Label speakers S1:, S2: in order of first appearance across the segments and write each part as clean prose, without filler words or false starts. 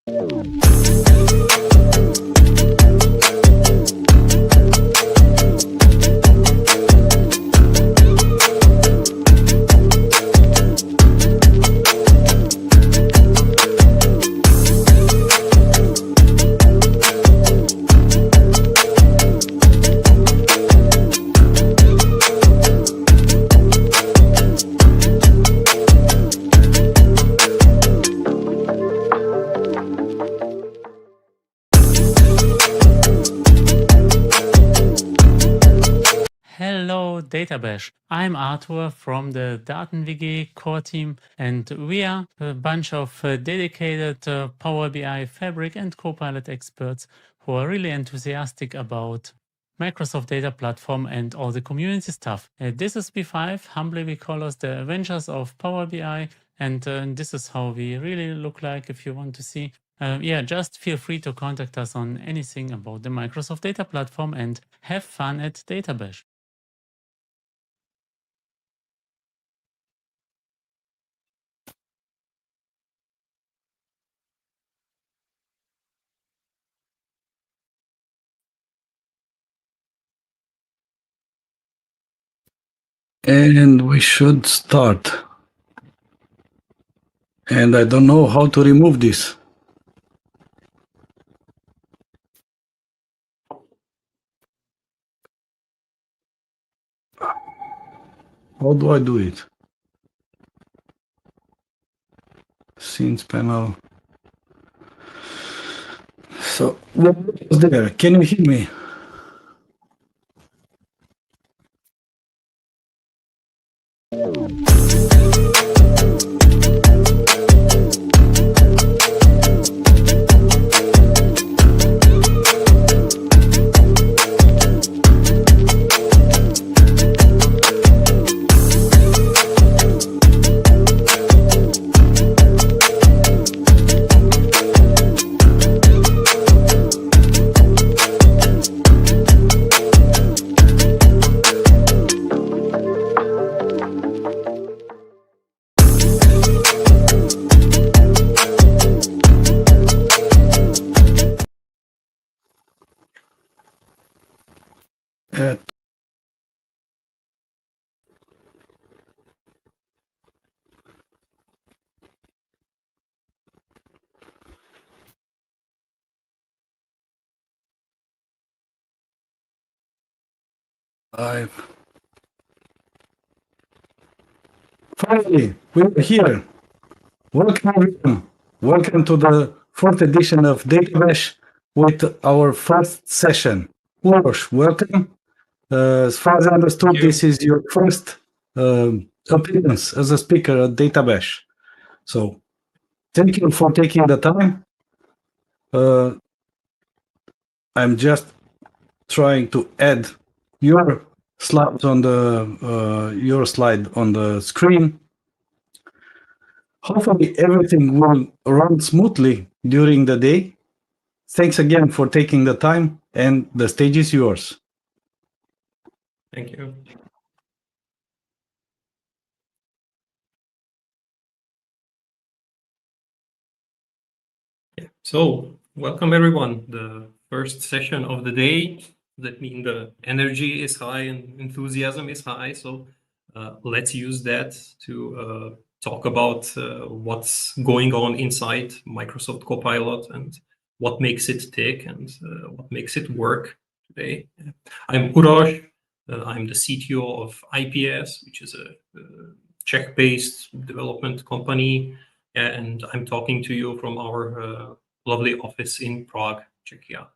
S1: Hello DataBash, I'm Arthur from the DatenWG core team, and we are a bunch of dedicated Power BI, Fabric and Copilot experts who are really enthusiastic about Microsoft Data Platform and all the community stuff. This is B5, humbly we call us the Avengers of Power BI, and this is how we really look like if you want to see. Just feel free to contact us on anything about the Microsoft Data Platform and have fun at DataBash.
S2: And we should start. And I don't know how to remove this. How do I do it? Scenes panel. So, what was there? Can you hear me? Finally, we're here. Welcome. Welcome to the fourth edition of DataBash with our first session. Uros, welcome. As far as I understood, this is your first appearance as a speaker at DataBash. So thank you for taking the time. I'm just trying to add your slides on the screen. Hopefully everything will run smoothly during the day. Thanks again for taking the time, and the stage is yours.
S3: Thank you. Yeah. So welcome everyone. The first session of the day. That means the energy is high and enthusiasm is high. So let's use that to talk about what's going on inside Microsoft Copilot and what makes it tick and what makes it work today. I'm Uros. I'm the CTO of IPS, which is a Czech-based development company, and I'm talking to you from our lovely office in Prague, Czechia.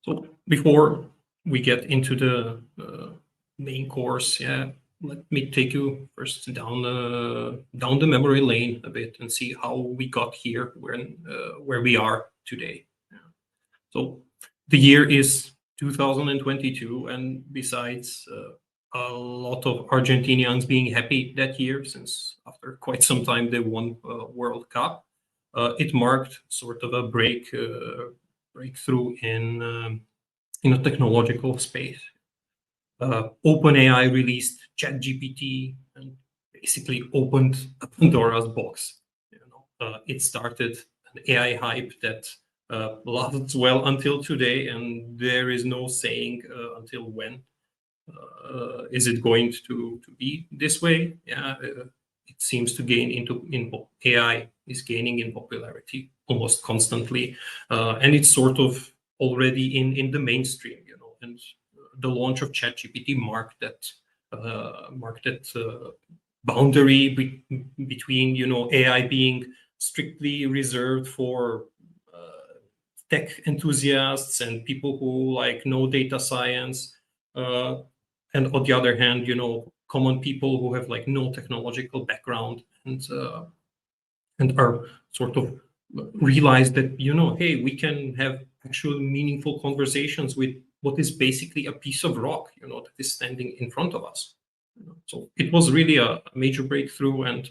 S3: So before we get into the main course, let me take you first down the memory lane a bit and see how we got here, where we are today. So the year is 2022, and besides a lot of Argentinians being happy that year, since after quite some time they won World Cup, it marked sort of a breakthrough in a technological space. OpenAI released ChatGPT and basically opened a Pandora's box. it started an AI hype that lasts well until today, and there is no saying until when is it going to be this way. Yeah, it seems to gain AI is gaining in popularity almost constantly, and it's sort of already in the mainstream, you know. And the launch of ChatGPT marked that boundary between, you know, AI being strictly reserved for tech enthusiasts and people who like know data science, and on the other hand, you know, common people who have like no technological background and are sort of realize that, you know, hey, we can have actual meaningful conversations with what is basically a piece of rock, you know, that is standing in front of us. You know? So it was really a major breakthrough, and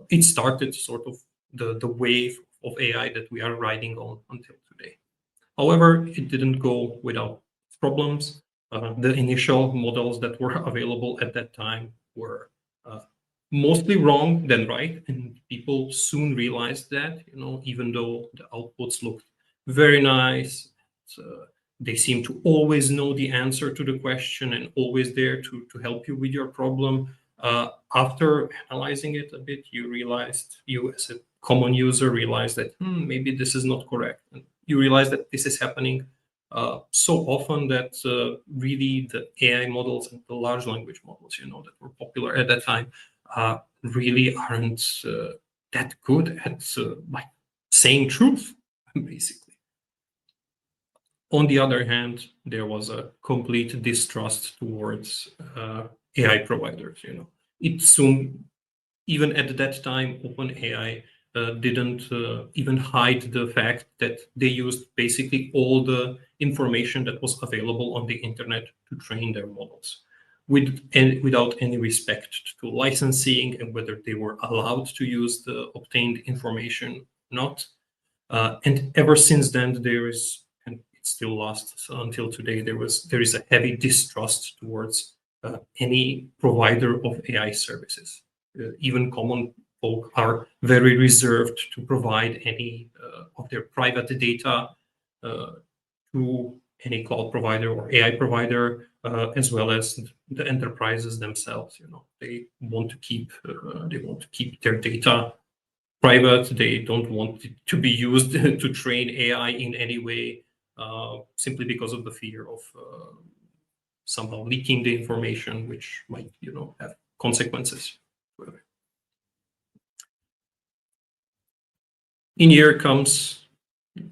S3: it started sort of the wave of AI that we are riding on until today. However, it didn't go without problems. The initial models that were available at that time were mostly wrong than right, and people soon realized that, you know, even though the outputs looked very nice, they seem to always know the answer to the question and always there to help you with your problem. After analyzing it a bit, you as a common user realize that maybe this is not correct. And you realize that this is happening so often that really the AI models and the large language models, you know, that were popular at that time, really aren't that good at like saying truth, basically. On the other hand, there was a complete distrust towards AI providers. You know, it soon, even at that time, OpenAI didn't even hide the fact that they used basically all the information that was available on the internet to train their models, without any respect to licensing and whether they were allowed to use the obtained information or not. And ever since then, there is, and it still lasts until today, there is a heavy distrust towards any provider of AI services. Even common folk are very reserved to provide any of their private data to any cloud provider or AI provider, as well as the enterprises themselves. You know, they want to keep their data private. They don't want it to be used to train AI in any way, simply because of the fear of somehow leaking the information, which might, you know, have consequences. In here comes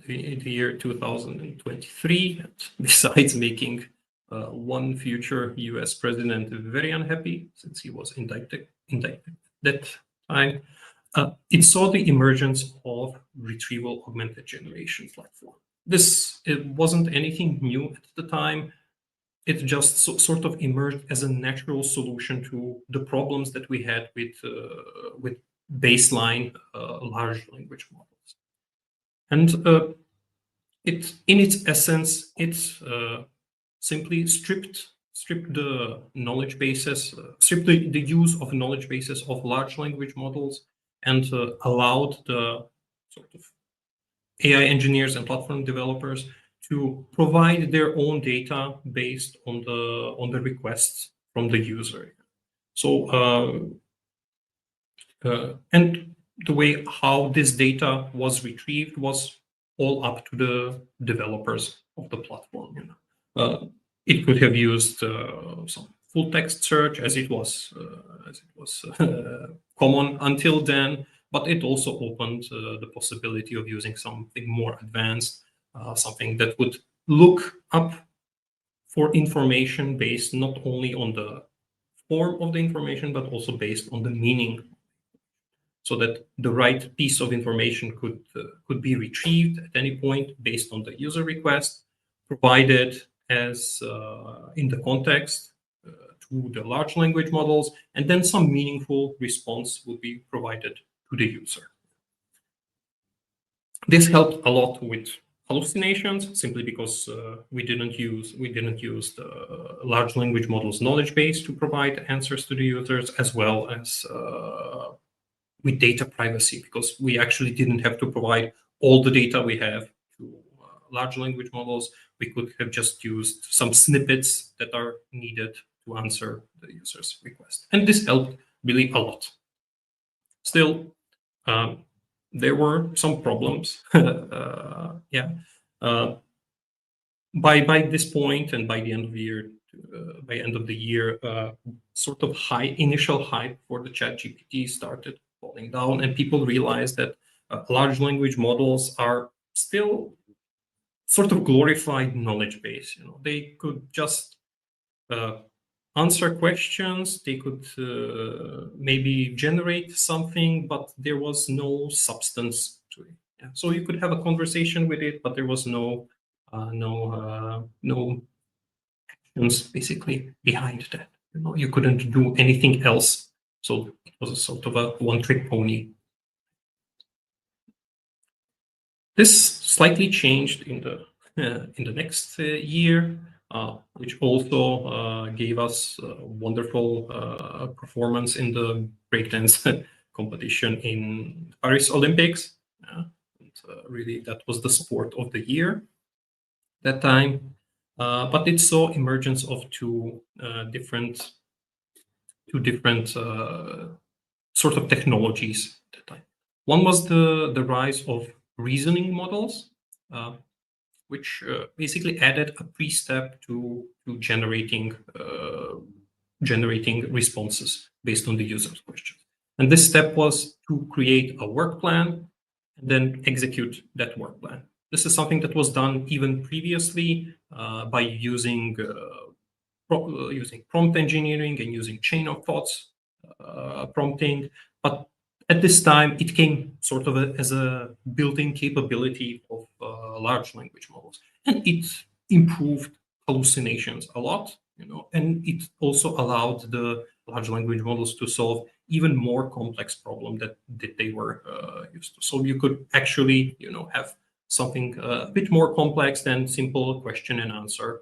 S3: the year 2023. Besides making one future US president very unhappy, since he was indicted that time, it saw the emergence of retrieval augmented generation platform. It wasn't anything new at the time. It just sort of emerged as a natural solution to the problems that we had with baseline large language models. And it, in its essence, it simply stripped the knowledge bases, stripped the use of knowledge bases of large language models, and allowed the sort of AI engineers and platform developers to provide their own data based on the requests from the user. So and the way how this data was retrieved was all up to the developers of the platform. You know, it could have used some full text search as it was common until then, but it also opened the possibility of using something more advanced, something that would look up for information based not only on the form of the information, but also based on the meaning, so that the right piece of information could be retrieved at any point based on the user request, provided as in the context to the large language models, and then some meaningful response would be provided to the user. This helped a lot with hallucinations, simply because we didn't use the large language models knowledge base to provide answers to the users, as well as with data privacy, because we actually didn't have to provide all the data we have to large language models. We could have just used some snippets that are needed to answer the user's request. And this helped really a lot. Still, there were some problems. By this point and by the end of the year, sort of initial hype for the ChatGPT started falling down, and people realized that large language models are still sort of glorified knowledge base. They could just answer questions, they could maybe generate something, but there was no substance to it. Yeah. So you could have a conversation with it, but there was no actions basically behind that. You couldn't do anything else. So it was a sort of a one-trick pony. This slightly changed in the next year, which also gave us wonderful performance in the breakdance competition in Paris Olympics. Really, that was the sport of the year that time. But it saw emergence of two different sort of technologies at that time. One was the rise of reasoning models, which basically added a pre-step to generating responses based on the user's questions. And this step was to create a work plan and then execute that work plan. This is something that was done even previously by using prompt engineering and using chain of thoughts prompting. But at this time, it came sort of as a built-in capability of large language models, and it improved hallucinations a lot. And it also allowed the large language models to solve even more complex problems that they were used to. So you could actually, have something a bit more complex than simple question and answer.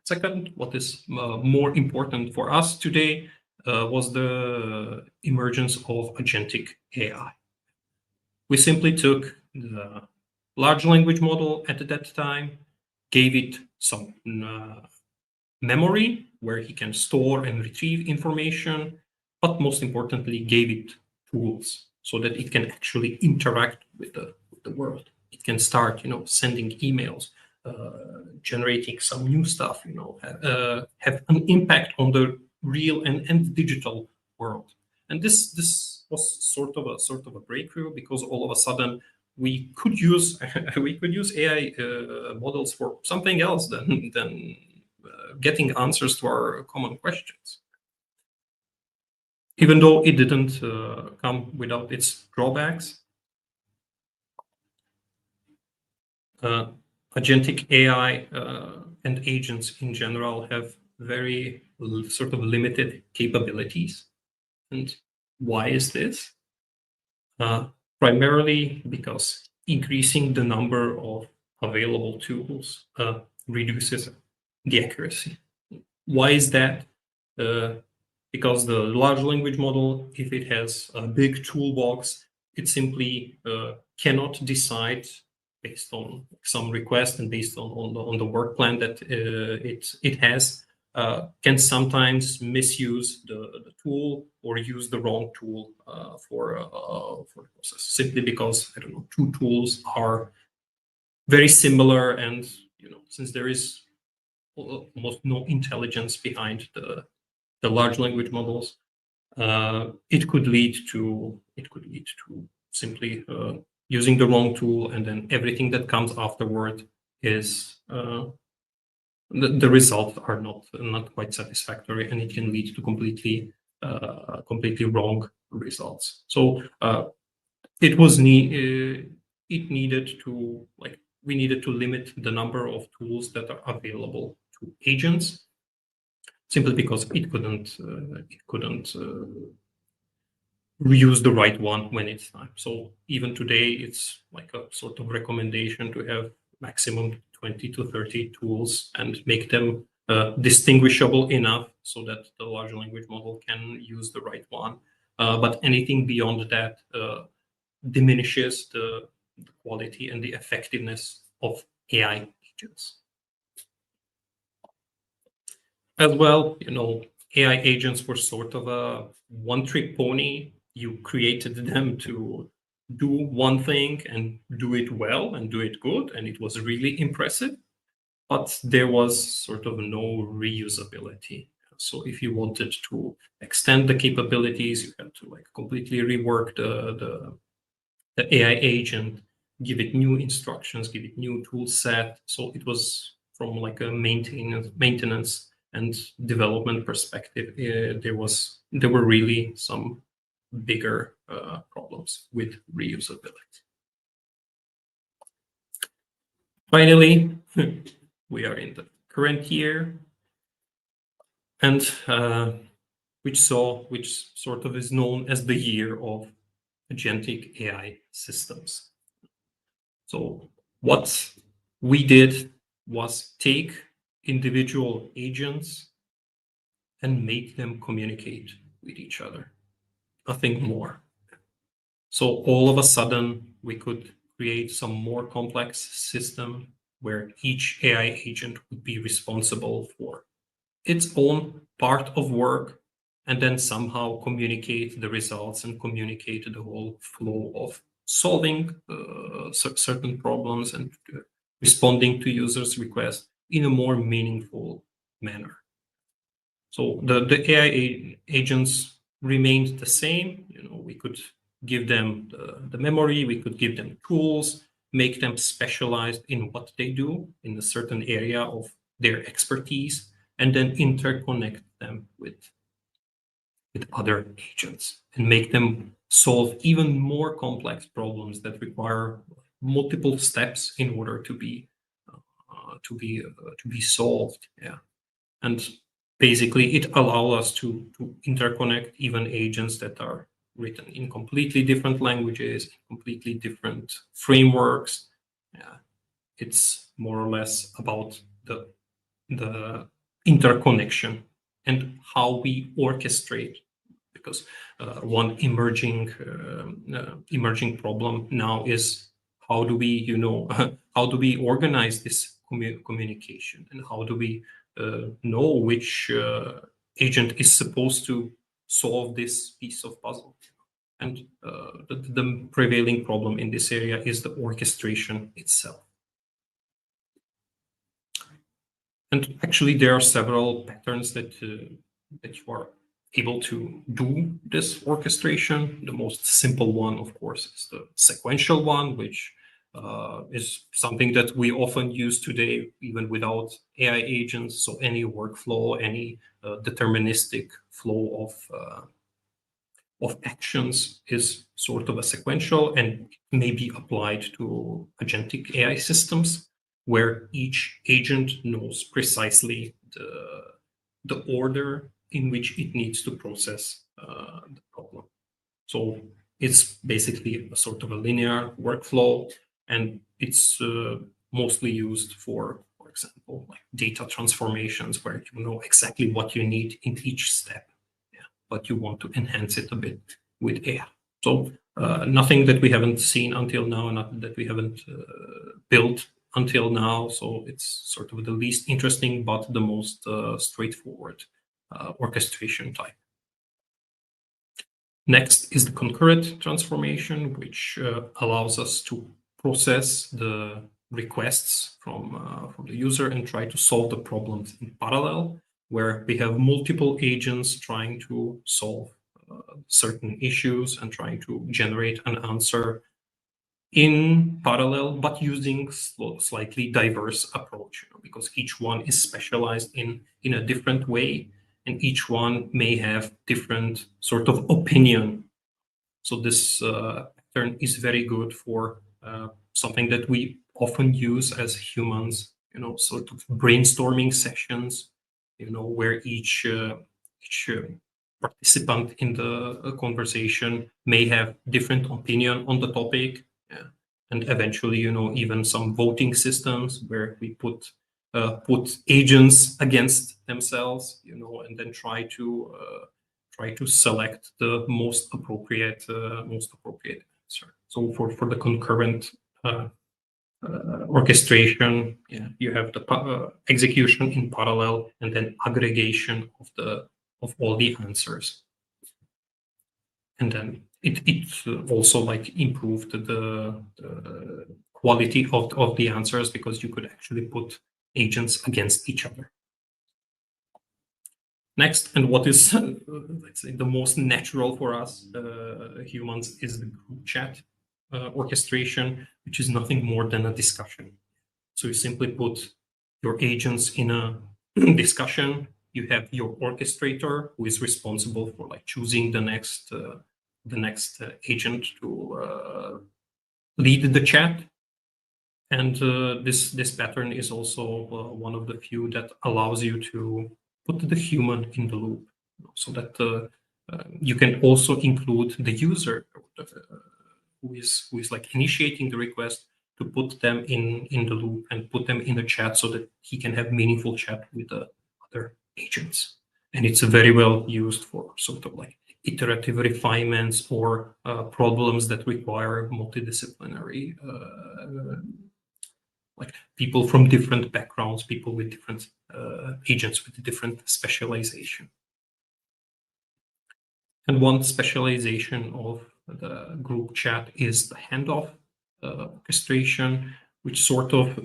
S3: Second, what is more important for us today was the emergence of agentic AI. We simply took the large language model at that time, gave it some memory where he can store and retrieve information, but most importantly, gave it tools so that it can actually interact with the world. It can start, sending emails, generating some new stuff, have an impact on the real and digital world. And this was sort of a breakthrough, because all of a sudden we could use AI models for something else than getting answers to our common questions. Even though it didn't come without its drawbacks. Agentic AI and agents in general have very sort of limited capabilities. And why is this? Primarily because increasing the number of available tools reduces the accuracy. Why is that? Because the large language model, if it has a big toolbox, it simply cannot decide based on some request and based on the work plan that it has, can sometimes misuse the tool or use the wrong tool for the process, simply because, I don't know, two tools are very similar, and since there is almost no intelligence behind the large language models, it could lead to simply using the wrong tool, and then everything that comes afterward is the results are not quite satisfactory, and it can lead to completely wrong results. So we needed to limit the number of tools that are available to agents, simply because it couldn't reuse the right one when it's time. So even today, it's like a sort of recommendation to have maximum 20 to 30 tools and make them distinguishable enough so that the large language model can use the right one. but anything beyond that diminishes the quality and the effectiveness of AI agents. As well, AI agents were sort of a one-trick pony. You created them to do one thing and do it well and do it good, and it was really impressive, but there was sort of no reusability. So if you wanted to extend the capabilities, you had to completely rework the AI agent, give it new instructions, give it new tool set. So it was from a maintenance and development perspective, there were really some bigger problems with reusability. Finally, we are in the current year, and which sort of is known as the year of agentic AI systems. So what we did was take individual agents and make them communicate with each other. Nothing more. So all of a sudden, we could create some more complex system where each AI agent would be responsible for its own part of work, and then somehow communicate the results and communicate the whole flow of solving certain problems and responding to users' requests in a more meaningful manner. So the AI agents remained the same. We could give them the memory, we could give them tools, make them specialized in what they do in a certain area of their expertise, and then interconnect them with other agents and make them solve even more complex problems that require multiple steps in order to be solved. Yeah, and basically it allows us to interconnect even agents that are written in completely different languages, completely different frameworks. Yeah, it's more or less about the interconnection and how we orchestrate, because one emerging problem now is how do we organize this communication, and how do we know which agent is supposed to solve this piece of puzzle. And the prevailing problem in this area is the orchestration itself. And actually, there are several patterns that you are able to do this orchestration. The most simple one, of course, is the sequential one, which is something that we often use today, even without AI agents. So any workflow, any deterministic flow of actions is sort of a sequential and may be applied to agentic AI systems, where each agent knows precisely the order in which it needs to process the problem. So it's basically a sort of a linear workflow, and it's mostly used for example, like data transformations, where you know exactly what you need in each step, but you want to enhance it a bit with AI. So nothing that we haven't seen until now, nothing that we haven't built until now. So it's sort of the least interesting, but the most straightforward orchestration type. Next is the concurrent transformation, which allows us to process the requests from the user and try to solve the problems in parallel, where we have multiple agents trying to solve certain issues and trying to generate an answer in parallel, but using slightly diverse approach, because each one is specialized in a different way, and each one may have different sort of opinion. So this pattern is very good for something that we often use as humans, sort of brainstorming sessions, where each participant in the conversation may have different opinion on the topic, and eventually, even some voting systems where we put agents against themselves, and then try try to select the most appropriate answer. So for the concurrent orchestration, you have the execution in parallel and then aggregation of all the answers. And then it also like improved the quality of the answers, because you could actually put agents against each other. Next, and what is let's say the most natural for us humans, is the group chat orchestration, which is nothing more than a discussion. So you simply put your agents in a discussion. You have your orchestrator, who is responsible for like choosing the next agent to lead the chat. And this pattern is also one of the few that allows you to put the human in the loop, so that you can also include the user who is like initiating the request, to put them in the loop and put them in the chat, so that he can have meaningful chat with the other agents. And it's very well used for sort of like iterative refinements or problems that require multidisciplinary, like people from different backgrounds, people with different agents with different specialization. And one specialization of the group chat is the handoff orchestration, which sort of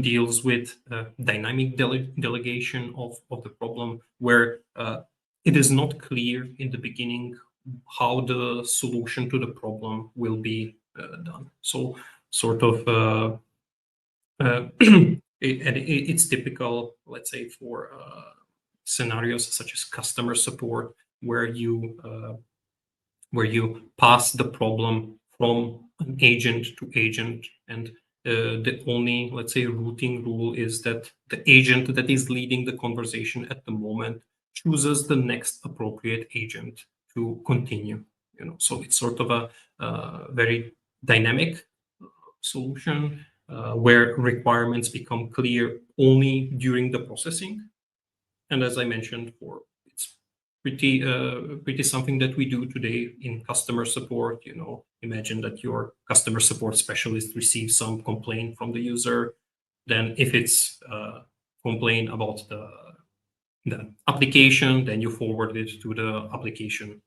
S3: deals with dynamic delegation of the problem, where it is not clear in the beginning how the solution to the problem will be done. So sort of it's typical, let's say, for scenarios such as customer support, where you pass the problem from an agent to agent, and the only, let's say, routing rule is that the agent that is leading the conversation at the moment chooses the next appropriate agent to continue. So it's sort of a very dynamic solution where requirements become clear only during the processing. And as I mentioned, it's pretty something that we do today in customer support. Imagine that your customer support specialist receives some complaint from the user. Then if it's a complaint about the application, then you forward it to the application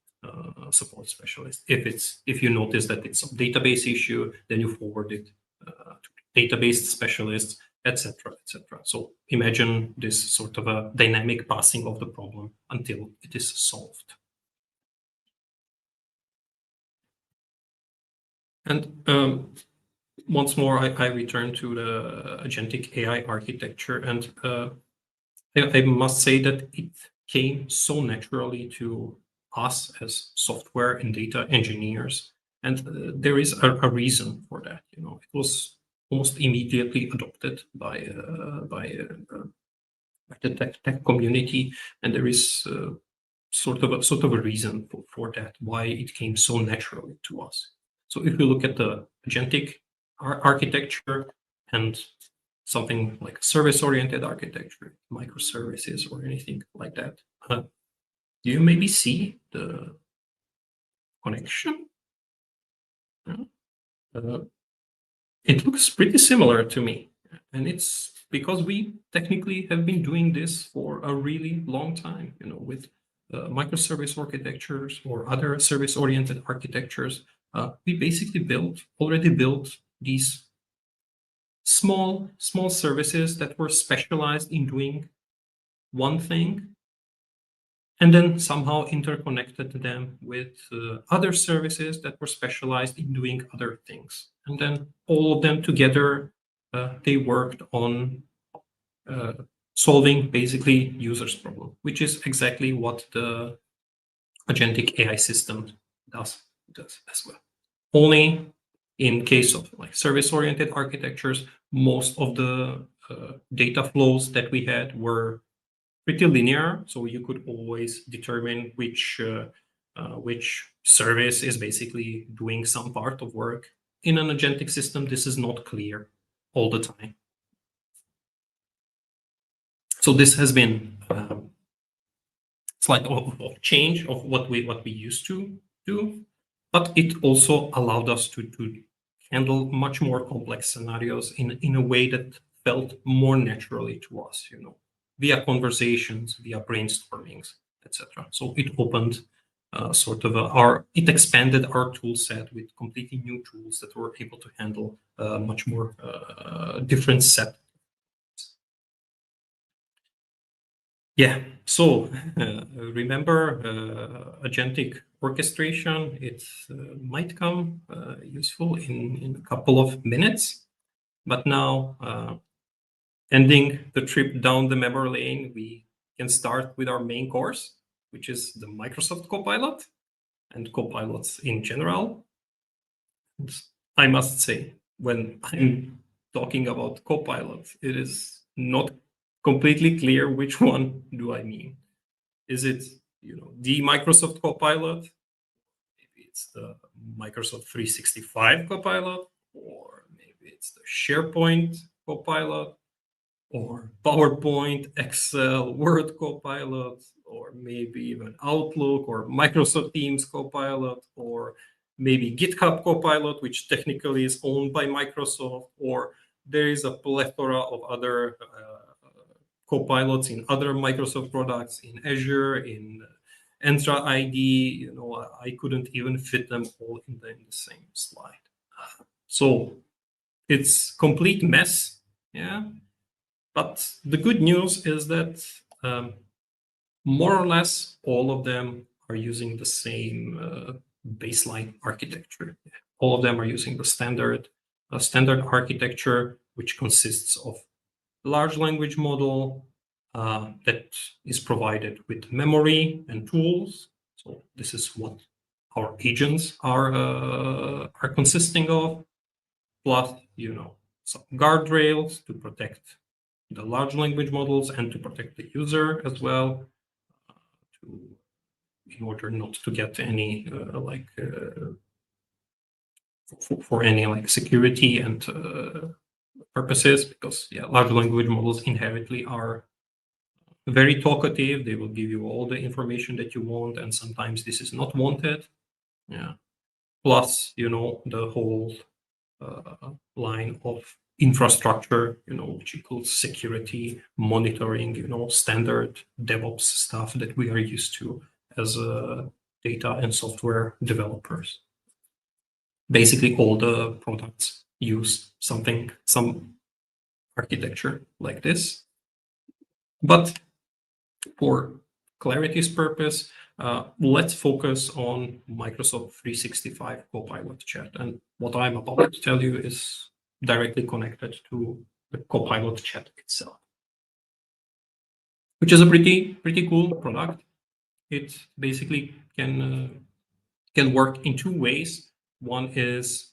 S3: support specialist. If you notice that it's a database issue, then you forward it to database specialists, etc., etc. So imagine this sort of a dynamic passing of the problem until it is solved. And once more, I return to the agentic AI architecture, and I must say that it came so naturally to us as software and data engineers, and there is a reason for that. It was almost immediately adopted by the tech community, and there is sort of a reason for that, why it came so naturally to us. So if you look at the agentic architecture and something like service-oriented architecture, microservices or anything like that, do you maybe see the connection? It looks pretty similar to me, and it's because we technically have been doing this for a really long time, with microservice architectures or other service-oriented architectures. We basically already built these small services that were specialized in doing one thing, and then somehow interconnected them with other services that were specialized in doing other things. And then all of them together, they worked on solving basically users' problem, which is exactly what the agentic AI system does as well. Only in case of like service-oriented architectures, most of the data flows that we had were pretty linear, so you could always determine which service is basically doing some part of work. In an agentic system, this is not clear all the time. So this has been slight of change of what we used to do, but it also allowed us to handle much more complex scenarios in a way that felt more naturally to us, you know, via conversations, via brainstormings, etc. So it opened it expanded our tool set with completely new tools that were able to handle much more different set. Yeah, so remember agentic orchestration. It might come useful in a couple of minutes, but now ending the trip down the memory lane, we can start with our main course, which is the Microsoft Copilot and Copilots in general. And I must say, when I'm talking about Copilot, it is not completely clear which one do I mean. Is it, you know, the Microsoft Copilot? Maybe it's the Microsoft 365 Copilot, or maybe it's the SharePoint Copilot, or PowerPoint, Excel, Word Copilot, or maybe even Outlook or Microsoft Teams Copilot, or maybe GitHub Copilot, which technically is owned by Microsoft, or there is a plethora of other Copilots in other Microsoft products, in Azure, in Entra ID. You know, I couldn't even fit them all in the same slide. So it's complete mess, yeah. But the good news is that more or less all of them are using the same baseline architecture. All of them are using the standard architecture, which consists of large language model that is provided with memory and tools. So this is what our agents are consisting of, plus, you know, some guardrails to protect the large language models and to protect the user as well, in order not to get any for any like security and purposes, because yeah, large language models inherently are very talkative. They will give you all the information that you want, and sometimes this is not wanted. Yeah. Plus, you know, the whole line of infrastructure, you know, which includes security, monitoring, you know, standard DevOps stuff that we are used to as data and software developers. Basically, all the products use some architecture like this. But for clarity's purpose, let's focus on Microsoft 365 Copilot Chat. And what I'm about to tell you is directly connected to the Copilot Chat itself, which is a pretty cool product. It basically can work in two ways. One is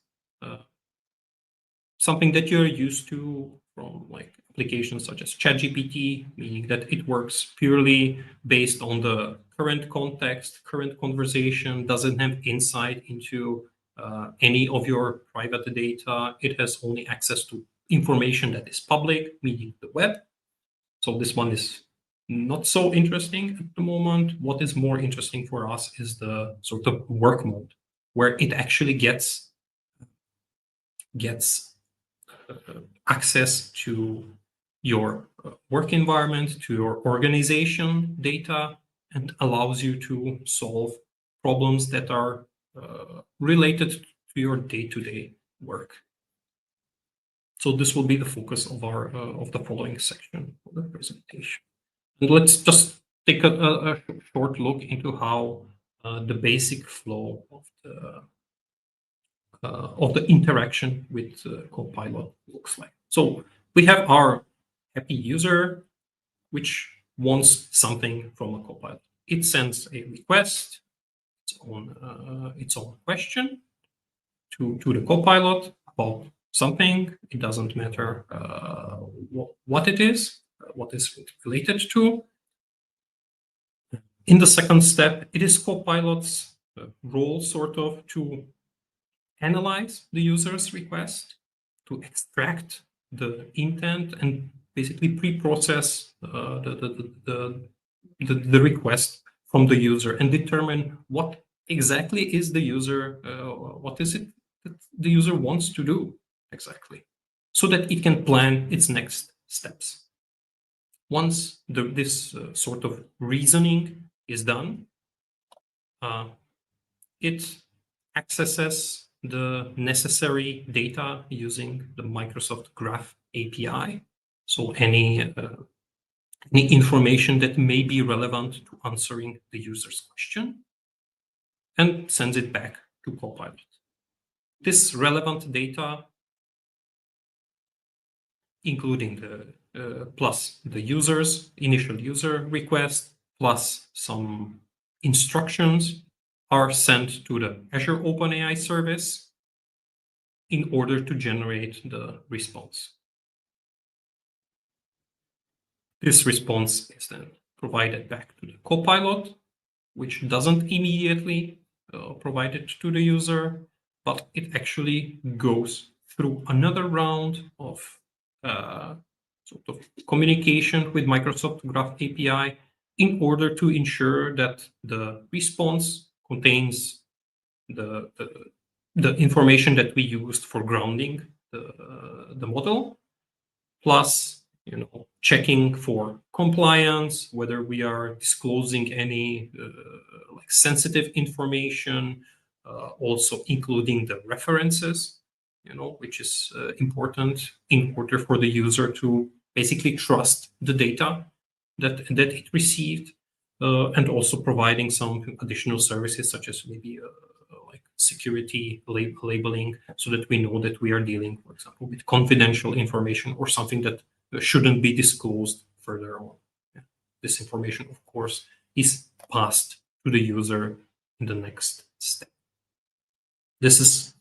S3: something that you're used to from like applications such as ChatGPT, meaning that it works purely based on the current context, current conversation, doesn't have insight into any of your private data. It has only access to information that is public, meaning the web. So this one is not so interesting at the moment. What is more interesting for us is the sort of work mode, where it actually gets access to your work environment, to your organization data, and allows you to solve problems that are related to your day-to-day work. So this will be the focus of our of the following section of the presentation. And let's just take a short look into how the basic flow of the interaction with Copilot looks like. So we have our happy user, which wants something from a Copilot. It sends a request, its own question to the Copilot about something. It doesn't matter what it is, what is it related to. In the second step, it is Copilot's role sort of to analyze the user's request, to extract the intent and basically pre-process the request from the user and determine what exactly is the user, what is it that the user wants to do exactly, so that it can plan its next steps. Once this sort of reasoning is done, it accesses the necessary data using the Microsoft Graph API. So any information that may be relevant to answering the user's question, and sends it back to Copilot. This relevant data, including the plus the user's initial user request, plus some instructions, are sent to the Azure OpenAI service in order to generate the response. This response is then provided back to the Copilot, which doesn't immediately provide it to the user, but it actually goes through another round of sort of communication with Microsoft Graph API in order to ensure that the response contains the information that we used for grounding the model, plus checking for compliance, whether we are disclosing any like sensitive information, also including the references, which is important in order for the user to basically trust the data that it received, and also providing some additional services such as maybe like security labeling, so that we know that we are dealing, for example, with confidential information or something that shouldn't be disclosed further on. This information, of course, is passed to the user in the next step. This is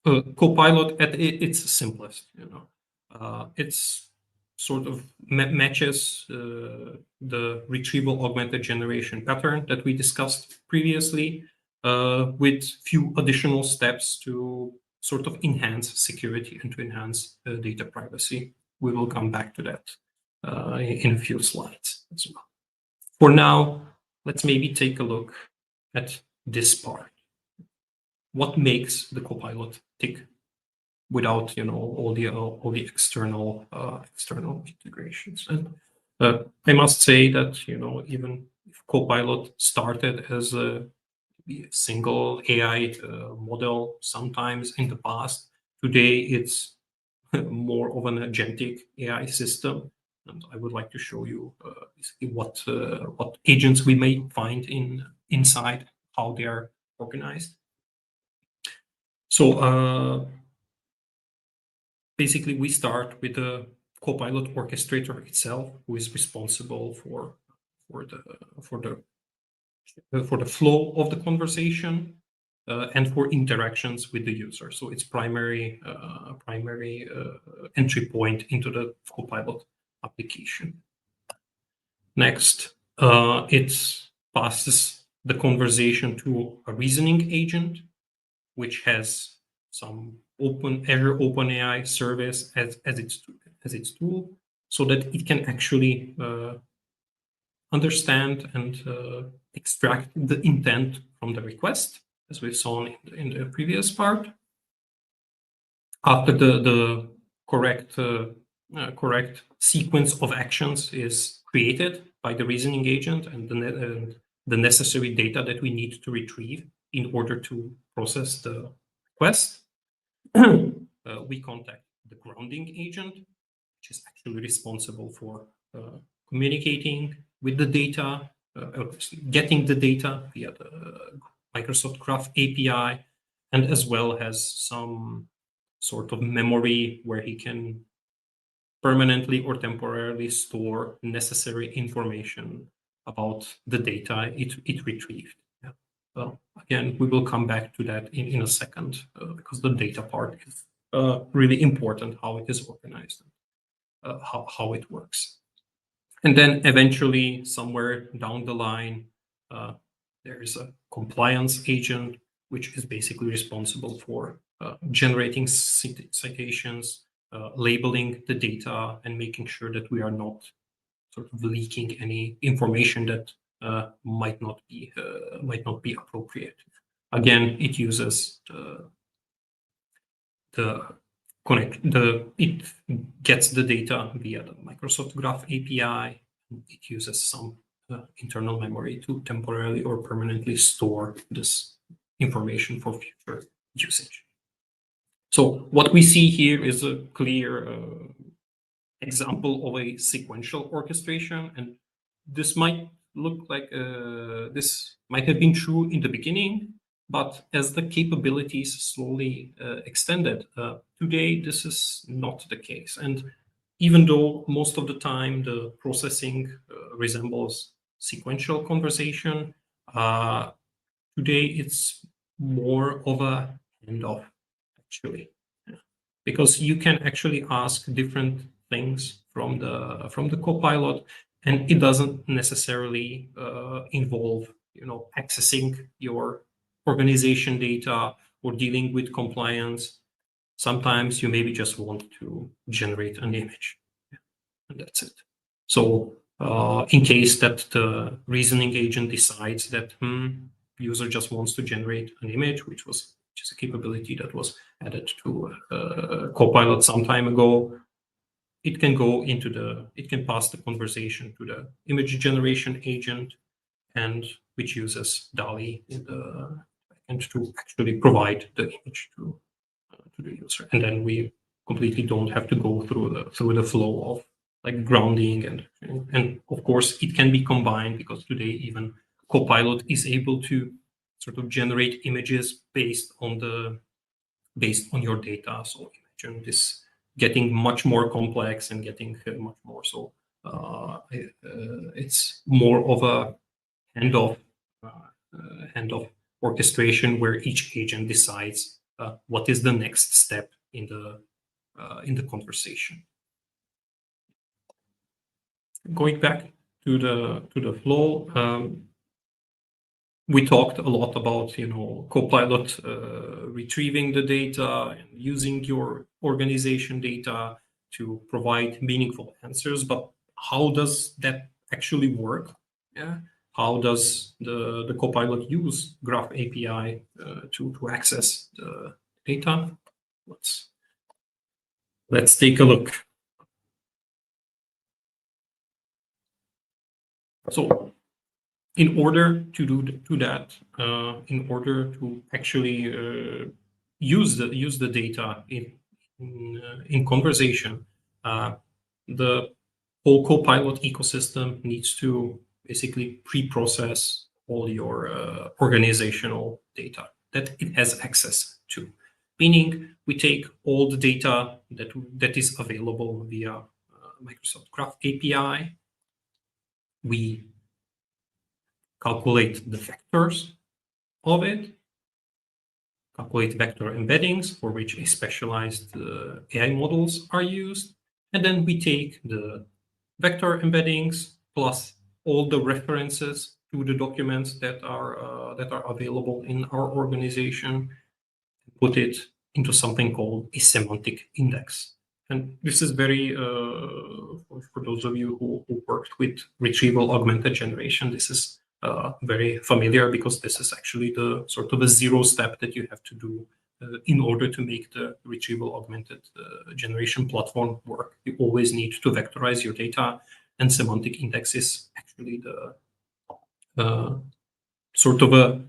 S3: Copilot at its simplest. It's sort of matches the retrieval augmented generation pattern that we discussed previously, with few additional steps to sort of enhance security and to enhance data privacy. We will come back to that in a few slides as well. For now, let's maybe take a look at this part. What makes the Copilot tick without all the external integrations? And I must say that even if Copilot started as a single AI model sometimes in the past, today it's more of an agentic AI system, and I would like to show you what agents we may find inside, how they are organized. So basically, we start with the Copilot orchestrator itself, who is responsible for the flow of the conversation and for interactions with the user. So it's primary entry point into the Copilot application. Next, it passes the conversation to a reasoning agent, which has some Azure OpenAI service as its tool, so that it can actually understand and extract the intent from the request, as we've seen in the previous part. After the correct sequence of actions is created by the reasoning agent and the necessary data that we need to retrieve in order to process the request, we contact the grounding agent, which is actually responsible for communicating with the data, getting the data via the Microsoft Graph API, and as well has some sort of memory where he can permanently or temporarily store necessary information about the data it retrieved. Yeah. Well, again, we will come back to that in a second, because the data part is really important, how it is organized, how it works. And then eventually, somewhere down the line, there is a compliance agent, which is basically responsible for generating citations, labeling the data, and making sure that we are not sort of leaking any information that might not be appropriate. Again, it uses it gets the data via the Microsoft Graph API. It uses some internal memory to temporarily or permanently store this information for future usage. So what we see here is a clear example of a sequential orchestration, and this might look like this might have been true in the beginning, but as the capabilities slowly extended, today this is not the case. And even though most of the time the processing resembles sequential conversation, today it's more of a handoff, actually, because you can actually ask different things from the Copilot, and it doesn't necessarily involve accessing your organization data or dealing with compliance. Sometimes you maybe just want to generate an image, and that's it. So in case that the reasoning agent decides that user just wants to generate an image, which is a capability that was added to Copilot some time ago, it can pass the conversation to the image generation agent, and which uses DALL-E in the backend to actually provide the image to the user. And then we completely don't have to go through the flow of like grounding, and of course it can be combined, because today even Copilot is able to sort of generate images based on your data. So imagine this getting much more complex and getting much more. So it's more of a handoff orchestration where each agent decides what is the next step in the conversation. Going back to the flow, we talked a lot about Copilot retrieving the data and using your organization data to provide meaningful answers. But how does that actually work? Yeah. How does the Copilot use Graph API to access the data? Let's take a look. So in order to do that, in order to actually use the data in conversation, the whole Copilot ecosystem needs to basically pre-process all your organizational data that it has access to. Meaning, we take all the data that is available via Microsoft Graph API. We calculate the vectors of it, calculate vector embeddings for which a specialized AI models are used, and then we take the vector embeddings plus all the references to the documents that are available in our organization, put it into something called a semantic index. And this is very, for those of you who worked with retrieval augmented generation, this is very familiar, because this is actually the sort of a zero step that you have to do in order to make the retrieval augmented generation platform work. You always need to vectorize your data, and semantic index is actually the sort of a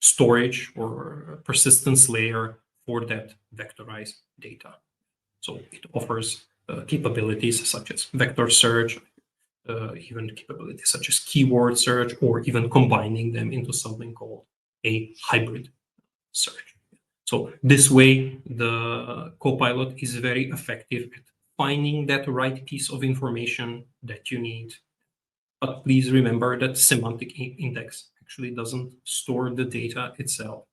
S3: storage or persistence layer for that vectorized data. So it offers capabilities such as vector search, even capabilities such as keyword search, or even combining them into something called a hybrid search. So this way, the Copilot is very effective at finding that right piece of information that you need. But please remember that semantic index actually doesn't store the data itself.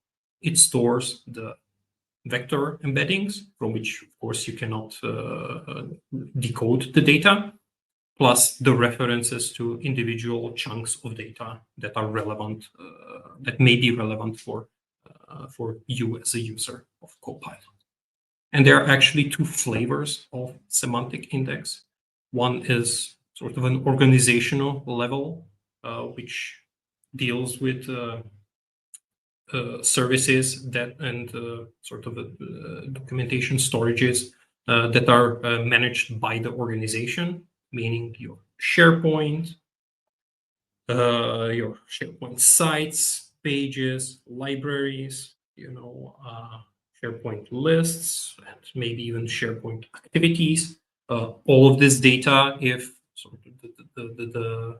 S3: It stores the vector embeddings, from which, of course, you cannot decode the data, plus the references to individual chunks of data that are relevant, that may be relevant for you as a user of Copilot. And there are actually two flavors of semantic index. One is sort of an organizational level, which deals with services that and sort of documentation storages that are managed by the organization, meaning your SharePoint sites, pages, libraries, SharePoint lists, and maybe even SharePoint activities. All of this data, if sort of the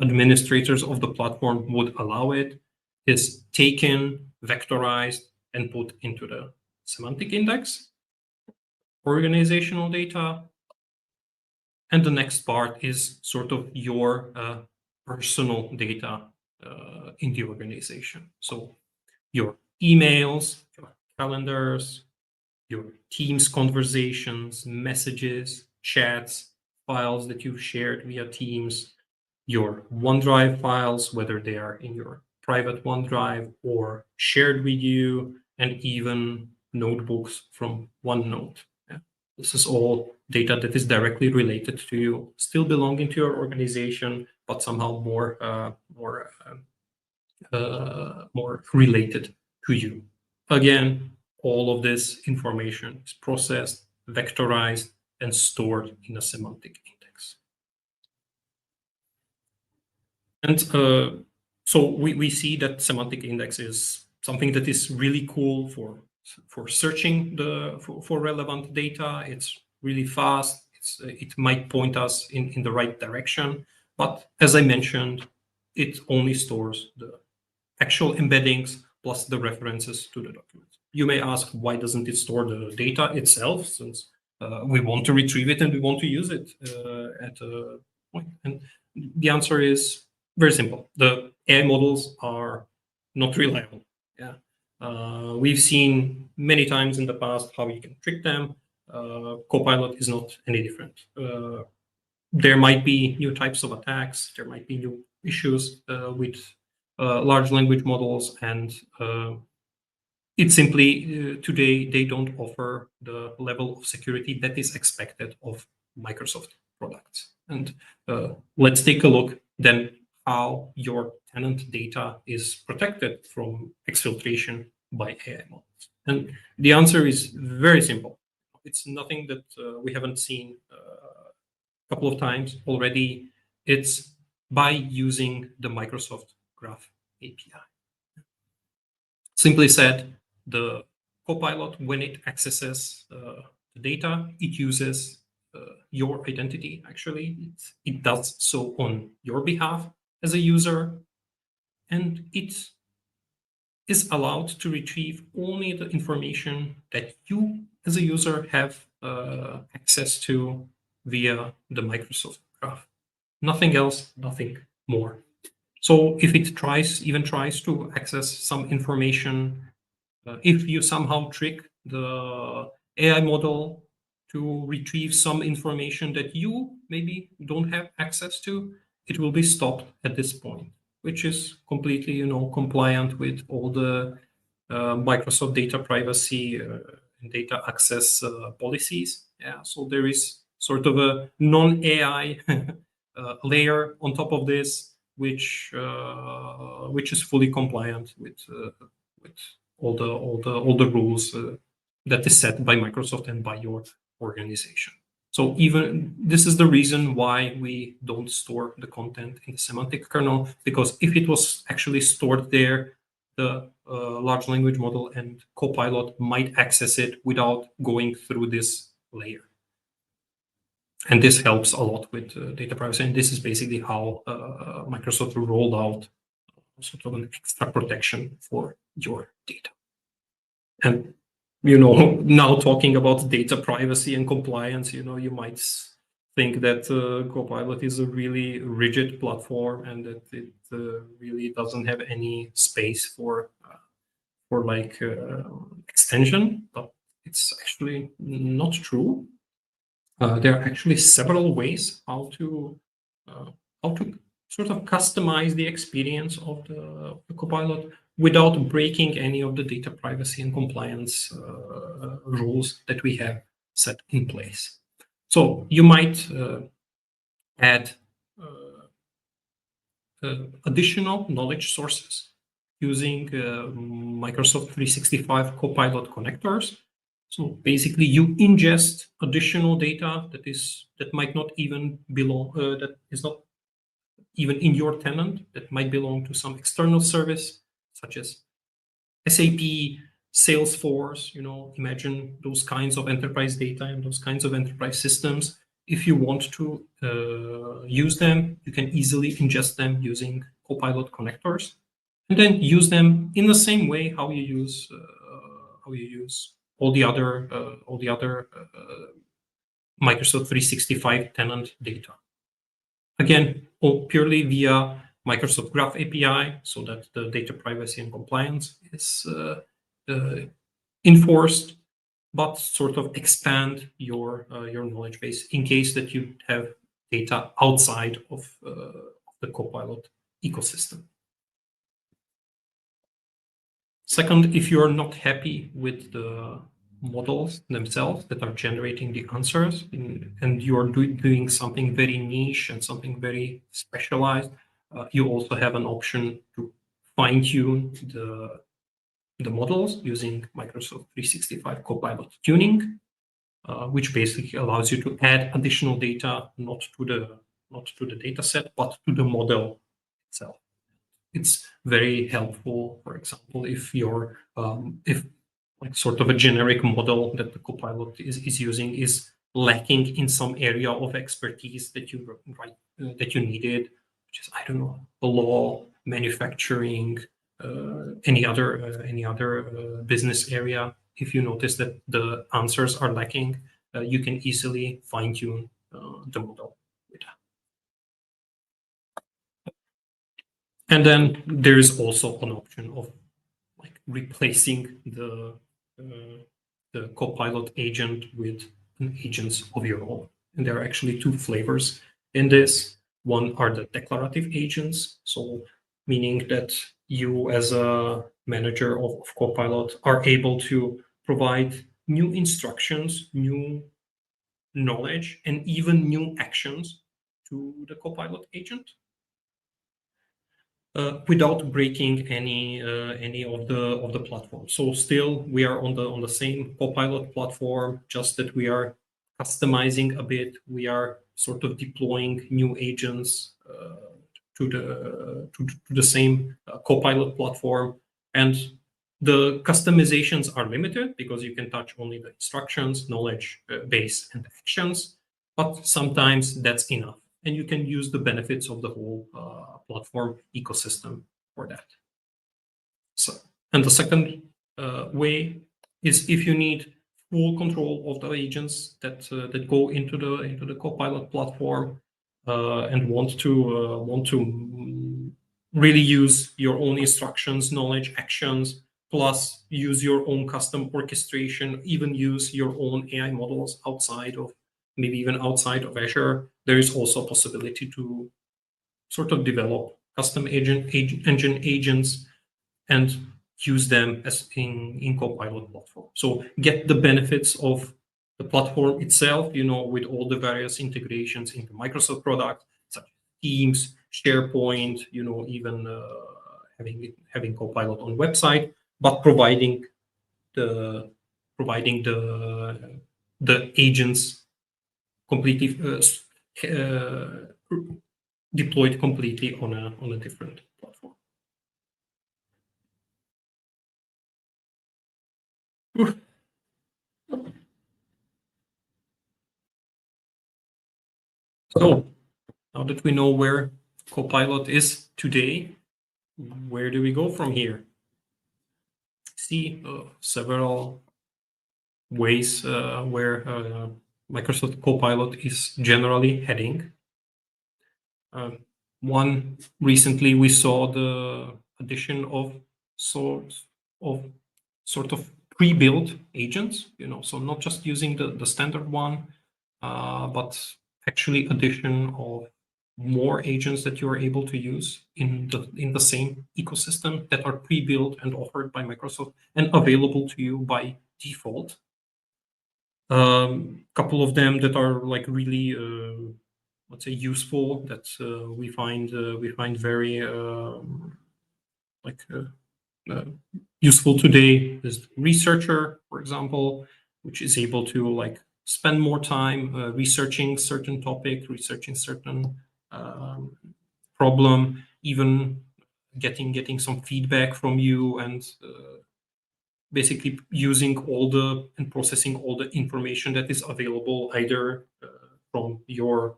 S3: administrators of the platform would allow it, is taken, vectorized, and put into the semantic index, organizational data. And the next part is sort of your personal data in the organization. So your emails, your calendars, your Teams conversations, messages, chats, files that you've shared via Teams, your OneDrive files, whether they are in your private OneDrive or shared with you, and even notebooks from OneNote. Yeah. This is all data that is directly related to you, still belonging to your organization, but somehow more related to you. Again, all of this information is processed, vectorized, and stored in a semantic index. And so we see that semantic index is something that is really cool for searching for relevant data. It's really fast. It might point us in the right direction. But as I mentioned, it only stores the actual embeddings plus the references to the document. You may ask, why doesn't it store the data itself, since we want to retrieve it and we want to use it at a point? And the answer is very simple. The AI models are not reliable. Yeah, we've seen many times in the past how you can trick them. Copilot is not any different. There might be new types of attacks. There might be new issues with large language models, and it's simply today they don't offer the level of security that is expected of Microsoft products. And let's take a look then how your tenant data is protected from exfiltration by AI models. And the answer is very simple. It's nothing that we haven't seen a couple of times already. It's by using the Microsoft Graph API. Simply said, the Copilot, when it accesses the data, it uses your identity. Actually, it does so on your behalf as a user, and it is allowed to retrieve only the information that you as a user have access to via the Microsoft Graph. Nothing else, nothing more. So if it even tries to access some information, if you somehow trick the AI model to retrieve some information that you maybe don't have access to, it will be stopped at this point, which is completely, compliant with all the Microsoft data privacy and data access policies. Yeah, so there is sort of a non-AI layer on top of this, which is fully compliant with all the rules that is set by Microsoft and by your organization. So even this is the reason why we don't store the content in the semantic kernel, because if it was actually stored there, the large language model and Copilot might access it without going through this layer. And this helps a lot with data privacy. And this is basically how Microsoft rolled out sort of an extra protection for your data. And now talking about data privacy and compliance, you might think that Copilot is a really rigid platform and that it really doesn't have any space for like extension, but it's actually not true. There are actually several ways how to sort of customize the experience of the Copilot without breaking any of the data privacy and compliance rules that we have set in place. So you might add additional knowledge sources using Microsoft 365 Copilot connectors. So basically, you ingest additional data that might not even belong, that is not even in your tenant, that might belong to some external service, such as SAP, Salesforce. Imagine those kinds of enterprise data and those kinds of enterprise systems. If you want to use them, you can easily ingest them using Copilot connectors, and then use them in the same way how you use all the other Microsoft 365 tenant data. Again, purely via Microsoft Graph API, so that the data privacy and compliance is enforced, but sort of expand your knowledge base in case that you have data outside of the Copilot ecosystem. Second, if you are not happy with the models themselves that are generating the answers, and you are doing something very niche and something very specialized, you also have an option to fine-tune the models using Microsoft 365 Copilot tuning, which basically allows you to add additional data, not to the data set, but to the model itself. It's very helpful, for example, if you're if like sort of a generic model that the Copilot is using is lacking in some area of expertise that you needed, which is, I don't know, the law, manufacturing, any other business area. If you notice that the answers are lacking, you can easily fine-tune the model with that. And then there is also an option of like replacing the Copilot agent with an agent of your own. And there are actually two flavors in this. One are the declarative agents, so meaning that you as a manager of Copilot are able to provide new instructions, new knowledge, and even new actions to the Copilot agent. Without breaking any of the platform. So still we are on the same Copilot platform, just that we are customizing a bit. We are sort of deploying new agents to the same Copilot platform, and the customizations are limited because you can touch only the instructions, knowledge base, and actions. But sometimes that's enough, and you can use the benefits of the whole platform ecosystem for that. So, and the second way is if you need full control of the agents that go into the Copilot platform and want to really use your own instructions, knowledge, actions, plus use your own custom orchestration, even use your own AI models outside of, maybe even outside of Azure. There is also a possibility to sort of develop custom engine agents and use them as in Copilot platform. So get the benefits of the platform itself, with all the various integrations into Microsoft products, such as Teams, SharePoint, even having Copilot on website, but providing the agents completely deployed completely on a different platform. So now that we know where Copilot is today, where do we go from here? See several ways where Microsoft Copilot is generally heading. One, recently we saw the addition of sort of pre-built agents, so not just using the standard one, but actually addition of more agents that you are able to use in the same ecosystem that are pre-built and offered by Microsoft and available to you by default. Couple of them that are like really let's say, useful, that we find very useful today is researcher, for example, which is able to like spend more time researching certain topic, researching certain problem, even getting some feedback from you, and basically using all the and processing all the information that is available either from your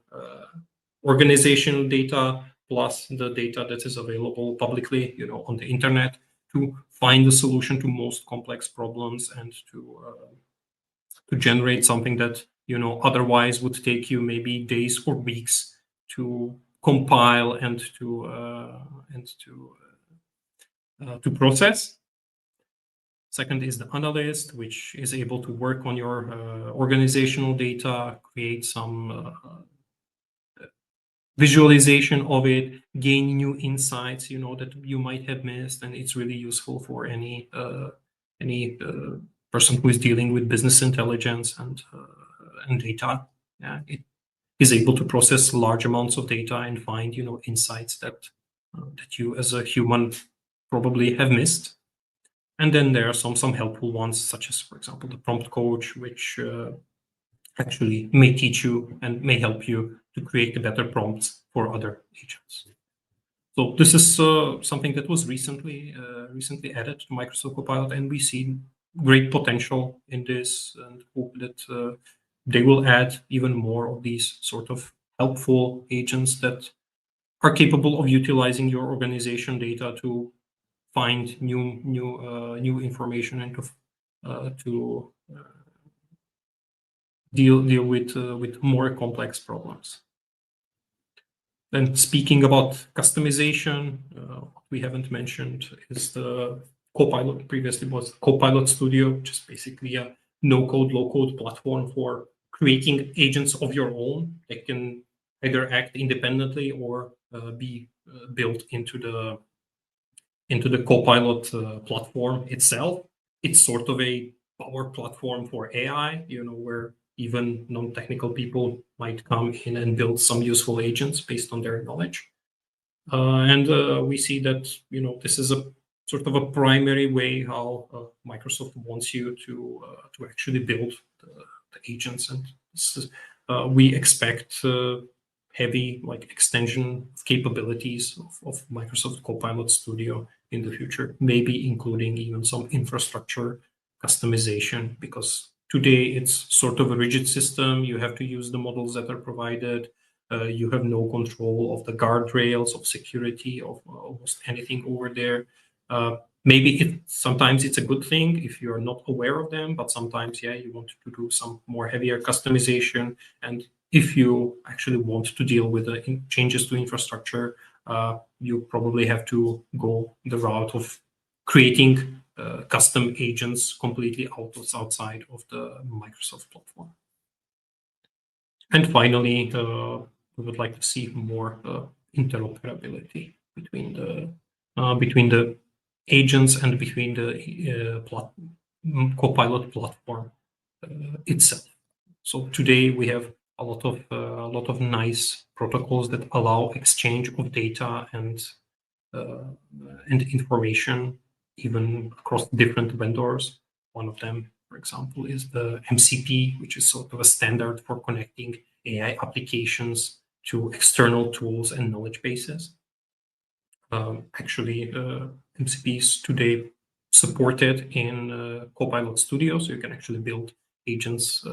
S3: organizational data plus the data that is available publicly, you know, on the internet, to find a solution to most complex problems and to generate something that, you know, otherwise would take you maybe days or weeks to compile and to process. Second is the analyst, which is able to work on your organizational data, create some visualization of it, gain new insights, you know, that you might have missed, and it's really useful for any person who is dealing with business intelligence and data. Yeah, it is able to process large amounts of data and find, you know, insights that that you as a human probably have missed. And then there are some helpful ones, such as, for example, the prompt coach, which actually may teach you and may help you to create better prompts for other agents. So this is something that was recently added to Microsoft Copilot, and we see great potential in this, and hope that they will add even more of these sort of helpful agents that are capable of utilizing your organization data to find new information and to deal with more complex problems. Then, speaking about customization, what we haven't mentioned is the Copilot. Previously was Copilot Studio, which is basically a no-code, low-code platform for creating agents of your own that can either act independently or be built into the Copilot platform itself. It's sort of a power platform for AI, you know, where even non-technical people might come in and build some useful agents based on their knowledge. And we see that, you know, this is a sort of a primary way how Microsoft wants you to actually build the agents. And this is, we expect heavy like extension capabilities of Microsoft Copilot Studio in the future, maybe including even some infrastructure customization, because today it's sort of a rigid system. You have to use the models that are provided. You have no control of the guardrails, of security, of almost anything over there. Maybe sometimes it's a good thing if you're not aware of them, but sometimes, yeah, you want to do some more heavier customization. And if you actually want to deal with the changes to infrastructure, you probably have to go the route of creating custom agents completely outside of the Microsoft platform. And finally, we would like to see more interoperability between the agents and between the Copilot platform itself. So today we have a lot of nice protocols that allow exchange of data and information even across different vendors. One of them, for example, is the MCP, which is sort of a standard for connecting AI applications to external tools and knowledge bases. Actually, MCP is today supported in Copilot Studio, so you can actually build agents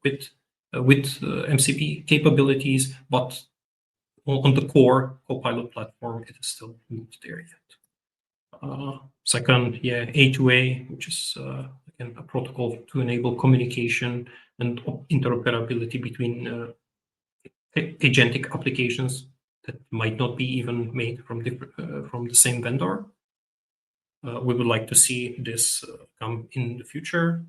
S3: with MCP capabilities, but on the core Copilot platform, it is still not there yet. Second, yeah, A2A, which is again a protocol to enable communication and interoperability between agentic applications that might not be even made from the same vendor. We would like to see this come in the future,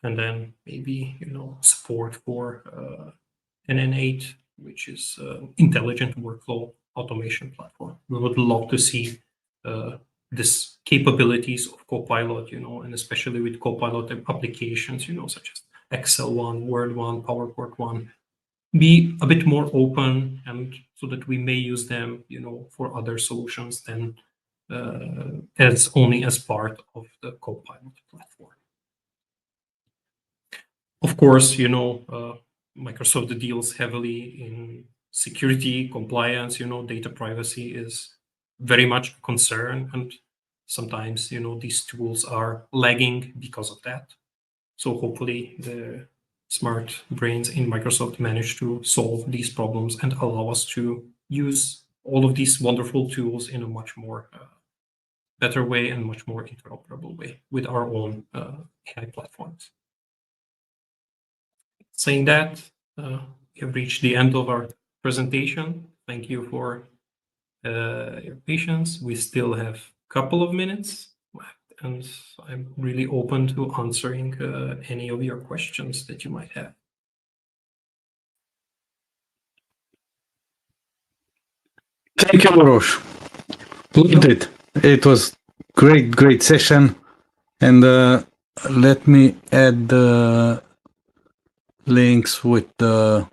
S3: and then maybe, you know, support for NN8, which is intelligent workflow automation platform. We would love to see this capabilities of Copilot, you know, and especially with Copilot applications, you know, such as Excel one, Word one, PowerPoint one, be a bit more open, and so that we may use them, for other solutions than as only as part of the Copilot platform. Of course, Microsoft deals heavily in security, compliance, data privacy is very much a concern. And sometimes, these tools are lagging because of that. So hopefully the smart brains in Microsoft manage to solve these problems and allow us to use all of these wonderful tools in a much more better way and much more interoperable way with our own AI platforms. Saying that, we have reached the end of our presentation. Thank you for your patience. We still have a couple of minutes left, and I'm really open to answering any of your questions that you might have.
S2: Thank you, Uroš. Loved it. It was great session. And let me add the links with the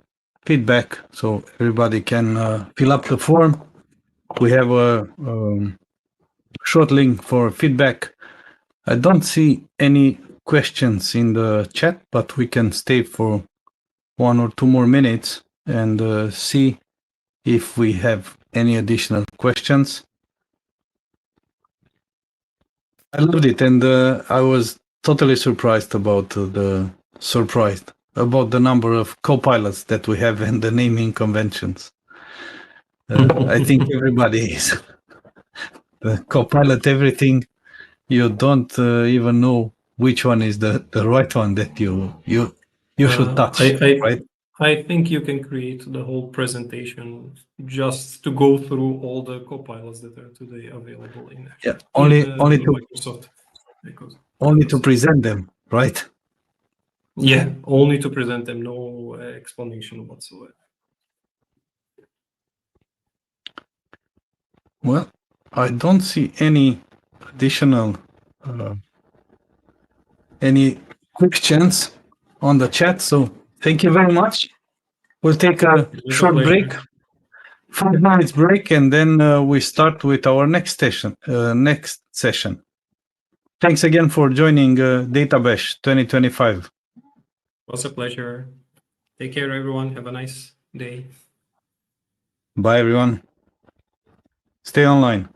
S2: feedback so everybody can fill up the form. We have a short link for feedback. I don't see any questions in the chat, but we can stay for 1 or 2 more minutes and see if we have any additional questions. I loved it, and I was totally surprised about the number of co-pilots that we have and the naming conventions. I think everybody is the co-pilot everything. You don't even know which one is the right one that you should touch, right?
S3: I think you can create the whole presentation just to go through all the copilots that are today available in
S2: only
S3: to Microsoft.
S2: Only to present them, right?
S3: Yeah, only to present them, no explanation whatsoever.
S2: Well, I don't see any additional any questions on the chat, so thank you very much. We'll take a short break, 5 minutes break, and then we start with our next session. Thanks again for joining DataBash 2025.
S3: It was a pleasure. Take care, everyone. Have a nice day.
S2: Bye, everyone. Stay online.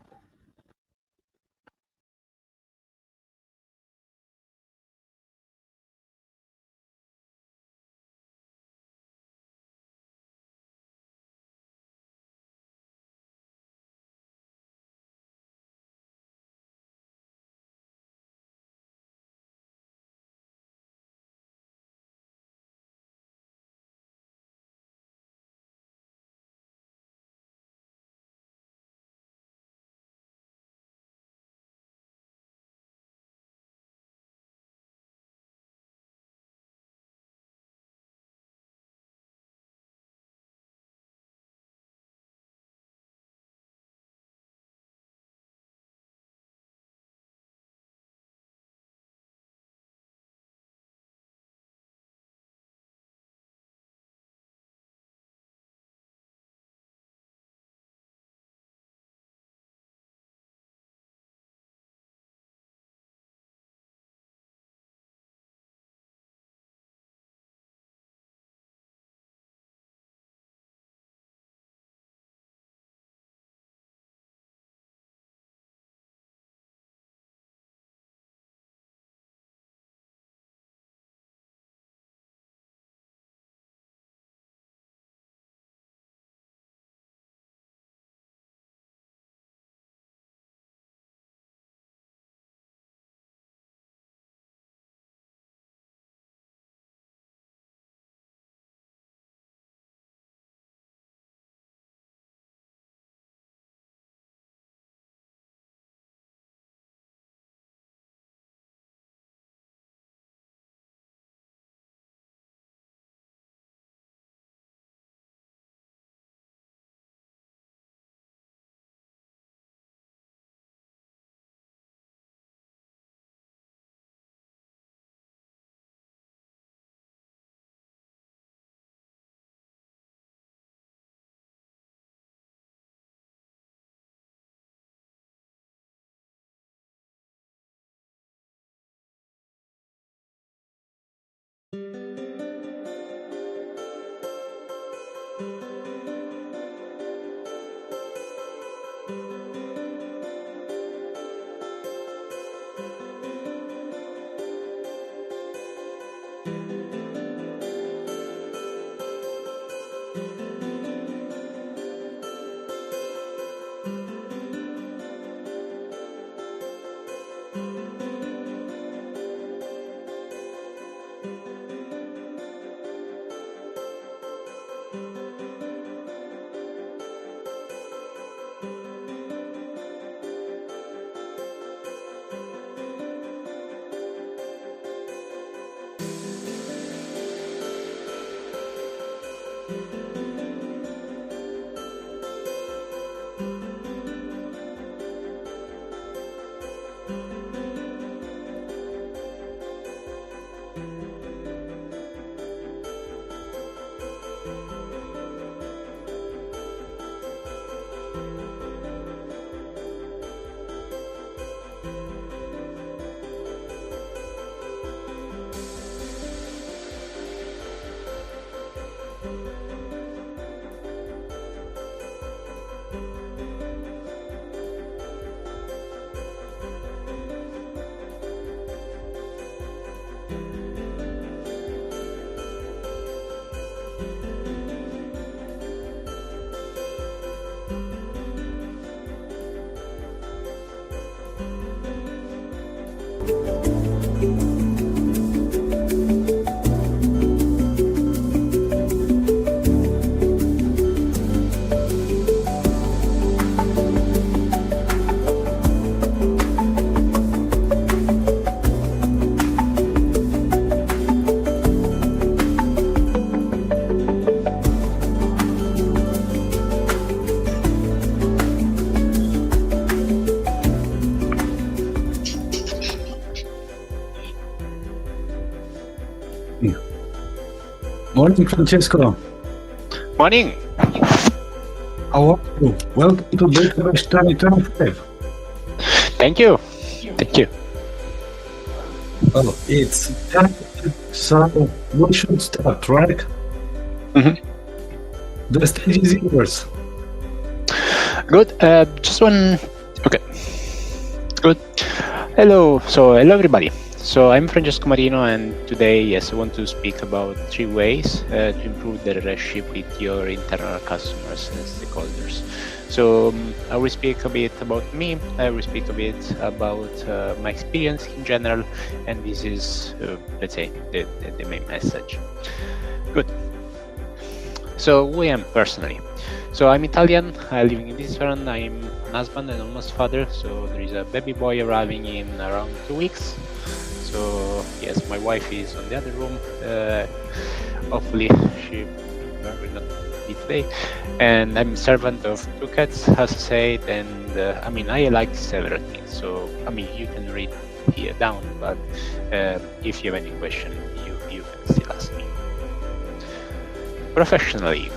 S2: Morning, Francesco.
S4: Morning.
S2: How are you? Welcome to DataBash 2025.
S4: Thank you. Thank you.
S2: Well, it's 10, so we should start, right?
S4: Mhm.
S2: The stage is yours.
S4: Good. Just one. Okay. Good. Hello. Hello everybody. So I'm Francesco Marino, and today, yes, I want to speak about 3 ways to improve the relationship with your internal customers and stakeholders. I will speak a bit about me. I will speak a bit about my experience in general, and this is, let's say, the main message. Good. So who I am personally. I'm Italian, living in Switzerland. I'm an husband and almost father. So there is a baby boy arriving in around 2 weeks. So yes, my wife is on the other room. Hopefully she will not be today. And I'm servant of 2 cats, as I said. And I like several things. So you can read here down, but if you have any question, you can still ask me. Professionally.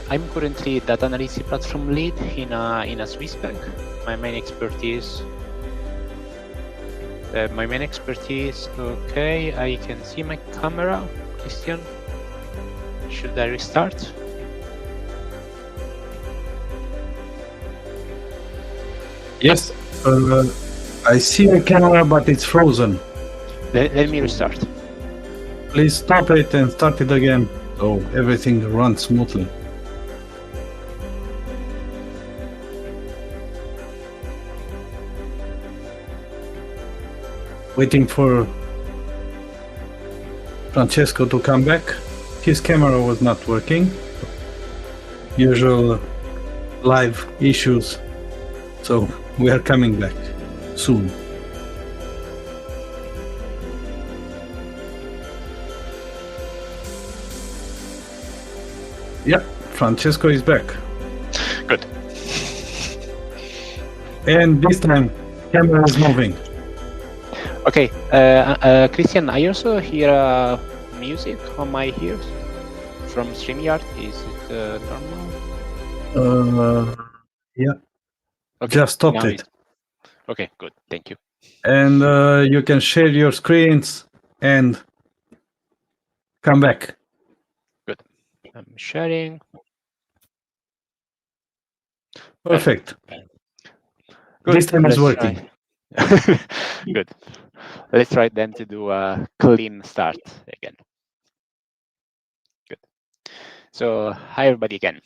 S4: I'm currently data analysis platform lead in a Swiss bank. My main expertise. Okay, I can see my camera. Christian, should I restart?
S2: Yes, I see the camera, but it's frozen.
S4: Let me restart.
S2: Please stop it and start it again, so everything runs smoothly. Waiting for Francesco to come back. His camera was not working. Usual live issues. So we are coming back soon. Yeah, Francesco is back.
S4: Good.
S2: And this time, camera is moving.
S4: Okay, Christian, I also hear music on my ears from StreamYard. Is it normal?
S2: Yeah.
S4: Okay,
S2: Just stopped
S4: now
S2: it.
S4: Okay, good. Thank you.
S2: And you can share your screens and come back.
S4: Good. I'm sharing.
S2: Perfect.
S4: Good.
S2: This time it's
S4: Let's
S2: working.
S4: try. Good. Let's try then to do a clean start again. Good. So hi everybody again.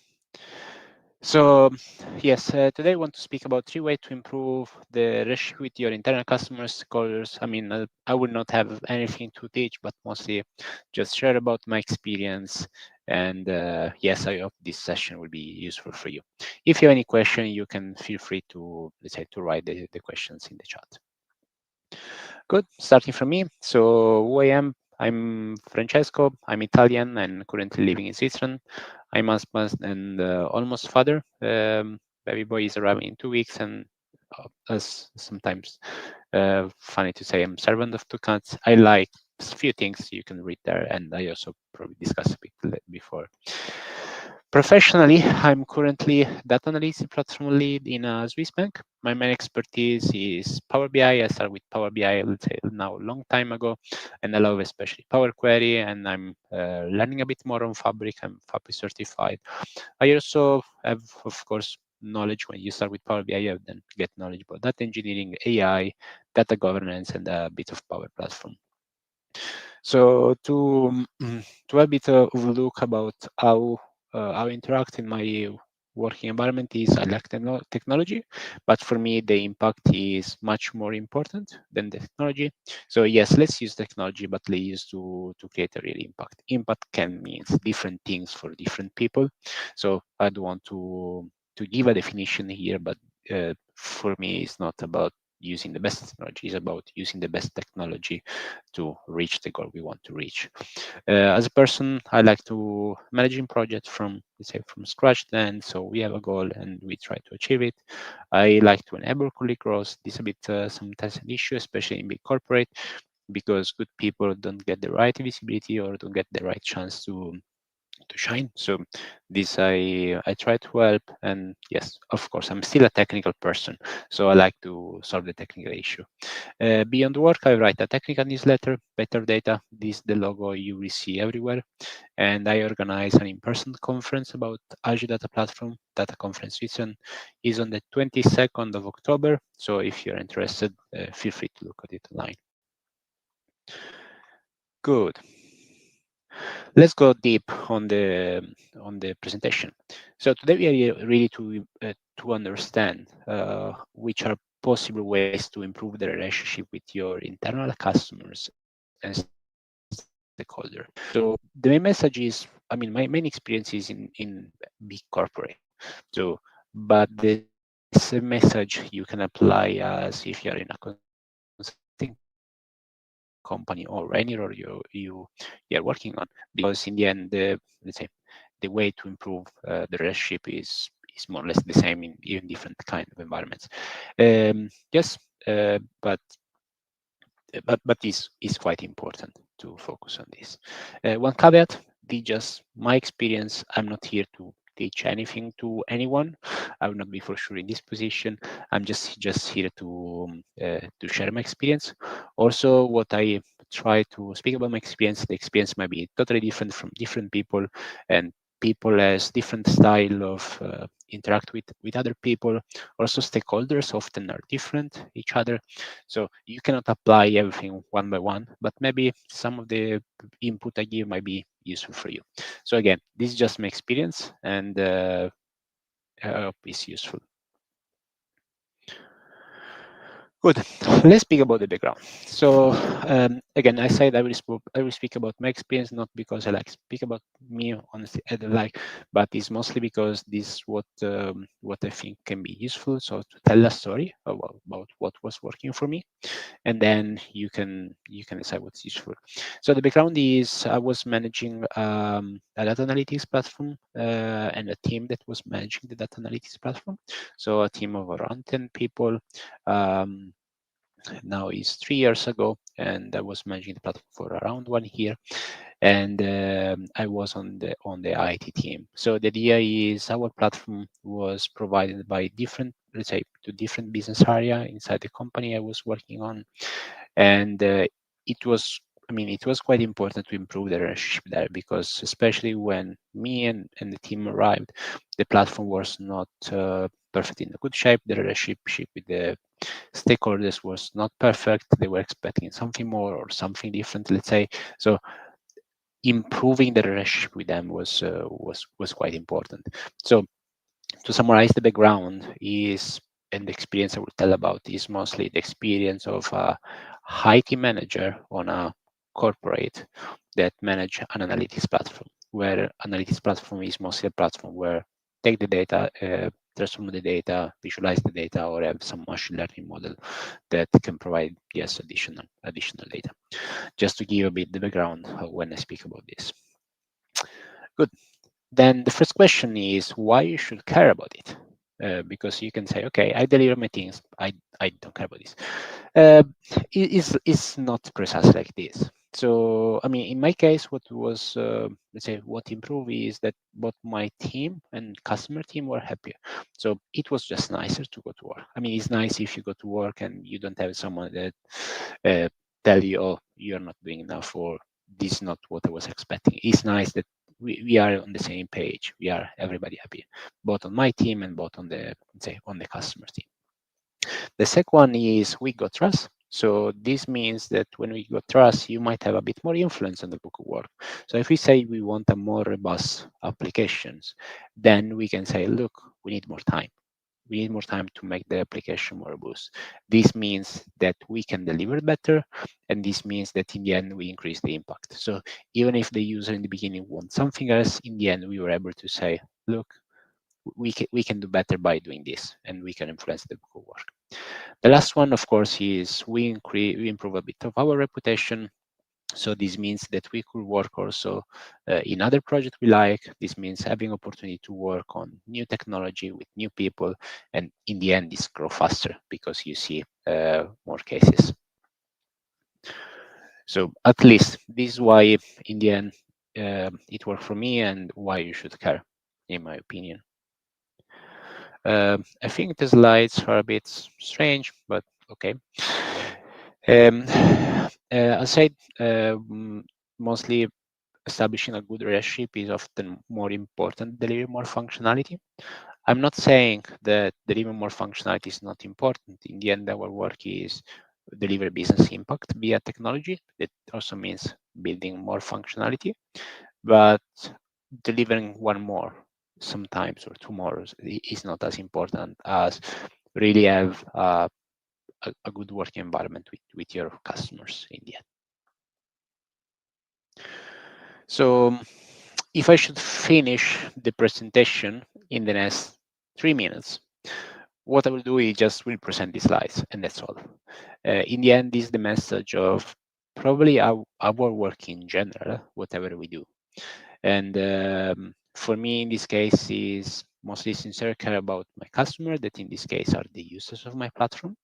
S4: So yes, today I want to speak about 3 ways to improve the relationship with your internal customers, stakeholders. I will not have anything to teach, but mostly just share about my experience. And yes, I hope this session will be useful for you. If you have any question, you can feel free to, let's say, to write the questions in the chat. Good, starting from me. So who I am, I'm Francesco. I'm Italian and currently living in Switzerland. I'm husband and almost father. Baby boy is arriving in 2 weeks, and as sometimes funny to say, I'm servant of two cats. I like a few things you can read there, and I also probably discussed a bit before. Professionally, I'm currently data analysis platform lead in a Swiss bank. My main expertise is Power BI. I started with Power BI, let's say now a long time ago, and I love especially Power Query, and I'm learning a bit more on Fabric. I'm Fabric certified. I also have, of course, knowledge when you start with Power BI, you then get knowledge about data engineering, AI, data governance, and a bit of Power Platform. So to have a bit of a look about how I interact in my working environment is I like technology, but for me the impact is much more important than the technology. So yes, let's use technology, but let's use to create a real impact. Impact can mean different things for different people. So I don't want to give a definition here, but for me it's not about using the best technology, is about using the best technology to reach the goal we want to reach. As a person, I like to managing projects from, let's say, from scratch then. So we have a goal and we try to achieve it. I like to enable colleague growth. This is a bit sometimes an issue, especially in big corporate, because good people don't get the right visibility or don't get the right chance to shine. So this I try to help, and yes, of course, I'm still a technical person, so I like to solve the technical issue. Beyond work, I write a technical newsletter, Better Data. This is the logo you will see everywhere, and I organize an in-person conference about Azure Data Platform. Data Conference Switzerland is on the 22nd of October. So if you're interested, feel free to look at it online. Good. Let's go deep on the presentation. So today we are really to understand which are possible ways to improve the relationship with your internal customers and stakeholders. So the main message is, I mean, my main experience is in big corporate. So, but this message you can apply as if you're in a consulting company or any role you're working on, because in the end, let's say the way to improve the relationship is more or less the same in even different kind of environments. Yes, but this is quite important to focus on this. One caveat: just my experience. I'm not here to teach anything to anyone. I will not be for sure in this position. I'm just here to share my experience. Also, what I try to speak about my experience, the experience might be totally different from different people, and people has different style of interact with other people. Also, stakeholders often are different each other, so you cannot apply everything one by one, but maybe some of the input I give might be useful for you. So again, this is just my experience, and I hope it's useful. Good. Let's speak about the background. So again, I said I will speak about my experience, not because I like speak about me, honestly, I don't like, but it's mostly because this is what I think can be useful. So to tell a story about what was working for me, and then you can decide what's useful. So the background is I was managing a data analytics platform and a team that was managing the data analytics platform. So a team of around 10 people. Now is 3 years ago, and I was managing the platform for around 1 year, and I was on the IT team. So the idea is our platform was provided by different, let's say, to different business area inside the company I was working on, and it was quite important to improve the relationship there, because especially when me and the team arrived, the platform was not perfect in a good shape. The relationship with the stakeholders was not perfect. They were expecting something more or something different, let's say. So improving the relationship with them was quite important. So to summarize, the background is, and the experience I will tell about, is mostly the experience of a high team manager on a corporate that manage an analytics platform, where analytics platform is mostly a platform where take the data, transform the data, visualize the data, or have some machine learning model that can provide additional data. just to give a bit the background when I speak about this. Good. Then the first question is why you should care about it. Because you can say, okay, I deliver my things. I don't care about this. It's not precisely like this. So, I mean, in my case, what was, let's say, what improved is that both my team and customer team were happier. So it was just nicer to go to work. I mean, it's nice if you go to work and you don't have someone that tell you, oh, you're not doing enough, or this is not what I was expecting. It's nice that we are on the same page. We are everybody happy, both on my team and both on the, let's say, on the customer team. The second one is we got trust. So this means that when we got trust, you might have a bit more influence on the book of work. So if we say we want a more robust applications, then we can say, look, we need more time. We need more time to make the application more robust. This means that we can deliver better, and this means that in the end we increase the impact. So even if the user in the beginning wants something else, in the end we were able to say, look, we can do better by doing this, and we can influence the book of work. The last one, of course, is we improve a bit of our reputation. So this means that we could work also in other projects we like. This means having opportunity to work on new technology with new people, and in the end, this grow faster because you see more cases. So at least this is why, in the end, it worked for me, and why you should care, in my opinion. I think the slides are a bit strange, but okay. I said mostly establishing a good relationship is often more important than delivering more functionality. I'm not saying that delivering more functionality is not important. In the end, our work is deliver business impact via technology. It also means building more functionality, but delivering one more sometimes or tomorrow is not as important as really have a good working environment with your customers in the end. So if I should finish the presentation in the next 3 minutes, what I will do is just will present the slides, and that's all. In the end, this is the message of probably our work in general, whatever we do. And for me, in this case, is mostly sincere care about my customer, that in this case are the users of my platform.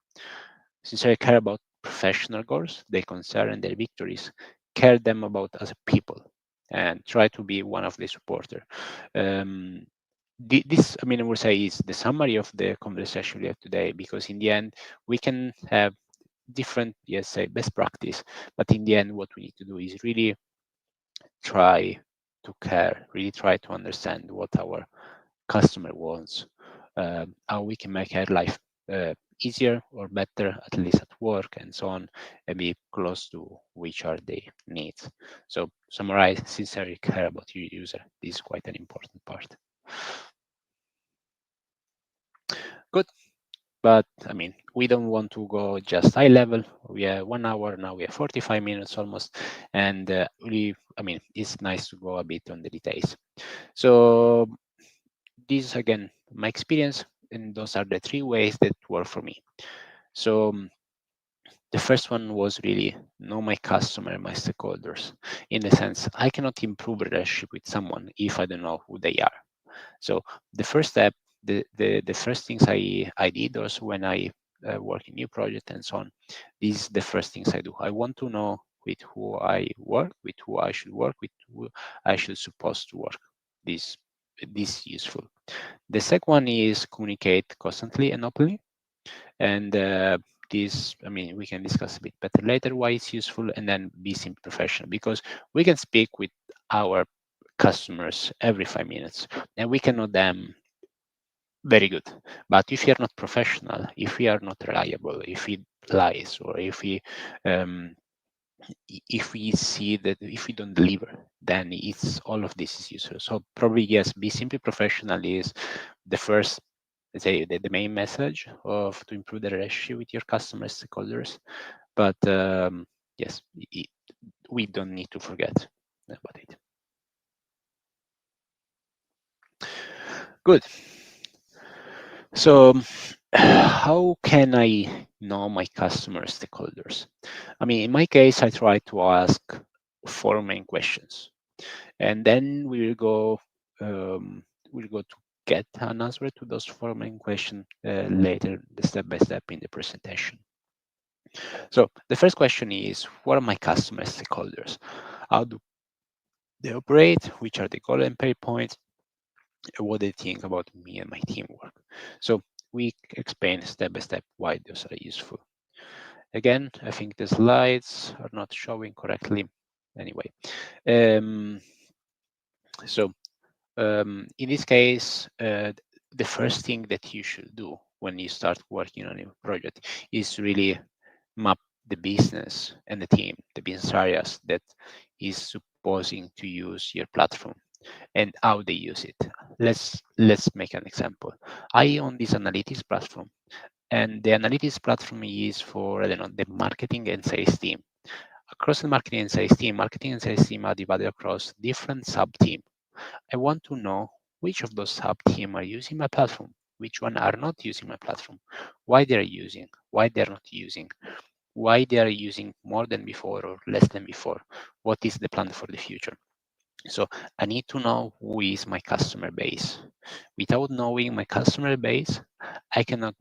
S4: Sincere care about professional goals, their concern and their victories, care them about as a people, and try to be one of the supporter. This, I mean, I would say, is the summary of the conversation we have today, because in the end, we can have different, yes, say best practice, but in the end, what we need to do is really try to care, really try to understand what our customer wants, how we can make their life easier or better, at least at work and so on, and be close to which are their needs. So summarize, sincerely care about your user. This is quite an important part. Good. But I mean, we don't want to go just high level. We are 1 hour now. We are 45 minutes almost, and I mean, it's nice to go a bit on the details. So this is again my experience, and those are the 3 ways that work for me. So the first one was really know my customer, my stakeholders. In the sense, I cannot improve a relationship with someone if I don't know who they are. So the first step, the first things I did also when I work in new project and so on, these are the first things I do. I want to know with who I work, with who I should work, with who I should supposed to work. This is useful. The second one is communicate constantly and openly. And this, I mean, we can discuss a bit better later why it's useful, and then be simple professional, because we can speak with our customers every 5 minutes and we can know them very good. But if we are not professional, if we are not reliable, if we lies, or if we see that if we don't deliver, then it's all of this is useless. So probably yes, be simply professional is the first, let's say, the main message of to improve the relationship with your customers, stakeholders. But yes, we don't need to forget about it. Good. So how can I know my customer stakeholders? I mean, in my case, I try to ask 4 main questions, and then we'll go to get an answer to those 4 main questions later, the step by step in the presentation. So the first question is, what are my customer stakeholders? How do they operate? Which are the goal and pain points? What they think about me and my teamwork. So we explain step by step why those are useful. Again, I think the slides are not showing correctly. Anyway, so in this case, the first thing that you should do when you start working on a project is really map the business and the team, the business areas that is supposing to use your platform and how they use it. Let's make an example. I own this analytics platform, and the analytics platform is for, I don't know, the marketing and sales team. Across the marketing and sales team are divided across different sub teams. I want to know which of those sub teams are using my platform, which one are not using my platform, why they're using, why they're not using, why they are using more than before or less than before, what is the plan for the future. So I need to know who is my customer base. Without knowing my customer base, I cannot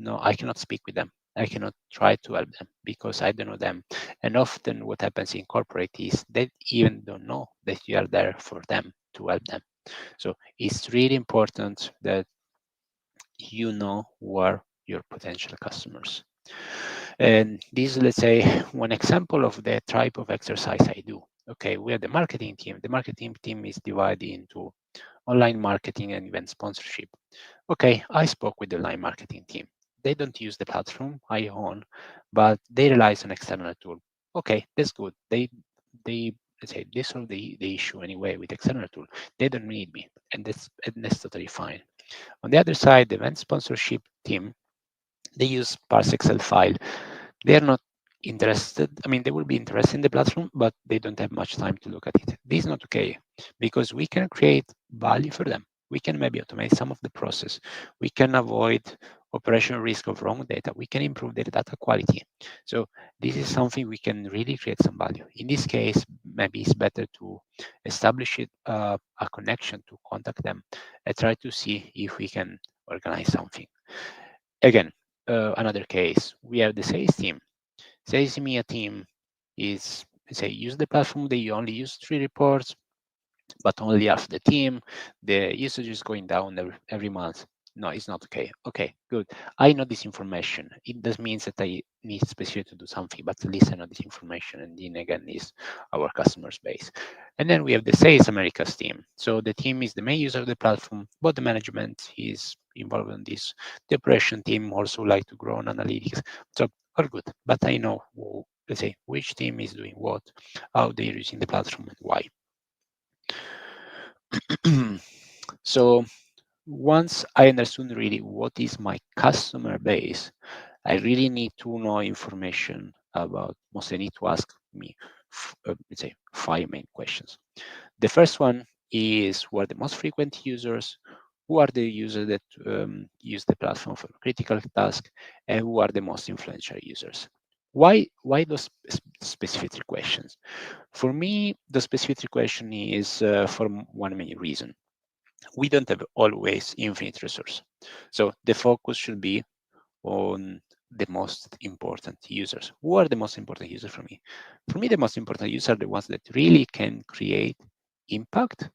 S4: speak with them. I cannot try to help them because I don't know them. And often what happens in corporate is they even don't know that you are there for them to help them. So it's really important that you know who are your potential customers. And this is, let's say, one example of the type of exercise I do. Okay, we are the marketing team. The marketing team is divided into online marketing and event sponsorship. Okay, I spoke with the online marketing team. They don't use the platform I own, but they rely on external tool. Okay, that's good. They let's say they solve the issue anyway with external tool. They don't need me, and that's totally fine. On the other side, the event sponsorship team, they use parse Excel file. They are not interested. I mean, they will be interested in the platform, but they don't have much time to look at it. This is not okay because we can create value for them. We can maybe automate some of the process. We can avoid operational risk of wrong data. We can improve the data quality. So this is something we can really create some value. In this case, maybe it's better to establish a connection to contact them and try to see if we can organize something. Again, another case, we have the sales team. Sales EMEA team is, say, use the platform, they only use 3 reports, but only half the team. The usage is going down every month. No, it's not okay. Okay, good. I know this information. It does mean that I need specifically to do something, but at least I know this information. And then again is our customers base. And then we have the Sales Americas team. So the team is the main user of the platform, but the management is involved in this. The operation team also like to grow on analytics. So all good. But I know, let's say, which team is doing what, how they're using the platform, and why. So once I understood really what is my customer base, I really need to know information about, mostly need to ask me, let's say, 5 main questions. The first one is, who are the most frequent users? Who are the users that use the platform for critical tasks? And who are the most influential users? Why those specific 3 questions? For me, the specific 3 question is for one main reason. We don't have always infinite resource. So the focus should be on the most important users. Who are the most important users for me? For me, the most important users are the ones that really can create impact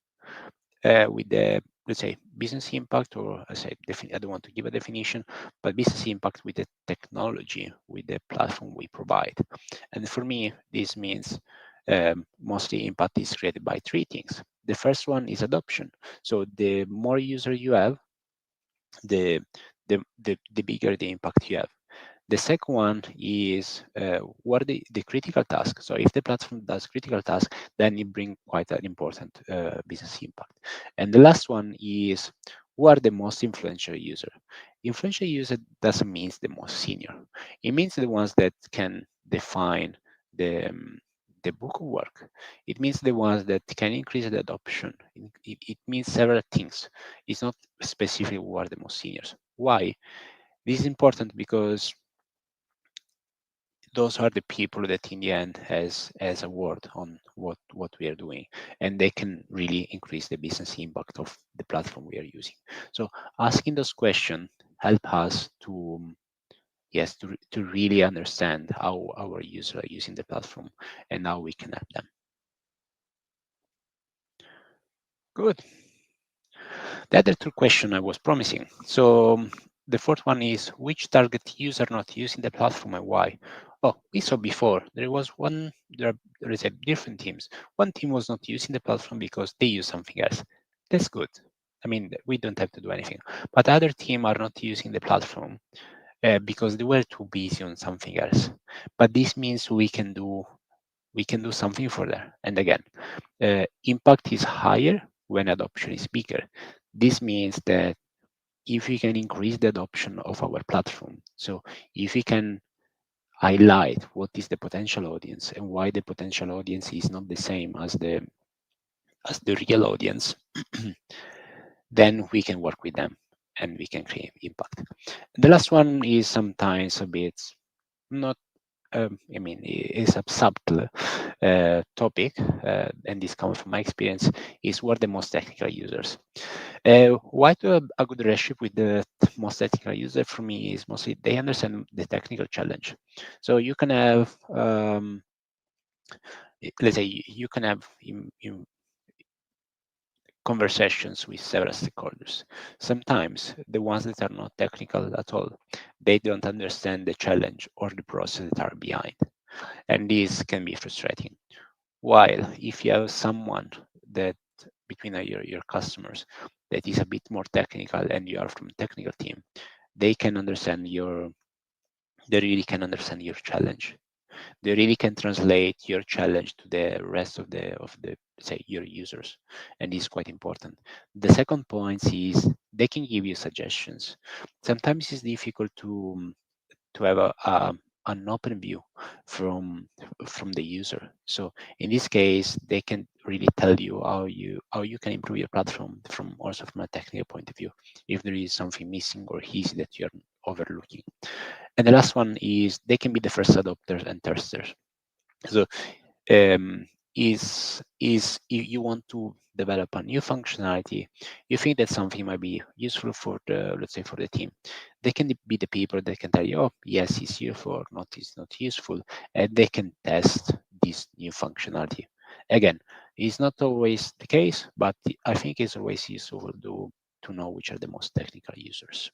S4: with the, let's say, business impact, or I say, I don't want to give a definition, but business impact with the technology, with the platform we provide. And for me, this means mostly impact is created by 3 things. The first one is adoption. So the more user you have, the bigger the impact you have. The second one is what are the critical tasks. So if the platform does critical tasks, then it brings quite an important business impact. And the last one is, who are the most influential user? Influential user doesn't mean the most senior. It means the ones that can define the book of work. It means the ones that can increase the adoption. It means several things. It's not specific who are the most seniors. Why? This is important because those are the people that in the end has a word on what we are doing, and they can really increase the business impact of the platform we are using. So asking those questions help us to to really understand how our users are using the platform and how we can help them. Good. The other two questions I was promising. So the fourth one is, which target user not using the platform and why? Oh, we saw before, there is a different teams. One team was not using the platform because they use something else. That's good. I mean, we don't have to do anything. But other team are not using the platform because they were too busy on something else. But this means we can do something for them. And again, impact is higher when adoption is bigger. This means that if we can increase the adoption of our platform, so if we can highlight what is the potential audience and why the potential audience is not the same as the real audience, then we can work with them and we can create impact. The last one is sometimes a bit not I mean, it's a subtle topic, and this comes from my experience, is what the most technical users. Why to have a good relationship with the most technical user for me is mostly they understand the technical challenge. So you can have, let's say, you can have conversations with several stakeholders. Sometimes the ones that are not technical at all, they don't understand the challenge or the process that are behind. And this can be frustrating. While if you have someone that between your customers that is a bit more technical and you are from a technical team, they can understand they really can understand your challenge. They really can translate your challenge to the rest of the say your users, and this is quite important. The second point is they can give you suggestions. Sometimes it's difficult to have an open view from the user. So in this case, they can really tell you how you can improve your platform from also from a technical point of view, if there is something missing or easy that you're overlooking. And the last one is they can be the first adopters and testers. So is you want to develop a new functionality, you think that something might be useful for the, let's say, for the team, they can be the people that can tell you, oh yes, it's useful, or not, it's not useful, and they can test this new functionality. Again, it's not always the case, but I think it's always useful to know which are the most technical users.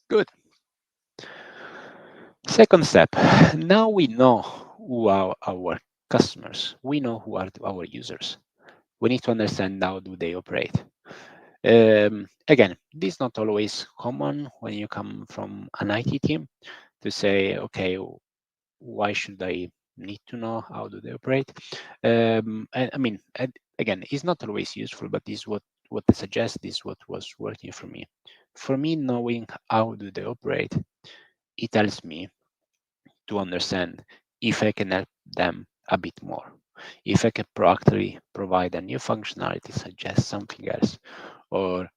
S4: Good. Second step, now we know who are our customers. We know who are our users. We need to understand how do they operate. Again, this is not always common when you come from an IT team to say, okay, why should I need to know how do they operate? I mean, again, it's not always useful, but this is what they suggest, this is what was working for me. For me, knowing how do they operate, it helps me to understand if I can help them a bit more. If I can proactively provide a new functionality, suggest something else, or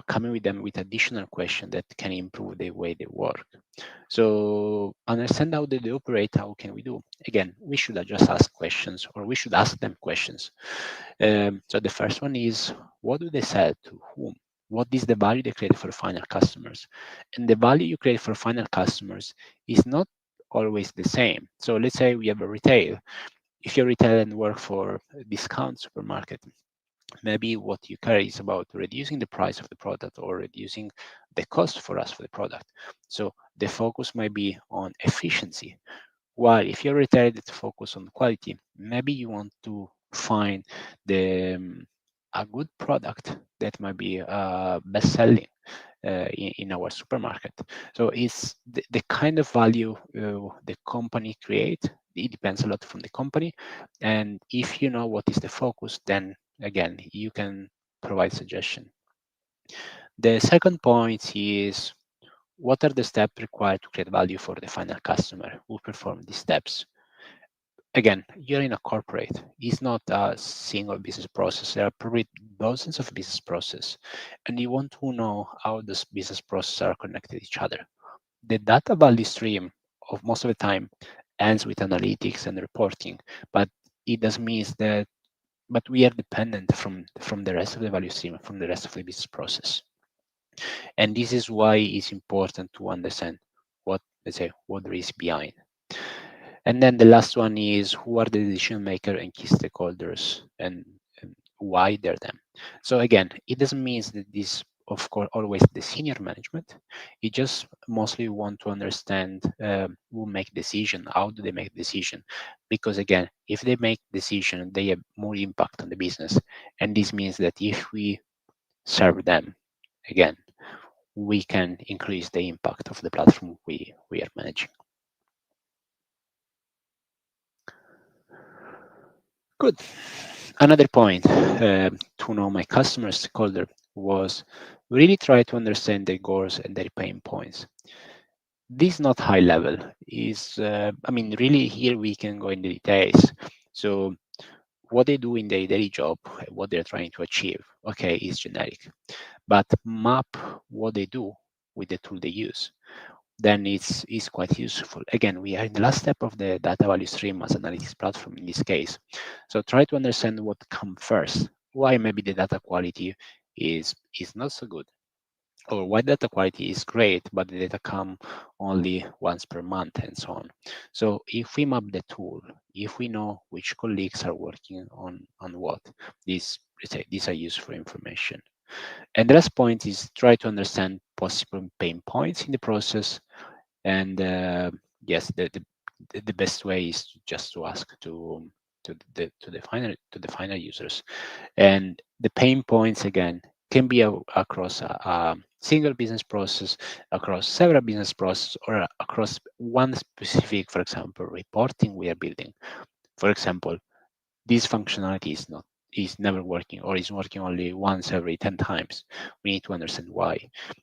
S4: coming with them with additional questions that can improve the way they work. So understand how they operate, how can we do? Again, we should just ask questions, or we should ask them questions. So the first one is, what do they sell to whom? What is the value they create for final customers? And the value you create for final customers is not always the same. So let's say we have a retail. If you're retail and work for a discount supermarket, maybe what you care is about reducing the price of the product or reducing the cost for us for the product. So the focus might be on efficiency. While if you're retail that focus on quality, maybe you want to find a good product that might be best selling in our supermarket. So it's the kind of value the company create. It depends a lot from the company, and if you know what is the focus, then again you can provide suggestion. The second point is, what are the steps required to create value for the final customer who perform these steps? again, you're in a corporate. It's not a single business process. There are probably dozens of business processes, and you want to know how those business processes are connected to each other. The data value stream of most of the time ends with analytics and reporting, but it does mean that but we are dependent from the rest of the value stream, from the rest of the business process. And this is why it's important to understand what, let's say, what there is behind. And then the last one is who are the decision maker and key stakeholders and why they're them. So again, it doesn't mean that this, of course, always the senior management. You just mostly want to understand who make decision, how do they make decision, because again, if they make decision, they have more impact on the business, and this means that if we serve them, again, we can increase the impact of the platform we are managing. Good. Another point to know my customer stakeholder was really try to understand their goals and their pain points. This is not high level. Is I mean, really here we can go into details. So what they do in their daily job, what they're trying to achieve, okay, is generic. But map what they do with the tool they use, then it's quite useful. Again, we are in the last step of the data value stream as analytics platform in this case. So try to understand what comes first, why maybe the data quality is not so good, or why data quality is great, but the data come only once per month and so on. So if we map the tool, if we know which colleagues are working on what, let's say these are useful information. And the last point is try to understand possible pain points in the process. And yes, the best way is just to ask to the final users. And the pain points again can be across a single business process, across several business processes, or across one specific, for example, reporting we are building. For example, this functionality is never working, or is working only once every 10 times. We need to understand why.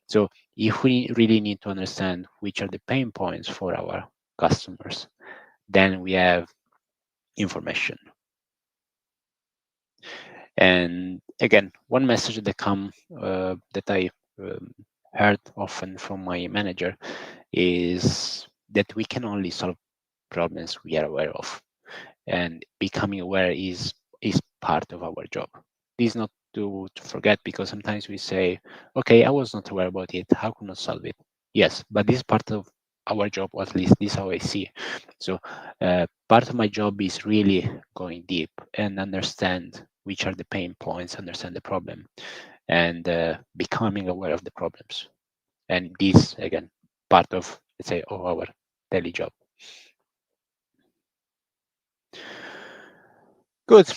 S4: So if we really need to understand which are the pain points for our customers, then we have information. And again, one message that that I heard often from my manager is that we can only solve problems we are aware of, and becoming aware is part of our job. This is not to forget, because sometimes we say, okay, I was not aware about it, how could I solve it? Yes, but this is part of our job, or at least this is how I see. So part of my job is really going deep and understand which are the pain points, understand the problem, and becoming aware of the problems. And this, again, part of, let's say, of our daily job. Good.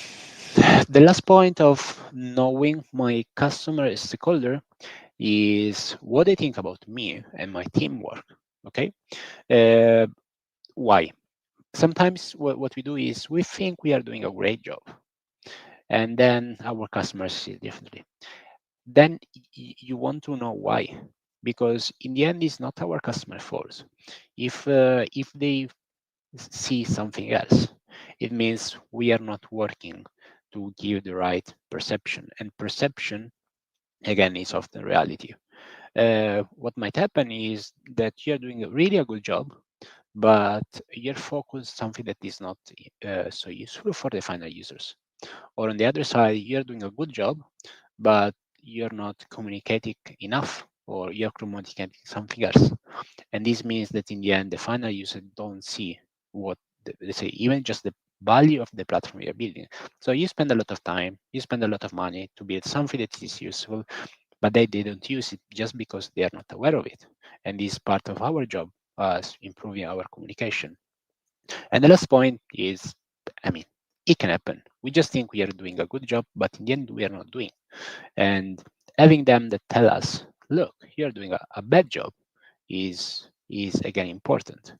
S4: The last point of knowing my customer stakeholder is what they think about me and my teamwork. Okay. Why? Sometimes what we do is we think we are doing a great job, and then our customers see it differently. Then you want to know why, because in the end, it's not our customer fault. If they see something else, it means we are not working to give the right perception, and perception again is often reality. What might happen is that you're doing really a good job, but you're focused something that is not so useful for the final users. Or on the other side, you're doing a good job, but you're not communicating enough, or you're communicating something else. And this means that in the end, the final user don't see what, let's say, even just the value of the platform you're building. So you spend a lot of time, you spend a lot of money to build something that is useful, but they don't use it just because they are not aware of it. And this is part of our job as improving our communication. And the last point is, I mean, it can happen. We just think we are doing a good job, but in the end, we are not doing. And having them that tell us, look, you're doing a bad job is again important.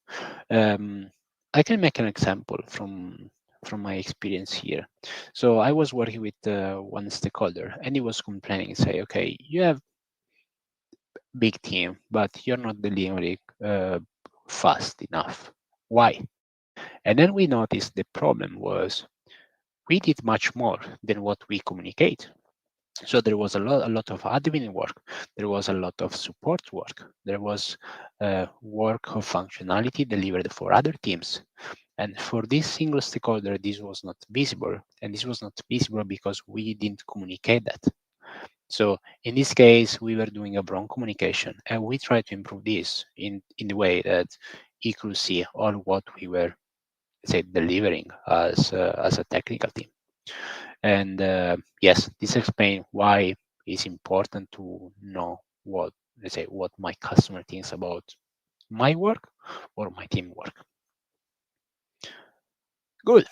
S4: I can make an example from my experience here. So I was working with one stakeholder, and he was complaining, say, okay, you have big team, but you're not delivering fast enough. Why? And then we noticed the problem was we did much more than what we communicate. So there was a lot of admin work. There was a lot of support work. There was work of functionality delivered for other teams. And for this single stakeholder, this was not visible. And this was not visible because we didn't communicate that. So in this case, we were doing a wrong communication, and we tried to improve this in the way that he could see all what we were, say, delivering as a technical team. And yes, this explains why it's important to know what, let's say, what my customer thinks about my work or my team work. Good.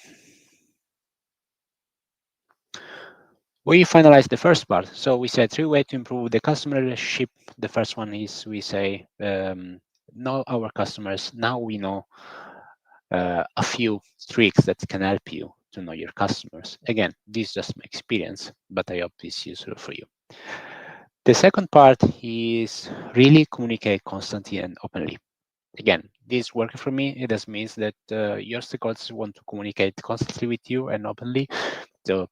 S4: We finalized the first part. So we said 3 ways to improve the customer relationship. The first one is we say, know our customers. Now we know a few tricks that can help you to know your customers. Again, this is just my experience, but I hope it's useful for you. The second part is really communicate constantly and openly. Again, this working for me. It just means that your stakeholders want to communicate constantly with you and openly. So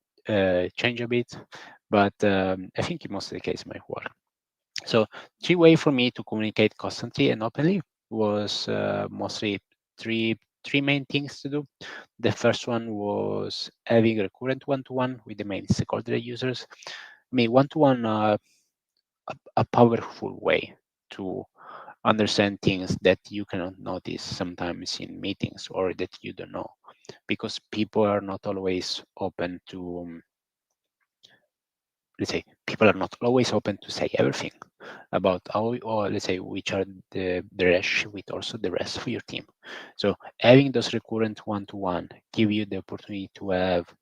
S4: change a bit, but I think in most of the case it might work. So 3 ways for me to communicate constantly and openly was mostly three main things to do. The first one was having a recurrent one-to-one with the main stakeholder users. I mean, one-to-one, a powerful way to understand things that you cannot notice sometimes in meetings or that you don't know, because people are not always open to, let's say, people are not always open to say everything about how, or let's say, which are the relationship with also the rest of your team. So having those recurrent one-to-one give you the opportunity to have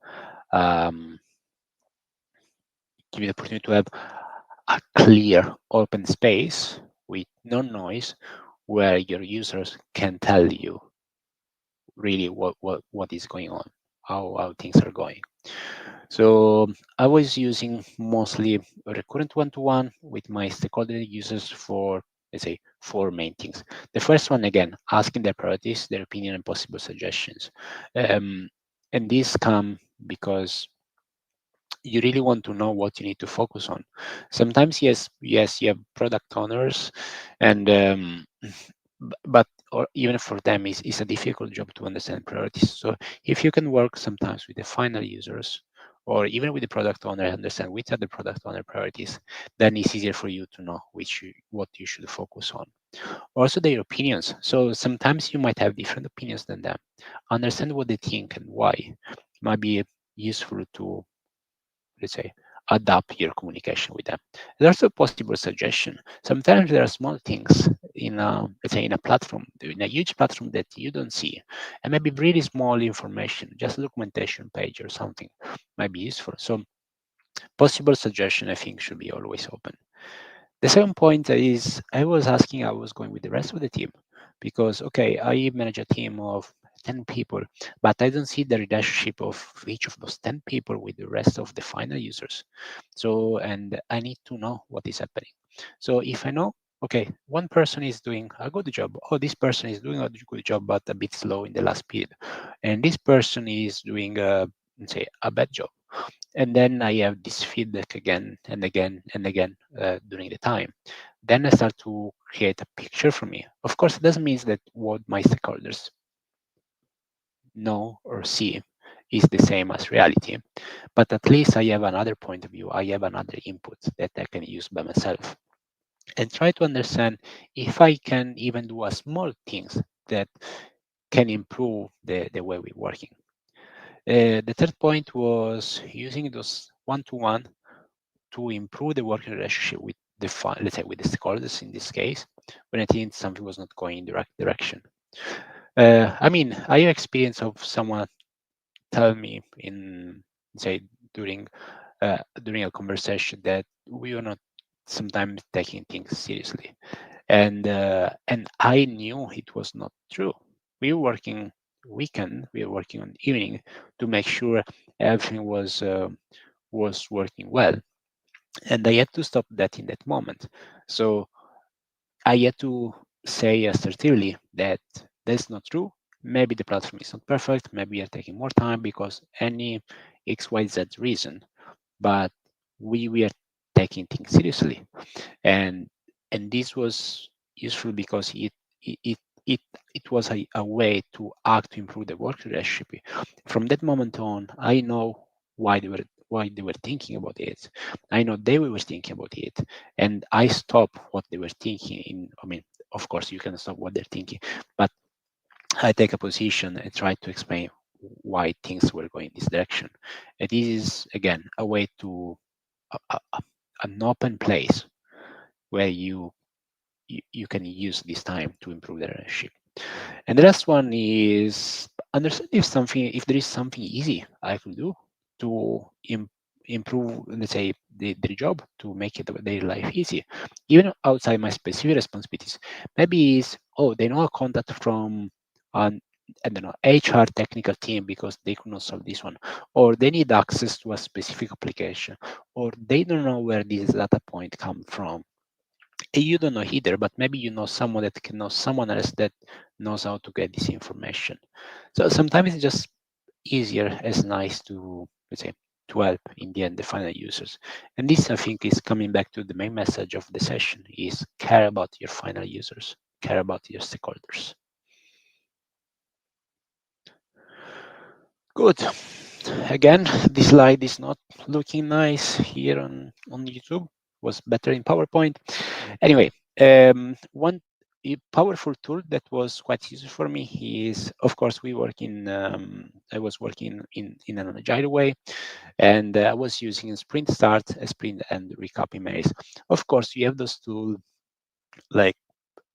S4: a clear open space with no noise, where your users can tell you really what is going on, how things are going. So I was using mostly a recurrent one-to-one with my stakeholder users for, let's say, 4 main things. The first one, again, asking their priorities, their opinion, and possible suggestions. And these come because you really want to know what you need to focus on. Sometimes, yes, you have product owners, and but or even for them, it's a difficult job to understand priorities. So if you can work sometimes with the final users, or even with the product owner, understand which are the product owner priorities, then it's easier for you to know what you should focus on. Also, their opinions. So sometimes you might have different opinions than them. Understand what they think and why. It might be useful to, let's say, adapt your communication with them. There's also a possible suggestion. Sometimes there are small things in a, let's say, in a platform, in a huge platform, that you don't see, and maybe really small information, just a documentation page or something might be useful. So possible suggestion, I think, should be always open. The second point is, I was going with the rest of the team, because, okay, I manage a team of 10 people, but I don't see the relationship of each of those 10 people with the rest of the final users. So, and I need to know what is happening. So if I know, okay, one person is doing a good job, or this person is doing a good job, but a bit slow in the last period, and this person is doing, let's say, a bad job. And then I have this feedback again and again and again during the time. Then I start to create a picture for me. Of course, it doesn't mean that what my stakeholders know or see is the same as reality, but at least I have another point of view. I have another input that I can use by myself, and try to understand if I can even do a small things that can improve the way we're working. The third point was using those one-to-one to improve the working relationship with let's say, with the stakeholders in this case, when I think something was not going in the right direction. I mean, I have experience of someone tell me in, say, during a conversation that we were not sometimes taking things seriously, and I knew it was not true. We were working weekend, we were working on evening to make sure everything was working well, and I had to stop that in that moment. So I had to say assertively that that's not true, maybe the platform is not perfect, maybe you're taking more time because any XYZ reason, but we were taking things seriously, and this was useful because it was a way to act to improve the work relationship. From that moment on, I know why they were thinking about it. I know they were thinking about it, and I stop what they were thinking. I mean, of course, you can stop what they're thinking, but I take a position and try to explain why things were going this direction. And this is again a way to an open place where you can use this time to improve the relationship. And the last one is understand if there is something easy I could do to improve, let's say, their job, to make their life easy, even outside my specific responsibilities. Maybe it's, oh, they know a contact from an, I don't know, HR technical team because they could not solve this one, or they need access to a specific application, or they don't know where this data point come from. And you don't know either, but maybe you know someone that can know someone else that knows how to get this information. So sometimes it's just easier as nice to, let's say, to help in the end the final users. And this, I think, is coming back to the main message of the session: is care about your final users, care about your stakeholders. Good. Again, this slide is not looking nice here on YouTube. It was better in PowerPoint. Anyway, one powerful tool that was quite useful for me is, of course, we work in. I was working in an agile way, and I was using Sprint Start, Sprint End, Recap emails. Of course, you have those tools like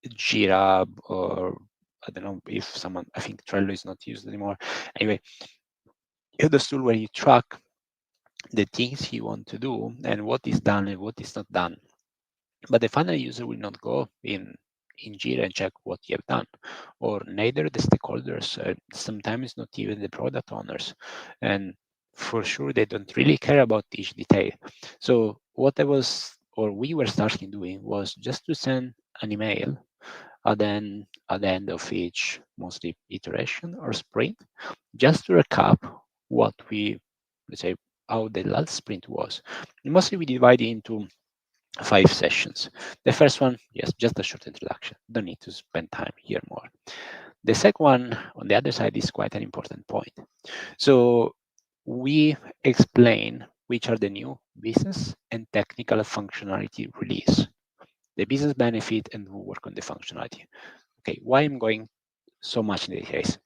S4: Jira, or I don't know if someone. I think Trello is not used anymore. Anyway, you have this tool where you track the things you want to do and what is done and what is not done. But the final user will not go in Jira and check what you have done, or neither the stakeholders, sometimes not even the product owners. And for sure, they don't really care about each detail. So what we were starting doing was just to send an email at the end of each mostly iteration or sprint, just to recap what we, let's say, how the last sprint was. And mostly we divide it into 5 sessions. The first one, yes, just a short introduction. Don't need to spend time here more. The second one, on the other side, is quite an important point. So we explain which are the new business and technical functionality release, the business benefit, and we work on the functionality. Okay, why I'm going so much in the case?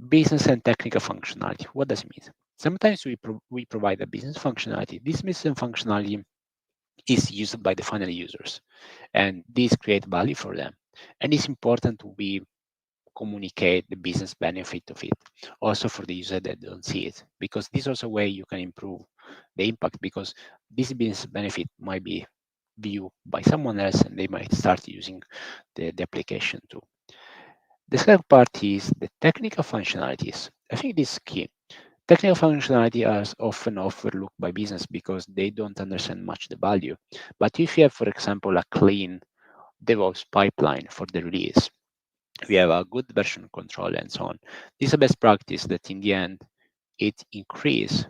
S4: Business and technical functionality. What does it mean? Sometimes we provide a business functionality. This business functionality is used by the final users, and this create value for them. And it's important to communicate the business benefit of it, also for the user that don't see it, because this is also a way you can improve the impact, because this business benefit might be viewed by someone else and they might start using the application too. The second part is the technical functionalities. I think this is key. Technical functionality is often overlooked by business because they don't understand much the value. But if you have, for example, a clean DevOps pipeline for the release, we have a good version control and so on. This is a best practice that in the end, it increases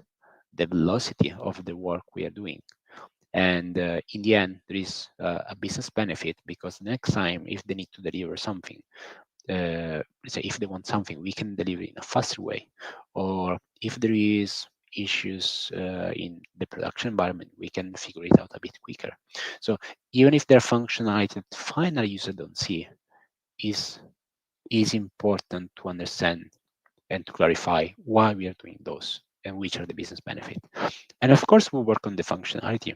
S4: the velocity of the work we are doing. And in the end, there is a business benefit, because next time, if they need to deliver something, let's say if they want something, we can deliver in a faster way. Or if there is issues in the production environment, we can figure it out a bit quicker. So even if their functionality that final user don't see, is important to understand and to clarify why we are doing those and which are the business benefits. And of course, we work on the functionality.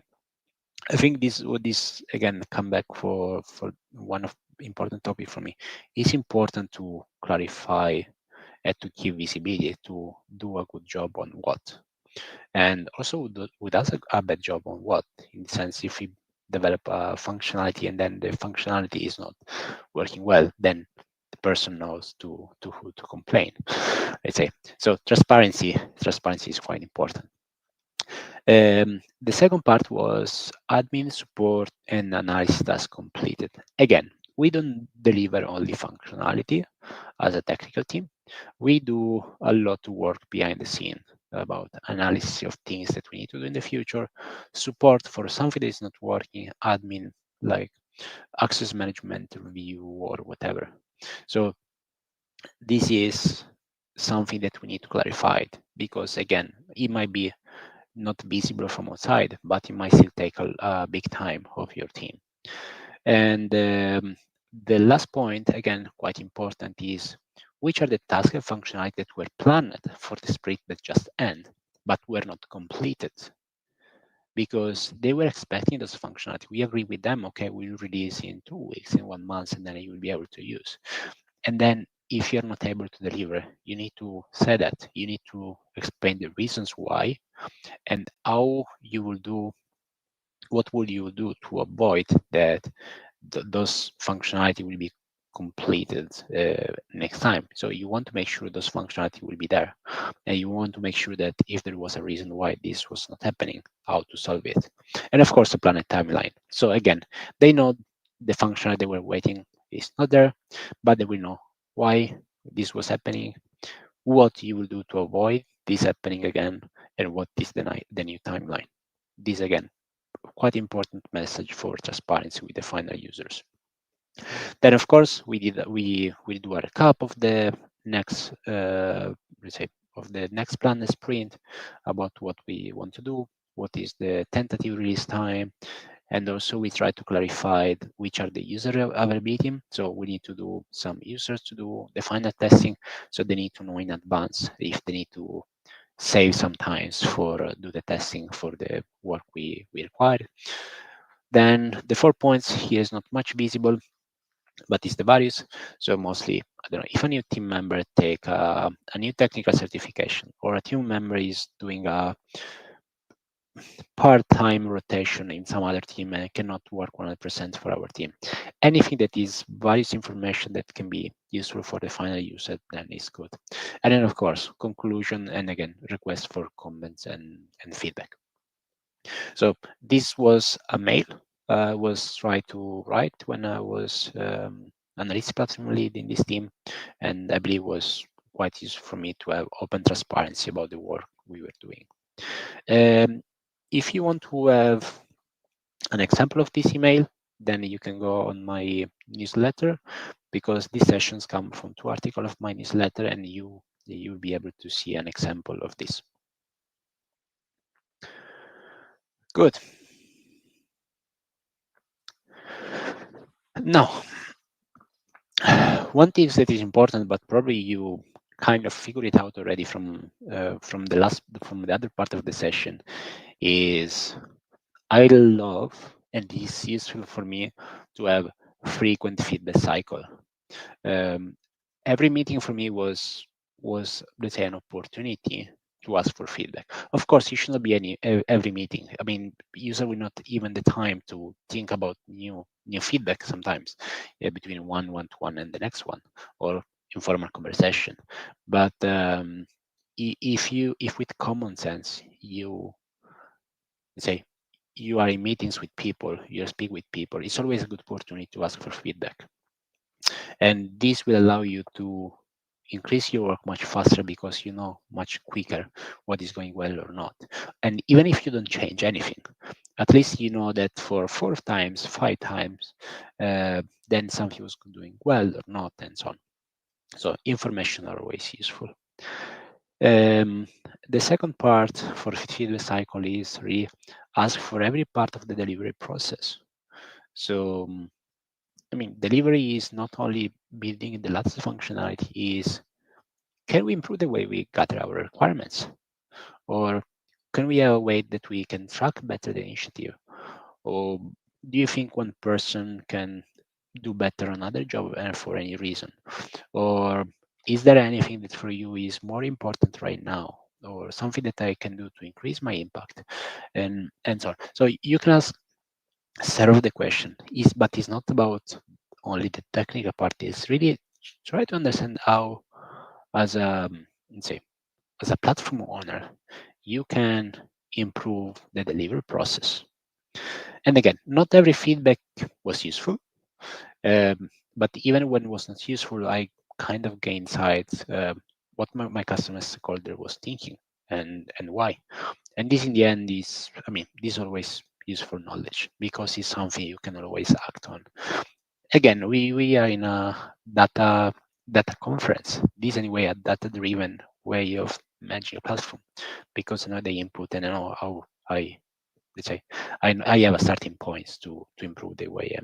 S4: I think this again come back for one of important topic for me. It's important to clarify and to give visibility, to do a good job on what, and also who does a bad job on what. In the sense, if we develop a functionality and then the functionality is not working well, then the person knows to who to complain. Let's say so. Transparency is quite important. The second part was admin support and analysis tasks completed. Again, we don't deliver only functionality as a technical team. We do a lot of work behind the scene about analysis of things that we need to do in the future, support for something that is not working, admin, like access management review or whatever. So this is something that we need to clarify, because again, it might be not visible from outside, but it might still take a big time of your team. And the last point, again, quite important, is which are the tasks and functionality that were planned for the sprint that just end, but were not completed, because they were expecting those functionality. We agree with them, okay, we'll release in 2 weeks, in 1 month, and then you will be able to use. And then if you're not able to deliver, you need to say that. You need to explain the reasons why and how you will do, what will you do to avoid that those functionality will be completed next time. So you want to make sure those functionality will be there, and you want to make sure that if there was a reason why this was not happening, how to solve it. And of course, the plan a timeline. So again, they know the functionality they were waiting is not there, but they will know why this was happening, what you will do to avoid this happening again, and what is the new timeline. This again, quite important message for transparency with the final users. Then, of course, we do a recap of the next, let's say, of the next planned sprint, about what we want to do, what is the tentative release time, and also we try to clarify which are the user availability. So we need to do some users to do the final testing, so they need to know in advance if they need to save some times for do the testing for the work we require. Then the 4 points here is not much visible, but it's the values. So mostly, I don't know, if a new team member take a new technical certification, or a team member is doing a part-time rotation in some other team and cannot work 100% for our team. Anything that is various information that can be useful for the final user, then is good. And then, of course, conclusion, and again, request for comments and feedback. So this was a mail I was trying to write when I was analytics platform lead in this team, and I believe was quite useful for me to have open transparency about the work we were doing. If you want to have an example of this email, then you can go on my newsletter, because these sessions come from 2 articles of my newsletter, and you'll be able to see an example of this. Good. Now, one thing that is important, but probably you kind of figured it out already from the other part of the session, is I love, and this is useful for me, to have frequent feedback cycle. Every meeting for me was, let's say, an opportunity to ask for feedback. Of course, it should not be every meeting. I mean, user will not even the time to think about new feedback sometimes, between one-to-one and the next one, or informal conversation. But if with common sense you, let's say, you are in meetings with people, you speak with people, it's always a good opportunity to ask for feedback. And this will allow you to increase your work much faster, because you know much quicker what is going well or not. And even if you don't change anything, at least you know that for 4 times, 5 times, then something was doing well or not, and so on. So information are always useful. The second part for feedback cycle is really ask for every part of the delivery process. So, I mean, delivery is not only building the latest functionality, is can we improve the way we gather our requirements? Or can we have a way that we can track better the initiative? Or do you think one person can do better another job for any reason? Or is there anything that for you is more important right now, or something that I can do to increase my impact, and so on? So you can ask several of the question, but it's not about only the technical part. It's really try to understand how, as a, let's say, as a platform owner, you can improve the delivery process. And again, not every feedback was useful. But even when it was not useful, I kind of gained insight what my customer stakeholder was thinking and why. And this in the end is, I mean, this is always useful knowledge because it's something you can always act on. Again, we are in a data conference. This anyway a data-driven way of managing a platform because I know the input and I know how let's say I have a starting points to improve the way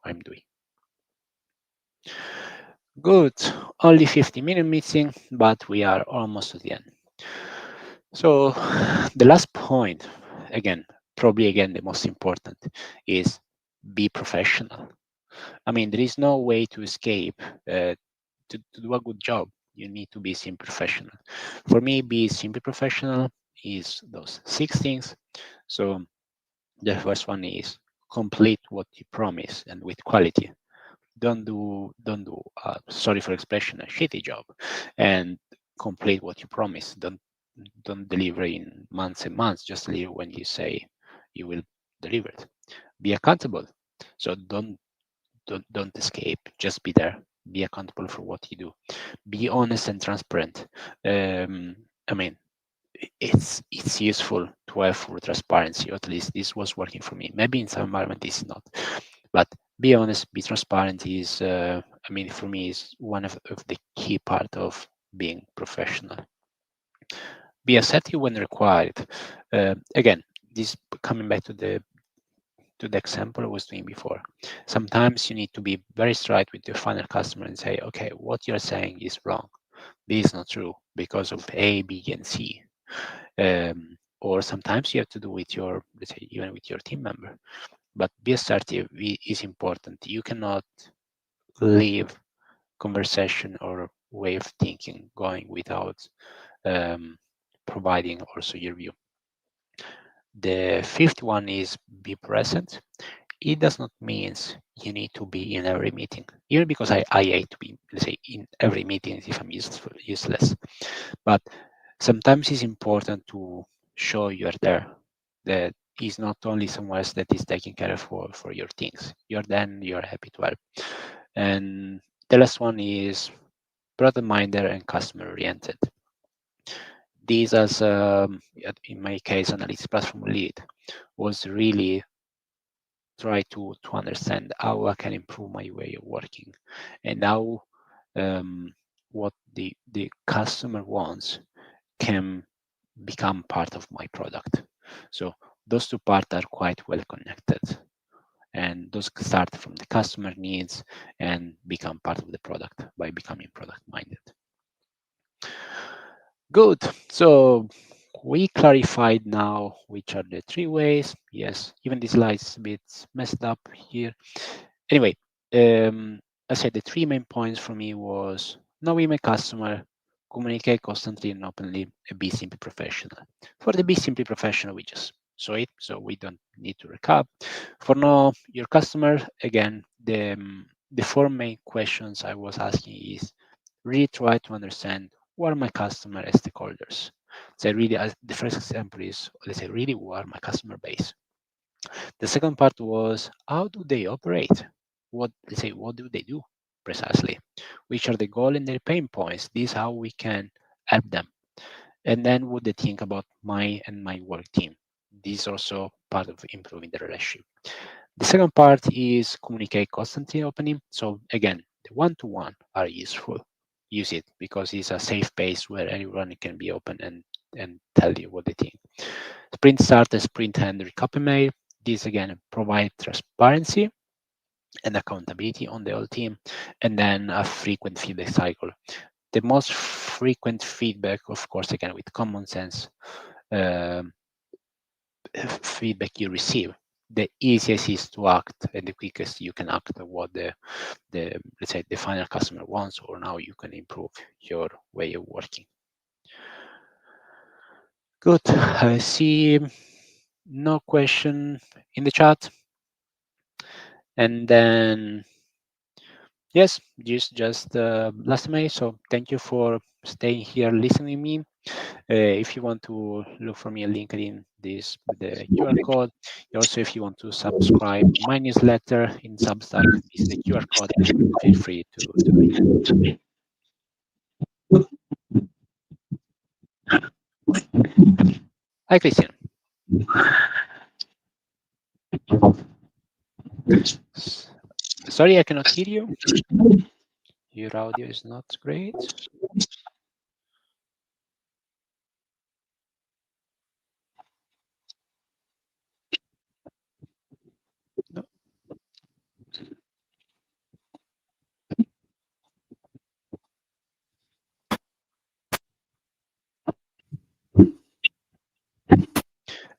S4: I'm doing. Good. Only 50-minute meeting, but we are almost to the end. So the last point, again, probably again the most important, is be professional. I mean, there is no way to escape. To do a good job, you need to be simply professional. For me, be simply professional is those 6 things. So the first one is complete what you promise and with quality. Don't do sorry for expression, a shitty job, and complete what you promise. Don't deliver in months and months. Just deliver when you say you will deliver it. Be accountable. So don't escape. Just be there. Be accountable for what you do. Be honest and transparent. I mean, it's useful to have full transparency, or at least this was working for me. Maybe in some environment it's not, but be honest, be transparent is, I mean, for me is one of the key part of being professional. Be assertive when required. Again, this coming back to the example I was doing before. Sometimes you need to be very straight with your final customer and say, okay, what you're saying is wrong. This is not true because of A, B, and C. Or sometimes you have to do with your, let's say, even with your team member. But be assertive is important. You cannot leave conversation or way of thinking going without providing also your view. The fifth one is be present. It does not mean you need to be in every meeting, even because I hate to be, let's say, in every meeting if I'm useless. But sometimes it's important to show you are there. That is not only someone else that is taking care of for your things. You're happy to help. And the last one is product-minded and customer-oriented. These, as in my case, analytics platform lead, was really try to understand how I can improve my way of working and how what the customer wants can become part of my product. So those two parts are quite well connected, and those start from the customer needs and become part of the product by becoming product minded. Good. So we clarified now which are the 3 ways. Yes, even this slide is a bit messed up here. Anyway, I said the 3 main points for me was knowing my customer, communicate constantly and openly, and be simply professional. For the be simply professional, we just saw it, so we don't need to recap. For know your customer, again, the 4 main questions I was asking is really try to understand what are my customer stakeholders. So really, the first example is, let's say, really what are my customer base. The second part was how do they operate? What do they do precisely? Which are the goal and their pain points? This is how we can help them. And then what they think about my work team. This is also part of improving the relationship. The second part is communicate constantly opening. So again, the one-to-one are useful. Use it because it's a safe space where anyone can be open and tell you what they think. Sprint start and sprint end recap email. This again provide transparency and accountability on the whole team, and then a frequent feedback cycle. The most frequent feedback, of course, again with common sense feedback you receive, the easiest is to act and the quickest you can act on what the let's say the final customer wants, or now you can improve your way of working. Good. I see no question in the chat. And then yes, just last May. So thank you for staying here listening to me. If you want to look for me on LinkedIn, this with the QR code. Also, if you want to subscribe to my newsletter in Substack, this is the QR code. Feel free to do it. Hi, Christian. Sorry, I cannot hear you. Your audio is not great. No.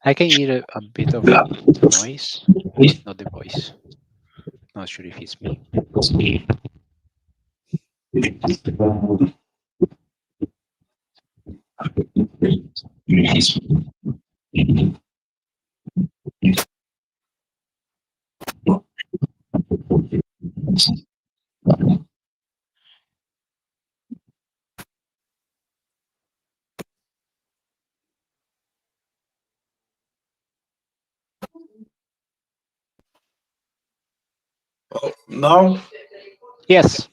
S4: I can hear a bit of noise, not the voice. Not sure if it's me.
S2: Now,
S4: Yes.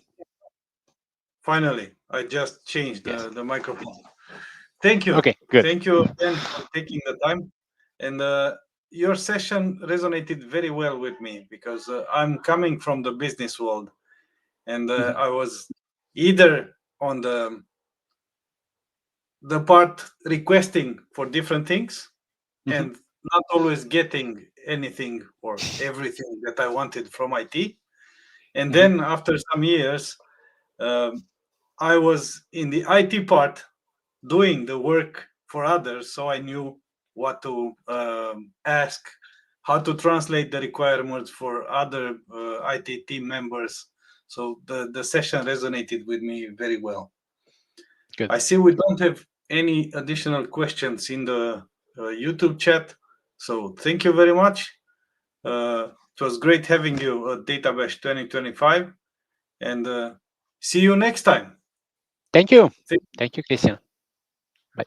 S2: finally, I just changed
S4: Yes.
S2: the microphone. Thank you.
S4: Okay, good.
S2: Thank you again for taking the time. And your session resonated very well with me because I'm coming from the business world, and I was either on the part requesting for different things and not always getting anything or everything that I wanted from IT. And then after some years, I was in the IT part doing the work for others, so I knew what to ask, how to translate the requirements for other IT team members. So the session resonated with me very well.
S4: Good.
S2: I see we don't have any additional questions in the YouTube chat, so thank you very much. It was great having you at DataBash 2025, and see you next time.
S4: Thank you. Thank you, Christian. Bye.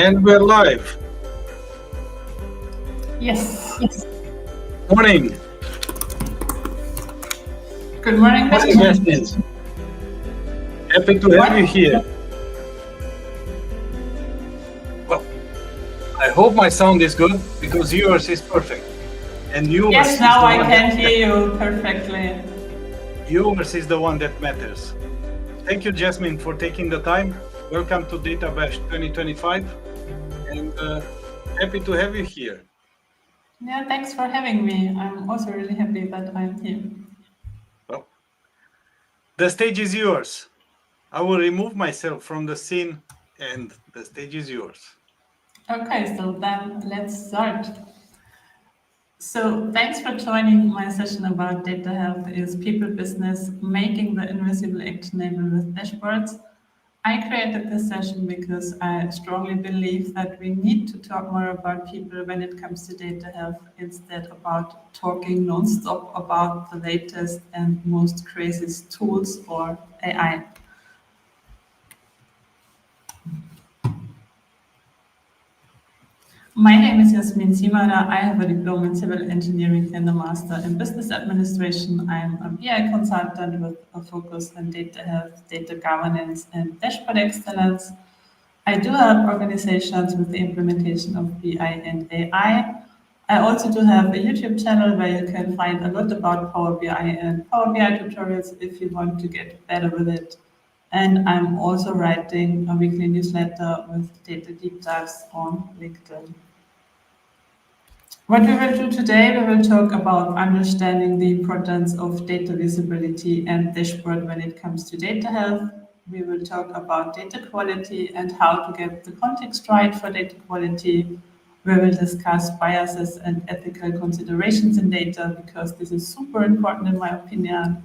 S2: And we're live.
S5: Yes.
S2: Morning.
S5: Good morning,
S2: Morning,
S5: Mr.
S2: Jasmine. Happy to have you here. Well, I hope my sound is good because yours is perfect. And yours
S5: Yes,
S2: is
S5: now
S2: the
S5: I
S2: one
S5: can
S2: that-
S5: hear you perfectly.
S2: Yours is the one that matters. Thank you, Jasmine, for taking the time. Welcome to Data Bash 2025, and happy to have you here.
S5: Yeah, thanks for having me. I'm also really happy that I'm here.
S2: Well, the stage is yours. I will remove myself from the scene, and the stage is yours.
S5: Okay, so then let's start. So thanks for joining my session about data health is people business, making the invisible actionable with dashboards. I created this session because I strongly believe that we need to talk more about people when it comes to data health instead about talking non-stop about the latest and most craziest tools or AI. My name is Jasmin Simara. I have a diploma in civil engineering and a master in business administration. I'm a BI consultant with a focus on data health, data governance, and dashboard excellence. I do help organizations with the implementation of BI and AI. I also do have a YouTube channel where you can find a lot about Power BI and Power BI tutorials if you want to get better with it. And I'm also writing a weekly newsletter with data deep dives on LinkedIn. What we will do today, we will talk about understanding the importance of data visibility and dashboard when it comes to data health. We will talk about data quality and how to get the context right for data quality. We will discuss biases and ethical considerations in data because this is super important in my opinion.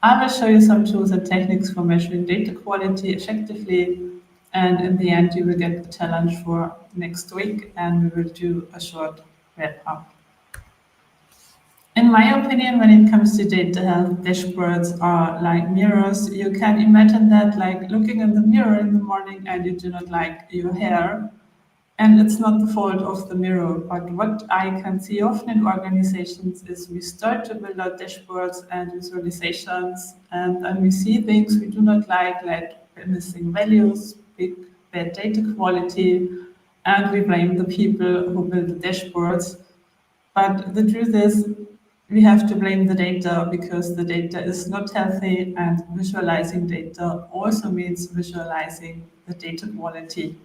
S5: I will show you some tools and techniques for measuring data quality effectively. And in the end, you will get the challenge for next week and we will do a short wrap up. In my opinion, when it comes to data health, dashboards are like mirrors. You can imagine that like looking in the mirror in the morning and you do not like your hair. And it's not the fault of the mirror. But what I can see often in organizations is we start to build out dashboards and visualizations, and then we see things we do not like missing values, bad data quality, and we blame the people who build the dashboards. But the truth is, we have to blame the data because the data is not healthy, and visualizing data also means visualizing the data quality.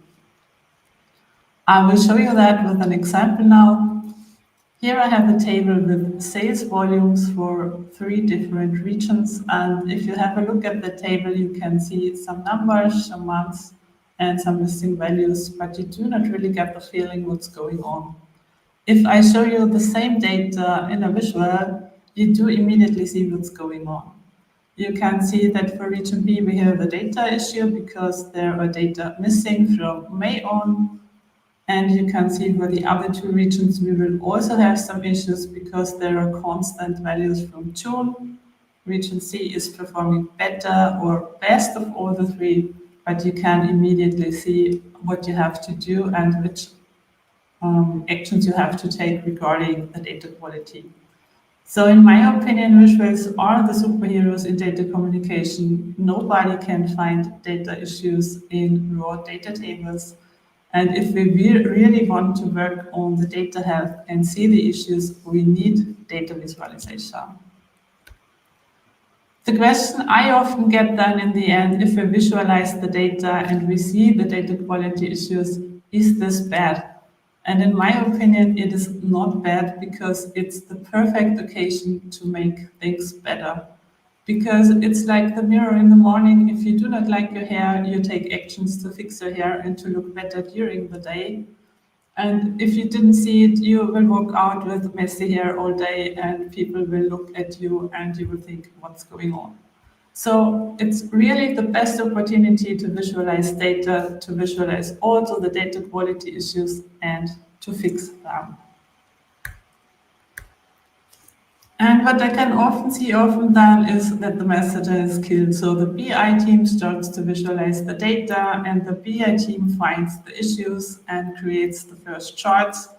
S5: I will show you that with an example now. Here I have a table with sales volumes for 3 different regions. And if you have a look at the table, you can see some numbers, some months, and some missing values, but you do not really get the feeling what's going on. If I show you the same data in a visual, you do immediately see what's going on. You can see that for region B, we have a data issue because there are data missing from May on. And you can see for the other 2 regions, we will also have some issues because there are constant values from June. Region C is performing better or best of all the 3, but you can immediately see what you have to do and which actions you have to take regarding the data quality. So in my opinion, visuals are the superheroes in data communication. Nobody can find data issues in raw data tables. And if we really want to work on the data health and see the issues, we need data visualization. The question I often get then in the end, if we visualize the data and we see the data quality issues, is this bad? And in my opinion, it is not bad because it's the perfect occasion to make things better. Because it's like the mirror in the morning. If you do not like your hair, you take actions to fix your hair and to look better during the day. And if you didn't see it, you will walk out with messy hair all day and people will look at you and you will think, what's going on? So it's really the best opportunity to visualize data, to visualize also the data quality issues and to fix them. And what I can often see then is that the messenger is killed. So the BI team starts to visualize the data, and the BI team finds the issues and creates the first charts.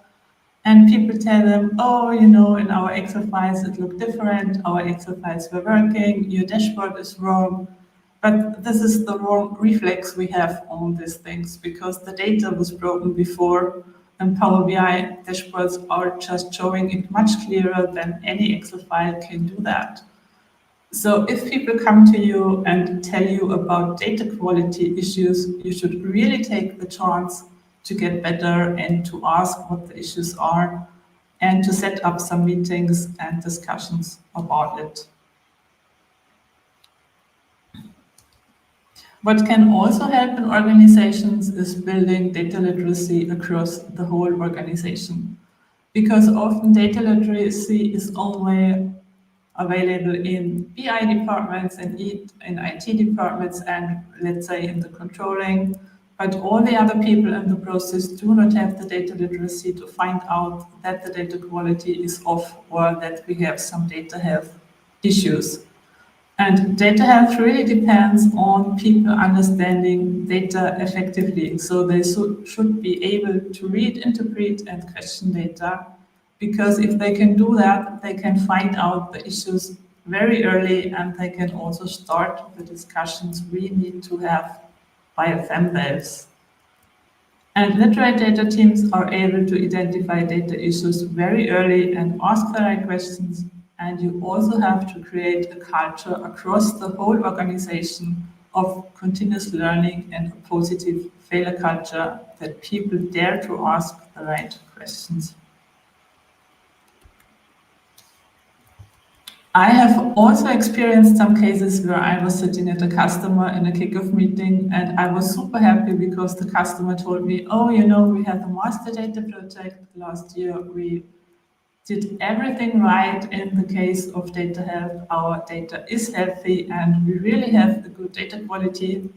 S5: And people tell them, oh, in our Excel files it looked different, our Excel files were working, your dashboard is wrong. But this is the wrong reflex we have on these things, because the data was broken before, and Power BI dashboards are just showing it much clearer than any Excel file can do that. So if people come to you and tell you about data quality issues, you should really take the chance to get better and to ask what the issues are and to set up some meetings and discussions about it. What can also help in organizations is building data literacy across the whole organization, because often data literacy is only available in BI departments and in IT departments and, let's say, in the controlling, but all the other people in the process do not have the data literacy to find out that the data quality is off or that we have some data health issues. And data health really depends on people understanding data effectively. So they should be able to read, interpret, and question data, because if they can do that, they can find out the issues very early, and they can also start the discussions we need to have by themselves. And literate data teams are able to identify data issues very early and ask the right questions. And you also have to create a culture across the whole organization of continuous learning and a positive failure culture, that people dare to ask the right questions. I have also experienced some cases where I was sitting at a customer in a kickoff meeting, and I was super happy because the customer told me, oh, we had the master data project last year. We did everything right in the case of data health. Our data is healthy and we really have a good data quality.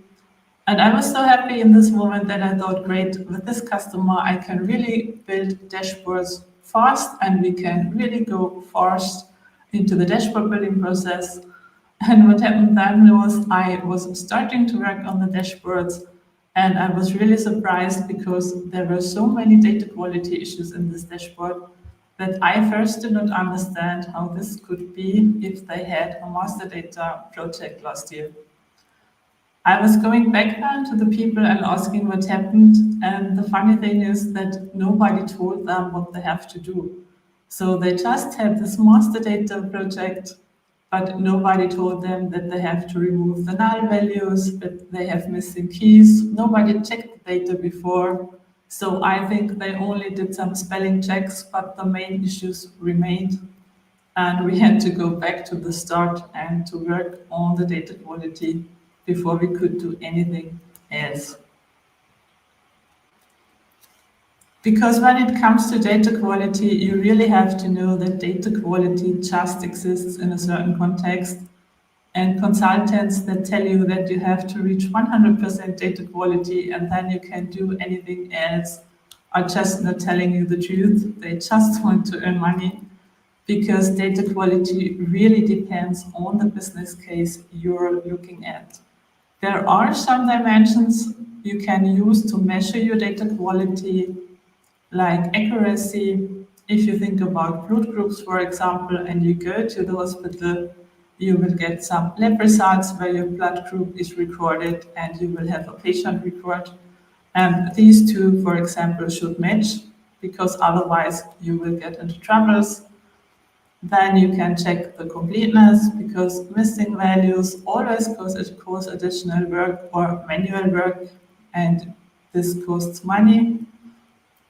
S5: And I was so happy in this moment that I thought, great, with this customer, I can really build dashboards fast and we can really go fast into the dashboard building process. And what happened then was I was starting to work on the dashboards, and I was really surprised because there were so many data quality issues in this dashboard that I first did not understand how this could be if they had a master data project last year. I was going back then to the people and asking what happened, and the funny thing is that nobody told them what they have to do. So they just had this master data project, but nobody told them that they have to remove the null values, that they have missing keys. Nobody checked the data before. So I think they only did some spelling checks, but the main issues remained. And we had to go back to the start and to work on the data quality before we could do anything else. Because when it comes to data quality, you really have to know that data quality just exists in a certain context. And consultants that tell you that you have to reach 100% data quality and then you can do anything else are just not telling you the truth. They just want to earn money, because data quality really depends on the business case you're looking at. There are some dimensions you can use to measure your data quality, like accuracy. If you think about blood groups, for example, and you go to the hospital, you will get some lab results where your blood group is recorded and you will have a patient report. And these two, for example, should match, because otherwise you will get into troubles. Then you can check the completeness, because missing values always cause additional work or manual work, and this costs money.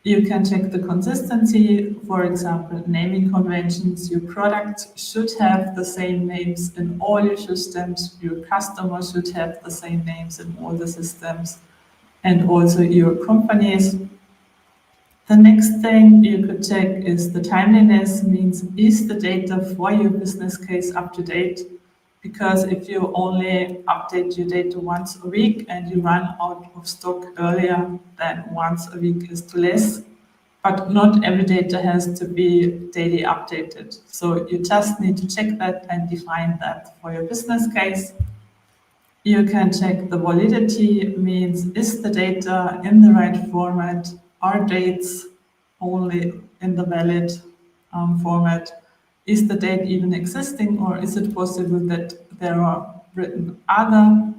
S5: You can check the consistency, for example, naming conventions. Your product should have the same names in all your systems. Your customers should have the same names in all the systems, and also your companies. The next thing you could check is the timeliness, means is the data for your business case up to date? Because if you only update your data once a week and you run out of stock earlier than once a week is too less, but not every data has to be daily updated. So you just need to check that and define that for your business case. You can check the validity, means is the data in the right format? Are dates only in the valid format? Is the date even existing, or is it possible that there are written other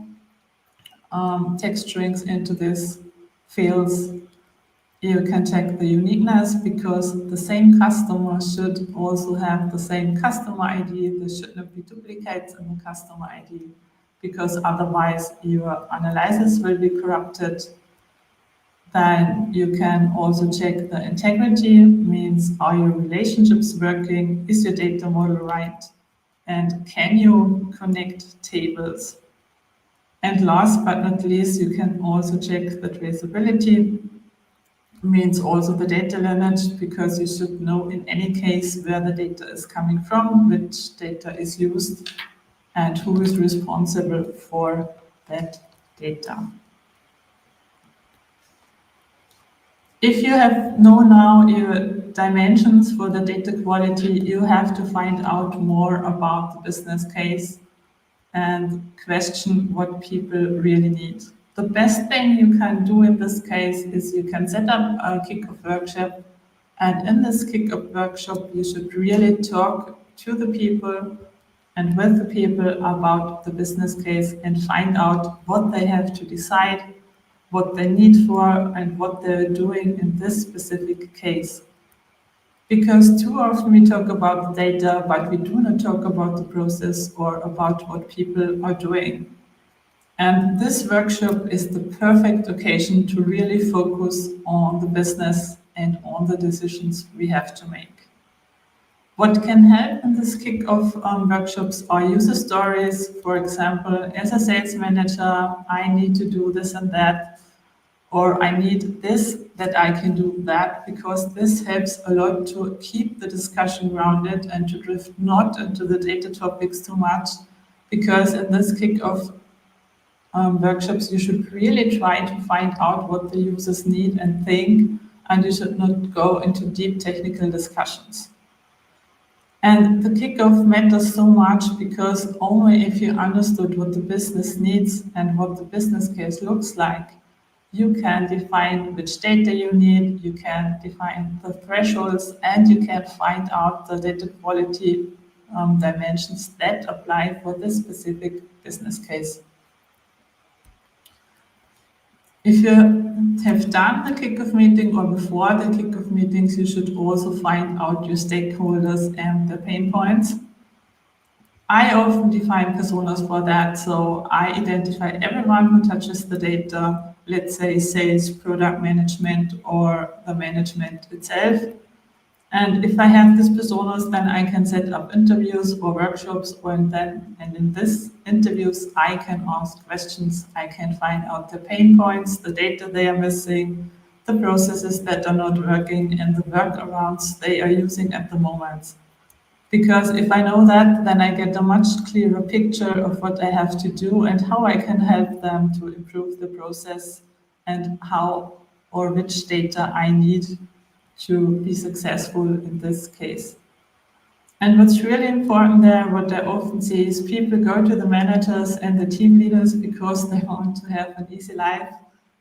S5: text strings into these fields? You can check the uniqueness, because the same customer should also have the same customer ID. There should not be duplicates in the customer ID, because otherwise your analysis will be corrupted. Then you can also check the integrity, means are your relationships working? Is your data model right? And can you connect tables? And last but not least, you can also check the traceability, means also the data lineage, because you should know in any case where the data is coming from, which data is used, and who is responsible for that data. If you have known now your dimensions for the data quality, you have to find out more about the business case and question what people really need. The best thing you can do in this case is you can set up a kickoff workshop, and in this kickoff workshop you should really talk to the people and with the people about the business case and find out what they have to decide, what they need for, and what they're doing in this specific case. Because too often we talk about the data, but we do not talk about the process or about what people are doing. And this workshop is the perfect occasion to really focus on the business and on the decisions we have to make. What can help in this kick-off workshops are user stories. For example, as a sales manager, I need to do this and that, or I need this, that I can do that, because this helps a lot to keep the discussion grounded and to drift not into the data topics too much, because in this kick-off workshops, you should really try to find out what the users need and think, and you should not go into deep technical discussions. And the kickoff matters so much because only if you understood what the business needs and what the business case looks like, you can define which data you need, you can define the thresholds, and you can find out the data quality dimensions that apply for this specific business case. If you have done the kickoff meeting or before the kickoff meetings, you should also find out your stakeholders and their pain points. I often define personas for that, so I identify everyone who touches the data, let's say sales, product management, or the management itself. And if I have these personas, then I can set up interviews or workshops, and in these interviews, I can ask questions. I can find out the pain points, the data they are missing, the processes that are not working, and the workarounds they are using at the moment. Because if I know that, then I get a much clearer picture of what I have to do and how I can help them to improve the process and how or which data I need to be successful in this case. And what's really important there, what I often see is people go to the managers and the team leaders because they want to have an easy life.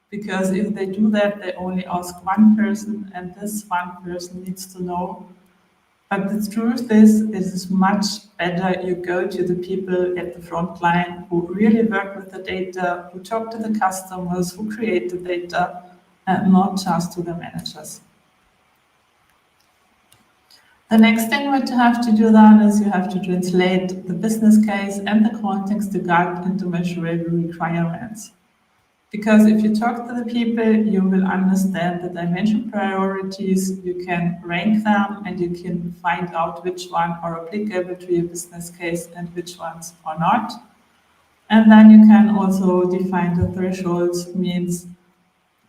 S5: Because if they do that, they only ask one person, and this one person needs to know. But the truth is, it is much better you go to the people at the front line who really work with the data, who talk to the customers, who create the data, and not just to the managers. The next thing what you have to do then is you have to translate the business case and the context to guide into measurable requirements. Because if you talk to the people, you will understand the dimension priorities, you can rank them, and you can find out which ones are applicable to your business case and which ones are not. And then you can also define the thresholds, means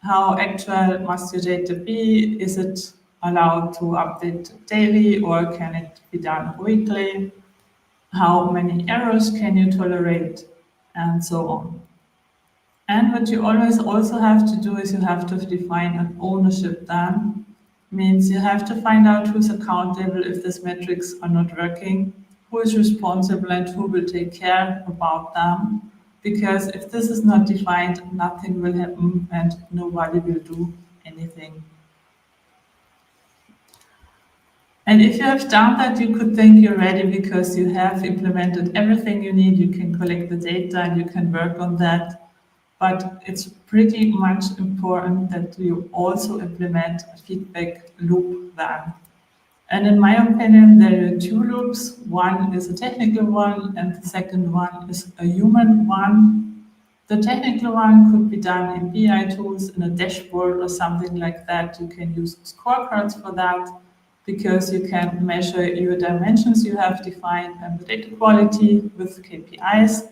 S5: how actual must your data be? Is it allowed to update daily, or can it be done weekly? How many errors can you tolerate? And so on. And what you always also have to do is you have to define an ownership then, Means you have to find out who's accountable if these metrics are not working, who is responsible and who will take care about them. Because if this is not defined, nothing will happen and nobody will do anything. And if you have done that, you could think you're ready because you have implemented everything you need. You can collect the data and you can work on that. But it's pretty much important that you also implement a feedback loop then. And in my opinion, there are two loops. One is a technical one, and the second one is a human one. The technical one could be done in BI tools, in a dashboard or something like that. You can use scorecards for that, because you can measure your dimensions you have defined and the data quality with KPIs.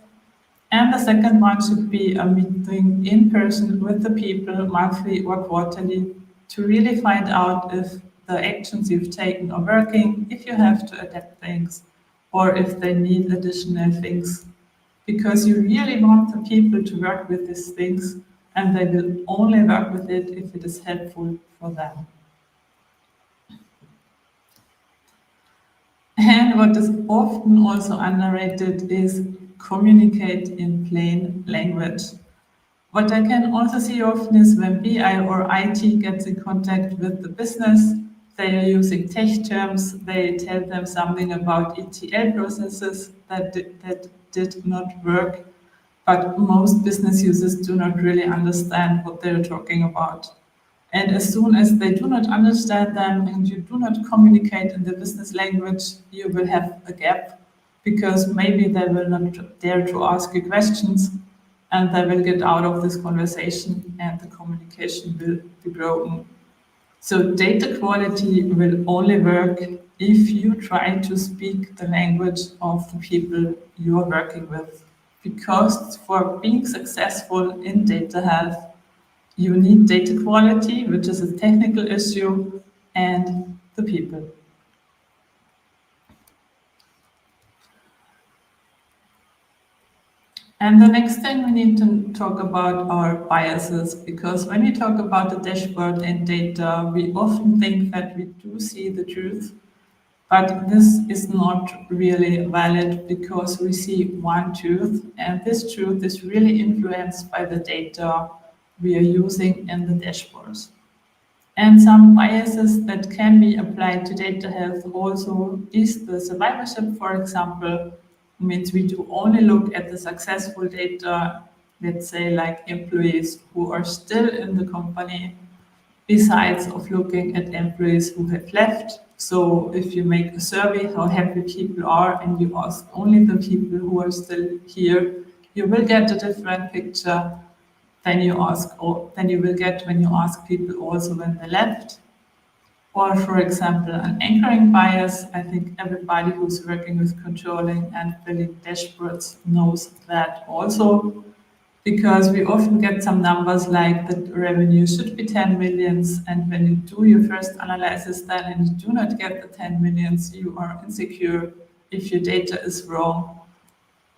S5: And the second one should be a meeting in person with the people monthly or quarterly to really find out if the actions you've taken are working, if you have to adapt things, or if they need additional things. Because you really want the people to work with these things, and they will only work with it if it is helpful for them. And what is often also underrated is communicate in plain language. What I can also see often is when BI or IT gets in contact with the business, they are using tech terms, they tell them something about ETL processes that did not work, but most business users do not really understand what they're talking about. And as soon as they do not understand them and you do not communicate in the business language, you will have a gap, because maybe they will not dare to ask you questions and they will get out of this conversation and the communication will be broken. So data quality will only work if you try to speak the language of the people you are working with. Because for being successful in data health, you need data quality, which is a technical issue, and the people. And the next thing we need to talk about are biases, because when we talk about the dashboard and data, we often think that we do see the truth, but this is not really valid because we see one truth, and this truth is really influenced by the data we are using in the dashboards. And some biases that can be applied to data health also is the survivorship, for example. Means we do only look at the successful data, let's say like employees who are still in the company, besides of looking at employees who have left. So if you make a survey how happy people are and you ask only the people who are still here, you will get a different picture than you will get when you ask people also when they left. Or for example, an anchoring bias. I think everybody who's working with controlling and building dashboards knows that also, because we often get some numbers like that revenue should be 10 millions, and when you do your first analysis then and you do not get the 10 millions, you are insecure if your data is wrong,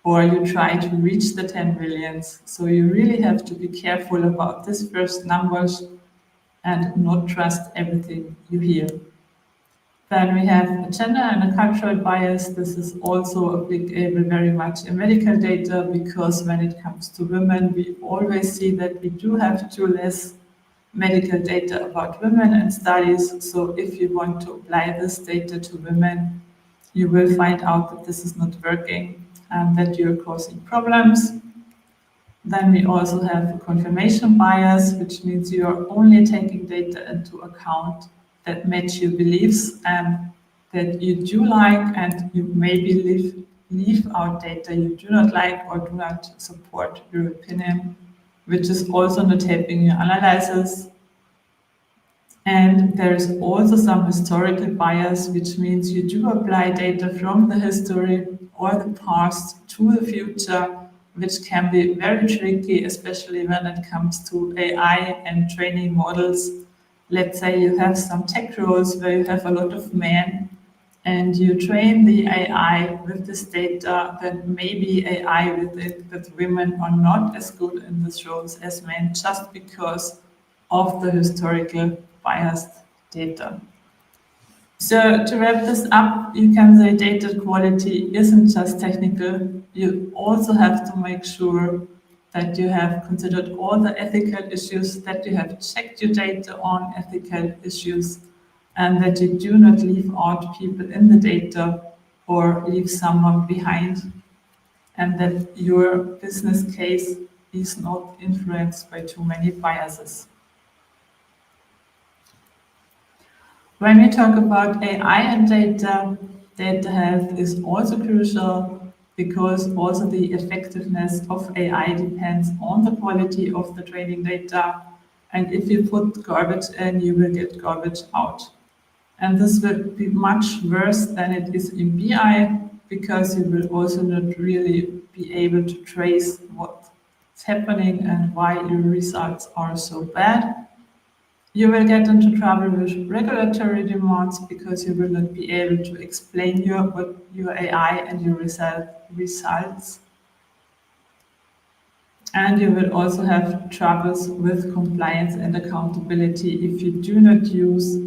S5: or you try to reach the 10 millions. So you really have to be careful about these first numbers and not trust everything you hear. Then we have a gender and a cultural bias. This is also applicable very much in medical data, because when it comes to women, we always see that we do have too less medical data about women in studies. So if you want to apply this data to women, you will find out that this is not working and that you're causing problems. Then we also have a confirmation bias, which means you are only taking data into account that match your beliefs and that you do like, and you maybe leave out data you do not like or do not support your opinion, which is also not helping your analysis. And there is also some historical bias, which means you do apply data from the history or the past to the future, which can be very tricky, especially when it comes to AI and training models. Let's say you have some tech roles where you have a lot of men and you train the AI with this data, then maybe AI with it, that women are not as good in these roles as men, just because of the historical biased data. So to wrap this up, you can say data quality isn't just technical. You also have to make sure that you have considered all the ethical issues, that you have checked your data on ethical issues, and that you do not leave out people in the data or leave someone behind, and that your business case is not influenced by too many biases. When we talk about AI and data health is also crucial because also the effectiveness of AI depends on the quality of the training data. And if you put garbage in, you will get garbage out. And this will be much worse than it is in BI because you will also not really be able to trace what's happening and why your results are so bad. You will get into trouble with regulatory demands because you will not be able to explain your AI and your results. And you will also have troubles with compliance and accountability if you do not use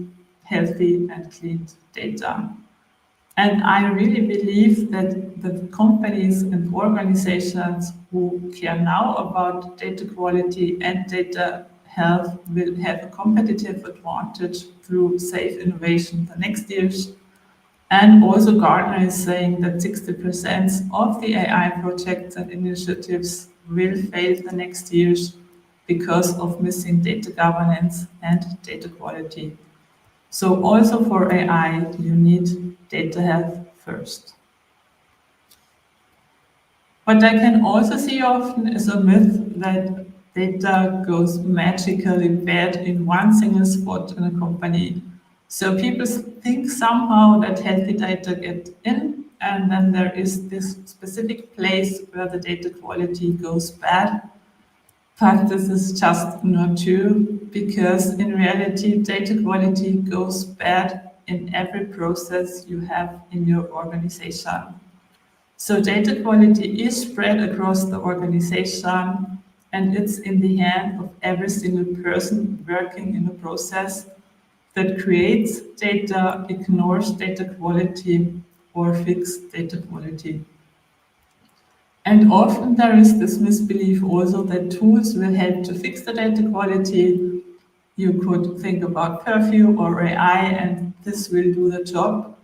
S5: healthy and clean data. And I really believe that the companies and organizations who care now about data quality and data health will have a competitive advantage through safe innovation the next years. And also Gartner is saying that 60% of the AI projects and initiatives will fail the next years because of missing data governance and data quality. So also for AI, you need data health first. What I can also see often is a myth that data goes magically bad in one single spot in a company. So people think somehow that healthy data get in, and then there is this specific place where the data quality goes bad. But this is just not true, because in reality, data quality goes bad in every process you have in your organization. So data quality is spread across the organization, and it's in the hand of every single person working in a process that creates data, ignores data quality, or fixes data quality. And often there is this misbelief also that tools will help to fix the data quality. You could think about Purview or AI, and this will do the job.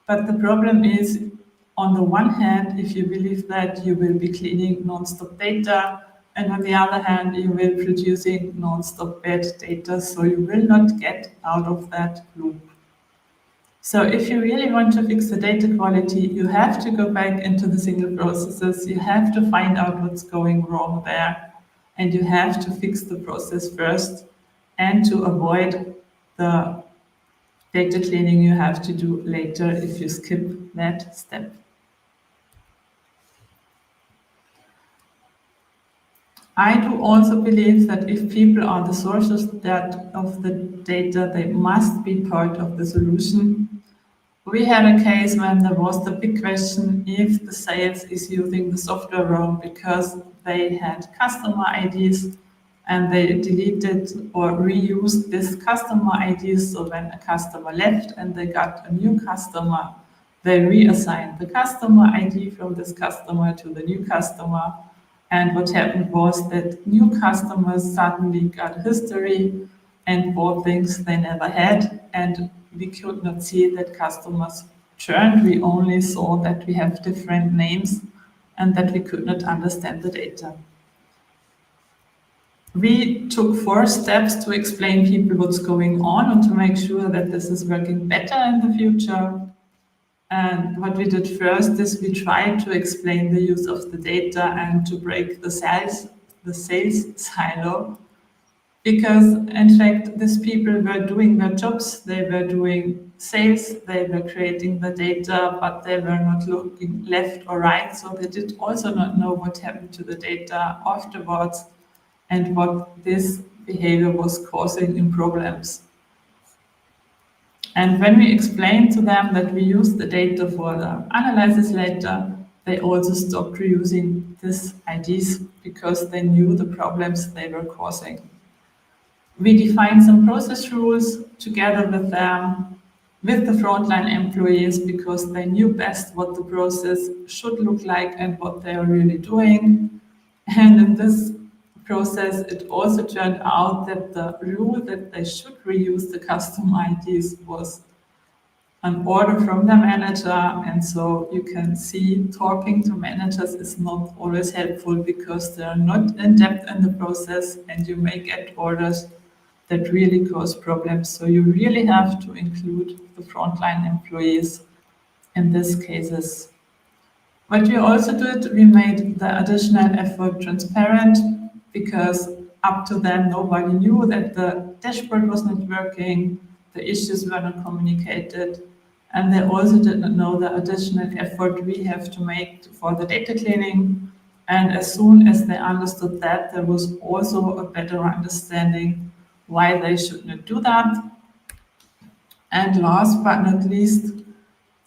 S5: But the problem is, on the one hand, if you believe that you will be cleaning non-stop data, and on the other hand, you will be producing non-stop bad data, so you will not get out of that loop. So if you really want to fix the data quality, you have to go back into the single processes, you have to find out what's going wrong there, and you have to fix the process first, and to avoid the data cleaning you have to do later if you skip that step. I do also believe that if people are the sources of the data, they must be part of the solution. We had a case when there was the big question if the sales is using the software wrong because they had customer IDs and they deleted or reused this customer IDs. So when a customer left and they got a new customer, they reassigned the customer ID from this customer to the new customer. And what happened was that new customers suddenly got history and bought things they never had. And we could not see that customers churned. We only saw that we have different names and that we could not understand the data. We took 4 steps to explain people what's going on and to make sure that this is working better in the future. And what we did first is we tried to explain the use of the data and to break the sales silo. Because in fact, these people were doing their jobs, they were doing sales, they were creating the data, but they were not looking left or right. So they did also not know what happened to the data afterwards and what this behavior was causing in problems. And when we explained to them that we use the data for the analysis later, they also stopped reusing these IDs because they knew the problems they were causing. We defined some process rules together with them, with the frontline employees, because they knew best what the process should look like and what they are really doing. And in this process, it also turned out that the rule that they should reuse the custom IDs was an order from the manager. And so you can see talking to managers is not always helpful because they're not in depth in the process and you may get orders that really cause problems. So you really have to include the frontline employees in these cases. What we also did, we made the additional effort transparent because up to then nobody knew that the dashboard was not working, the issues were not communicated, and they also did not know the additional effort we have to make for the data cleaning. And as soon as they understood that, there was also a better understanding why they should not do that. And last but not least,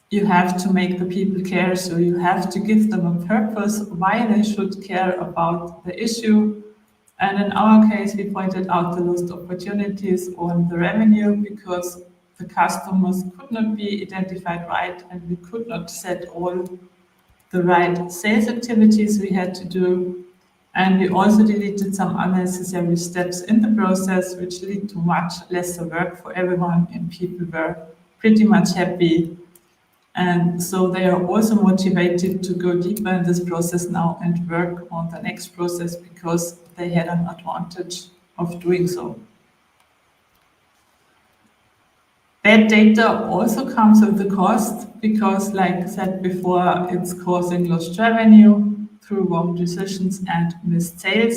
S5: you have to make the people care. So you have to give them a purpose why they should care about the issue. And in our case, we pointed out the lost opportunities on the revenue because the customers could not be identified right and we could not set all the right sales activities we had to do. And we also deleted some unnecessary steps in the process, which lead to much lesser work for everyone, and people were pretty much happy. And so they are also motivated to go deeper in this process now and work on the next process because they had an advantage of doing so. Bad data also comes with the cost because, like I said before, it's causing lost revenue through wrong decisions and missed sales.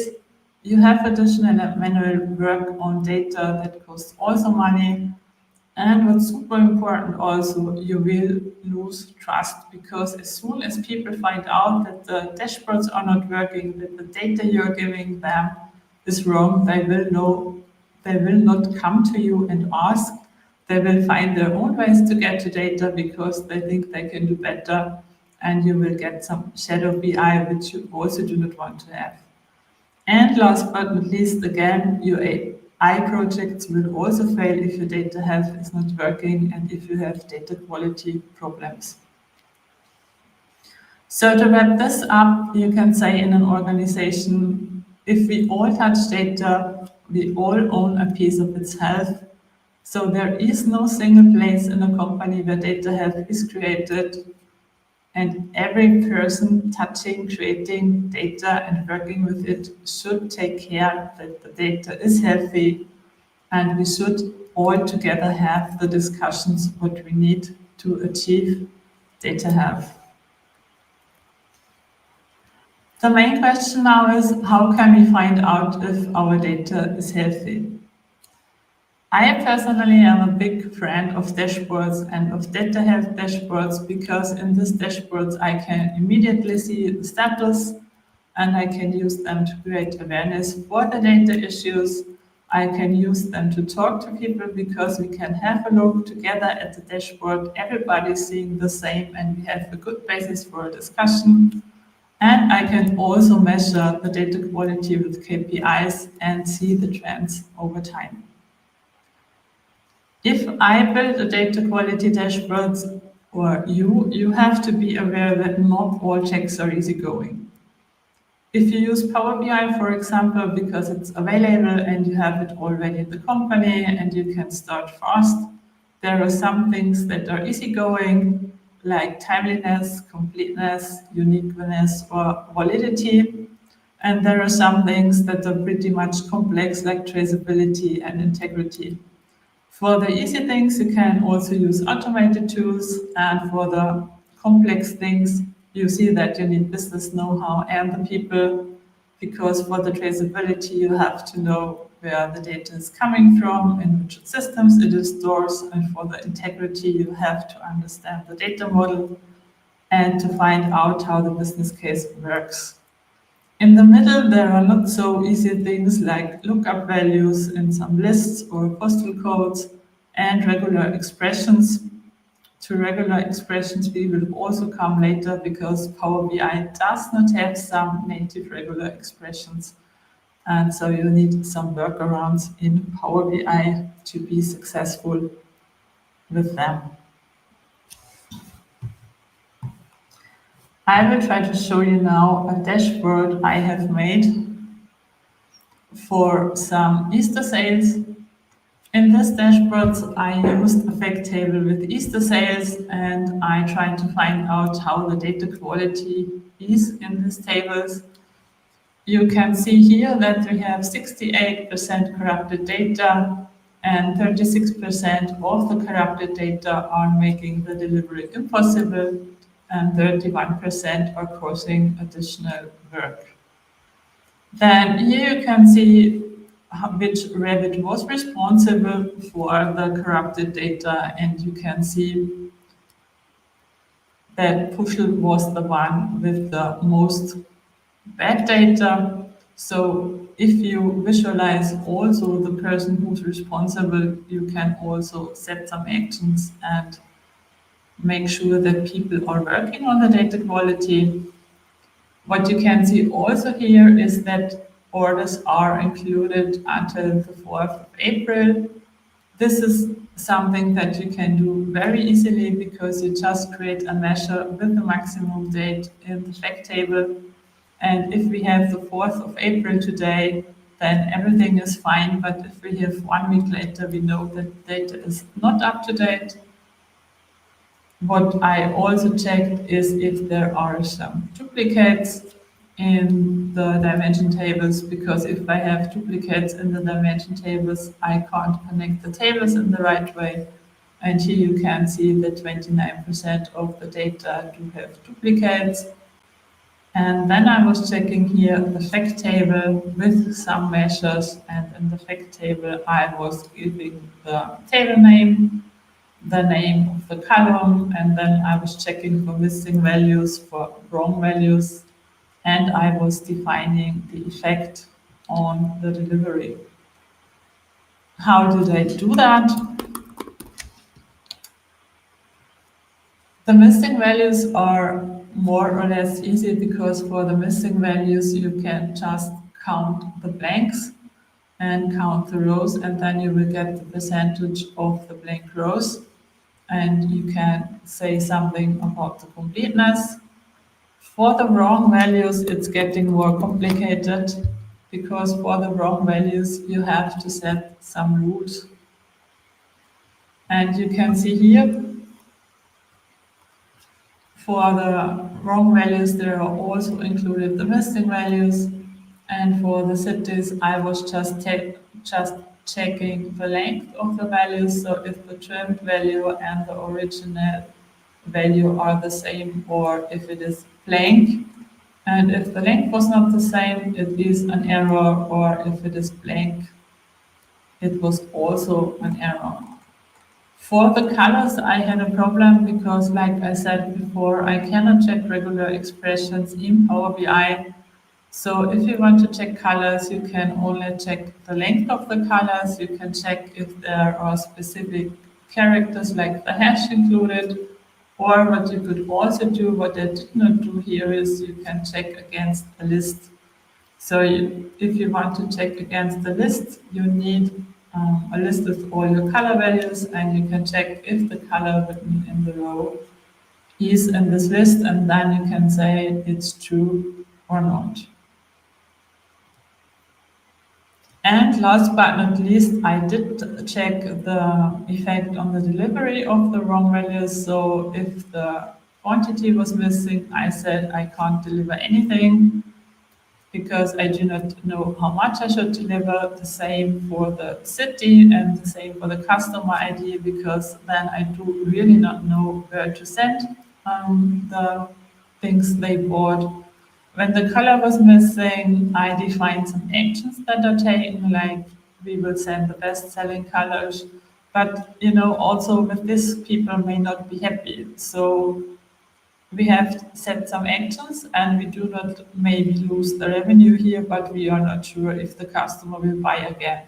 S5: You have additional manual work on data that costs also money. And what's super important also, you will lose trust because as soon as people find out that the dashboards are not working, that the data you're giving them is wrong, they will not come to you and ask. They will find their own ways to get to data because they think they can do better, and you will get some shadow BI, which you also do not want to have. And last but not least, again, your AI projects will also fail if your data health is not working and if you have data quality problems. So to wrap this up, you can say in an organization, if we all touch data, we all own a piece of its health. So there is no single place in a company where data health is created, and every person touching, creating data and working with it should take care that the data is healthy, and we should all together have the discussions what we need to achieve data health. The main question now is, how can we find out if our data is healthy? I personally am a big fan of dashboards and of data health dashboards because in these dashboards I can immediately see the status and I can use them to create awareness for the data issues. I can use them to talk to people because we can have a look together at the dashboard. Everybody's seeing the same and we have a good basis for a discussion. And I can also measure the data quality with KPIs and see the trends over time. If I build a data quality dashboard, or you have to be aware that not all checks are easygoing. If you use Power BI, for example, because it's available and you have it already in the company and you can start fast, there are some things that are easygoing, like timeliness, completeness, uniqueness, or validity. And there are some things that are pretty much complex, like traceability and integrity. For the easy things, you can also use automated tools, and for the complex things, you see that you need business know-how and the people, because for the traceability, you have to know where the data is coming from, in which systems it is stored, and for the integrity, you have to understand the data model and to find out how the business case works. In the middle, there are not so easy things like lookup values in some lists or postal codes and regular expressions. To regular expressions, we will also come later because Power BI does not have some native regular expressions. And so you need some workarounds in Power BI to be successful with them. I will try to show you now a dashboard I have made for some Easter sales. In this dashboard, I used a fact table with Easter sales, and I tried to find out how the data quality is in these tables. You can see here that we have 68% corrupted data, and 36% of the corrupted data are making the delivery impossible, and 31% are causing additional work. Then here you can see which Revit was responsible for the corrupted data, and you can see that Puschl was the one with the most bad data. So if you visualize also the person who's responsible, you can also set some actions and make sure that people are working on the data quality. What you can see also here is that orders are included until the 4th of April. This is something that you can do very easily because you just create a measure with the maximum date in the fact table. And if we have the 4th of April today, then everything is fine. But if we have 1 week later, we know that data is not up to date. What I also checked is if there are some duplicates in the dimension tables, because if I have duplicates in the dimension tables, I can't connect the tables in the right way. And here you can see that 29% of the data do have duplicates. And then I was checking here the fact table with some measures, and in the fact table I was giving the table name, the name of the column, and then I was checking for missing values, for wrong values, and I was defining the effect on the delivery. How did I do that? The missing values are more or less easy because for the missing values you can just count the blanks and count the rows, and then you will get the percentage of the blank rows, and you can say something about the completeness. For the wrong values, it's getting more complicated because for the wrong values, you have to set some rules. And you can see here, for the wrong values, there are also included the missing values. And for the cities, I was just checking the length of the values. So if the trimmed value and the original value are the same, or if it is blank. And if the length was not the same, it is an error, or if it is blank, it was also an error. For the colors, I had a problem because, like I said before, I cannot check regular expressions in Power BI. So if you want to check colors, you can only check the length of the colors. You can check if there are specific characters like the hash included. Or what you could also do, what I did not do here, is you can check against a list. So if you want to check against the list, you need a list with all your color values, and you can check if the color written in the row is in this list, and then you can say it's true or not. And last but not least, I did check the effect on the delivery of the wrong values. So if the quantity was missing, I said I can't deliver anything because I do not know how much I should deliver. The same for the city and the same for the customer ID, because then I do really not know where to send the things they bought. When the color was missing, I defined some actions that are taken, like we will send the best-selling colors. But, you know, also with this, people may not be happy. So we have set some actions, and we do not maybe lose the revenue here, but we are not sure if the customer will buy again.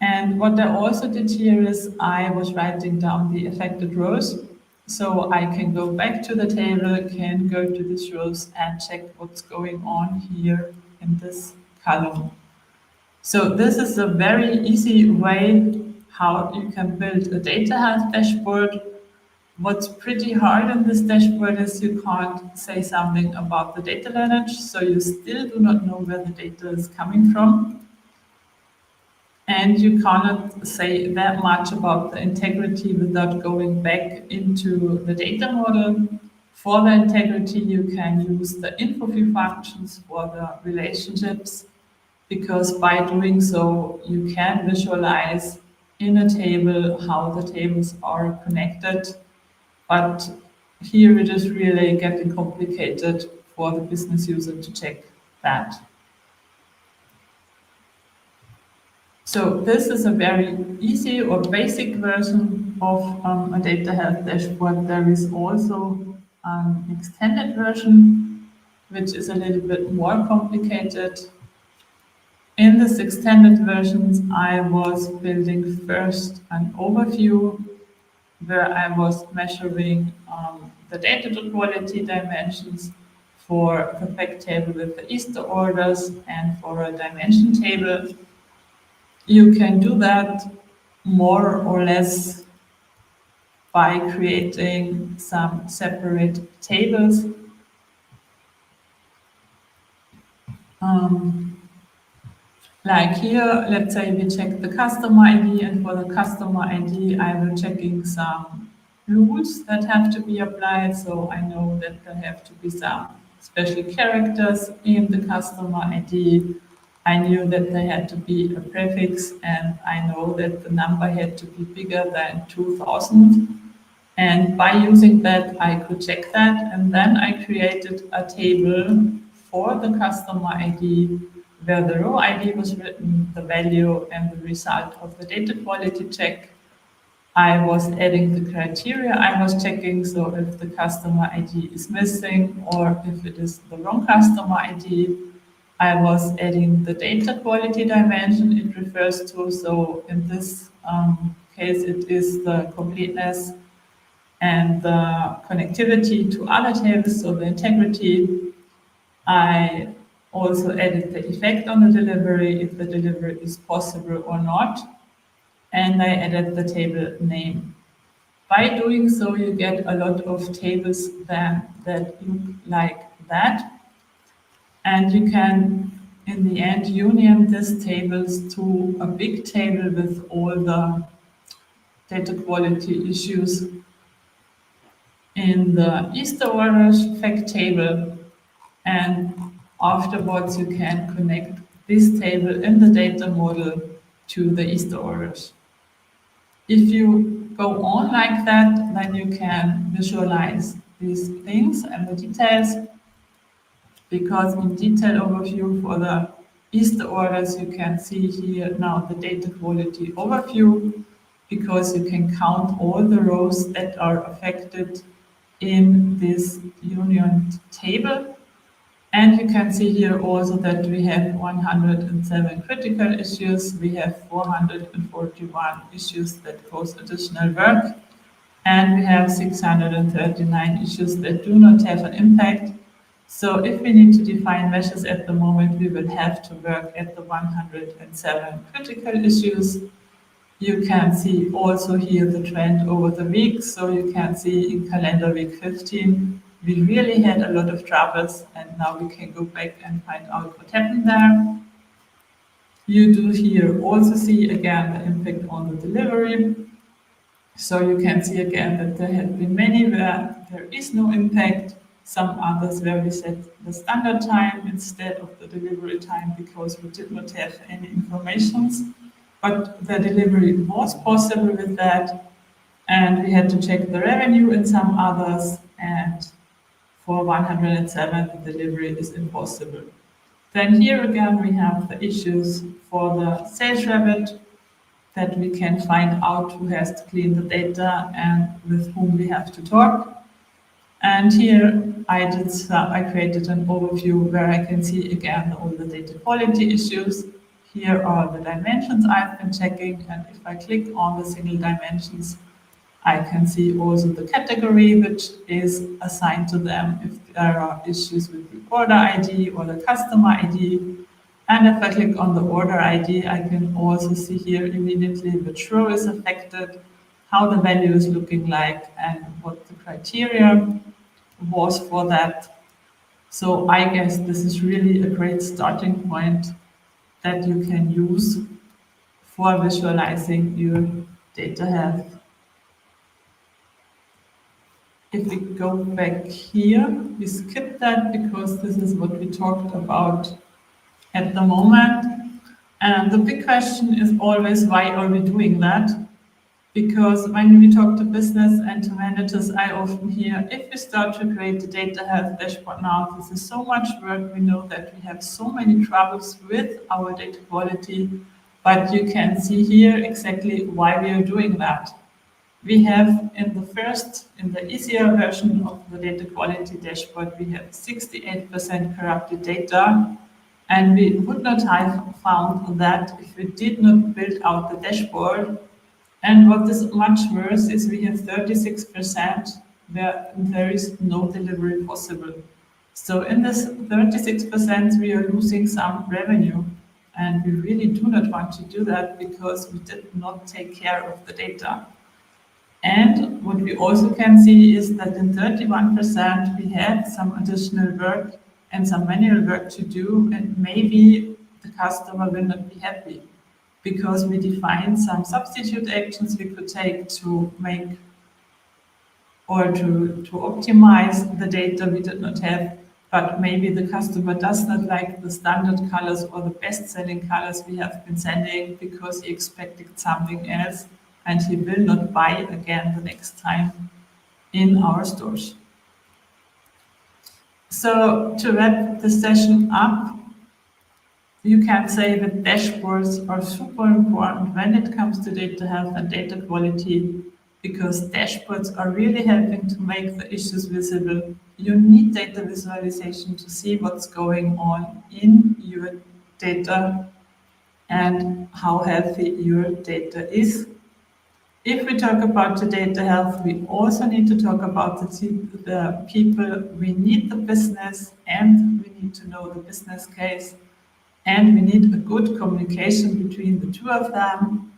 S5: And what I also did here is I was writing down the affected rows. So I can go back to the table, can go to these rows and check what's going on here in this column. So this is a very easy way how you can build a data health dashboard. What's pretty hard in this dashboard is you can't say something about the data lineage, so you still do not know where the data is coming from. And you cannot say that much about the integrity without going back into the data model. For the integrity, you can use the info view functions for the relationships, because by doing so, you can visualize in a table how the tables are connected. But here it is really getting complicated for the business user to check that. So this is a very easy or basic version of a data health dashboard. There is also an extended version, which is a little bit more complicated. In this extended versions, I was building first an overview where I was measuring the data quality dimensions for the fact table with the Easter orders and for a dimension table. You can do that more or less by creating some separate tables. Like here, let's say we check the customer ID, and for the customer ID, I will checking some rules that have to be applied. So I know that there have to be some special characters in the customer ID. I knew that there had to be a prefix, and I know that the number had to be bigger than 2000. And by using that, I could check that. And then I created a table for the customer ID where the row ID was written, the value, and the result of the data quality check. I was adding the criteria I was checking, so if the customer ID is missing or if it is the wrong customer ID. I was adding the data quality dimension it refers to, so in this case it is the completeness and the connectivity to other tables, so the integrity. I also added the effect on the delivery, if the delivery is possible or not, and I added the table name. By doing so, you get a lot of tables that look like that, and you can, in the end, union these tables to a big table with all the data quality issues in the Easter orders fact table, and afterwards you can connect this table in the data model to the Easter orders. If you go on like that, then you can visualize these things and the details, because in detail overview for the Easter orders, you can see here now the data quality overview, because you can count all the rows that are affected in this union table. And you can see here also that we have 107 critical issues, we have 441 issues that cause additional work, and we have 639 issues that do not have an impact. So if we need to define measures at the moment, we will have to work at the 107 critical issues. You can see also here the trend over the weeks. So you can see in calendar week 15, we really had a lot of troubles, and now we can go back and find out what happened there. You do here also see again the impact on the delivery. So you can see again that there have been many where there is no impact, some others where we set the standard time instead of the delivery time because we did not have any informations. But the delivery was possible with that, and we had to check the revenue in some others, and for 107, the delivery is impossible. Then here again, we have the issues for the sales rabbit, that we can find out who has to clean the data and with whom we have to talk. And here I created an overview where I can see again all the data quality issues. Here are the dimensions I've been checking, and if I click on the single dimensions, I can see also the category which is assigned to them if there are issues with the order ID or the customer ID. And if I click on the order ID, I can also see here immediately which row is affected, how the value is looking like, and what the criteria was for that. So I guess this is really a great starting point that you can use for visualizing your data health. If we go back here, we skip that because this is what we talked about at the moment. And the big question is always, why are we doing that? Because when we talk to business and to managers, I often hear, if you start to create the data health dashboard now, this is so much work. We know that we have so many troubles with our data quality, but you can see here exactly why we are doing that. We have in the easier version of the data quality dashboard, we have 68% corrupted data. And we would not have found that if we did not build out the dashboard. And what is much worse is we have 36% where there is no delivery possible. So in this 36%, we are losing some revenue. And we really do not want to do that because we did not take care of the data. And what we also can see is that in 31%, we had some additional work and some manual work to do, and maybe the customer will not be happy because we defined some substitute actions we could take to make or to optimize the data we did not have, but maybe the customer does not like the standard colors or the best-selling colors we have been sending because he expected something else, and he will not buy again the next time in our stores. So to wrap the session up, you can say that dashboards are super important when it comes to data health and data quality, because dashboards are really helping to make the issues visible. You need data visualization to see what's going on in your data and how healthy your data is. If we talk about the data health, we also need to talk about the people. We need the business and we need to know the business case. And we need a good communication between the two of them.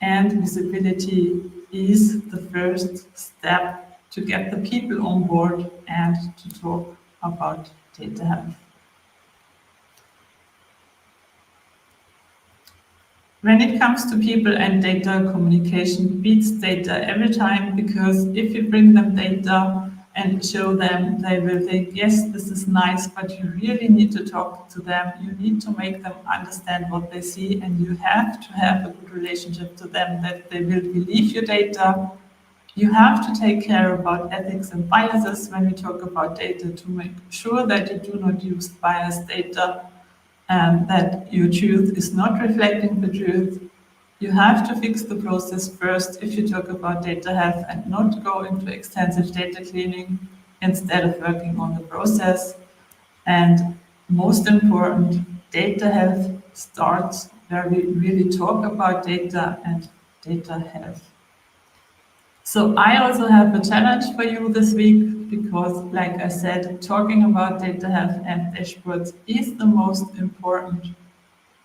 S5: And visibility is the first step to get the people on board and to talk about data health. When it comes to people and data, communication beats data every time, because if you bring them data and show them, they will think, yes, this is nice, but you really need to talk to them. You need to make them understand what they see, and you have to have a good relationship to them that they will believe your data. You have to take care about ethics and biases when we talk about data to make sure that you do not use biased data and that your truth is not reflecting the truth. You have to fix the process first if you talk about data health and not go into extensive data cleaning instead of working on the process. And most important, data health starts where we really talk about data and data health. So I also have a challenge for you this week because, like I said, talking about data health and dashboards is the most important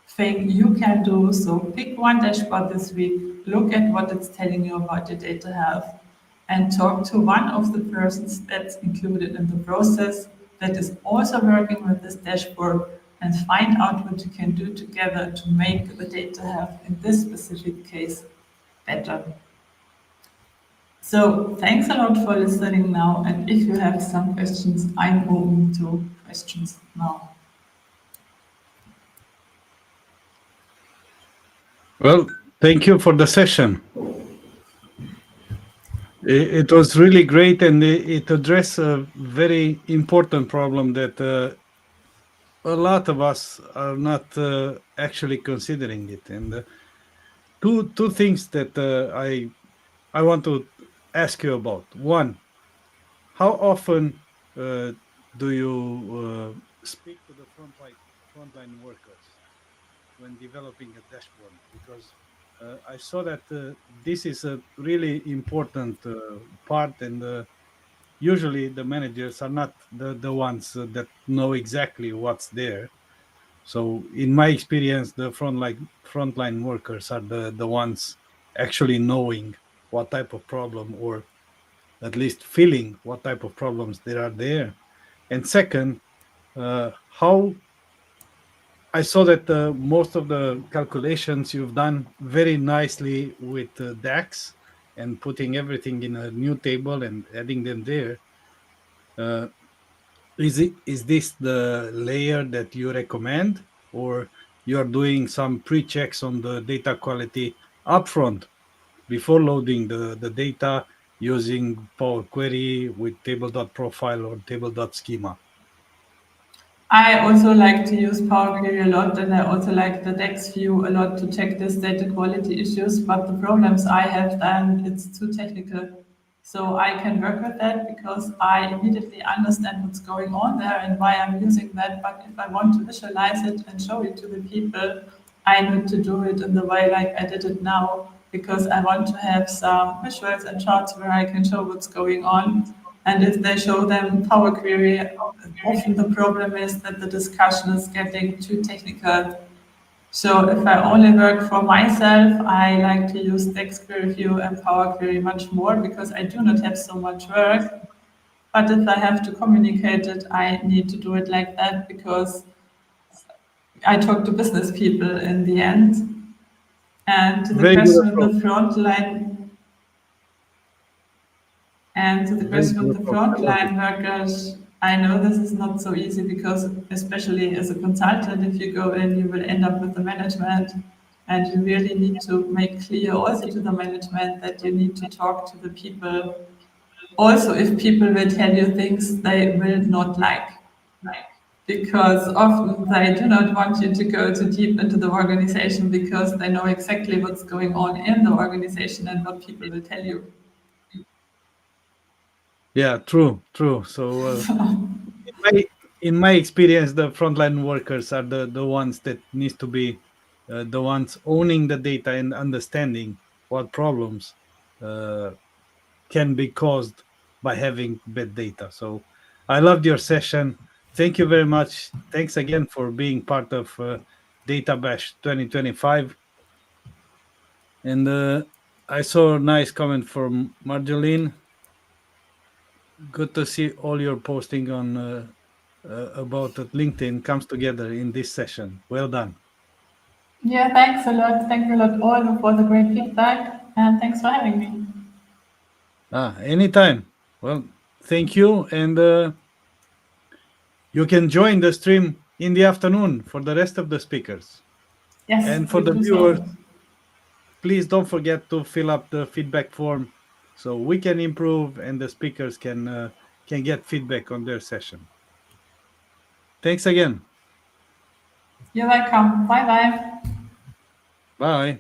S5: thing you can do. So pick one dashboard this week, look at what it's telling you about your data health, and talk to one of the persons that's included in the process that is also working with this dashboard, and find out what you can do together to make the data health in this specific case better. So thanks a lot for listening now, and if you have some questions, I'm open to questions now.
S2: Well, thank you for the session. It was really great, and it addressed a very important problem that a lot of us are not actually considering it. And two things that I want to ask you about. One, how often do you speak to the frontline workers when developing a dashboard? Because I saw that this is a really important part, and usually the managers are not the ones that know exactly what's there. So, in my experience, the frontline workers are the ones actually knowing what type of problem, or at least feeling what type of problems there are there. And second, how I saw that most of the calculations you've done very nicely with DAX and putting everything in a new table and adding them there. Is this the layer that you recommend, or you are doing some pre-checks on the data quality upfront before loading the data using Power Query with table.profile or table.schema?
S5: I also like to use Power Query a lot, and I also like the DAX view a lot to check this data quality issues. But the problems I have then, it's too technical. So I can work with that because I immediately understand what's going on there and why I'm using that. But if I want to visualize it and show it to the people, I need to do it in the way like I did it now, because I want to have some visuals and charts where I can show what's going on. And if they show them Power Query, often the problem is that the discussion is getting too technical. So if I only work for myself, I like to use DAX Query View and Power Query much more because I do not have so much work. But if I have to communicate it, I need to do it like that because I talk to business people in the end. And to the
S2: Very good
S5: question of
S2: approach.
S5: the front line, and to the
S2: Very
S5: question of
S2: good
S5: the
S2: approach.
S5: frontline workers, I know this is not so easy because, especially as a consultant, if you go in, you will end up with the management, and you really need to make clear also to the management that you need to talk to the people. Also, if people will tell you things they will not like, because often they do not want you to go too deep into the organization because they know exactly what's going on in the organization and what people will tell you.
S2: Yeah, true. So, in my experience, the frontline workers are the ones that needs to be the ones owning the data and understanding what problems uh, can be caused by having bad data. So, I loved your session. Thank you very much. Thanks again for being part of Data Bash 2025. And I saw a nice comment from Marjolaine. Good to see all your posting on about LinkedIn comes together in this session. Well done.
S5: Yeah, thanks a lot. Thank you a lot all for the great feedback, and thanks for having me.
S2: Anytime. Well, thank you, and you can join the stream in the afternoon for the rest of the speakers.
S5: Yes,
S2: And for
S5: we
S2: the
S5: do so.
S2: viewers, please don't forget to fill up the feedback form so we can improve and the speakers can get feedback on their session. Thanks again.
S5: You're welcome. Bye-bye.
S2: Bye.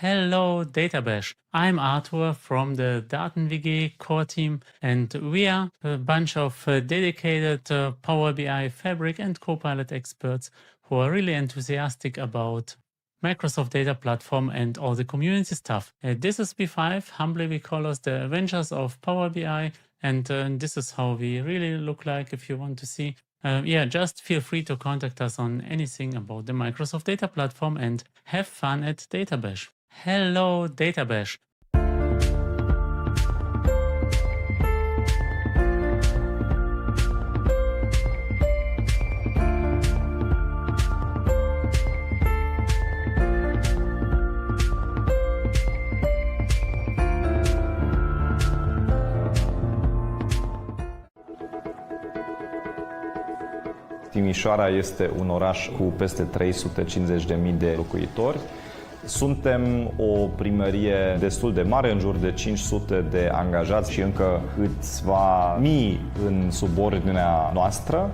S1: Hello, DataBash. I'm Arthur from the DatenWG core team, and we are a bunch of dedicated Power BI, Fabric, and Copilot experts who are really enthusiastic about Microsoft Data Platform and all the community stuff. This is B5. Humbly, we call us the Avengers of Power BI, and this is how we really look like if you want to see. Just feel free to contact us on anything about the Microsoft Data Platform and have fun at DataBash. Hello, DataBash.
S6: Timișoara este un oraș cu peste 350.000 de locuitori. Suntem o primărie destul de mare, în jur de 500 de angajați și încă câțiva mii în subordinea noastră.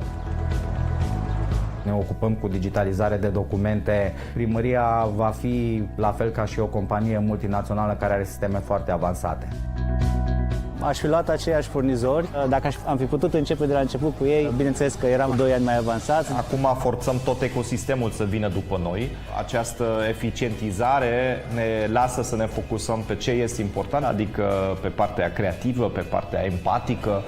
S7: Ne ocupăm cu digitalizare de documente. Primăria va fi la fel ca și o companie multinațională care are sisteme foarte avansate.
S8: Aș fi luat aceiași furnizori. Dacă am fi putut începe de la început cu ei, bineînțeles că eram 2 ani mai avansați.
S6: Acum forțăm tot ecosistemul să vină după noi. Această eficientizare ne lasă să ne focusăm pe ce este important, adică pe partea creativă, pe partea empatică.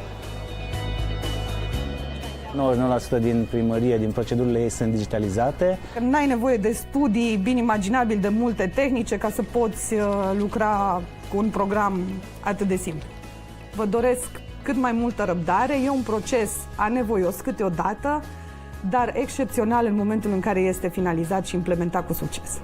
S8: 99% din primărie, din procedurile ei sunt digitalizate.
S9: N-ai nevoie de studii bine imaginabil de multe tehnice ca să poți lucra cu un program atât de simplu. Vă doresc cât mai multă răbdare. E un proces anevoios câteodată, dar excepțional în momentul în care este finalizat și implementat cu succes.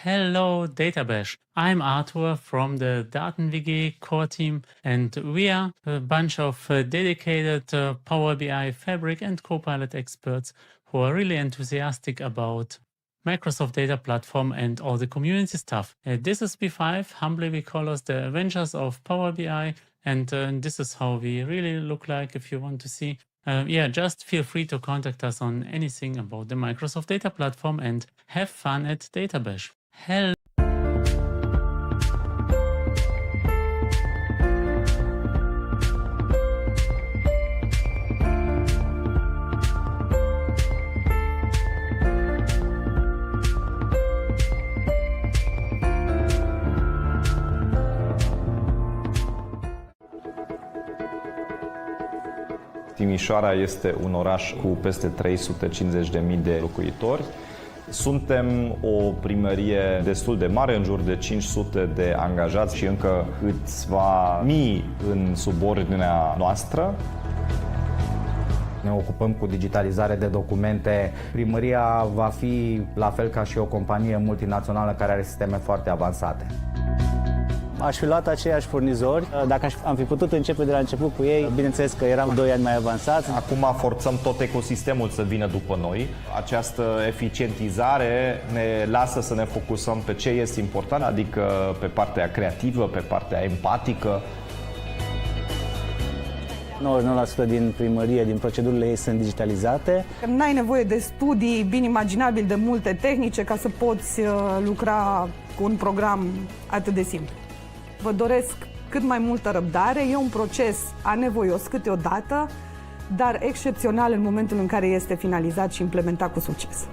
S1: Hello, DataBash. I'm Arthur from the DatenWG core team, and we are a bunch of dedicated Power BI, Fabric, and Copilot experts who are really enthusiastic about Microsoft Data Platform and all the community stuff. This is B5. Humbly, we call us the Avengers of Power BI, and this is how we really look like if you want to see. Just feel free to contact us on anything about the Microsoft Data Platform and have fun at DataBash. Hello.
S6: Timișoara este un oraș cu peste 350.000 de locuitori. Suntem o primărie destul de mare, în jur de 500 de angajați și încă câțiva mii în subordinea noastră.
S7: Ne ocupăm cu digitalizare de documente. Primăria va fi la fel ca și o companie multinațională care are sisteme foarte avansate.
S8: Aș fi luat aceiași furnizori. Dacă am fi putut începe de la început cu ei, bineînțeles că eram 2 ani mai avansați.
S6: Acum forțăm tot ecosistemul să vină după noi. Această eficientizare ne lasă să ne focusăm pe ce este important, adică pe partea creativă, pe partea empatică.
S8: 99% din primărie, din procedurile ei sunt digitalizate.
S9: N-ai nevoie de studii bine imaginabil de multe tehnice ca să poți lucra cu un program atât de simplu. Vă doresc cât mai multă răbdare. E un proces anevoios câteodată, dar excepțional în momentul în care este finalizat și implementat cu succes.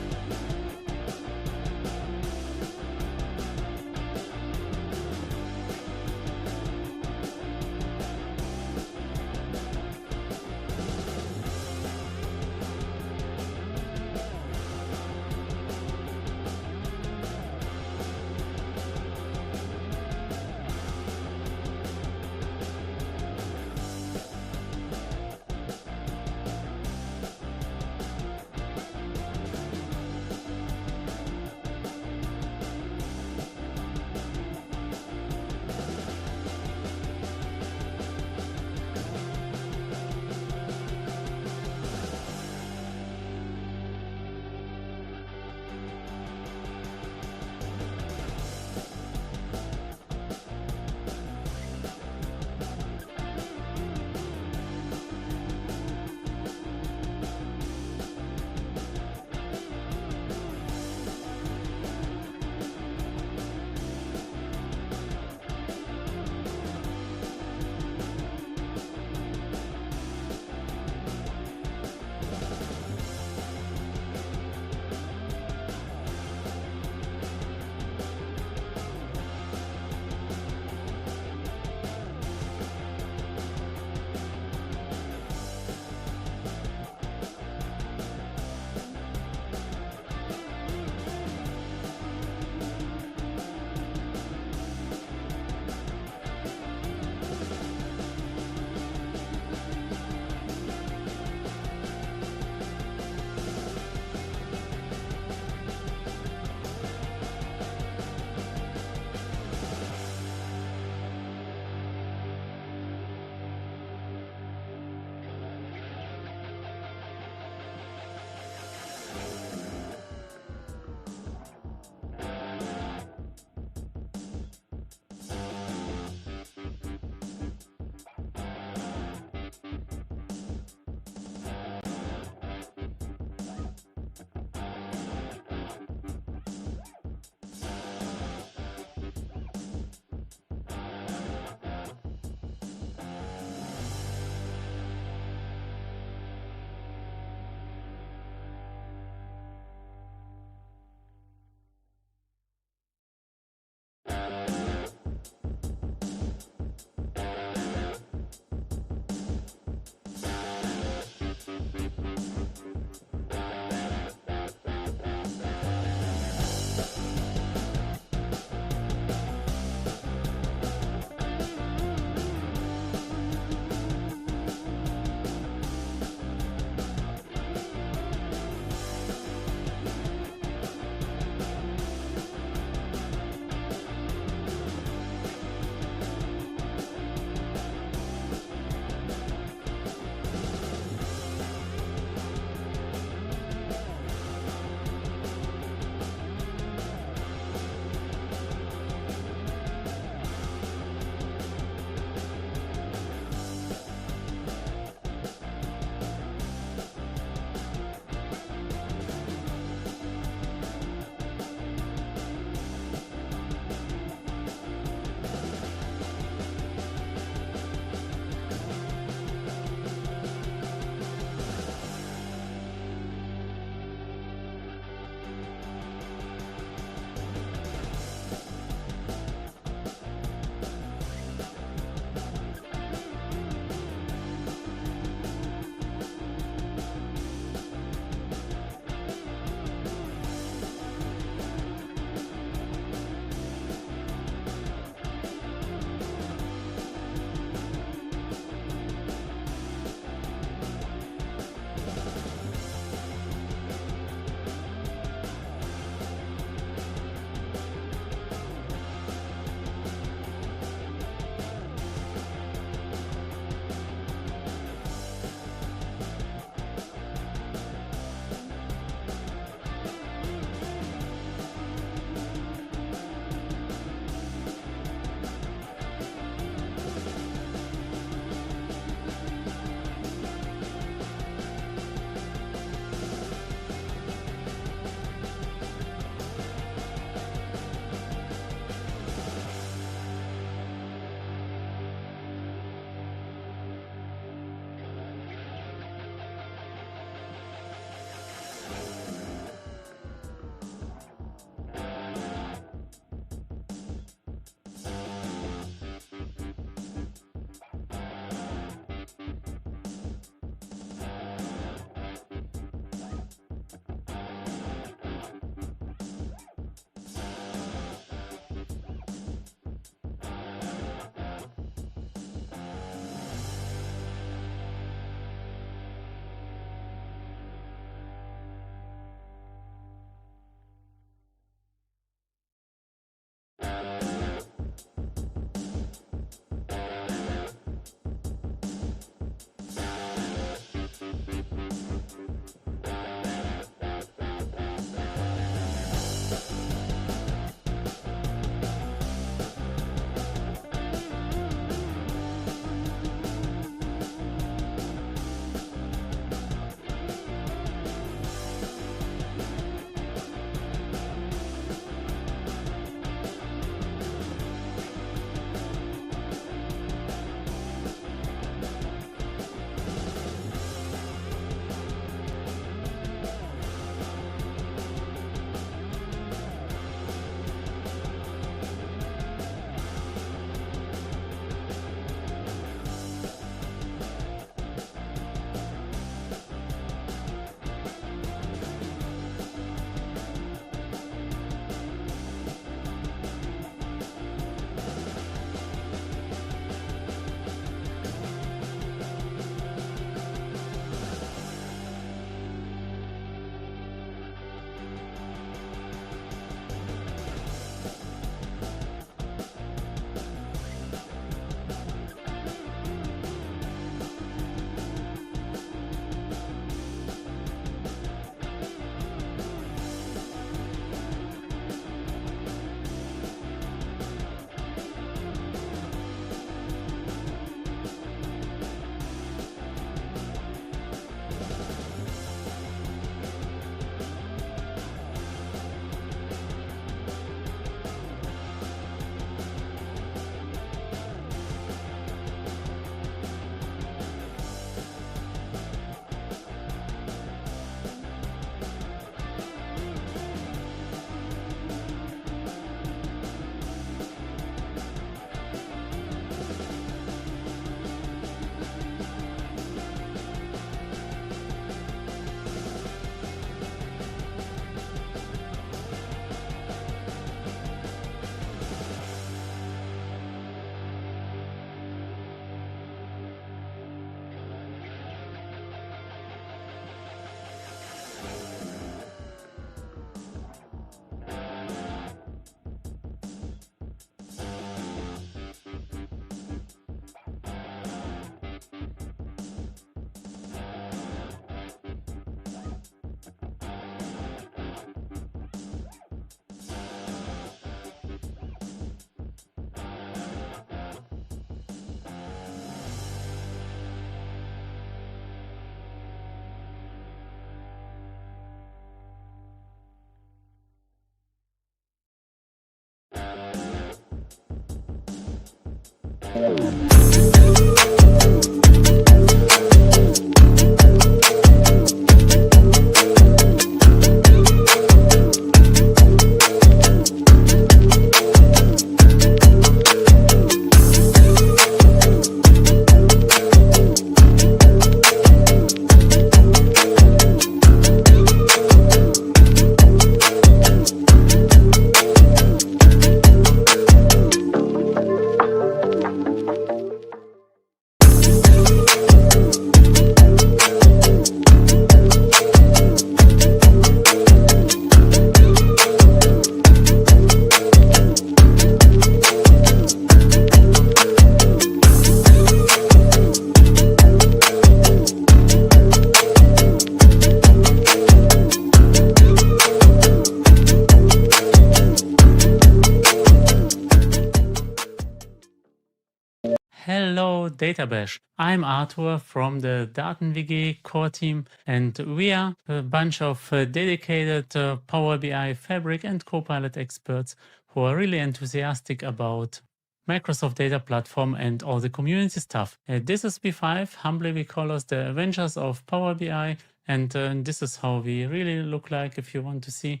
S1: Hello, DataBash. I'm Arthur from the DatenWG core team, and we are a bunch of dedicated Power BI, Fabric, and Copilot experts who are really enthusiastic about Microsoft Data Platform and all the community stuff. This is B5. Humbly, we call us the Avengers of Power BI, and this is how we really look like if you want to see.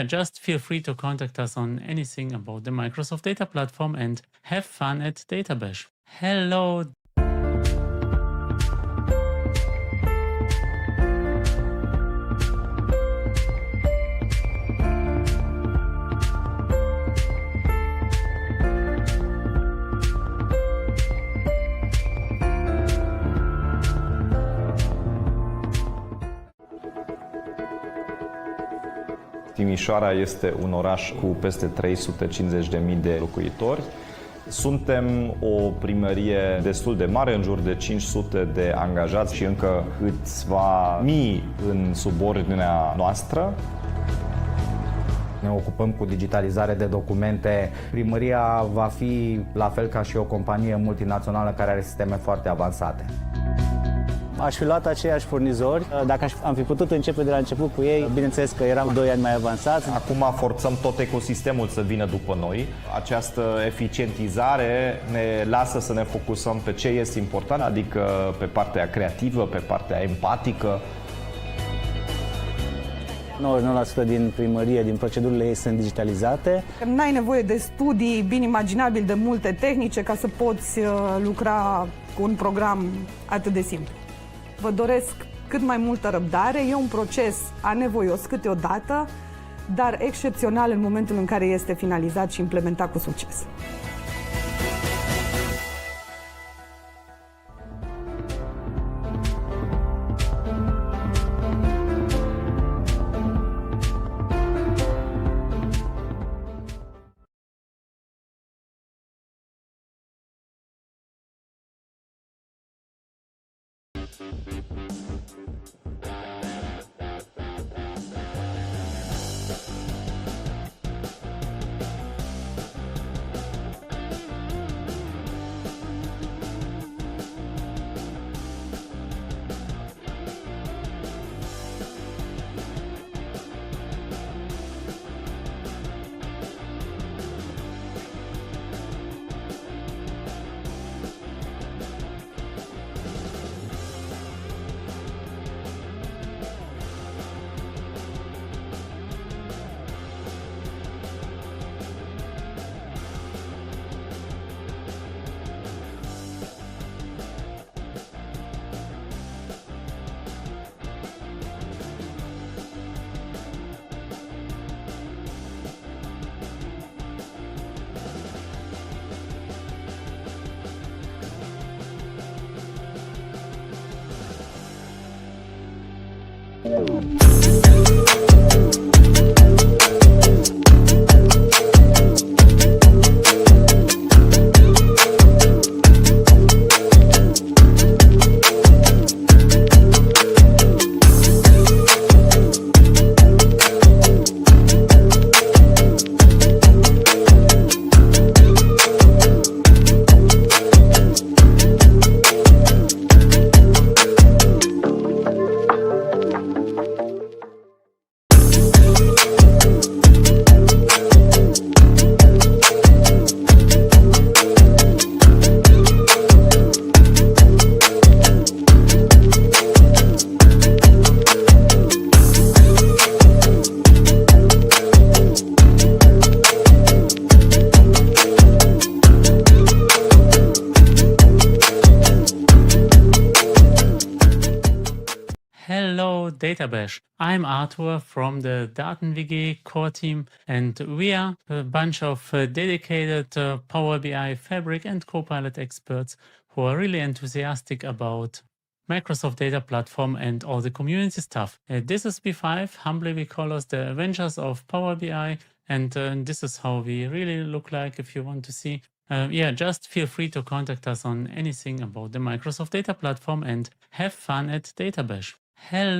S1: Just feel free to contact us on anything about the Microsoft Data Platform and have fun at DataBash. Hello.
S6: Timișoara este un oraș cu peste 350.000 de locuitori. Suntem o primărie destul de mare, în jur de 500 de angajați și încă câțiva mii în subordinea noastră.
S7: Ne ocupăm cu digitalizare de documente. Primăria va fi la fel ca și o companie multinațională care are sisteme foarte avansate.
S8: Aș fi luat aceiași furnizori. Dacă am fi putut începe de la început cu ei, bineînțeles că eram 2 ani mai avansați.
S6: Acum forțăm tot ecosistemul să vină după noi. Această eficientizare ne lasă să ne focusăm pe ce este important, adică pe partea creativă, pe partea empatică.
S8: 99% din primărie, din procedurile ei sunt digitalizate.
S9: N-ai nevoie de studii bine imaginabil de multe tehnice ca să poți lucra cu un program atât de simplu. Vă doresc cât mai multă răbdare. E un proces anevoios câteodată, dar excepțional în momentul în care este finalizat și implementat cu succes.
S1: DataBash. I'm Arthur from the DatenWG core team, and we are a bunch of dedicated Power BI, Fabric, and Copilot experts who are really enthusiastic about Microsoft Data Platform and all the community stuff. This is B5. Humbly, we call us the Avengers of Power BI, and this is how we really look like if you want to see. Just feel free to contact us on anything about the Microsoft Data Platform and have fun at DataBash. Hello.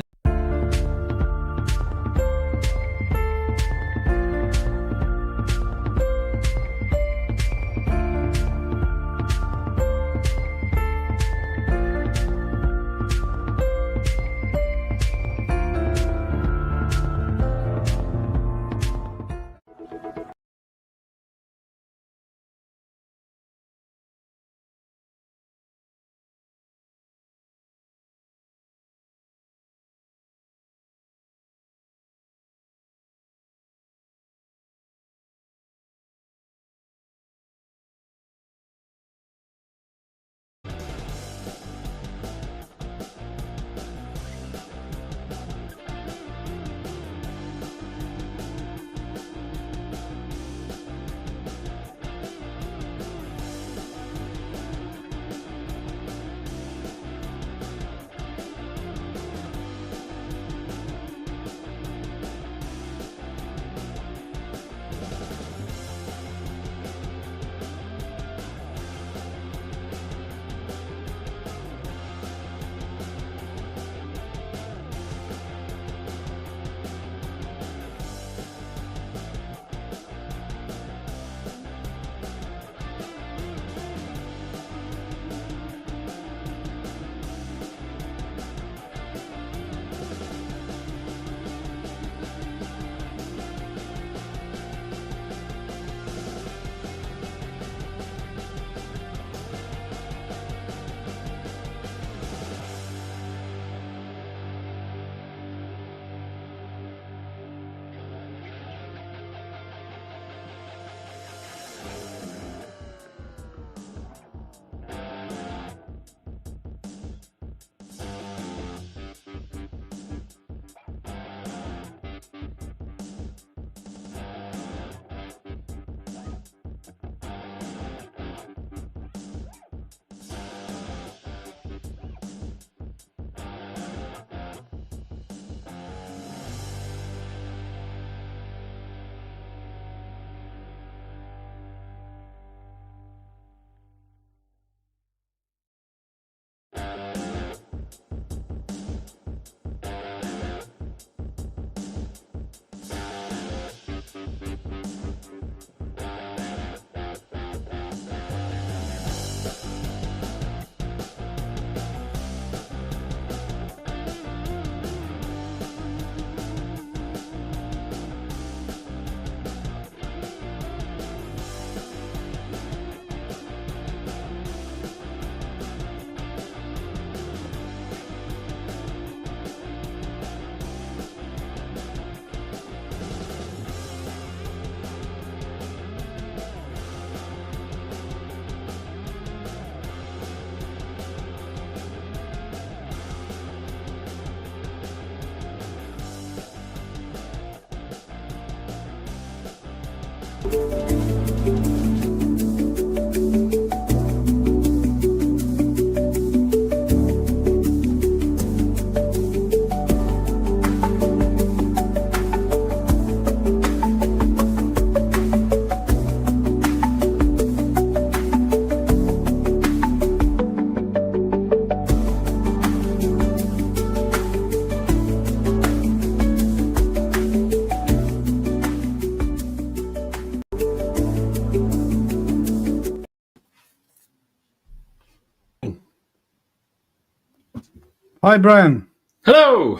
S2: Hi, Brian.
S10: Hello.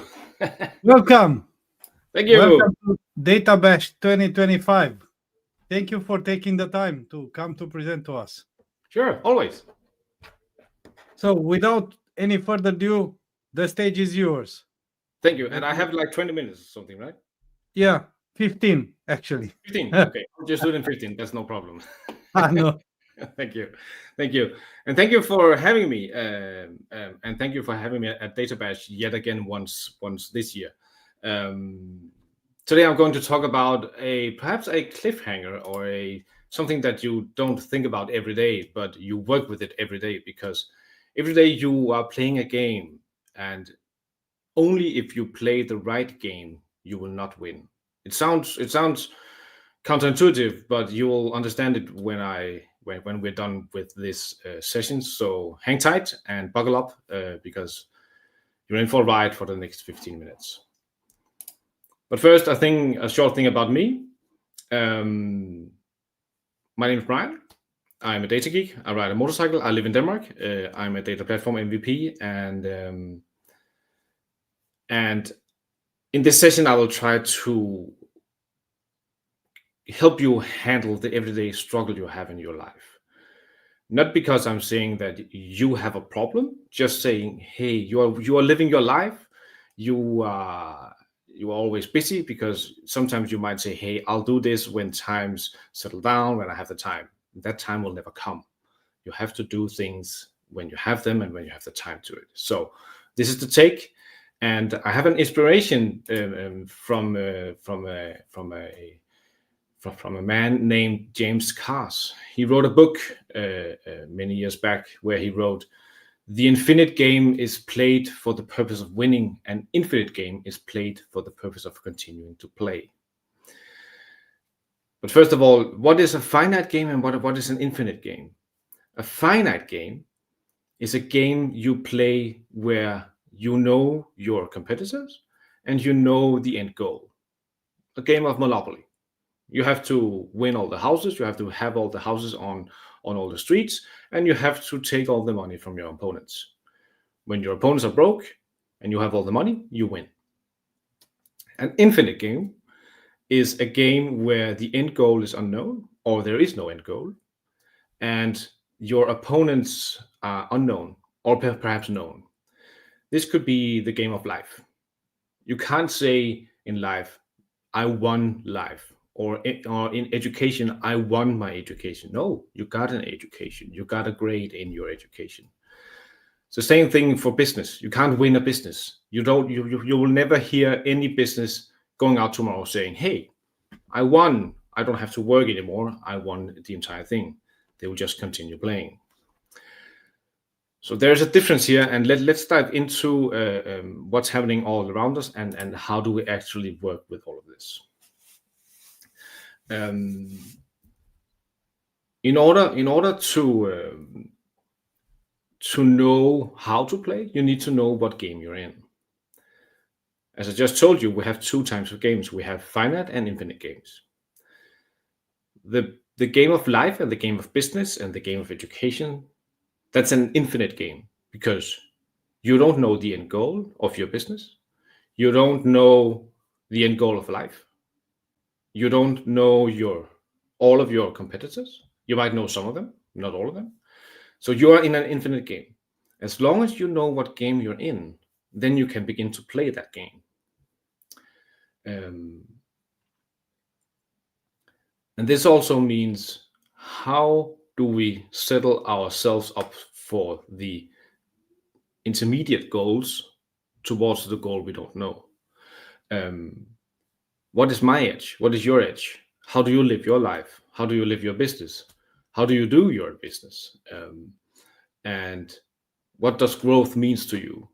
S2: Welcome.
S10: Thank you.
S2: Welcome to DataBash 2025. Thank you for taking the time to come to present to us.
S10: Sure, always.
S2: So without any further ado, the stage is yours.
S10: Thank you. And I have like 20 minutes or something, right?
S2: Yeah, 15 actually.
S10: 15. Okay. I'll just do it in 15. That's no problem.
S2: No.
S10: Thank you. And thank you for having me. And thank you for having me at DataBash yet again once this year. Today I'm going to talk about perhaps a cliffhanger or something that you don't think about every day, but you work with it every day, because every day you are playing a game, and only if you play the right game you will not win. It sounds counterintuitive, but you will understand it when we're done with this session. So hang tight and buckle up, because you're in for a ride for the next 15 minutes. But first, I think a short thing about me. My name is Brian. I'm a data geek. I ride a motorcycle. I live in Denmark. I'm a data platform MVP, and in this session, I will try to help you handle the everyday struggle you have in your life. Not because I'm saying that you have a problem, just saying, hey, you are living your life. You are always busy, because sometimes you might say, hey, I'll do this when times settle down, when I have the time. That time will never come. You have to do things when you have them and when you have the time to it. So this is the take, and I have an inspiration from a man named James Cars. He wrote a book many years back where he wrote, "The infinite game is played for the purpose of winning. An infinite game is played for the purpose of continuing to play." But first of all, what is a finite game and what is an infinite game? A finite game is a game you play where you know your competitors and you know the end goal. A game of Monopoly. You have to win all the houses, you have to have all the houses on all the streets, and you have to take all the money from your opponents. When your opponents are broke and you have all the money, you win. An infinite game is a game where the end goal is unknown, or there is no end goal, and your opponents are unknown or perhaps known. This could be the game of life. You can't say in life, I won life. Or in education, I won my education. No, you got an education. You got a grade in your education. It's the same thing for business. You can't win a business. You will never hear any business going out tomorrow saying, hey, I won. I don't have to work anymore. I won the entire thing. They will just continue playing. So there's a difference here, and let's dive into what's happening all around us and how do we actually work with all of this. In order to know how to play, you need to know what game you're in. As I just told you, we have two types of games. We have finite and infinite games. The game of life and the game of business and the game of education, that's an infinite game, because you don't know the end goal of your business. You don't know the end goal of life. You don't know all of your competitors. You might know some of them, not all of them. So you are in an infinite game. As long as you know what game you're in, then you can begin to play that game. And this also means, how do we settle ourselves up for the intermediate goals towards the goal we don't know? What is my edge? What is your edge? How do you live your life? How do you live your business? How do you do your business? And what does growth means to you?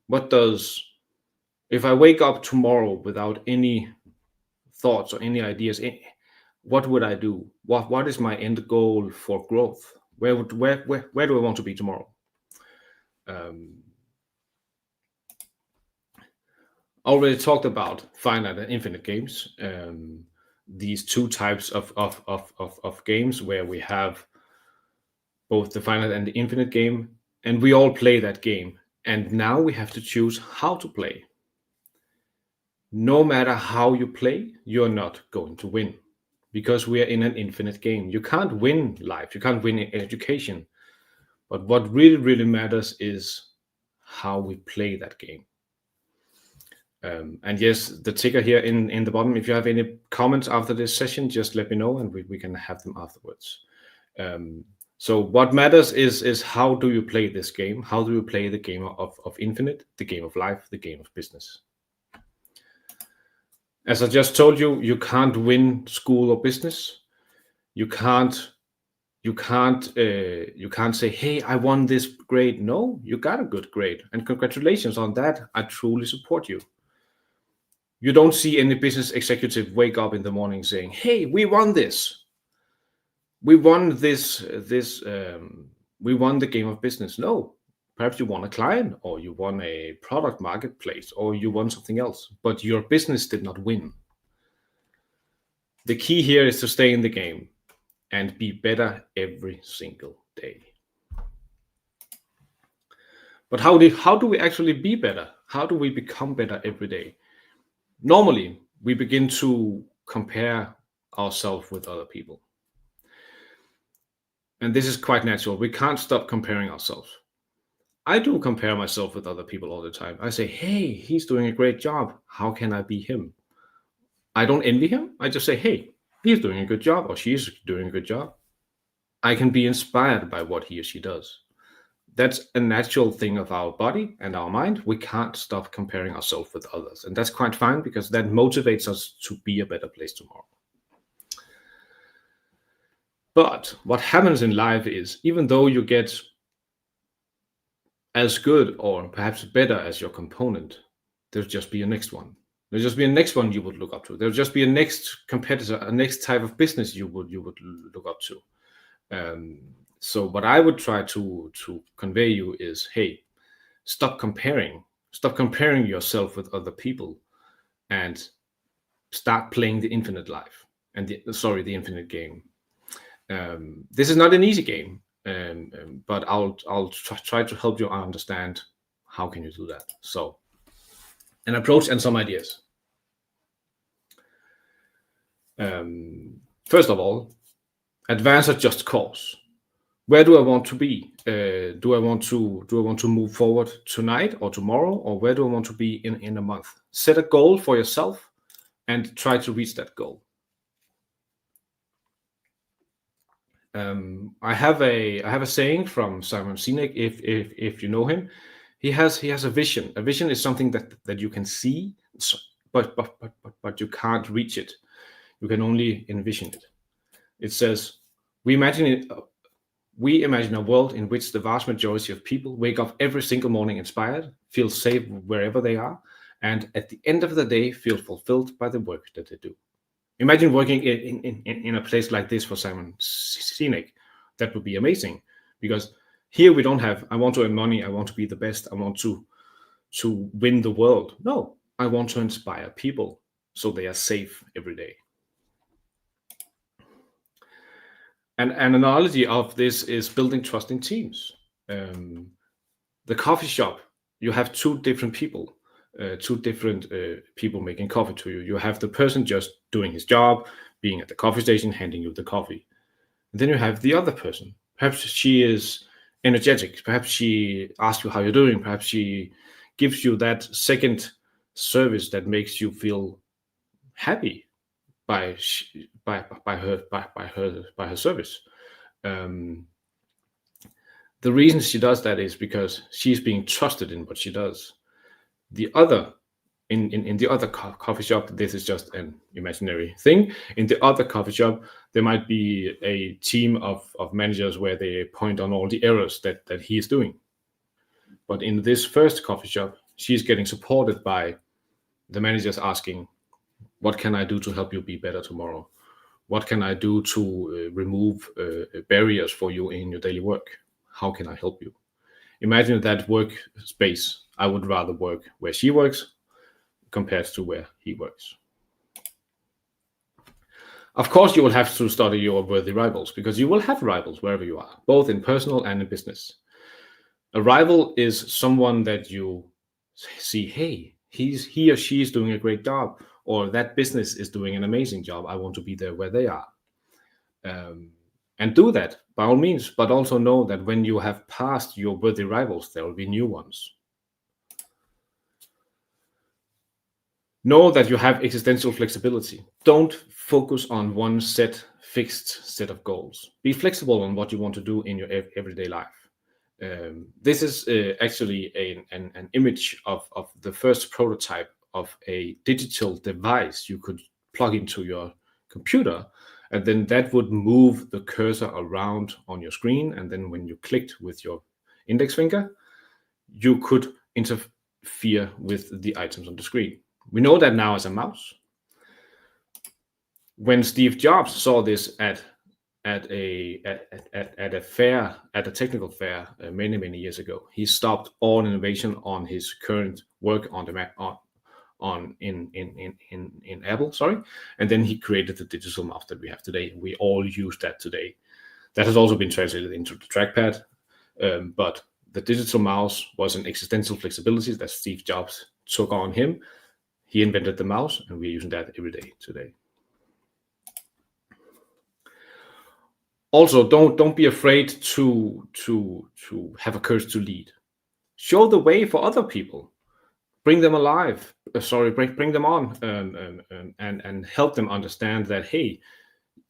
S10: If I wake up tomorrow without any thoughts or any ideas, what would I do? What is my end goal for growth? Where do I want to be tomorrow? Already talked about finite and infinite games. These two types of games where we have both the finite and the infinite game, and we all play that game. And now we have to choose how to play. No matter how you play, you're not going to win, because we are in an infinite game. You can't win life. You can't win education. But what really, really matters is how we play that game. And yes, the ticker here in the bottom, if you have any comments after this session, just let me know and we can have them afterwards. So what matters is how do you play this game? How do you play the game of infinite, the game of life, the game of business? As I just told you, you can't win school or business. You can't say, hey, I won this grade. No, you got a good grade, and congratulations on that. I truly support you. You don't see any business executive wake up in the morning saying, hey, we won this. We won we won the game of business. No, perhaps you won a client, or you won a product marketplace, or you won something else, but your business did not win. The key here is to stay in the game and be better every single day. But how do we actually be better? How do we become better every day? Normally, we begin to compare ourselves with other people. And this is quite natural. We can't stop comparing ourselves. I do compare myself with other people all the time. I say, hey, he's doing a great job. How can I be him? I don't envy him. I just say, hey, he's doing a good job, or she's doing a good job. I can be inspired by what he or she does. That's a natural thing of our body and our mind. We can't stop comparing ourselves with others. And that's quite fine, because that motivates us to be a better place tomorrow. But what happens in life is, even though you get as good or perhaps better as your component, there'll just be a next one. There'll just be a next one you would look up to. There'll just be a next competitor, a next type of business you would look up to. So what I would try to convey you is, hey, stop comparing. Stop comparing yourself with other people, and start playing the infinite life and the infinite game. This is not an easy game, but I'll try to help you understand how can you do that. So, an approach and some ideas. First of all, advance a just cause. Where do I want to be? Do I want to move forward tonight or tomorrow, or where do I want to be in a month? Set a goal for yourself and try to reach that goal. I have a saying from Simon Sinek. If you know him, he has a vision. A vision is something that you can see, but you can't reach it. You can only envision it. It says, we imagine a world in which the vast majority of people wake up every single morning inspired, feel safe wherever they are, and at the end of the day feel fulfilled by the work that they do. Imagine working in a place like this for Simon Sinek. That would be amazing, because here we don't have, I want to earn money, I want to be the best, I want to win the world. No, I want to inspire people so they are safe every day. And an analogy of this is building trust in teams. The coffee shop, you have two different people making coffee to you. You have the person just doing his job, being at the coffee station, handing you the coffee. And then you have the other person. Perhaps she is energetic. Perhaps she asks you how you're doing. Perhaps she gives you that second service that makes you feel happy by her service. The reason she does that is because she's being trusted in what she does. The other, in the other coffee shop, this is just an imaginary thing. In the other coffee shop, there might be a team of managers where they point on all the errors that he is doing. But in this first coffee shop, she's getting supported by the managers asking, what can I do to help you be better tomorrow? What can I do to remove barriers for you in your daily work? How can I help you? Imagine that workspace. I would rather work where she works compared to where he works. Of course, you will have to study your worthy rivals, because you will have rivals wherever you are, both in personal and in business. A rival is someone that you see, hey, he or she is doing a great job, or that business is doing an amazing job. I want to be there where they are. And do that by all means, but also know that when you have passed your worthy rivals, there will be new ones. Know that you have existential flexibility. Don't focus on one fixed set of goals. Be flexible on what you want to do in your everyday life. This is actually an image of the first prototype of a digital device you could plug into your computer, and then that would move the cursor around on your screen, and then when you clicked with your index finger, you could interfere with the items on the screen. We know that now as a mouse. When Steve Jobs saw this at a technical fair many years ago, he stopped all innovation on his current work on the Mac in Apple, and then he created the digital mouse that we have today. We all use that today. That has also been translated into the trackpad, but the digital mouse was an existential flexibility that Steve Jobs took on him. He invented the mouse, and we're using that every day today. Also, don't be afraid to have a courage to lead. Show the way for other people. Bring them alive. Bring them on, and help them understand that, hey,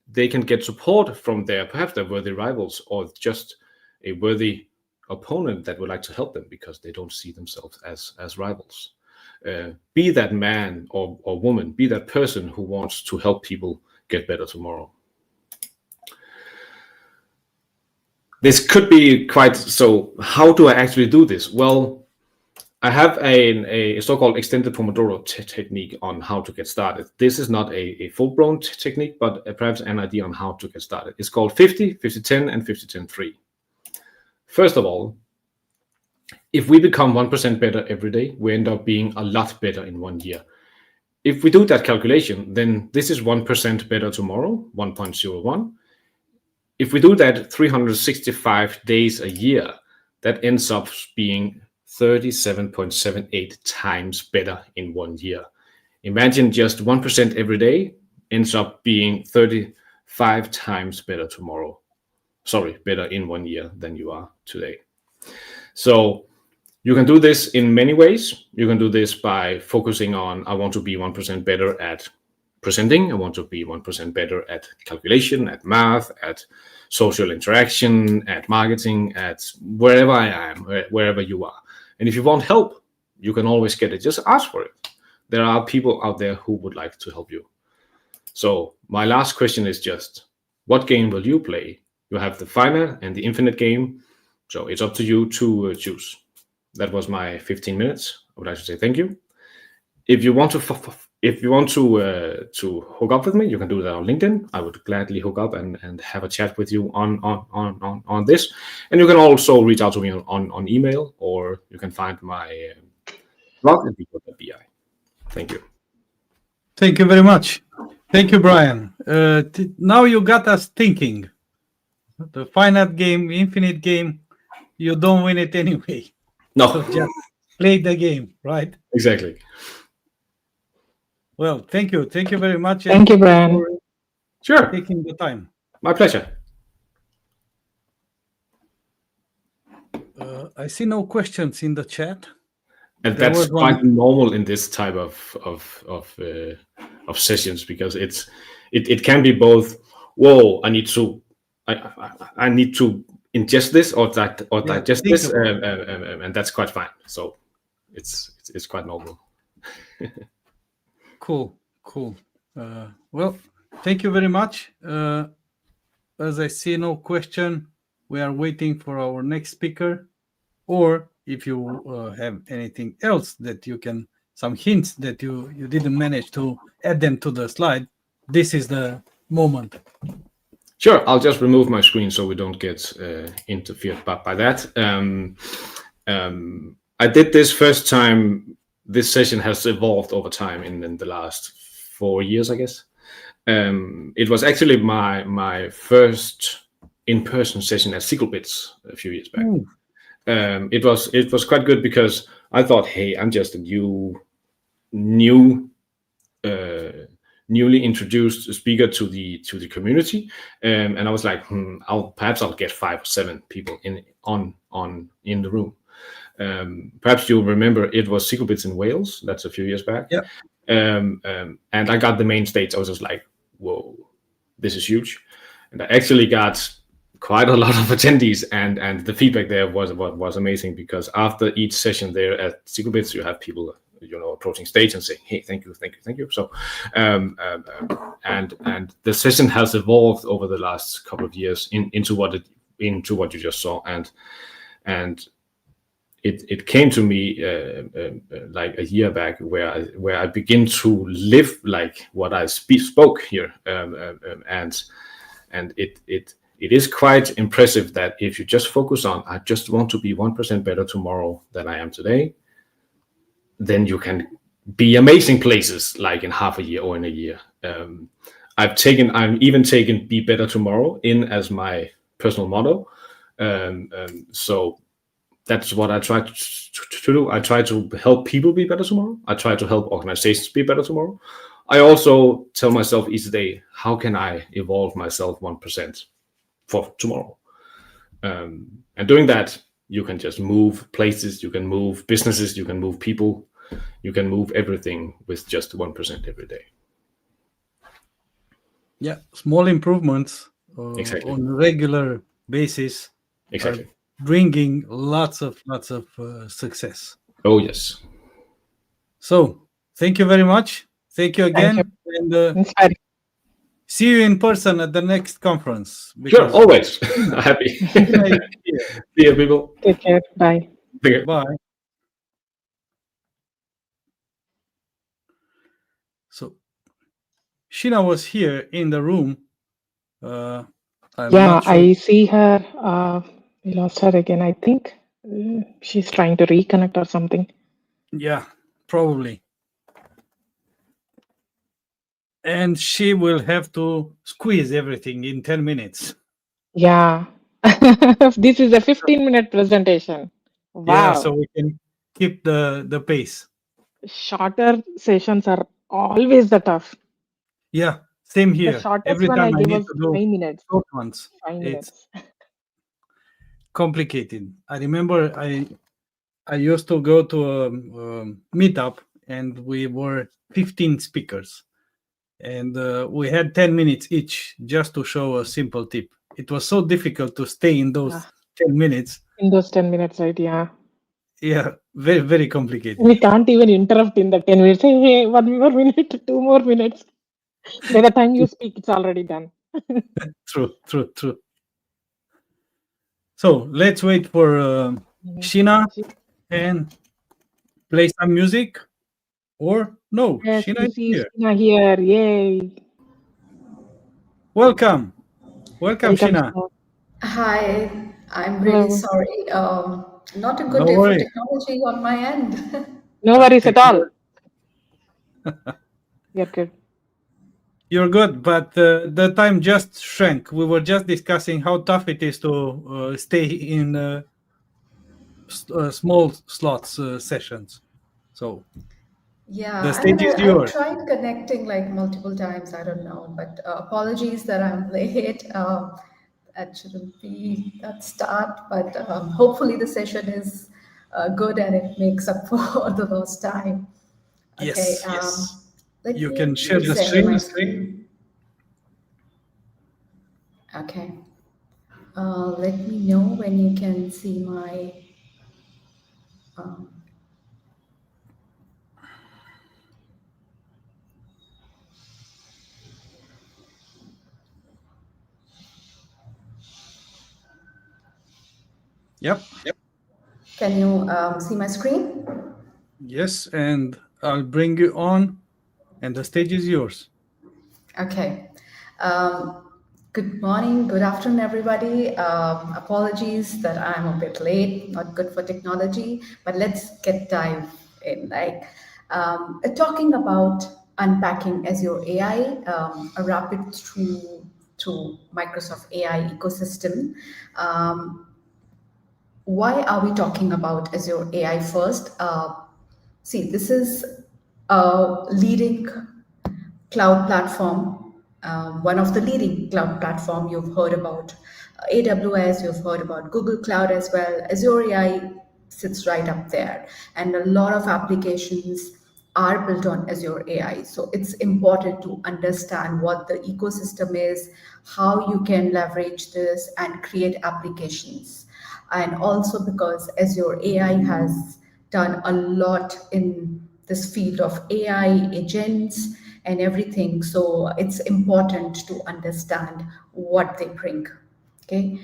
S10: they can get support from perhaps their worthy rivals, or just a worthy opponent that would like to help them because they don't see themselves as rivals. Be that man or woman, be that person who wants to help people get better tomorrow. This could be so how do I actually do this? Well, I have a so-called extended Pomodoro technique on how to get started. This is not a full-blown technique, but perhaps an idea on how to get started. It's called 50, 50-10, and 50-10-3. First of all, if we become 1% better every day, we end up being a lot better in 1 year. If we do that calculation, then this is 1% better tomorrow, 1.01. If we do that 365 days a year, that ends up being 37.78 times better in 1 year. Imagine just 1% every day ends up being 35 times better tomorrow. Better in 1 year than you are today. So you can do this in many ways. You can do this by focusing on, I want to be 1% better at presenting. I want to be 1% better at calculation, at math, at social interaction, at marketing, at wherever I am, wherever you are. And if you want help, you can always get it. Just ask for it. There are people out there who would like to help you. So my last question is just, what game will you play? You have the finite and the infinite game. So it's up to you to choose. That was my 15 minutes. I would like to say thank you. If you want to hook up with me, you can do that on LinkedIn. I would gladly hook up and have a chat with you on this. And you can also reach out to me on email, or you can find my blog at bigfoot.bi. Thank you.
S2: Thank you very much. Thank you, Brian. Now you got us thinking. The finite game, infinite game, you don't win it anyway.
S10: No.
S2: So just play the game, right?
S10: Exactly.
S2: Well, thank you. Thank you very much.
S5: Thank you, Brian.
S10: Sure.
S2: Taking the time.
S10: My pleasure.
S2: I see no questions in the chat.
S10: And that's quite normal in this type of sessions, because it can be both. Whoa! I need to ingest this or digest this, and that's quite fine. So it's quite normal.
S2: Cool. Well, thank you very much. As I see no question, we are waiting for our next speaker. Or if you have anything else that you can, some hints that you didn't manage to add them to the slide, this is the moment.
S10: Sure, I'll just remove my screen so we don't get interfered by that. I did this first time. This session has evolved over time in the last 4 years, I guess. It was actually my first in-person session at SQLBits a few years back. It was quite good because I thought, hey, I'm just a newly introduced speaker to the community, and I was like, perhaps I'll get 5 or 7 people in the room. Perhaps you'll remember it was SQLBits in Wales. That's a few years back.
S2: Yeah.
S10: And I got the main stage. I was just like, whoa, this is huge. And I actually got quite a lot of attendees, and the feedback there was amazing, because after each session there at SQLBits, you have people, approaching stage and saying, hey, thank you. So, and the session has evolved over the last couple of years into what you just saw, and it came to me like a year back, where I begin to live like what I spoke here, and it is quite impressive that if you just focus on, I just want to be 1% better tomorrow than I am today, then you can be amazing places like in half a year or in a year. I'm even taken Be Better Tomorrow in as my personal motto. So that's what I try to do. I try to help people be better tomorrow. I try to help organizations be better tomorrow. I also tell myself each day, how can I evolve myself 1% for tomorrow? And doing that, you can just move places, you can move businesses, you can move people, you can move everything with just 1% every day.
S2: Yeah, small improvements
S10: Exactly.
S2: on a regular basis.
S10: Exactly.
S2: Bringing lots of success.
S10: Oh, yes.
S2: So thank you very much. Thank you again. And see you in person at the next conference.
S10: Sure, always. Happy. See you, people.
S11: Take care. Bye.
S10: Take care.
S2: Bye. So Sheena was here in the room.
S11: I see her. We lost her again, I think. She's trying to reconnect or something.
S2: Yeah, probably. And she will have to squeeze everything in 10 minutes.
S11: Yeah. This is a 15-minute presentation. Wow.
S2: Yeah, so we can keep the pace.
S11: Shorter sessions are always the tough.
S2: Yeah, same here.
S11: The shortest
S2: Every
S11: one
S2: time
S11: I
S2: I
S11: give
S2: need
S11: was
S2: to do
S11: 5 minutes.
S2: short ones.
S11: 5 minutes.
S2: It's complicated. I remember I used to go to a meetup, and we were 15 speakers, and we had 10 minutes each just to show a simple tip. It was so difficult to stay in those 10 minutes.
S11: In those 10 minutes, right? Yeah.
S2: Yeah, very, very complicated.
S11: We can't even interrupt in the 10 minutes. Hey, 1 more minute, 2 more minutes. By the time you speak, it's already done.
S2: True. So let's wait for Sheena and play some music. Or no,
S11: Yes,
S2: Sheena is here.
S11: Sheena here. Yay.
S2: Welcome, Sheena.
S12: Hi, I'm really sorry. Not a good day for technology on my end.
S11: No worries at all. You're good.
S2: You're good, but the time just shrank. We were just discussing how tough it is to stay in small slots sessions. So
S12: yeah,
S2: the stage is yours.
S12: I tried connecting like multiple times. I don't know, but apologies that I'm late. That shouldn't be that start, but hopefully the session is good and it makes up for the lost time. Okay,
S2: yes. You can share the screen.
S12: Okay. Let me know when you can see my.
S2: Yep.
S12: Can you see my screen?
S2: Yes, and I'll bring you on, and the stage is yours.
S12: Okay. Good morning, good afternoon, everybody. Apologies that I'm a bit late, not good for technology, but let's dive in. Talking about unpacking Azure AI, a rapid through to Microsoft AI ecosystem. Why are we talking about Azure AI first? See, this is a leading cloud platform, one of the leading cloud platform. You've heard about AWS, you've heard about Google Cloud as well. Azure AI sits right up there, and a lot of applications are built on Azure AI. So it's important to understand what the ecosystem is, how you can leverage this and create applications. And also because Azure AI has done a lot in this field of AI agents and everything. So it's important to understand what they bring. Okay.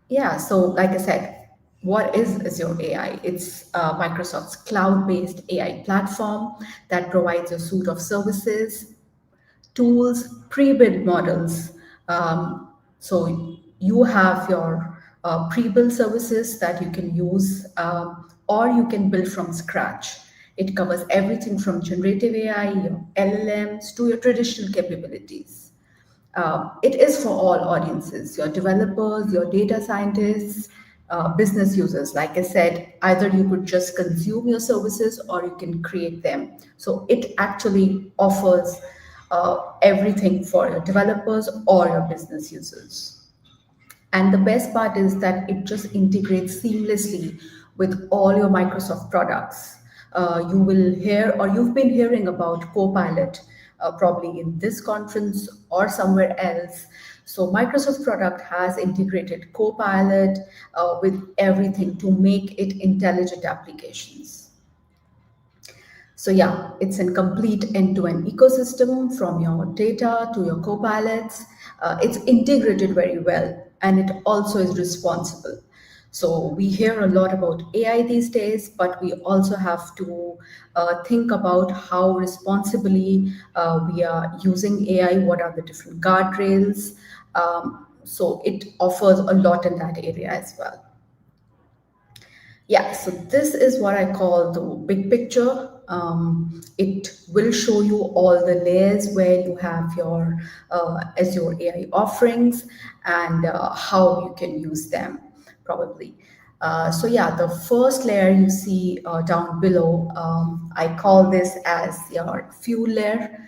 S12: Yeah. So like I said, what is Azure AI? It's Microsoft's cloud-based AI platform that provides a suite of services, tools, pre-built models. So you have your pre-built services that you can use, or you can build from scratch. It covers everything from generative AI, your LLMs, to your traditional capabilities. It is for all audiences, your developers, your data scientists, business users. Like I said, either you could just consume your services or you can create them. So it actually offers everything for your developers or your business users. And the best part is that it just integrates seamlessly with all your Microsoft products. You will hear, or you've been hearing about Copilot probably in this conference or somewhere else. So Microsoft product has integrated Copilot with everything to make it intelligent applications. So yeah, it's a complete end-to-end ecosystem from your data to your Copilots. It's integrated very well, and it also is responsible. So we hear a lot about AI these days, but we also have to think about how responsibly we are using AI, what are the different guardrails. So it offers a lot in that area as well. Yeah, so this is what I call the big picture. It will show you all the layers where you have your Azure AI offerings and how you can use them probably. So yeah, the first layer you see down below, I call this as your fuel layer.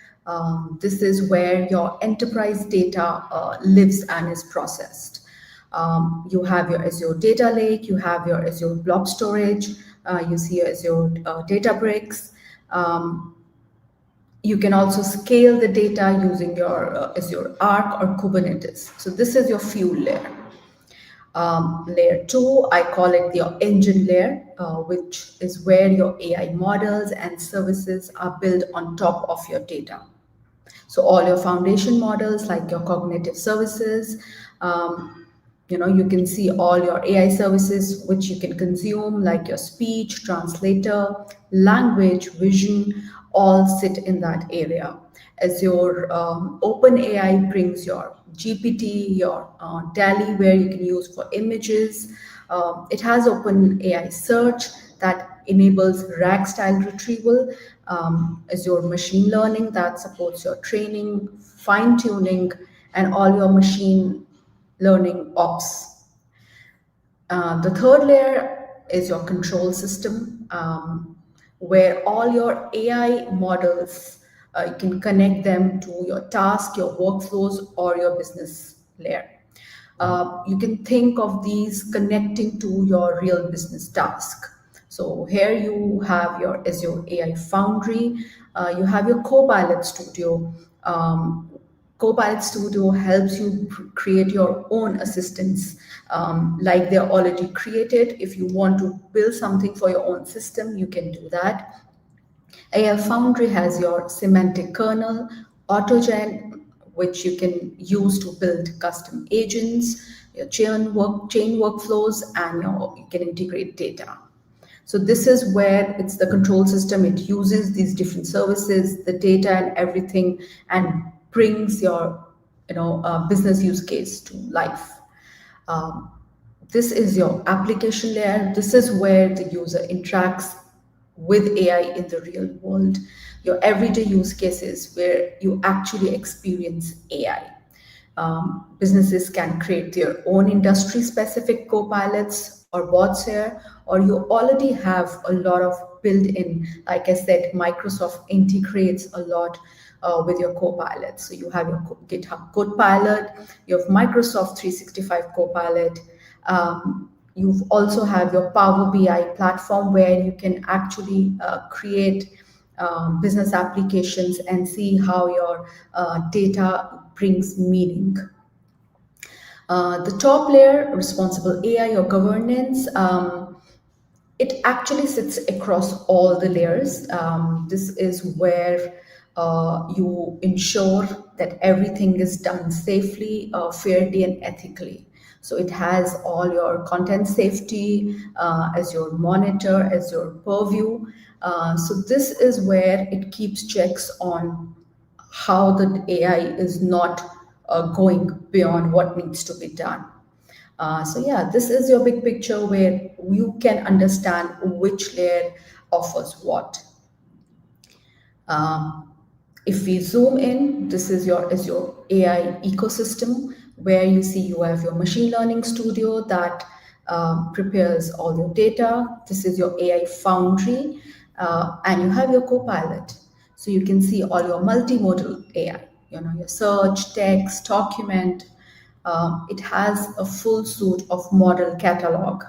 S12: This is where your enterprise data lives and is processed. You have your Azure Data Lake, you have your Azure Blob Storage, you see your Azure Databricks. You can also scale the data using your Azure Arc or Kubernetes. So this is your fuel layer. Layer 2, I call it your engine layer, which is where your AI models and services are built on top of your data. So all your foundation models like your cognitive services, you can see all your AI services which you can consume, like your speech, translator, language, vision, all sit in that area. As your OpenAI brings your GPT, your DALL-E, where you can use for images. It has OpenAI Search that enables RAG style retrieval. Azure Machine Learning that supports your training, fine-tuning, and all your machine learning ops. The third layer is your control system, where all your AI models, you can connect them to your task, your workflows, or your business layer. You can think of these connecting to your real business task. So here you have your Azure AI Foundry, you have your Copilot Studio. Copilot Studio helps you create your own assistants, like they're already created. If you want to build something for your own system, you can do that. AI Foundry has your semantic kernel, AutoGen, which you can use to build custom agents, your chain workflows, and you can integrate data. So this is where it's the control system. It uses these different services, the data and everything, and brings your business use case to life. This is your application layer. This is where the user interacts with AI in the real world. Your everyday use cases where you actually experience AI. Businesses can create their own industry-specific copilots or bots here, or you already have a lot of built-in. Like I said, Microsoft integrates a lot with your Copilot. So you have your GitHub Copilot, you have Microsoft 365 Copilot. You also have your Power BI platform where you can actually create business applications and see how your data brings meaning. The top layer, responsible AI or governance, it actually sits across all the layers. This is where you ensure that everything is done safely, fairly, and ethically. So it has all your content safety as your monitor, as your purview. So this is where it keeps checks on how the AI is not going beyond what needs to be done. So yeah, this is your big picture where you can understand which layer offers what. If we zoom in, this is your AI ecosystem, where you see you have your machine learning studio that prepares all your data. This is your AI foundry, and you have your Copilot. So you can see all your multimodal AI, your search, text, document. It has a full suite of model catalog.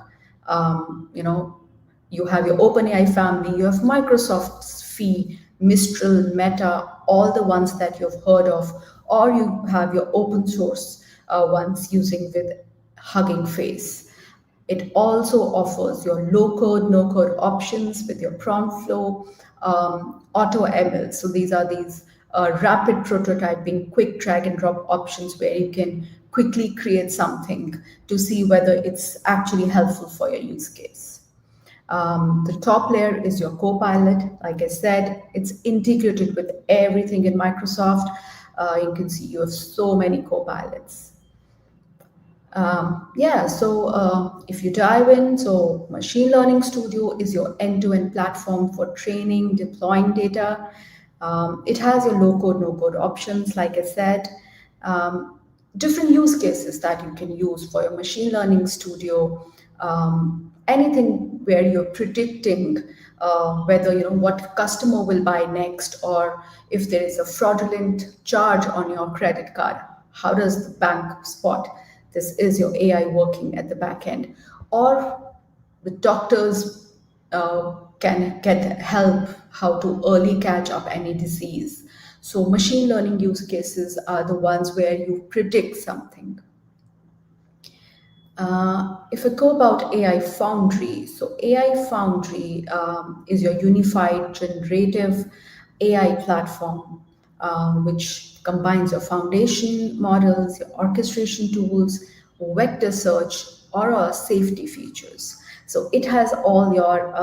S12: You have your OpenAI family, you have Microsoft's Phi, Mistral, Meta, all the ones that you've heard of, or you have your open source ones using with Hugging Face. It also offers your low-code, no-code options with your prompt flow, auto ML. So these are rapid prototyping, quick drag and drop options where you can quickly create something to see whether it's actually helpful for your use case. The top layer is your Copilot. Like I said, it's integrated with everything in Microsoft. You can see you have so many Copilots. So if you dive in, so Machine Learning Studio is your end-to-end platform for training, deploying data. It has your low-code, no-code options, like I said. Different use cases that you can use for your Machine Learning Studio. Anything where you're predicting whether what customer will buy next, or if there is a fraudulent charge on your credit card, how does the bank spot? This is your AI working at the back end. Or the doctors can get help how to early catch up any disease. So machine learning use cases are the ones where you predict something. If I go about AI Foundry, so AI Foundry is your unified generative AI platform, which combines your foundation models, your orchestration tools, vector search, or safety features. So it has all your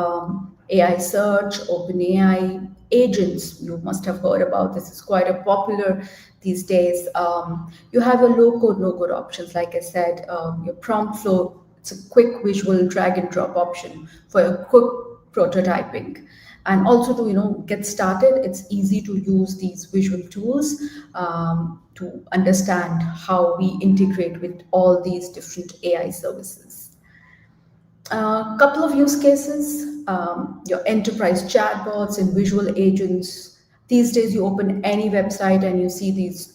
S12: AI search, OpenAI agents. You must have heard about this. It's quite a popular these days. You have your low-code, no-code options. Like I said, your prompt flow, it's a quick visual drag and drop option for your quick prototyping. And also to get started, it's easy to use these visual tools to understand how we integrate with all these different AI services. A couple of use cases, your enterprise chatbots and visual agents. These days you open any website and you see these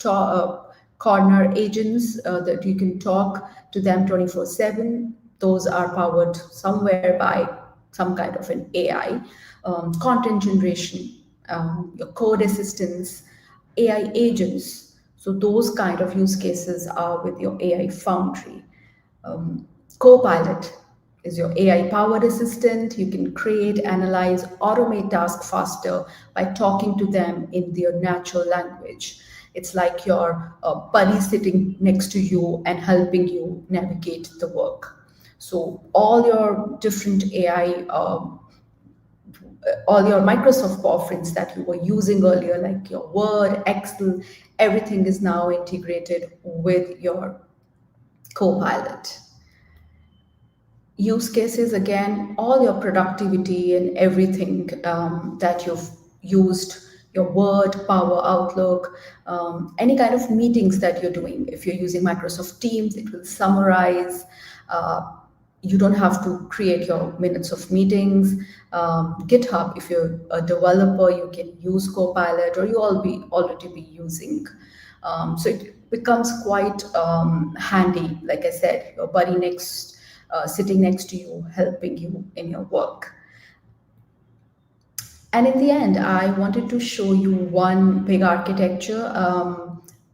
S12: corner agents that you can talk to them 24/7. Those are powered somewhere by some kind of an AI. Content generation, your code assistants, AI agents. So those kind of use cases are with your AI Foundry. Copilot is your AI-powered assistant. You can create, analyze, automate tasks faster by talking to them in their natural language. It's like your buddy sitting next to you and helping you navigate the work. So all your different AI, all your Microsoft offerings that you were using earlier, like your Word, Excel, everything is now integrated with your Copilot. Use cases, again, all your productivity and everything that you've used, your Word, Power, Outlook, any kind of meetings that you're doing. If you're using Microsoft Teams, it will summarize. You don't have to create your minutes of meetings. GitHub, if you're a developer, you can use Copilot, or you already be using. So it becomes quite handy. Like I said, your buddy sitting next to you, helping you in your work. And in the end, I wanted to show you one big architecture.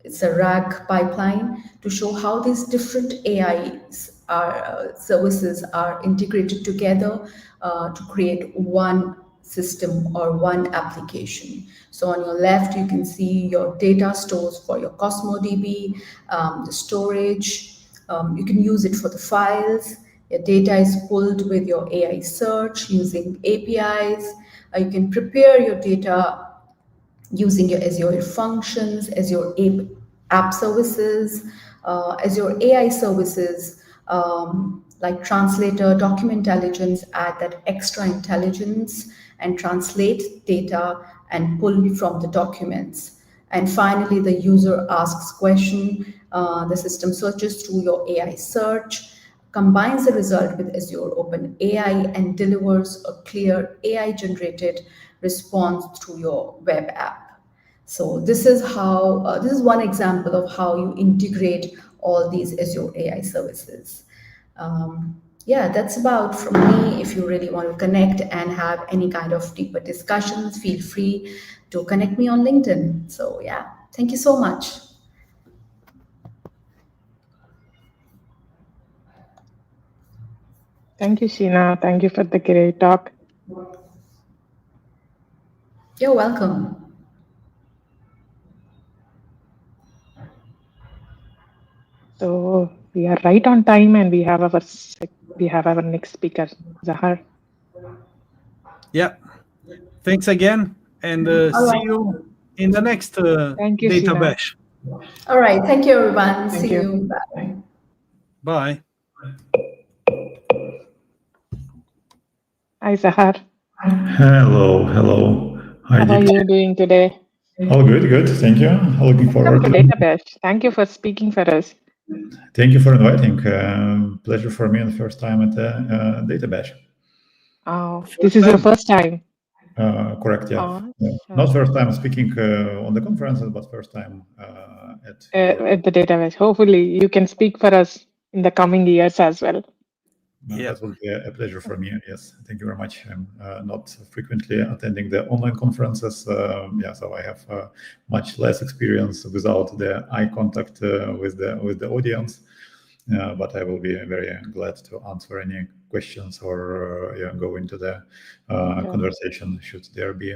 S12: It's a RAG pipeline to show how these different AI services are integrated together to create one system or one application. So on your left, you can see your data stores for your Cosmo DB, the storage. You can use it for the files. Your data is pulled with your AI search using APIs. You can prepare your data using your Azure functions, Azure app services, Azure AI services like Translator, Document Intelligence, add that extra intelligence and translate data and pull from the documents. And finally, the user asks question, the system searches through your AI search, combines the result with Azure OpenAI and delivers a clear AI-generated response through your web app. So this is how this is one example of how you integrate all these Azure AI services. Yeah, that's about from me. If you really want to connect and have any kind of deeper discussions, feel free to connect me on LinkedIn. So yeah, thank you so much.
S11: Thank you, Sheena. Thank you for the great talk.
S12: You're welcome.
S11: So we are right on time, and we have our next speaker, Zahar.
S2: Yeah. Thanks again, and see you in the next
S11: Thank you,
S2: Data
S11: Sheena.
S2: Bash.
S12: All right. Thank you, everyone.
S11: Thank
S12: See
S11: you.
S12: you. Bye.
S2: Bye.
S11: Hi, Zahar.
S13: Hello. Hi,
S11: How are you doing today?
S13: All good. Thank you. Looking forward
S11: Welcome to Data Bash. Thank you for speaking for us.
S13: Thank you for inviting. Pleasure for me, and the first time at the Data Bash.
S11: Oh, this is your first time.
S13: Correct. Yeah.
S11: Oh,
S13: Not first time speaking on the conferences, but first time at
S11: the Data Bash. Hopefully, you can speak for us in the coming years as well.
S13: That will be a pleasure for me. Yes, thank you very much. I'm not frequently attending the online conferences, so I have much less experience without the eye contact with the audience. But I will be very glad to answer any questions or go into the conversation should there be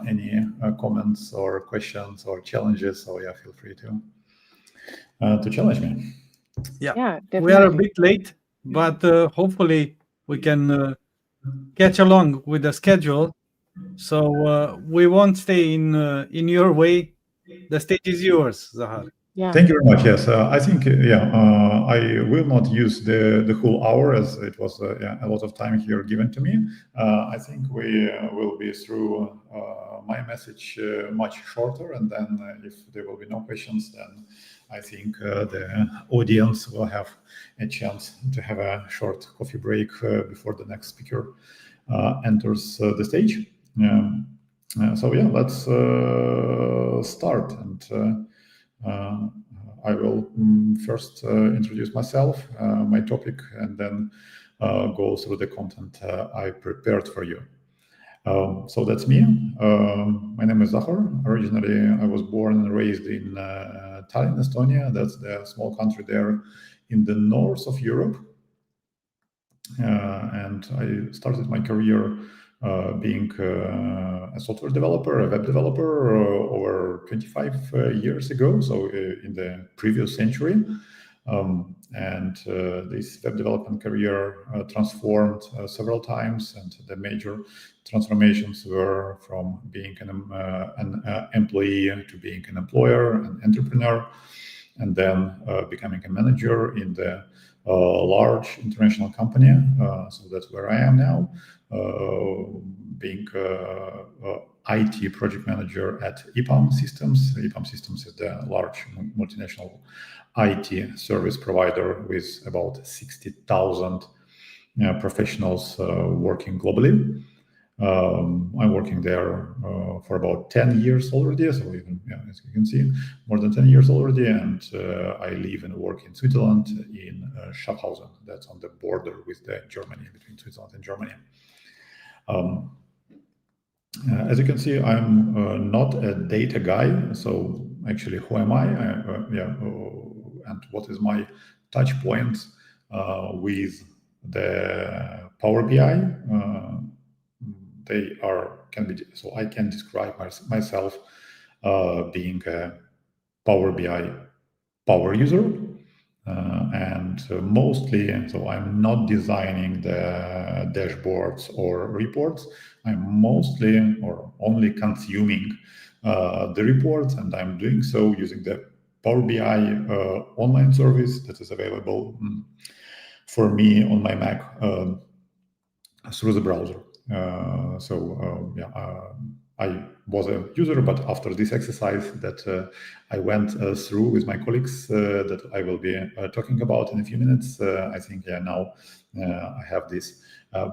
S13: any comments or questions or challenges. So feel free to challenge me.
S2: Yeah, we are a bit late, but hopefully we can catch along with the schedule. So we won't stay in your way. The stage is yours, Zahar.
S11: Yeah.
S13: Thank you very much. Yes, I think I will not use the whole hour, as it was a lot of time here given to me. I think we will be through my message much shorter, and then if there will be no questions, then I think the audience will have a chance to have a short coffee break before the next speaker enters the stage. So let's start. And I will first introduce myself, my topic, and then go through the content I prepared for you. So that's me. My name is Zahar. Originally, I was born and raised in Tallinn, Estonia. That's the small country there in the north of Europe. And I started my career being a software developer, a web developer, over 25 years ago, so in the previous century. And this web development career transformed several times, and the major transformations were from being an employee to being an employer, an entrepreneur, and then becoming a manager in the large international company. So that's where I am now, being IT project manager at EPAM Systems. EPAM Systems is the large multinational IT service provider with about 60,000 professionals working globally. I'm working there for about 10 years already, so even as you can see, more than 10 years already, and I live and work in Switzerland, in Schaffhausen. That's on the border with Germany, between Switzerland and Germany. As you can see, I'm not a data guy. So actually, who am I? And what is my touch point with the Power BI? So I can describe myself being a Power BI power user. And mostly, so I'm not designing the dashboards or reports. I'm mostly or only consuming the reports, and I'm doing so using the Power BI online service that is available for me on my Mac through the browser. I was a user, but after this exercise that I went through with my colleagues that I will be talking about in a few minutes, I think now I have this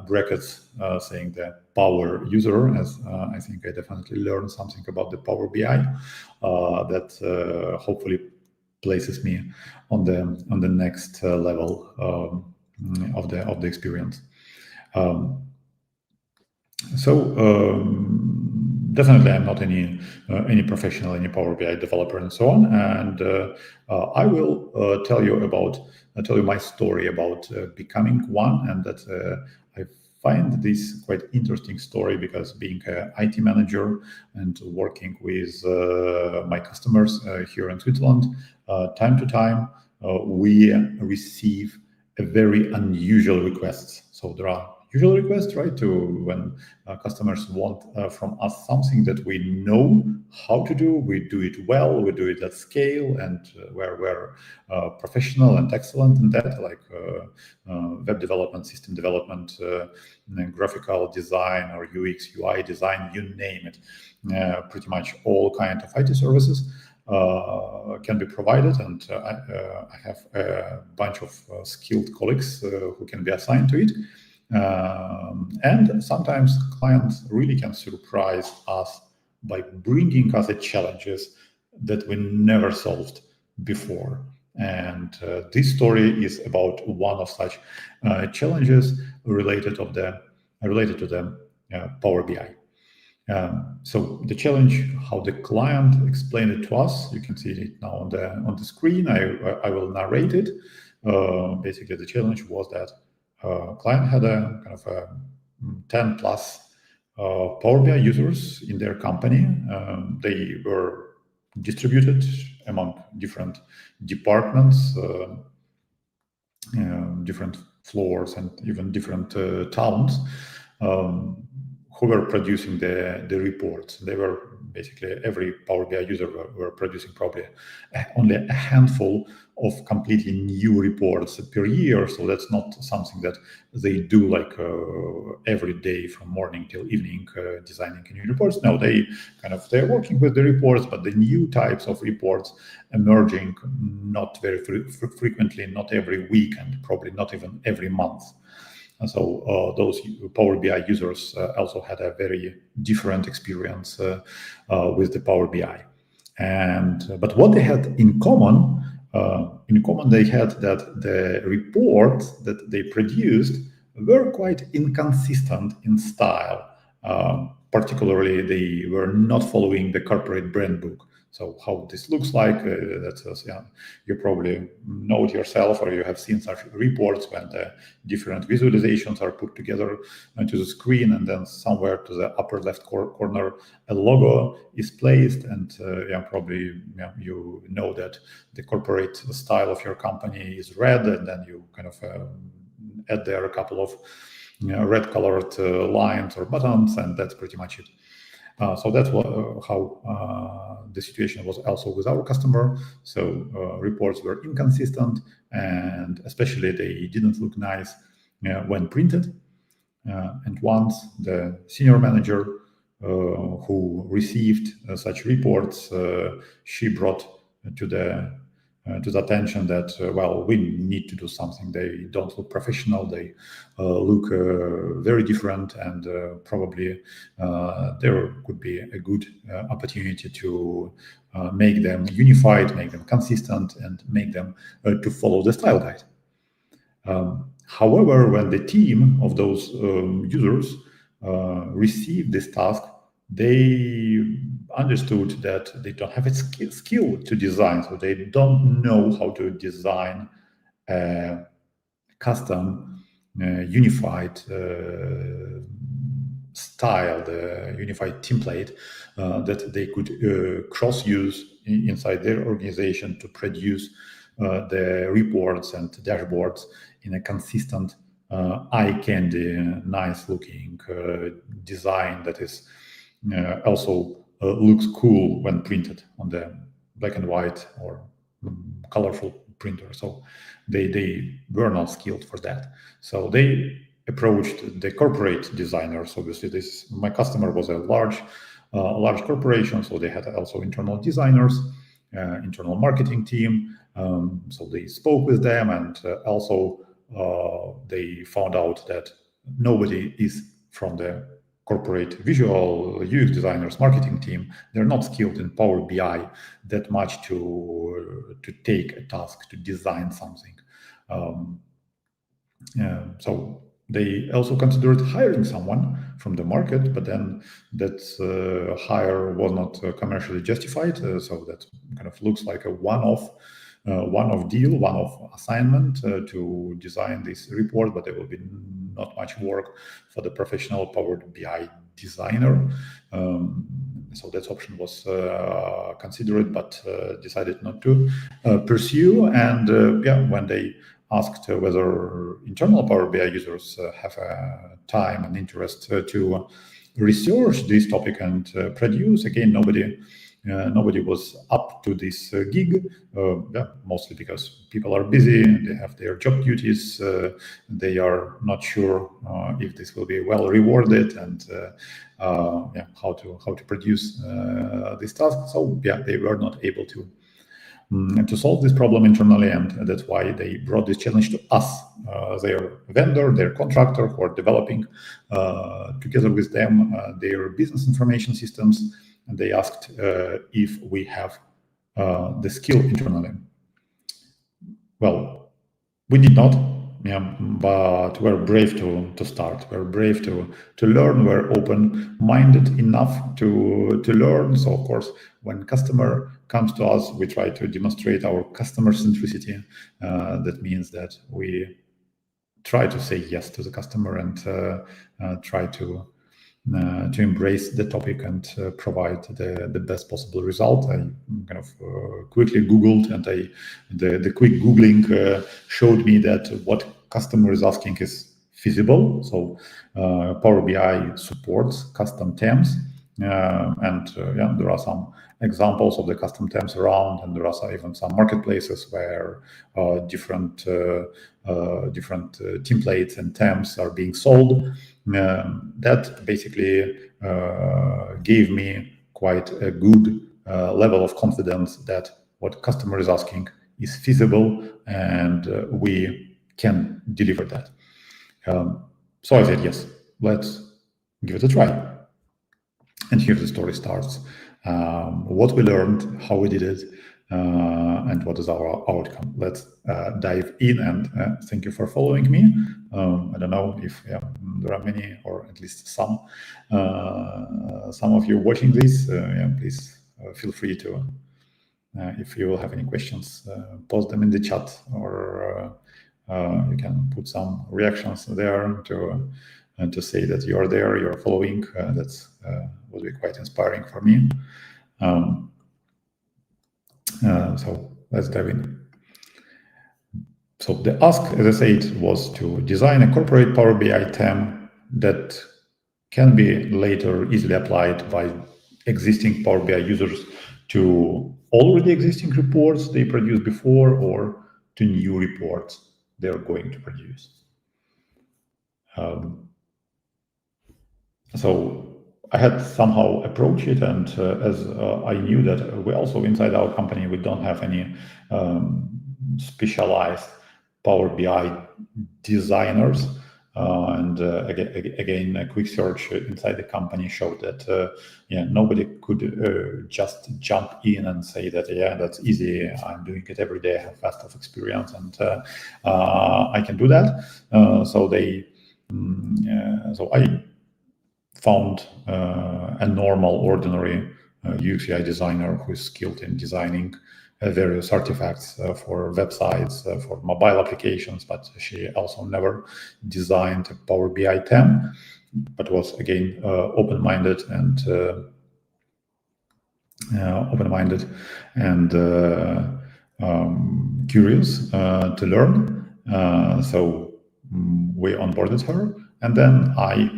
S13: brackets saying the power user, as I think I definitely learned something about the Power BI that hopefully places me on the next level of the experience. Definitely, I'm not any professional, any Power BI developer, and so on. And I will tell you my story about becoming one, and that I find this quite interesting story because being an IT manager and working with my customers here in Switzerland, time to time we receive a very unusual requests. So there are usual requests, right? To when customers want from us something that we know how to do, we do it well, we do it at scale, and we're professional and excellent in that, like web development, system development, graphical design, or UX, UI design, you name it. Pretty much all kinds of IT services can be provided, and I have a bunch of skilled colleagues who can be assigned to it. And sometimes clients really can surprise us by bringing us challenges that we never solved before. And this story is about one of such challenges related to the Power BI. So the challenge, how the client explained it to us, you can see it now on the screen. I will narrate it. Basically, the challenge was that client had a kind of a 10 plus Power BI users in their company. They were distributed among different departments, different floors, and even different towns who were producing the reports. They were basically, every Power BI user were producing probably only a handful of completely new reports per year. So that's not something that they do like every day from morning till evening, designing new reports. No, they're working with the reports, but the new types of reports emerging not very frequently, not every week, and probably not even every month. And so those Power BI users also had a very different experience with the Power BI. But what they had in common, they had that the reports that they produced were quite inconsistent in style. Particularly, they were not following the corporate brand book. So how this looks like, you probably know it yourself, or you have seen such reports when the different visualizations are put together onto the screen, and then somewhere to the upper left corner, a logo is placed, and you know that the corporate style of your company is red, and then you kind of add there a couple of red colored lines or buttons, and that's pretty much it. So that's how the situation was also with our customer. So reports were inconsistent, and especially they didn't look nice when printed. And once the senior manager who received such reports, she brought to the attention that, we need to do something. They don't look professional. They look very different, and probably there could be a good opportunity to make them unified, make them consistent, and make them to follow the style guide. However, when the team of those users received this task they understood that they don't have a skill to design, so they don't know how to design a custom unified style, the unified template that they could cross-use inside their organization to produce the reports and dashboards in a consistent, eye-candy, nice-looking design that is also looks cool when printed on the black and white or colorful printer. So they were not skilled for that. So they approached the corporate designers. Obviously, my customer was a large corporation, so they had also internal designers, internal marketing team. So they spoke with them, and also they found out that nobody is from the corporate visual UX designers marketing team. They're not skilled in Power BI that much to take a task to design something. So they also considered hiring someone from the market, but then that hire was not commercially justified. So that kind of looks like a one-off deal, one-off assignment to design this report, but there will be not much work for the professional Power BI designer. So that option was considered, but decided not to pursue. And when they asked whether internal Power BI users have time and interest to research this topic and produce, again, nobody was up to this gig, mostly because people are busy, they have their job duties, they are not sure if this will be well rewarded, and how to produce this task. So they were not able to solve this problem internally, and that's why they brought this challenge to us, their vendor, their contractor, who are developing together with them their business information systems. And they asked if we have the skill internally. Well, we did not, but we're brave to start. We're brave to learn. We're open-minded enough to learn. So, of course, when customer comes to us, we try to demonstrate our customer centricity. That means that we try to say yes to the customer and try to embrace the topic and provide the best possible result. I kind of quickly Googled, and the quick Googling showed me that what customer is asking is feasible. So Power BI supports custom themes, and there are some examples of the custom themes around, and there are even some marketplaces where different templates and themes are being sold. That basically gave me quite a good level of confidence that what customer is asking is feasible, and we can deliver that. So I said, yes, let's give it a try. And here the story starts. What we learned, how we did it, and what is our outcome. Let's dive in, and thank you for following me. I don't know if there are many, or at least some of you watching this. Please feel free to, if you have any questions, post them in the chat, or you can put some reactions there to say that you are there, you're following. That's would be quite inspiring for me. So let's dive in. So the ask, as I said, was to design a corporate Power BI theme that can be later easily applied by existing Power BI users to already existing reports they produced before, or to new reports they're going to produce. So I had somehow approached it, and as I knew that we also inside our company, we don't have any specialized Power BI designers. And again, a quick search inside the company showed that nobody could just jump in and say that, that's easy, I'm doing it every day, I have vast of experience, and I can do that. So I found a normal, ordinary UX/UI designer who is skilled in designing various artifacts for websites, for mobile applications, but she also never designed a Power BI 10, but was again open-minded and curious to learn. So we onboarded her, and then I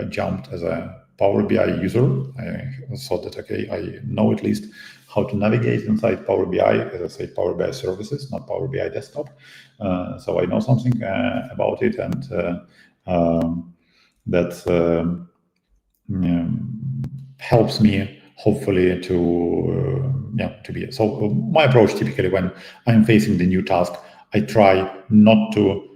S13: jumped as a Power BI user. I thought that, okay, I know at least how to navigate inside Power BI, as I say, Power BI services, not Power BI desktop. So I know something about it, and that helps me hopefully to be. So my approach typically when I'm facing the new task, I try not to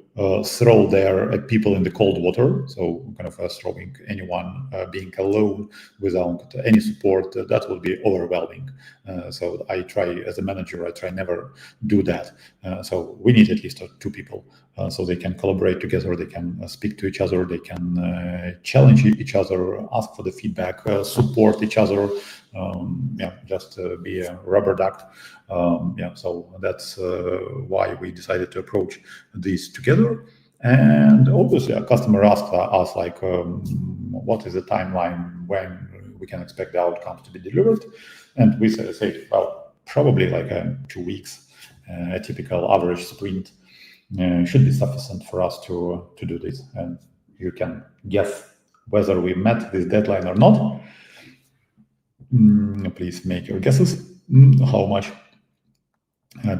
S13: throw there people in the cold water. So kind of throwing anyone being alone without any support, that would be overwhelming. So I try, as a manager, I try never do that. So we need at least 2 people so they can collaborate together, they can speak to each other, they can challenge each other, ask for the feedback, support each other. Just be a rubber duck. So that's why we decided to approach these together. And obviously, a customer asked us like, what is the timeline when we can expect the outcomes to be delivered? And we said, well, probably like 2 weeks. A typical average sprint should be sufficient for us to do this. And you can guess whether we met this deadline or not. Please make your guesses. How much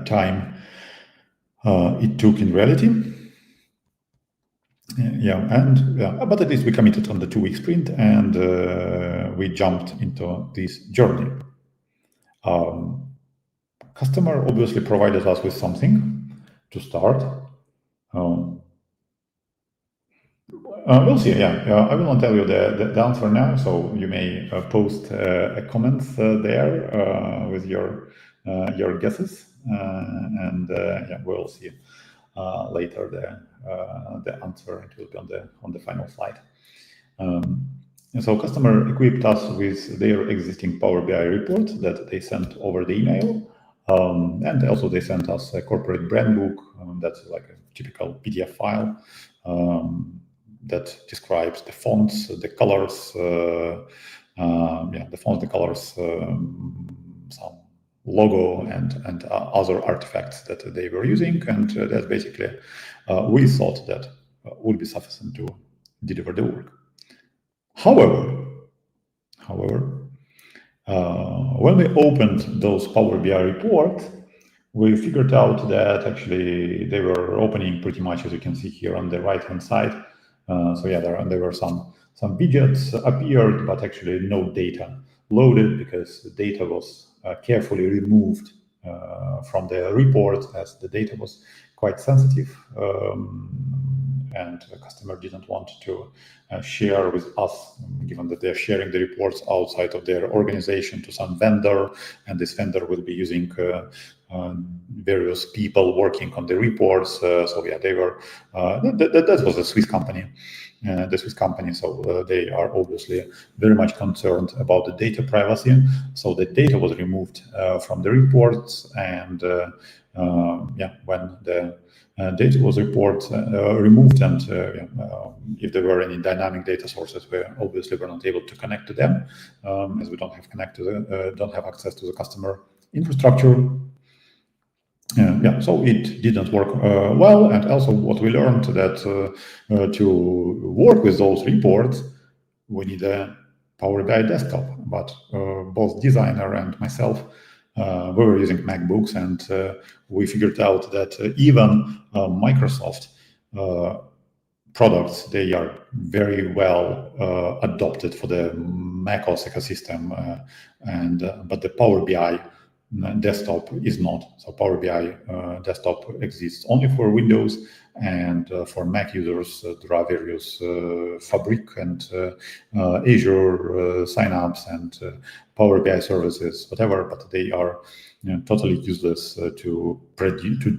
S13: time it took in reality? But at least we committed on the 2-week sprint, and we jumped into this journey. Customer obviously provided us with something to start. We'll see. I will not tell you the answer now, so you may post a comments there with your guesses, and we'll see later the answer. It will be on the final slide. So customer equipped us with their existing Power BI report that they sent over the email, and also they sent us a corporate brand book that's like a typical PDF file. That describes the fonts, the colors, the fonts, the colors, some logo and other artifacts that they were using, and that basically we thought that would be sufficient to deliver the work. However, when we opened those Power BI reports, we figured out that actually they were opening pretty much as you can see here on the right-hand side. There were some widgets appeared, but actually no data loaded because the data was carefully removed from the report, as the data was quite sensitive, and the customer didn't want to share with us, given that they're sharing the reports outside of their organization to some vendor, and this vendor will be using various people working on the reports. They were that was a Swiss company. So they are obviously very much concerned about the data privacy. So the data was removed from the reports, and when the data was removed, and if there were any dynamic data sources, we obviously were not able to connect to them, as we don't have access to the customer infrastructure. So it didn't work well. And also what we learned that to work with those reports, we need a Power BI desktop. But both designer and myself, we were using MacBooks, and we figured out that even Microsoft products, they are very well adopted for the macOS ecosystem, but the Power BI desktop is not. So Power BI desktop exists only for Windows, and for Mac users there are various Fabric and Azure signups and Power BI services, whatever, but they are totally useless to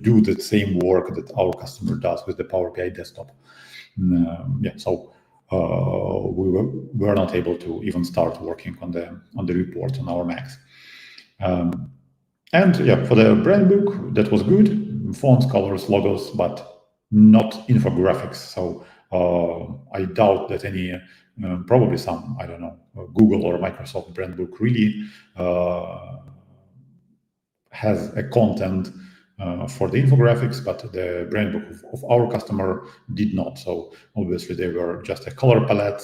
S13: do the same work that our customer does with the Power BI desktop. So we were not able to even start working on the report on our Macs. And yeah, for the brand book, that was good. Fonts, colors, logos, but not infographics. So I doubt that any, probably some, I don't know, Google or Microsoft brand book really has a content for the infographics, but the brand book of our customer did not. So obviously they were just a color palette,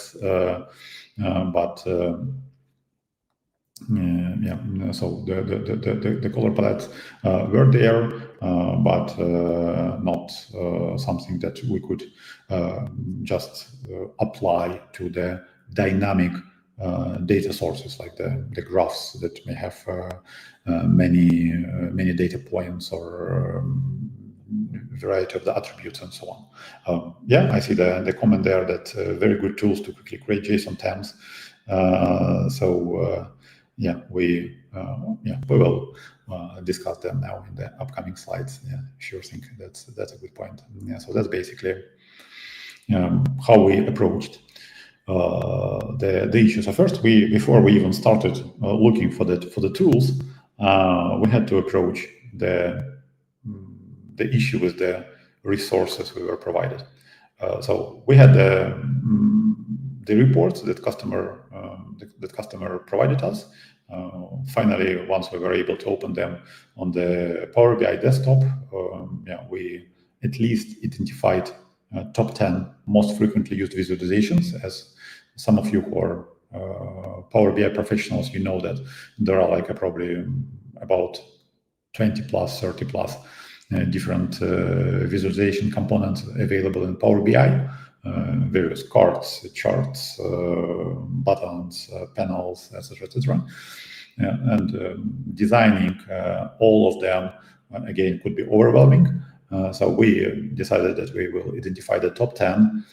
S13: but so the color palettes were there, but not something that we could just apply to the dynamic data sources, like the graphs that may have many data points or variety of the attributes and so on. Yeah, I see the comment there that very good tools to quickly create JSON tags. Yeah, we will discuss them now in the upcoming slides. Yeah, sure think that's a good point. Yeah, so that's basically how we approached the issue. So first, before we even started looking for the tools, we had to approach the issue with the resources we were provided. So we had the reports that customer provided us. Finally, once we were able to open them on the Power BI desktop, we at least identified top 10 most frequently used visualizations. As some of you who are Power BI professionals, you know that there are like probably about 20 plus, 30 plus different visualization components available in Power BI. Various cards, charts, buttons, panels, etc., etc. And designing all of them again could be overwhelming. So we decided that we will identify the top 10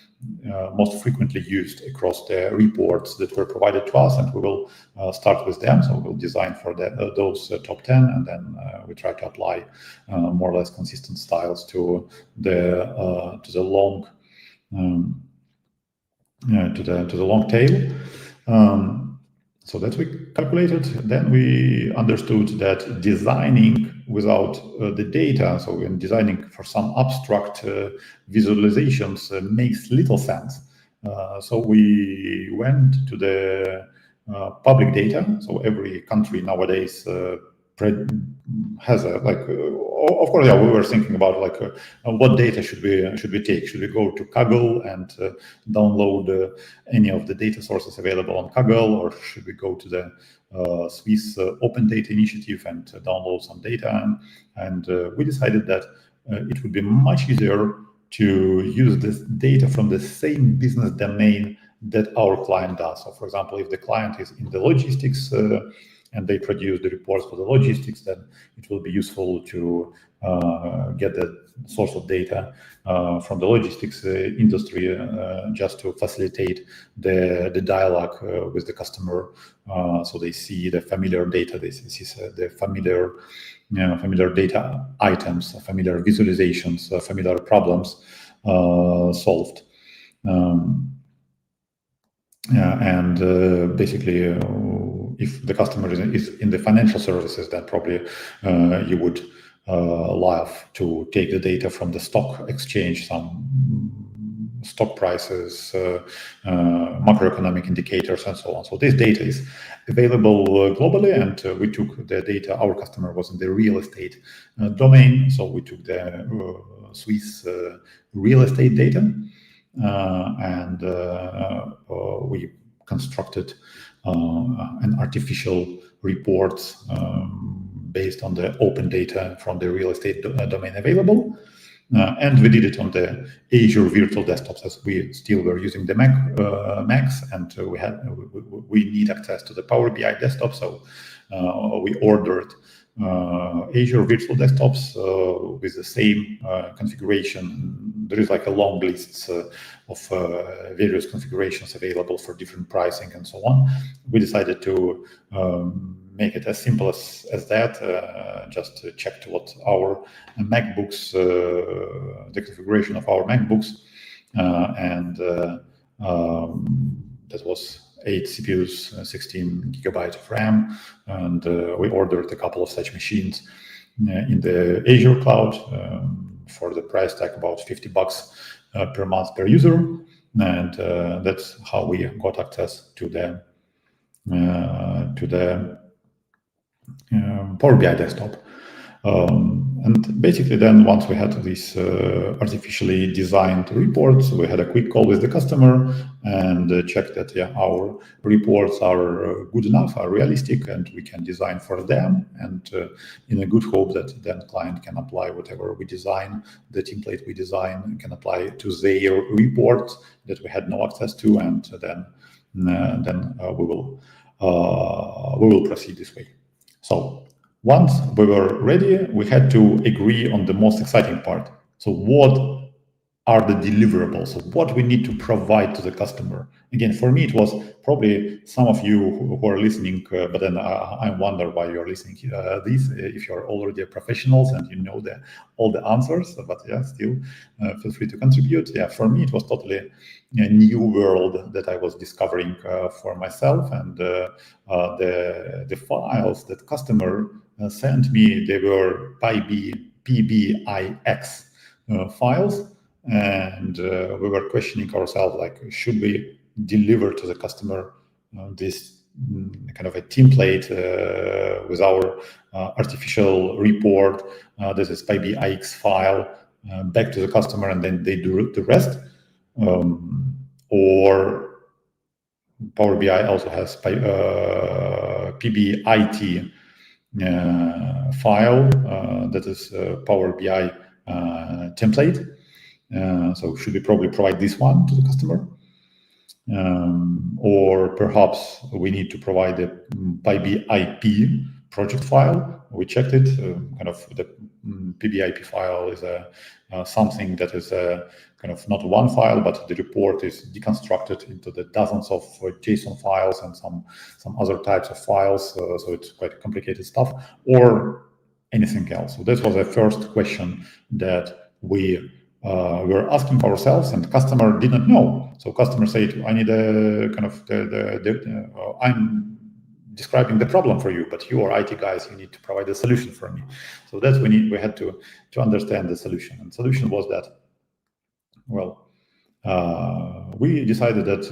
S13: most frequently used across the reports that were provided to us, and we will start with them. So we'll design for those top 10, and then we try to apply more or less consistent styles to the long to the long tail. So that we calculated. Then we understood that designing without the data, so when designing for some abstract visualizations makes little sense. So we went to the public data. So every country nowadays has a of course, yeah, we were thinking about what data should we take? Should we go to Kaggle and download any of the data sources available on Kaggle, or should we go to the Swiss Open Data Initiative and download some data? And we decided that it would be much easier to use this data from the same business domain that our client does. So, for example, if the client is in the logistics and they produce the reports for the logistics, then it will be useful to get the source of data from the logistics industry just to facilitate the dialogue with the customer, so they see the familiar data, they see the familiar data items, familiar visualizations, familiar problems solved. And basically, if the customer is in the financial services, then probably you would love to take the data from the stock exchange, some stock prices, macroeconomic indicators, and so on. So this data is available globally, and we took the data. Our customer was in the real estate domain, so we took the Swiss real estate data, and we constructed an artificial report based on the open data from the real estate domain available. And we did it on the Azure Virtual Desktops, as we still were using the Macs, and we need access to the Power BI desktop. So we ordered Azure Virtual Desktops with the same configuration. There is like a long list of various configurations available for different pricing and so on. We decided to make it as simple as that. Just checked what our MacBooks, the configuration of our MacBooks, and That was 8 CPUs, 16 gigabytes of RAM, and we ordered a couple of such machines in the Azure cloud for the price tag about $50 per month per user, and that's how we got access to the Power BI desktop. And basically then once we had these artificially designed reports, we had a quick call with the customer and checked that our reports are good enough, are realistic, and we can design for them, and in a good hope that then client can apply whatever we design, the template we design can apply to their report that we had no access to, and then we will proceed this way. So once we were ready, we had to agree on the most exciting part. So what are the deliverables? So what we need to provide to the customer? Again, for me, it was probably some of you who are listening, but then I wonder why you're listening this, if you're already professionals and you know all the answers, but still feel free to contribute. For me, it was totally a new world that I was discovering for myself, and the files that customer sent me, they were PBIX files, and we were questioning ourselves, like, should we deliver to the customer this kind of a template with our artificial report, this is PBIX file, back to the customer, and then they do the rest, or Power BI also has PBIT file, that is Power BI template. So should we probably provide this one to the customer? Or perhaps we need to provide a PyBIP project file. We checked it, kind of the PBIP file is something that is kind of not one file, but the report is deconstructed into the dozens of JSON files and some other types of files, so it's quite complicated stuff, or anything else. So this was the first question that we were asking ourselves, and customer didn't know. So customer said, I need a kind of I'm describing the problem for you, but you are IT guys, you need to provide a solution for me. So that's we had to understand the solution. And solution was that, well, we decided that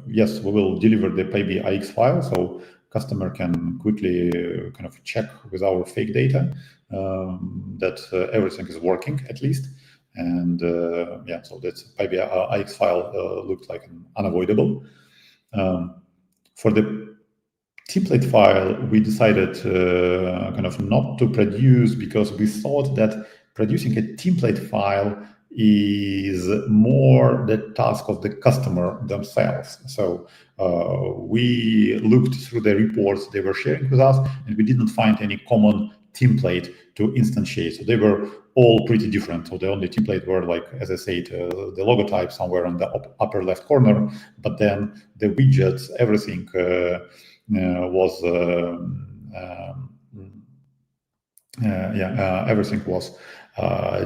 S13: yes, we will deliver the PyBIX file, so customer can quickly kind of check with our fake data that everything is working at least. And so that's PyBIX file looked like unavoidable. For the template file, we decided kind of not to produce, because we thought that producing a template file is more the task of the customer themselves. So we looked through the reports they were sharing with us, and we didn't find any common template to instantiate. So they were all pretty different. So the only template were, like, as I said, the logotype somewhere on the upper left corner, but then the widgets, everything was everything was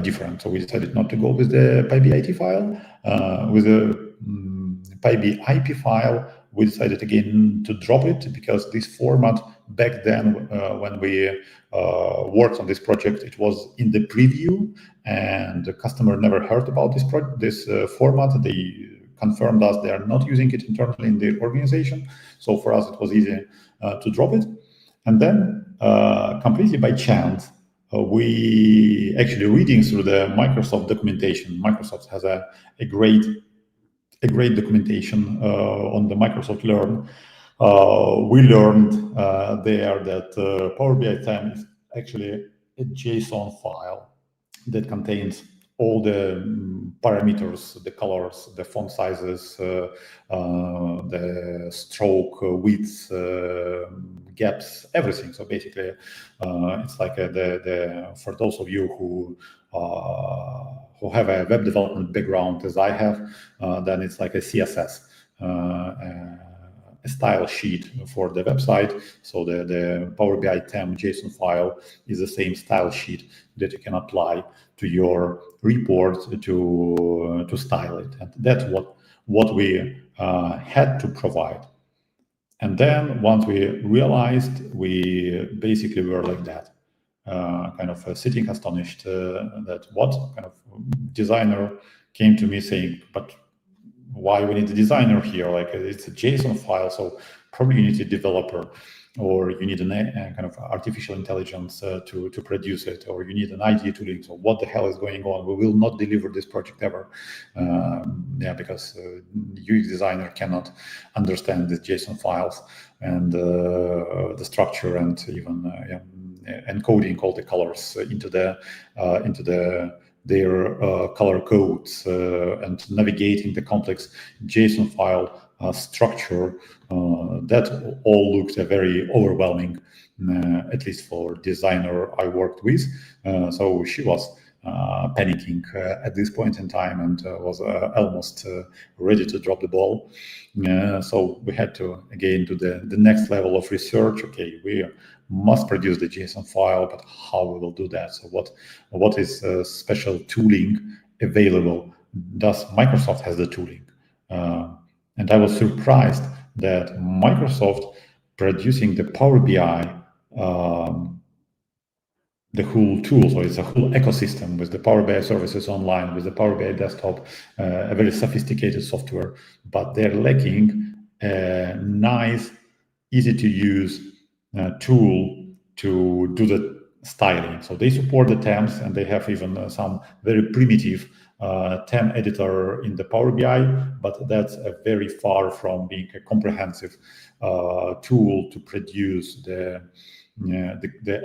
S13: different. So we decided not to go with the PyBIT file. With the PyBIP file, we decided again to drop it, because this format back then, when we worked on this project, it was in the preview, and the customer never heard about this format. They confirmed us they are not using it internally in their organization. So for us, it was easy to drop it. And then completely by chance, we actually reading through the Microsoft documentation. Microsoft has a great documentation on the Microsoft Learn. We learned there that Power BI TEM is actually a JSON file that contains all the parameters, the colors, the font sizes, the stroke width, gaps, everything. So basically, it's like for those of you who have a web development background, as I have, then it's like a CSS, a style sheet for the website. So the Power BI TEM JSON file is the same style sheet that you can apply to your report to style it. And that's what we had to provide. And then once we realized, we basically were like that, kind of sitting astonished that what kind of designer came to me saying, but why we need a designer here? Like, it's a JSON file, so probably you need a developer, or you need a kind of artificial intelligence to produce it, or you need an IDE tooling. So what the hell is going on? We will not deliver this project ever. Because UX designer cannot understand the JSON files and the structure and even encoding all the colors into their color codes and navigating the complex JSON file structure. That all looked very overwhelming, at least for designer I worked with. So she was panicking at this point in time and was almost ready to drop the ball. So we had to again do the next level of research. Okay, we must produce the JSON file, but how we will do that? So what is special tooling available? Does Microsoft has the tooling? And I was surprised that Microsoft producing the Power BI, the whole tool, so it's a whole ecosystem with the Power BI services online, with the Power BI desktop, a very sophisticated software, but they're lacking a nice, easy to use tool to do the styling. So they support the TEMs, and they have even some very primitive TEM editor in the Power BI, but that's very far from being a comprehensive tool to produce the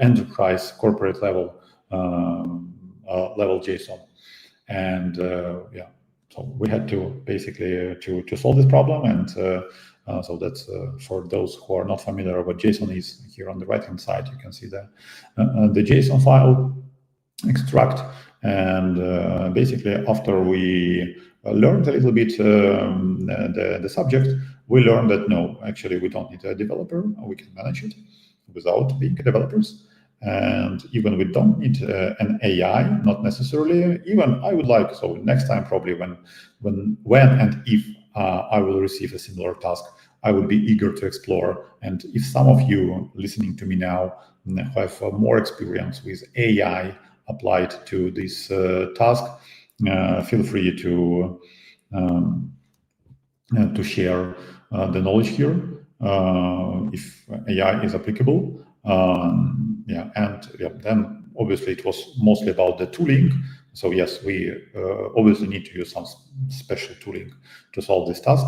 S13: enterprise corporate level JSON. And so we had to basically to solve this problem. And so that's for those who are not familiar what JSON is. Here on the right hand side you can see the JSON file extract. And basically after we learned a little bit the subject, we learned that no, actually we don't need a developer, we can manage it without being developers. And even we don't need an AI, not necessarily. Even I would like, so next time probably when and if I will receive a similar task, I would be eager to explore. And if some of you listening to me now have more experience with AI applied to this task, feel free to share the knowledge here if AI is applicable. Then obviously it was mostly about the tooling. So yes, we obviously need to use some special tooling to solve this task.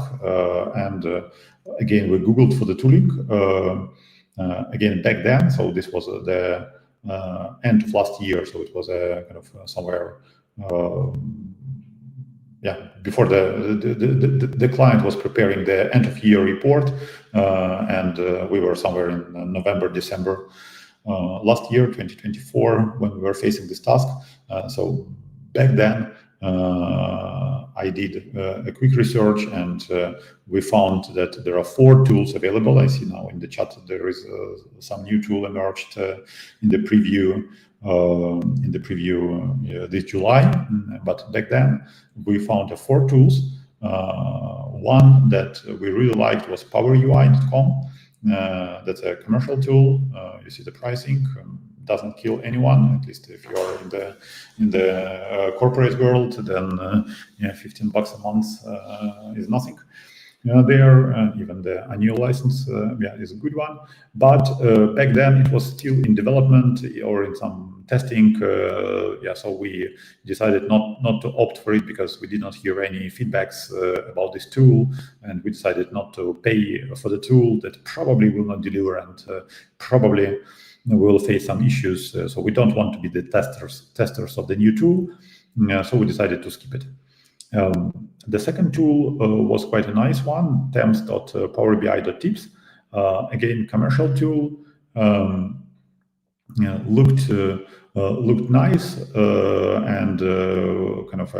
S13: Again, we Googled for the tooling. Again, back then, so this was the end of last year, so it was a kind of somewhere before the client was preparing the end of year report, and we were somewhere in November, December last year, 2024, when we were facing this task. So back then, I did a quick research, and we found that there are 4 tools available. I see now in the chat there is some new tool emerged in the preview this July. But back then we found 4 tools. One that we really liked was PowerUI.com. That's a commercial tool. You see the pricing. Doesn't kill anyone, at least if you are in the corporate world, then $15 a month is nothing. There, even the annual license is a good one. But back then it was still in development or in some testing. So we decided not to opt for it because we did not hear any feedbacks about this tool, and we decided not to pay for the tool that probably will not deliver and probably we will face some issues. So we don't want to be the testers of the new tool. So we decided to skip it. The second tool was quite a nice one, tems.powerbi.tips. Again, commercial tool, looked nice and kind of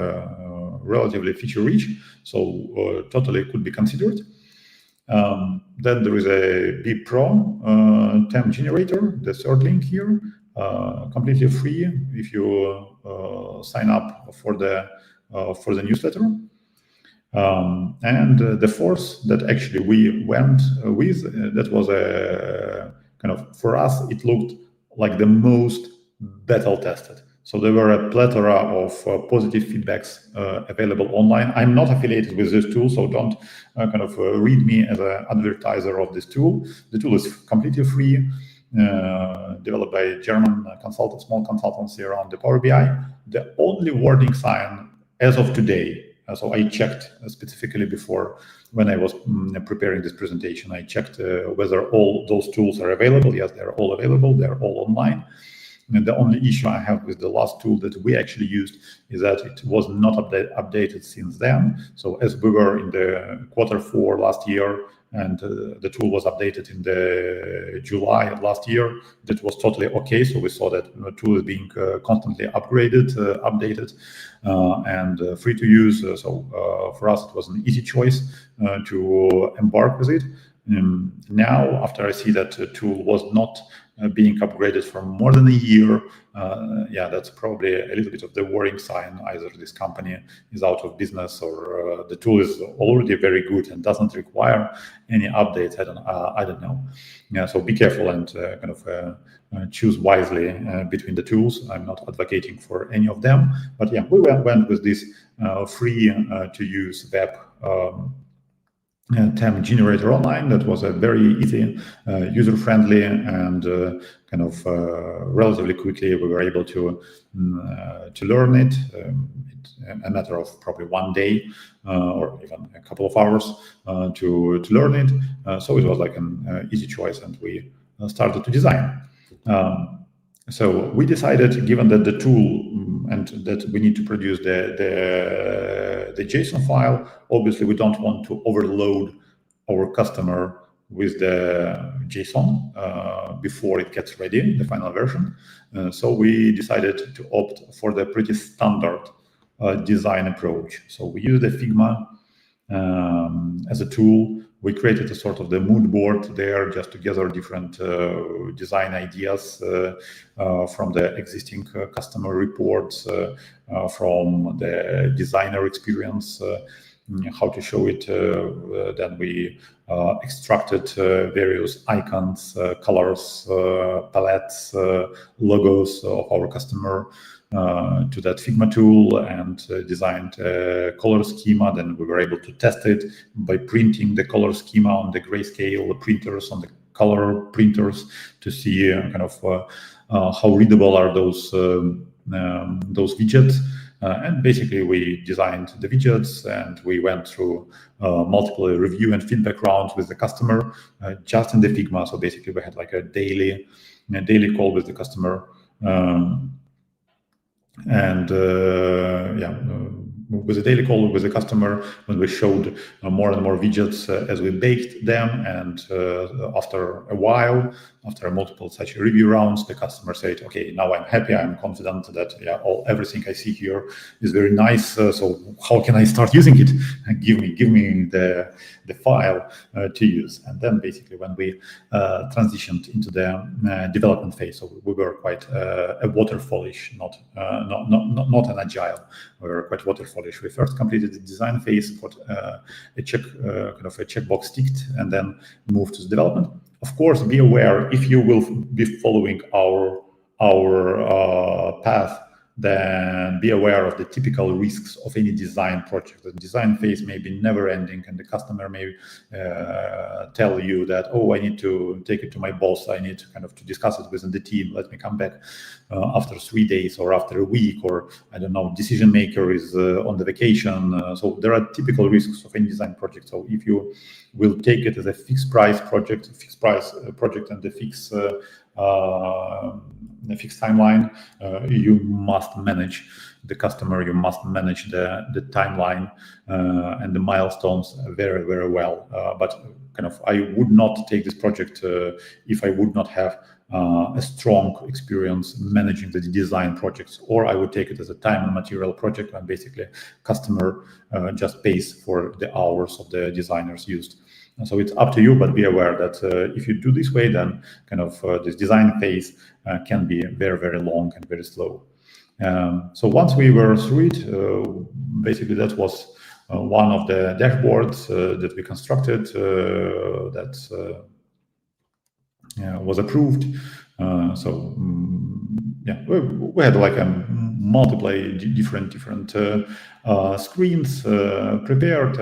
S13: relatively feature rich. So totally could be considered. Then there is a bPro temp generator, the third link here, completely free if you sign up for the newsletter. And the fourth that actually we went with, that was a kind of, for us, it looked like the most battle tested. So there were a plethora of positive feedbacks available online. I'm not affiliated with this tool, so don't read me as an advertiser of this tool. The tool is completely free, developed by German consultants, small consultancy around the Power BI. The only warning sign as of today, so I checked specifically before when I was preparing this presentation, I checked whether all those tools are available. Yes, they're all available. They're all online. And the only issue I have with the last tool that we actually used is that it was not updated since then. So as we were in the Q4 last year, and the tool was updated in the July of last year, that was totally okay. So we saw that the tool is being constantly upgraded, updated, and free to use. So for us, it was an easy choice to embark with it. Now, after I see that the tool was not being upgraded for more than a year, yeah, that's probably a little bit of the worrying sign. Either this company is out of business, or the tool is already very good and doesn't require any updates. I don't know. Yeah, so be careful and choose wisely between the tools. I'm not advocating for any of them, but yeah, we went with this free to use web TEM generator online. That was a very easy, user-friendly, and relatively quickly we were able to learn it. A matter of probably one day or even a couple of hours to learn it. So it was like an easy choice, and we started to design. So we decided, given that the tool and that we need to produce the JSON file, obviously we don't want to overload our customer with the JSON before it gets ready, the final version. So we decided to opt for the pretty standard design approach. So we use the Figma as a tool. We created a sort of the mood board there just to gather different design ideas from the existing customer reports, from the designer experience, how to show it. Then we extracted various icons, colors, palettes, logos of our customer to that Figma tool, and designed a color schema. Then we were able to test it by printing the color schema on the grayscale printers, on the color printers, to see how readable are those widgets. And basically we designed the widgets, and we went through multiple review and feedback rounds with the customer just in the Figma. So basically we had like a daily call with the customer. With a daily call with the customer, when we showed more and more widgets as we baked them, and after a while, after multiple such review rounds, the customer said, "Okay, now I'm happy. I'm confident that everything I see here is very nice. So how can I start using it? Give me the file to use." And then basically when we transitioned into the development phase, so we were quite a waterfallish, not an agile. We were quite waterfallish. We first completed the design phase, got a checkbox ticked, and then moved to the development. Of course, be aware, if you will be following our path, then be aware of the typical risks of any design project. The design phase may be never ending, and the customer may tell you that, "Oh, I need to take it to my boss. I need to discuss it within the team. Let me come back after 3 days or after a week," or I don't know, decision maker is on the vacation. So there are typical risks of any design project. So if you will take it as a fixed price project and the fixed timeline, you must manage the customer, you must manage the timeline and the milestones very, very well. But I would not take this project if I would not have a strong experience managing the design projects, or I would take it as a time and material project, and basically customer just pays for the hours of the designers used. And so it's up to you, but be aware that if you do this way, then this design phase can be very, very long and very slow. So once we were through it, basically that was one of the dashboards that we constructed that was approved. We had like a multiple different screens prepared.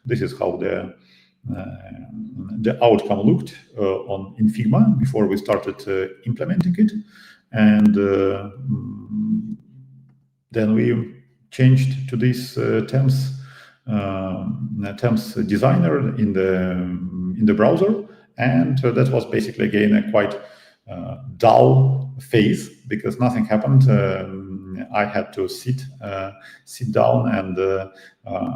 S13: This is how the outcome looked in Figma before we started implementing it, and then we changed to this Temps designer in the browser, and that was basically again a quite dull phase because nothing happened. I had to sit down and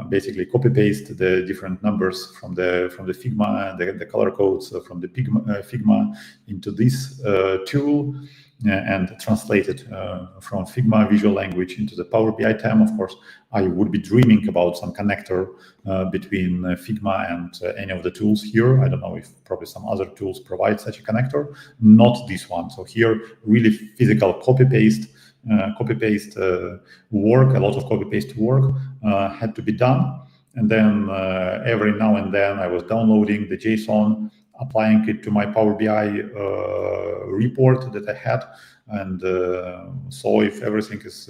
S13: basically copy paste the different numbers from the Figma and the color codes from the Figma into this tool and translate it from Figma visual language into the Power BI TAM. Of course, I would be dreaming about some connector between Figma and any of the tools here. I don't know if probably some other tools provide such a connector, not this one. So here, really physical copy-paste work, a lot of copy-paste work had to be done. And then every now and then I was downloading the JSON, applying it to my Power BI report that I had, and saw if everything is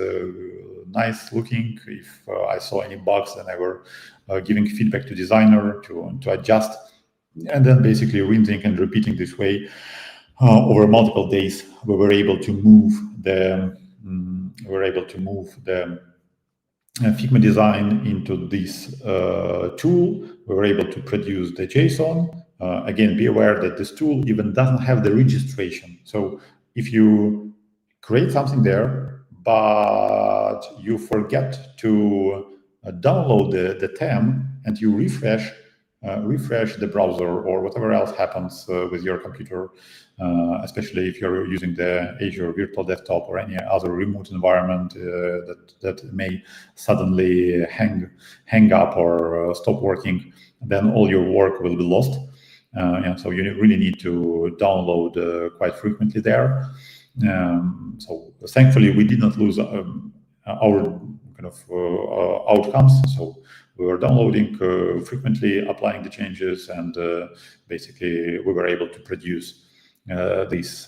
S13: nice looking. If I saw any bugs, then I were giving feedback to designer to adjust, and then basically rinsing and repeating this way over multiple days. We were able to move the Figma design into this tool. We were able to produce the JSON. Again, be aware that this tool even doesn't have the registration. So if you create something there, but you forget to download the TAM and you refresh the browser or whatever else happens with your computer, especially if you're using the Azure Virtual Desktop or any other remote environment that may suddenly hang up or stop working, then all your work will be lost. So you really need to download quite frequently there. So thankfully, we did not lose our kind of outcomes. So we were downloading frequently, applying the changes, and basically we were able to produce this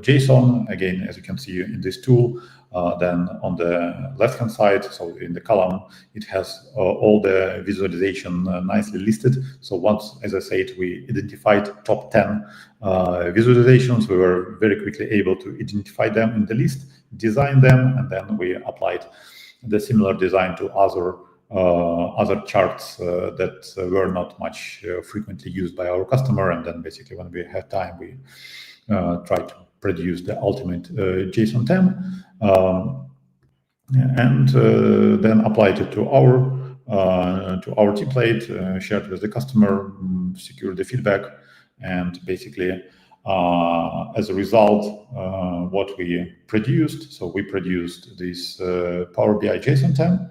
S13: JSON. Again, as you can see in this tool, then on the left-hand side, so in the column, it has all the visualization nicely listed. So once, as I said, we identified top 10 visualizations, we were very quickly able to identify them in the list, design them, and then we applied the similar design to other charts that were not much frequently used by our customer. And then basically when we had time, we tried to produce the ultimate JSON TAM and then applied it to our template, shared with the customer, secured the feedback, and basically as a result, what we produced. So we produced this Power BI JSON TAM.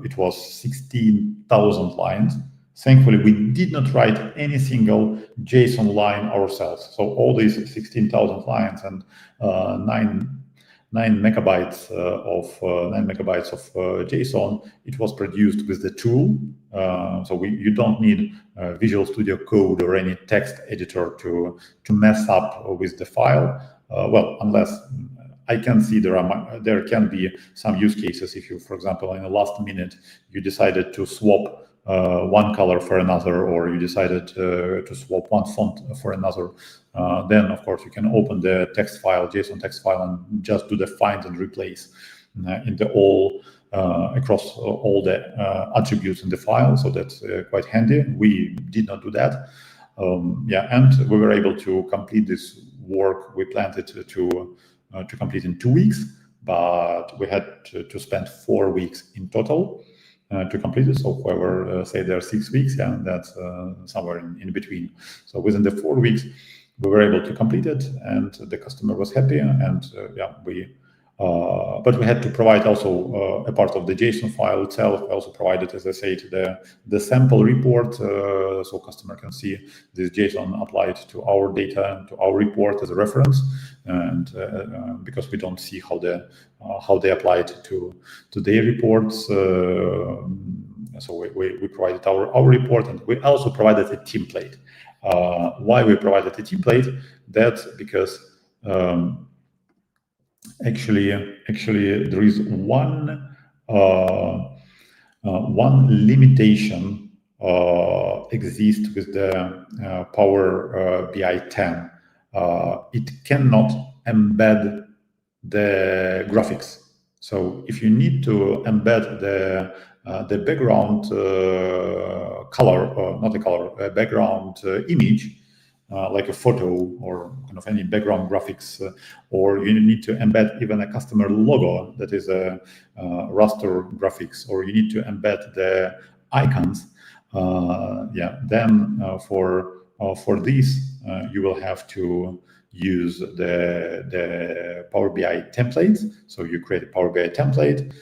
S13: It was 16,000 lines. Thankfully, we did not write any single JSON line ourselves. So all these 16,000 lines and 9 megabytes of JSON, it was produced with the tool. So you don't need Visual Studio Code or any text editor to mess up with the file. Well, unless I can see there can be some use cases if you, for example, in the last minute, you decided to swap one color for another, or you decided to swap one font for another. Then, of course, you can open the text file, JSON text file, and just do the find and replace in the across all the attributes in the file. So that's quite handy. We did not do that. And we were able to complete this work. We planned it to complete in 2 weeks, but we had to spend 4 weeks in total to complete it. So whoever say there are 6 weeks, and that's somewhere in between. So within the 4 weeks, we were able to complete it, and the customer was happy. And we But we had to provide also a part of the JSON file itself. We also provided, as I said, the sample report, so customer can see this JSON applied to our data and to our report as a reference. And because we don't see how they apply it to their reports, so we provided our report, and we also provided a template. Why we provided a template? That's because actually there is one limitation exists with the Power BI 10. It cannot embed the graphics. So if you need to embed the background color, not the color, background image, like a photo or kind of any background graphics, or you need to embed even a customer logo that is a raster graphics, or you need to embed the icons. Then for this you will have to use the Power BI templates. So you create a Power BI template,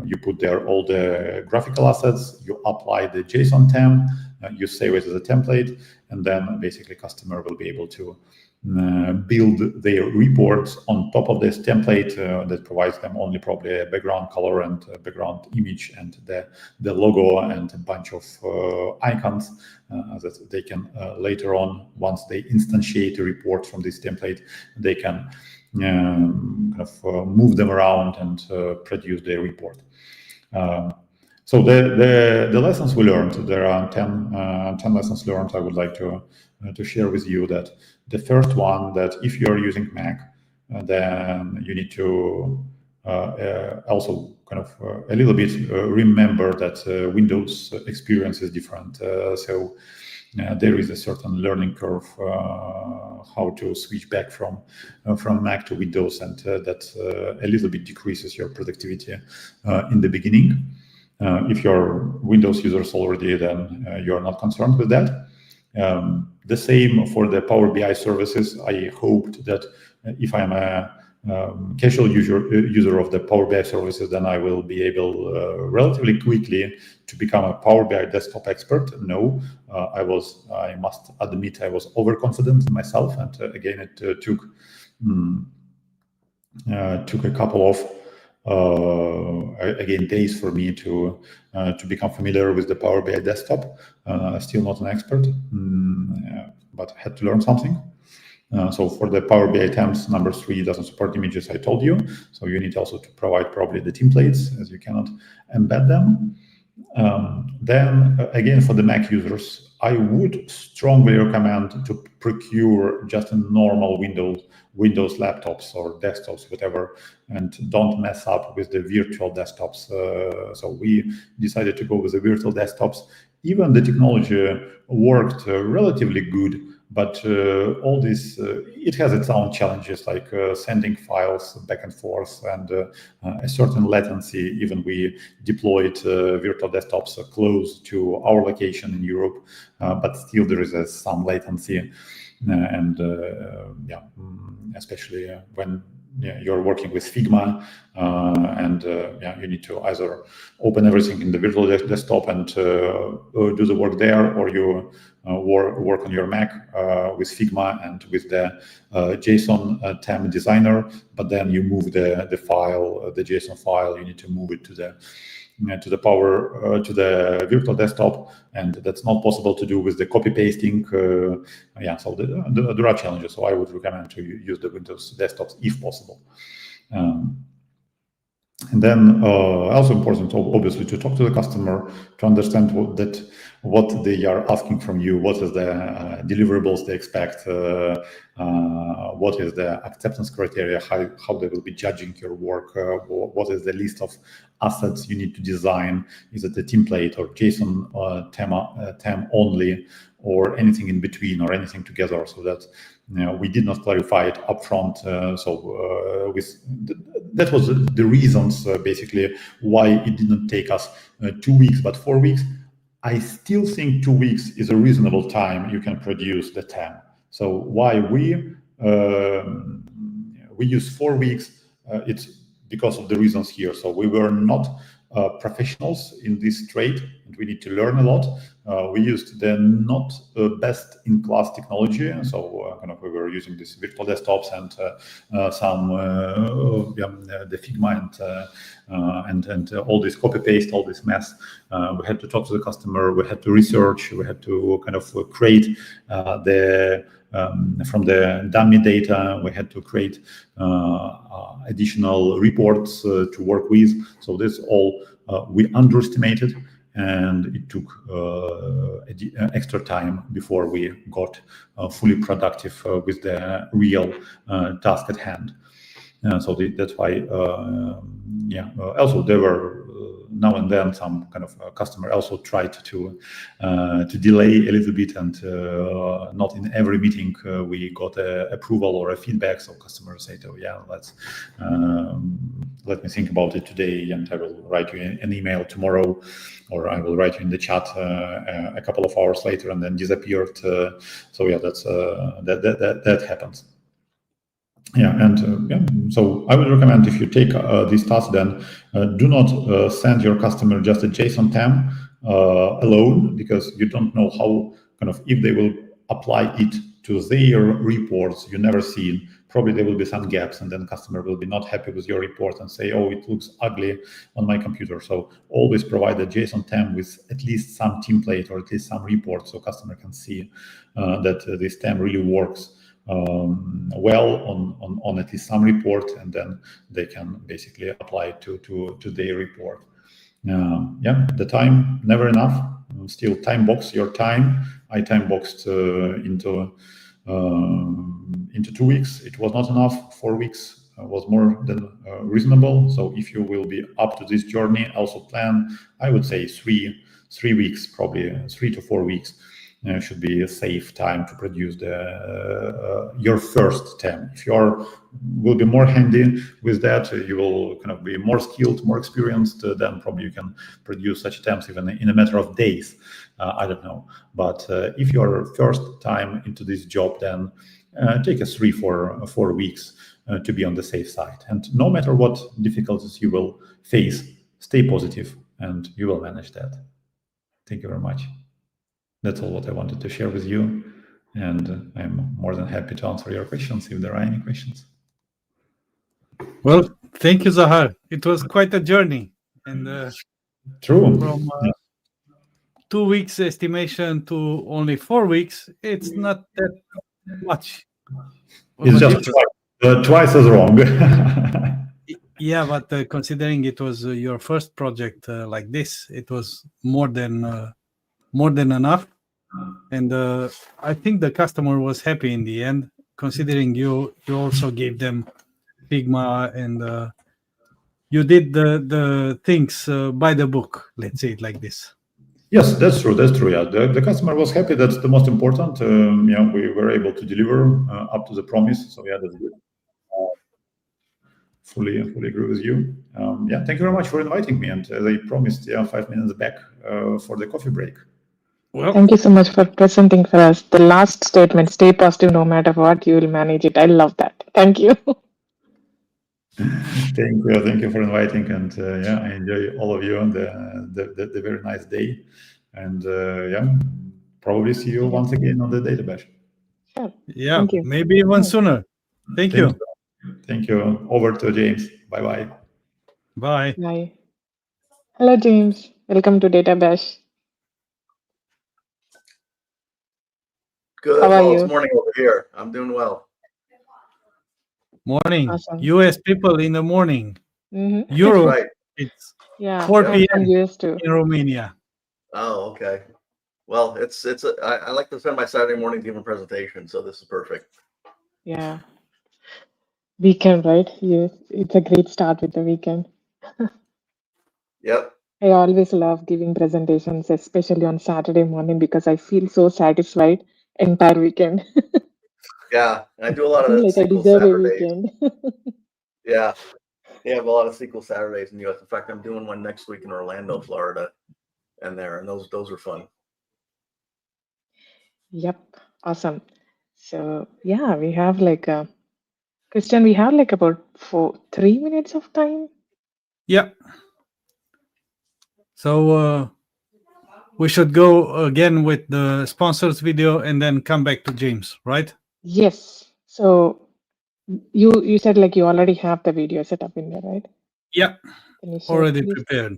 S13: you put there all the graphical assets, you apply the JSON temp, you save it as a template, and then basically customer will be able to build their reports on top of this template that provides them only probably a background color and a background image and the logo and a bunch of icons that they can later on, once they instantiate a report from this template, they can kind of move them around and produce their report. So the lessons we learned, there are 10 lessons learned I would like to share with you. That the first one, that if you're using Mac, then you need to also kind of a little bit remember that Windows experience is different. So there is a certain learning curve how to switch back from Mac to Windows, and that a little bit decreases your productivity in the beginning. If you're Windows users already, then you're not concerned with that. The same for the Power BI services. I hoped that if I'm a casual user of the Power BI services, then I will be able relatively quickly to become a Power BI desktop expert. No, I must admit, I was overconfident in myself, and again, it took a couple of days for me to become familiar with the Power BI desktop. Still not an expert, but had to learn something. So for the Power BI temps, number 3 doesn't support images, I told you. So you need also to provide probably the templates, as you cannot embed them. Then again, for the Mac users, I would strongly recommend to procure just a normal Windows laptops or desktops, whatever, and don't mess up with the virtual desktops. So we decided to go with the virtual desktops. Even the technology worked relatively good, but all this, it has its own challenges, like sending files back and forth and a certain latency. Even we deployed virtual desktops close to our location in Europe, but still there is some latency. And especially when you're working with Figma, and you need to either open everything in the virtual desktop and do the work there, or you work on your Mac with Figma and with the JSON temp designer, but then you move the file, the JSON file, you need to move it to the virtual desktop, and that's not possible to do with the copy pasting. So there are challenges. So I would recommend to use the Windows desktops if possible. And then also important, obviously, to talk to the customer to understand what they are asking from you, what is the deliverables they expect, what is the acceptance criteria, how they will be judging your work, what is the list of assets you need to design, is it a template or JSON temp only, or anything in between, or anything together, so that we did not clarify it upfront. That was the reasons basically why it didn't take us 2 weeks but 4 weeks. I still think 2 weeks is a reasonable time you can produce the temp. So why we use 4 weeks it's because of the reasons here. So we were not professionals in this trade, and we need to learn a lot. We used the not best-in-class technology, so kind of we were using these virtual desktops and some the Figma and all this copy-paste, all this mess. We had to talk to the customer, we had to research, we had to kind of create from the dummy data, we had to create additional reports to work with. So this all we underestimated, and it took extra time before we got fully productive with the real task at hand. So that's why, also there were now and then some kind of customer also tried to delay a little bit, and not in every meeting we got approval or a feedback. So customers say, "Oh yeah, let me think about it today, and I will write you an email tomorrow, or I will write you in the chat a couple of hours later," and then disappeared. So yeah, that's that happens. Yeah, and so I would recommend, if you take this task, then do not send your customer just a JSON TAM alone, because you don't know how kind of if they will apply it to their reports you never seen. Probably there will be some gaps, and then customer will be not happy with your report and say, "Oh, it looks ugly on my computer." So always provide a JSON TAM with at least some template or at least some report, so customer can see that this TAM really works well on at least some report, and then they can basically apply it to their report. The time, never enough. Still time box your time. I time boxed into 2 weeks. It was not enough. 4 weeks was more than reasonable. So if you will be up to this journey, also plan, I would say 3 weeks, probably 3 to 4 weeks. Should be a safe time to produce your first TAM. If you will be more handy with that, you will kind of be more skilled, more experienced, then probably you can produce such TAMs even in a matter of days. I don't know. But if you're first time into this job, then take a 3 for 4 weeks to be on the safe side. And no matter what difficulties you will face, stay positive and you will manage that. Thank you very much. That's all what I wanted to share with you, and I'm more than happy to answer your questions if there are any questions.
S2: Well, thank you, Zahar. It was quite a journey, and
S13: true.
S2: From 2 weeks estimation to only 4 weeks, it's not that much.
S13: It's just twice as wrong.
S2: Yeah, but considering it was your first project like this, it was more than enough, and I think the customer was happy in the end, considering you also gave them Figma, and you did the things by the book, let's say it like this.
S13: Yes, that's true. Yeah, the customer was happy. That's the most important. We were able to deliver up to the promise. So yeah, that's good. Fully agree with you. Thank you very much for inviting me. And as I promised, 5 minutes back for the coffee break.
S11: Well, thank you so much for presenting for us. The last statement, stay positive no matter what, you will manage it. I love that. Thank you.
S13: Thank you for inviting, and I enjoy all of you on the very nice day, and probably see you once again on the Data Bash.
S11: Sure.
S2: Yeah,
S11: thank you.
S2: Maybe even sooner. Thank you.
S13: Thank you. Over to James. Bye.
S11: Bye. Hello, James. Welcome to Data Bash.
S14: Good.
S11: How are you?
S14: It's morning over here. I'm doing well.
S2: Morning.
S11: Awesome.
S2: US people in the morning.
S11: Mm-hmm.
S2: Europe,
S14: Right.
S2: it's
S11: Yeah,
S2: 4
S11: I'm
S2: p.m.
S11: US too.
S2: in Romania.
S14: Oh, okay. Well, I like to spend my Saturday morning giving presentations, so this is perfect.
S11: Yeah. Weekend, right? Yes. It's a great start with the weekend.
S14: Yep.
S11: I always love giving presentations, especially on Saturday morning, because I feel so satisfied entire weekend.
S14: Yeah, I do a lot
S11: I
S14: of
S11: feel like I
S14: SQL
S11: deserve a
S14: Saturdays.
S11: weekend.
S14: Yeah, they have a lot of SQL Saturdays in the US. In fact, I'm doing one next week in Orlando, Florida, and those are fun.
S11: Yep. Awesome. So yeah, we have like Christian, we have like about 3 minutes of time.
S2: Yeah. So we should go again with the sponsors video and then come back to James, right?
S11: Yes. So you said like you already have the video set up in there, right?
S2: Yeah,
S11: Can you share,
S2: already
S11: please?
S2: prepared.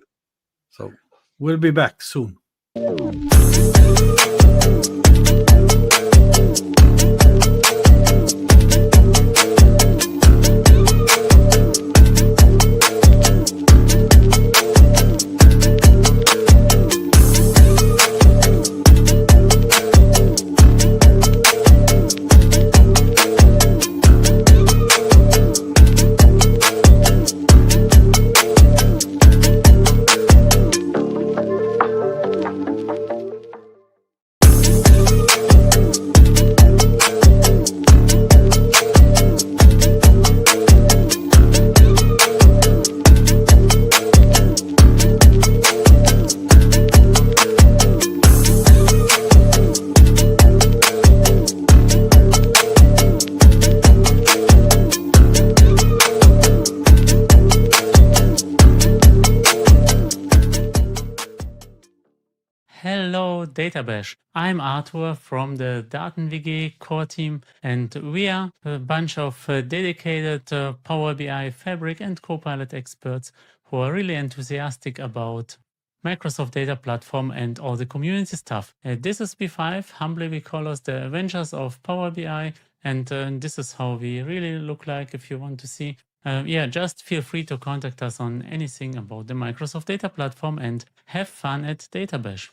S2: So we'll be back soon.
S1: Hello, DataBash. I'm Arthur from the DatenWG core team, and we are a bunch of dedicated Power BI, Fabric, and Copilot experts who are really enthusiastic about Microsoft Data Platform and all the community stuff. This is B5. Humbly, we call us the Avengers of Power BI, and this is how we really look like if you want to see. Just feel free to contact us on anything about the Microsoft Data Platform and have fun at DataBash.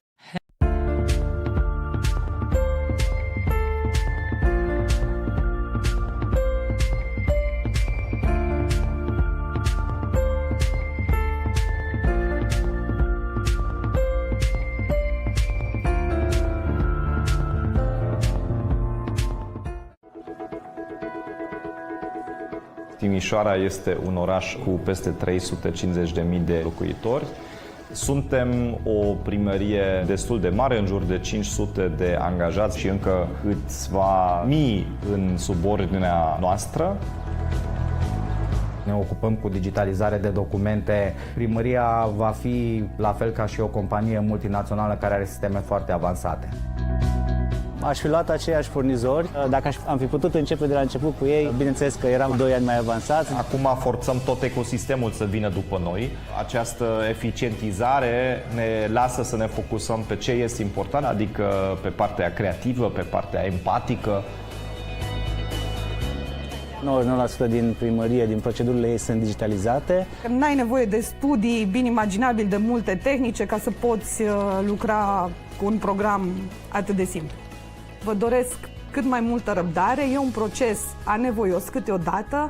S6: Timișoara este un oraș cu peste 350.000 de locuitori. Suntem o primărie destul de mare, în jur de 500 de angajați și încă câțiva mii în subordinea noastră.
S7: Ne ocupăm cu digitalizare de documente. Primăria va fi la fel ca și o companie multinațională care are sisteme foarte avansate.
S8: Aș fi luat aceiași furnizori. Dacă am fi putut începe de la început cu ei, bineînțeles că eram 2 ani mai avansați.
S6: Acum forțăm tot ecosistemul să vină după noi. Această eficientizare ne lasă să ne focusăm pe ce este important, adică pe partea creativă, pe partea empatică.
S8: 99% din primărie, din procedurile ei sunt digitalizate.
S9: N-ai nevoie de studii bine imaginabil de multe tehnice ca să poți lucra cu un program atât de simplu. Vă doresc cât mai multă răbdare. E un proces anevoios câteodată,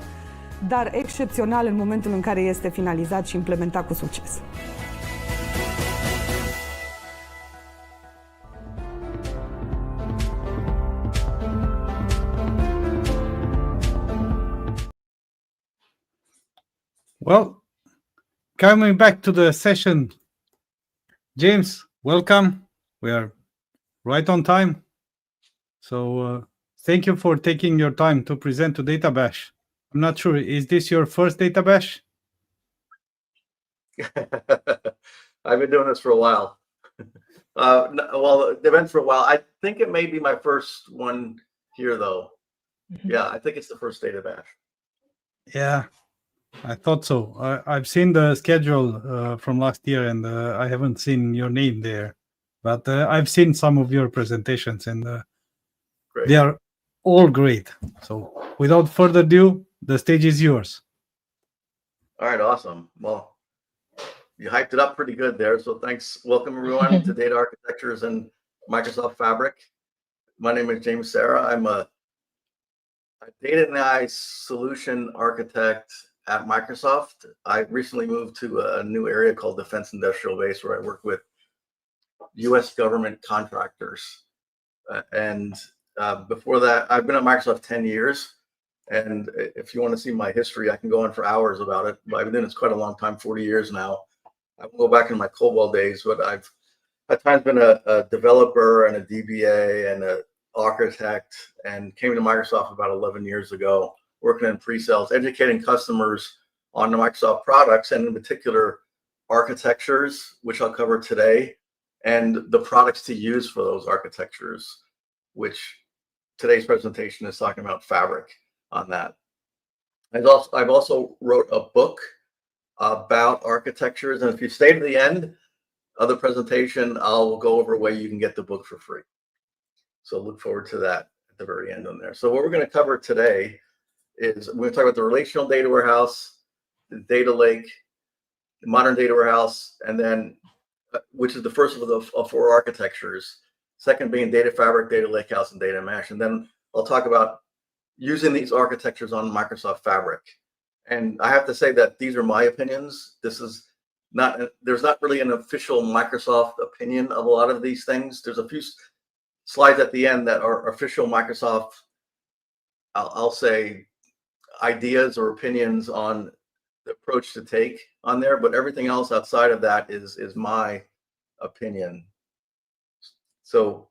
S9: dar excepțional în momentul în care este finalizat și implementat cu succes.
S2: Well, coming back to the session, James, welcome. We are right on time. So thank you for taking your time to present to DataBash. I'm not sure, is this your first DataBash?
S14: I've been doing this for a while. The event for a while. I think it may be my first one here, though. Mm-hmm. Yeah, I think it's the first DataBash.
S2: Yeah, I thought so. I've seen the schedule from last year, and I haven't seen your name there. But I've seen some of your presentations, and they are all great. So without further ado, the stage is yours.
S14: All right, awesome. Well, you hyped it up pretty good there. So thanks. Welcome, everyone, to Data Architectures and Microsoft Fabric. My name is James Serra. I'm a data and AI solution architect at Microsoft. I recently moved to a new area called Defense Industrial Base, where I work with U.S. government contractors. Before that, I've been at Microsoft 10 years. And if you want to see my history, I can go on for hours about it. But I've been doing this quite a long time, 40 years now. I will go back in my COBOL days, but I've at times been a developer and a DBA and an architect, and came to Microsoft about 11 years ago working in pre-sales, educating customers on the Microsoft products, and in particular architectures, which I'll cover today, and the products to use for those architectures, which today's presentation is talking about Fabric on that. I've also wrote a book about architectures, and if you stay to the end of the presentation, I'll go over a way you can get the book for free. So look forward to that at the very end on there. So what we're going to cover today is we're going to talk about the relational data warehouse, the data lake, the modern data warehouse, and then which is the first of the four architectures. Second being data fabric, data lakehouse, and data mesh. And then I'll talk about using these architectures on Microsoft Fabric. And I have to say that these are my opinions. This is not, there's not really an official Microsoft opinion of a lot of these things. There's a few slides at the end that are official Microsoft, I'll say, ideas or opinions on the approach to take on there, but everything else outside of that is my opinion. So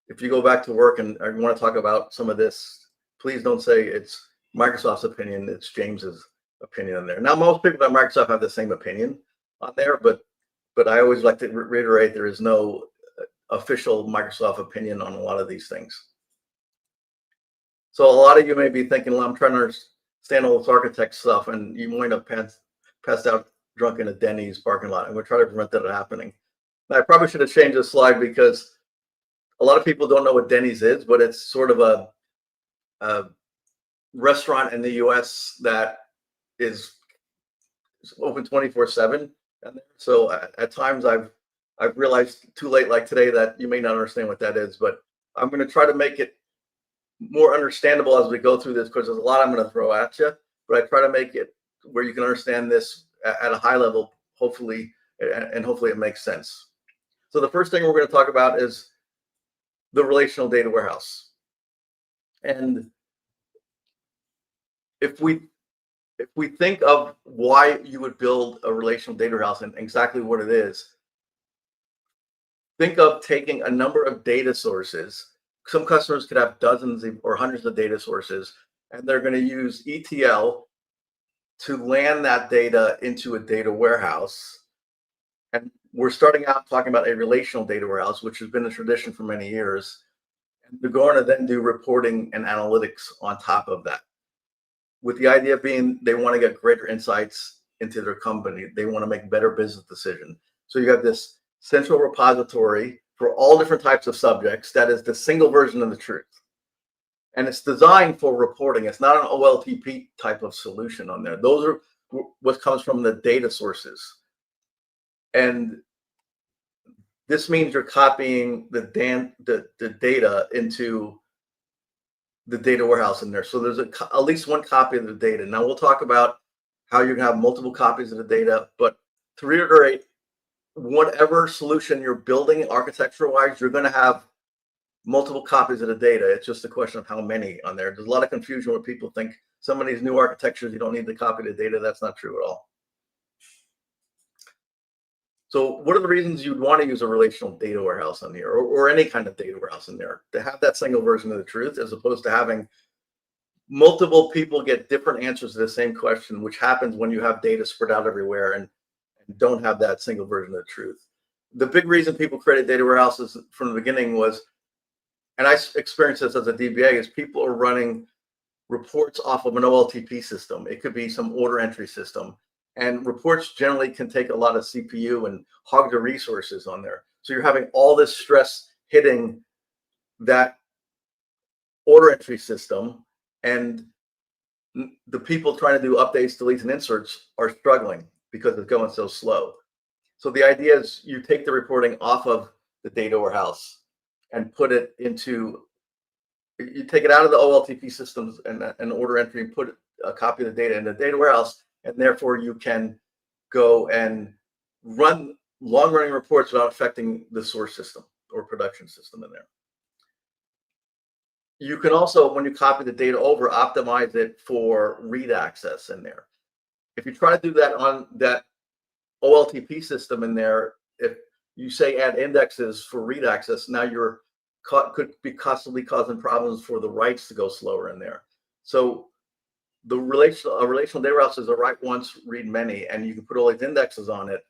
S14: if you go back to work and I want to talk about some of this, please don't say it's Microsoft's opinion, it's James's opinion on there. Now, most people at Microsoft have the same opinion on there, but I always like to reiterate there is no official Microsoft opinion on a lot of these things. So a lot of you may be thinking, well, I'm trying to understand all this architect stuff, and you wind up passed out drunk in a Denny's parking lot, and we're trying to prevent that happening. Now, I probably should have changed this slide because a lot of people don't know what Denny's is, but it's sort of a restaurant in the US that is open 24/7. And so at times I've realized too late, like today, that you may not understand what that is, but I'm going to try to make it more understandable as we go through this, because there's a lot I'm going to throw at you, but I try to make it where you can understand this at a high level, hopefully, and hopefully it makes sense. So the first thing we're going to talk about is the relational data warehouse. And if we think of why you would build a relational data warehouse and exactly what it is, think of taking a number of data sources. Some customers could have dozens or hundreds of data sources, and they're going to use ETL to land that data into a data warehouse. And we're starting out talking about a relational data warehouse, which has been a tradition for many years. And they're going to then do reporting and analytics on top of that, with the idea being they want to get greater insights into their company. They want to make better business decisions. So you have this central repository for all different types of subjects that is the single version of the truth. And it's designed for reporting. It's not an OLTP type of solution on there. Those are what comes from the data sources. And this means you're copying the data into the data warehouse in there. So there's at least one copy of the data. Now we'll talk about how you can have multiple copies of the data, but to reiterate, whatever solution you're building architecture-wise, you're going to have multiple copies of the data. It's just a question of how many on there. There's a lot of confusion where people think some of these new architectures, you don't need to copy the data. That's not true at all. So what are the reasons you'd want to use a relational data warehouse on here, or any kind of data warehouse in there, to have that single version of the truth, as opposed to having multiple people get different answers to the same question, which happens when you have data spread out everywhere and don't have that single version of the truth. The big reason people created data warehouses from the beginning was, and I experienced this as a DBA, is people are running reports off of an OLTP system. It could be some order entry system. And reports generally can take a lot of CPU and hog the resources on there. So you're having all this stress hitting that order entry system, and the people trying to do updates, deletes, and inserts are struggling because it's going so slow. So the idea is you take the reporting off of the data warehouse and put it into, you take it out of the OLTP systems and order entry and put a copy of the data in the data warehouse, and therefore you can go and run long-running reports without affecting the source system or production system in there. You can also, when you copy the data over, optimize it for read access in there. If you try to do that on that OLTP system in there, if you say add indexes for read access, now you're could be constantly causing problems for the writes to go slower in there. So a relational data warehouse is a write once, read many, and you can put all these indexes on it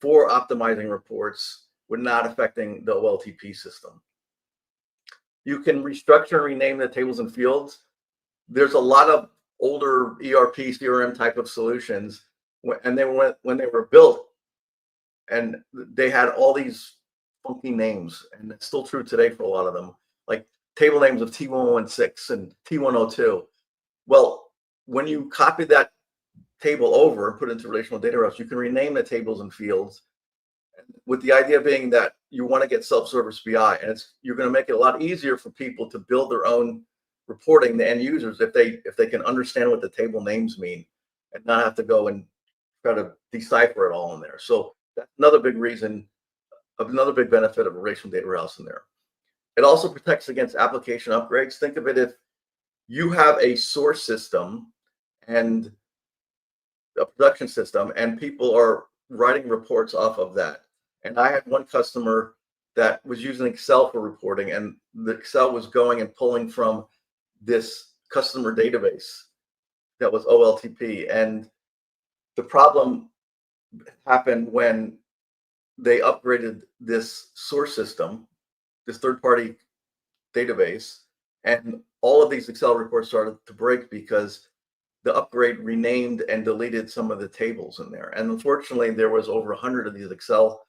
S14: for optimizing reports without affecting the OLTP system. You can restructure and rename the tables and fields. There's a lot of older ERP, CRM type of solutions, and when they were built, and they had all these funky names, and it's still true today for a lot of them, like table names of T116 and T102. Well, when you copy that table over and put it into relational data warehouse, you can rename the tables and fields, with the idea being that you want to get self-service BI, and you're going to make it a lot easier for people to build their own reporting, the end users, if they can understand what the table names mean and not have to go and try to decipher it all in there. So that's another big reason, another big benefit of a relational data warehouse in there. It also protects against application upgrades. Think of it if you have a source system and a production system, and people are writing reports off of that. And I had one customer that was using Excel for reporting, and the Excel was going and pulling from this customer database that was OLTP. And the problem happened when they upgraded this source system, this third-party database, and all of these Excel reports started to break because the upgrade renamed and deleted some of the tables in there. And unfortunately, there was over 100 of these Excel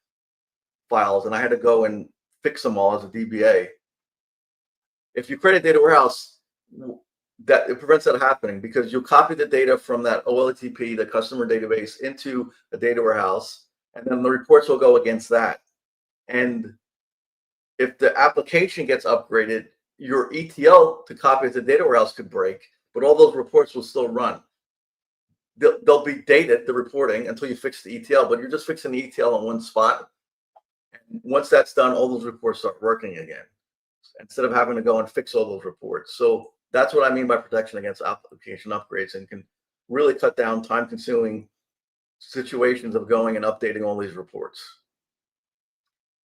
S14: files, and I had to go and fix them all as a DBA. If you create a data warehouse, that it prevents that happening, because you'll copy the data from that OLTP, the customer database, into a data warehouse, and then the reports will go against that. And if the application gets upgraded, your ETL to copy the data warehouse could break, but all those reports will still run. They'll be dated, the reporting, until you fix the ETL, but you're just fixing the ETL in one spot. And once that's done, all those reports start working again, instead of having to go and fix all those reports. So that's what I mean by protection against application upgrades, and can really cut down time-consuming situations of going and updating all these reports.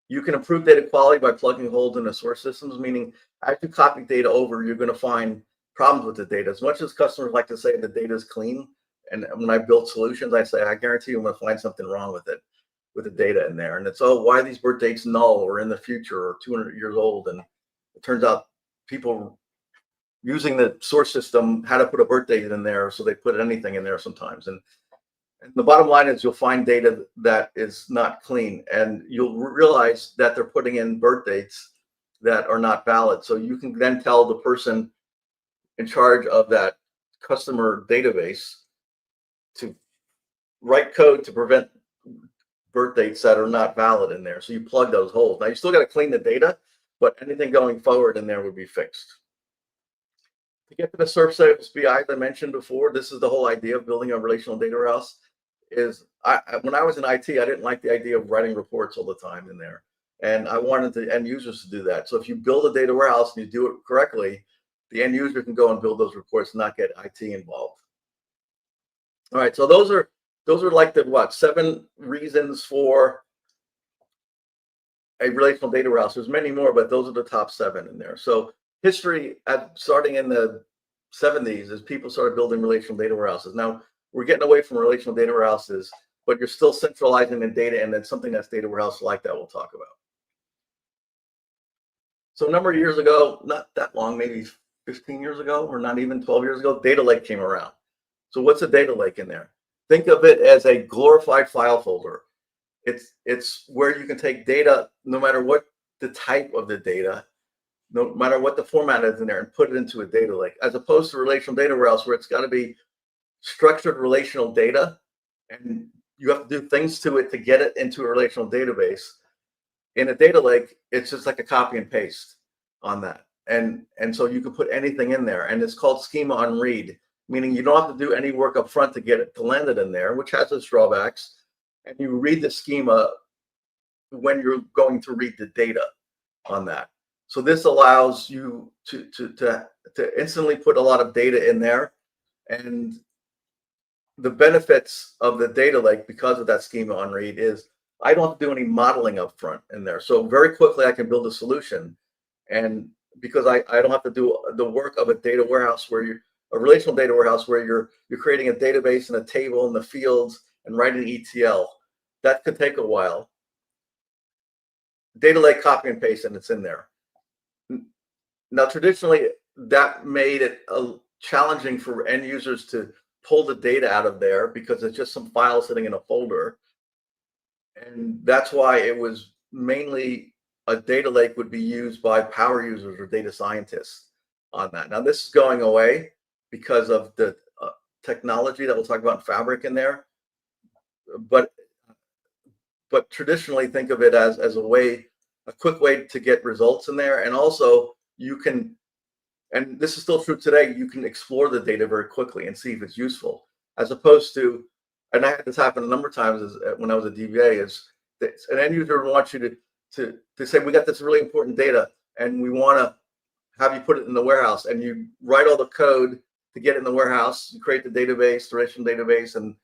S14: You can improve data quality by plugging holes in the source systems, meaning as you copy data over, you're going to find problems with the data. As much as customers like to say the data is clean, and when I build solutions, I say, I guarantee you I'm going to find something wrong with it, with the data in there. And it's, oh, why are these birth dates null or in the future or 200 years old? And it turns out people using the source system had to put a birth date in there, so they put anything in there sometimes. And the bottom line is you'll find data that is not clean, and you'll realize that they're putting in birth dates that are not valid. So you can then tell the person in charge of that customer database to write code to prevent birth dates that are not valid in there. So you plug those holes. Now you still got to clean the data, but anything going forward in there would be fixed. To get to the self-service BI, as I mentioned before, this is the whole idea of building a relational data warehouse. When I was in IT, I didn't like the idea of writing reports all the time in there, and I wanted the end users to do that. So if you build a data warehouse and you do it correctly, the end user can go and build those reports and not get IT involved. All right, so those are like the 7 reasons for a relational data warehouse. There's many more, but those are the top 7 in there. So history, starting in the 70s, is people started building relational data warehouses. Now we're getting away from relational data warehouses, but you're still centralizing the data, and then something that's data warehouse like that we'll talk about. So a number of years ago, not that long, maybe 15 years ago, or not even 12 years ago, data lake came around. So what's a data lake in there? Think of it as a glorified file folder. It's where you can take data, no matter what the type of the data, no matter what the format is in there, and put it into a data lake, as opposed to relational data warehouse, where it's got to be structured relational data, and you have to do things to it to get it into a relational database. In a data lake, it's just like a copy and paste on that. And so you can put anything in there, and it's called schema on read, meaning you don't have to do any work up front to get it to land it in there, which has its drawbacks. And you read the schema when you're going to read the data on that. So this allows you to instantly put a lot of data in there. And the benefits of the data lake, because of that schema on read, is I don't have to do any modeling up front in there. So very quickly I can build a solution. And because I don't have to do the work of a data warehouse where a relational data warehouse where you're creating a database and a table in the fields and writing ETL. That could take a while. Data lake, copy and paste, and it's in there. Now, traditionally, that made it challenging for end users to pull the data out of there because it's just some files sitting in a folder. And that's why it was mainly a data lake would be used by power users or data scientists on that. Now, this is going away because of the technology that we'll talk about in Fabric in there. But traditionally, think of it as a quick way to get results in there. And also you can, and this is still true today, you can explore the data very quickly and see if it's useful, as opposed to, and I had this happen a number of times when I was a DBA, is that an end user wants you to say, we got this really important data and we want to have you put it in the warehouse, and you write all the code to get it in the warehouse, you create the database, the relational database and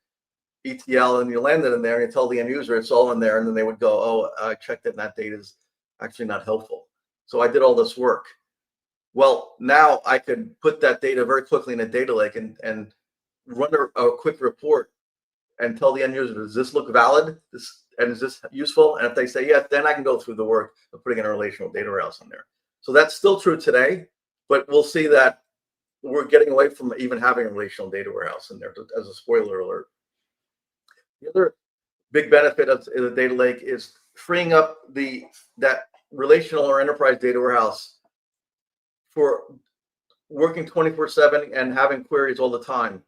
S14: ETL, and you land it in there and you tell the end user it's all in there, and then they would go, oh, I checked it and that data is actually not helpful. So I did all this work. Well, now I could put that data very quickly in a data lake and run a quick report and tell the end user, does this look valid? And is this useful? And if they say yes, then I can go through the work of putting in a relational data warehouse in there. So that's still true today, but we'll see that we're getting away from even having a relational data warehouse in there, as a spoiler alert. The other big benefit of the data lake is freeing up that relational or enterprise data warehouse for working 24/7 and having queries all the time,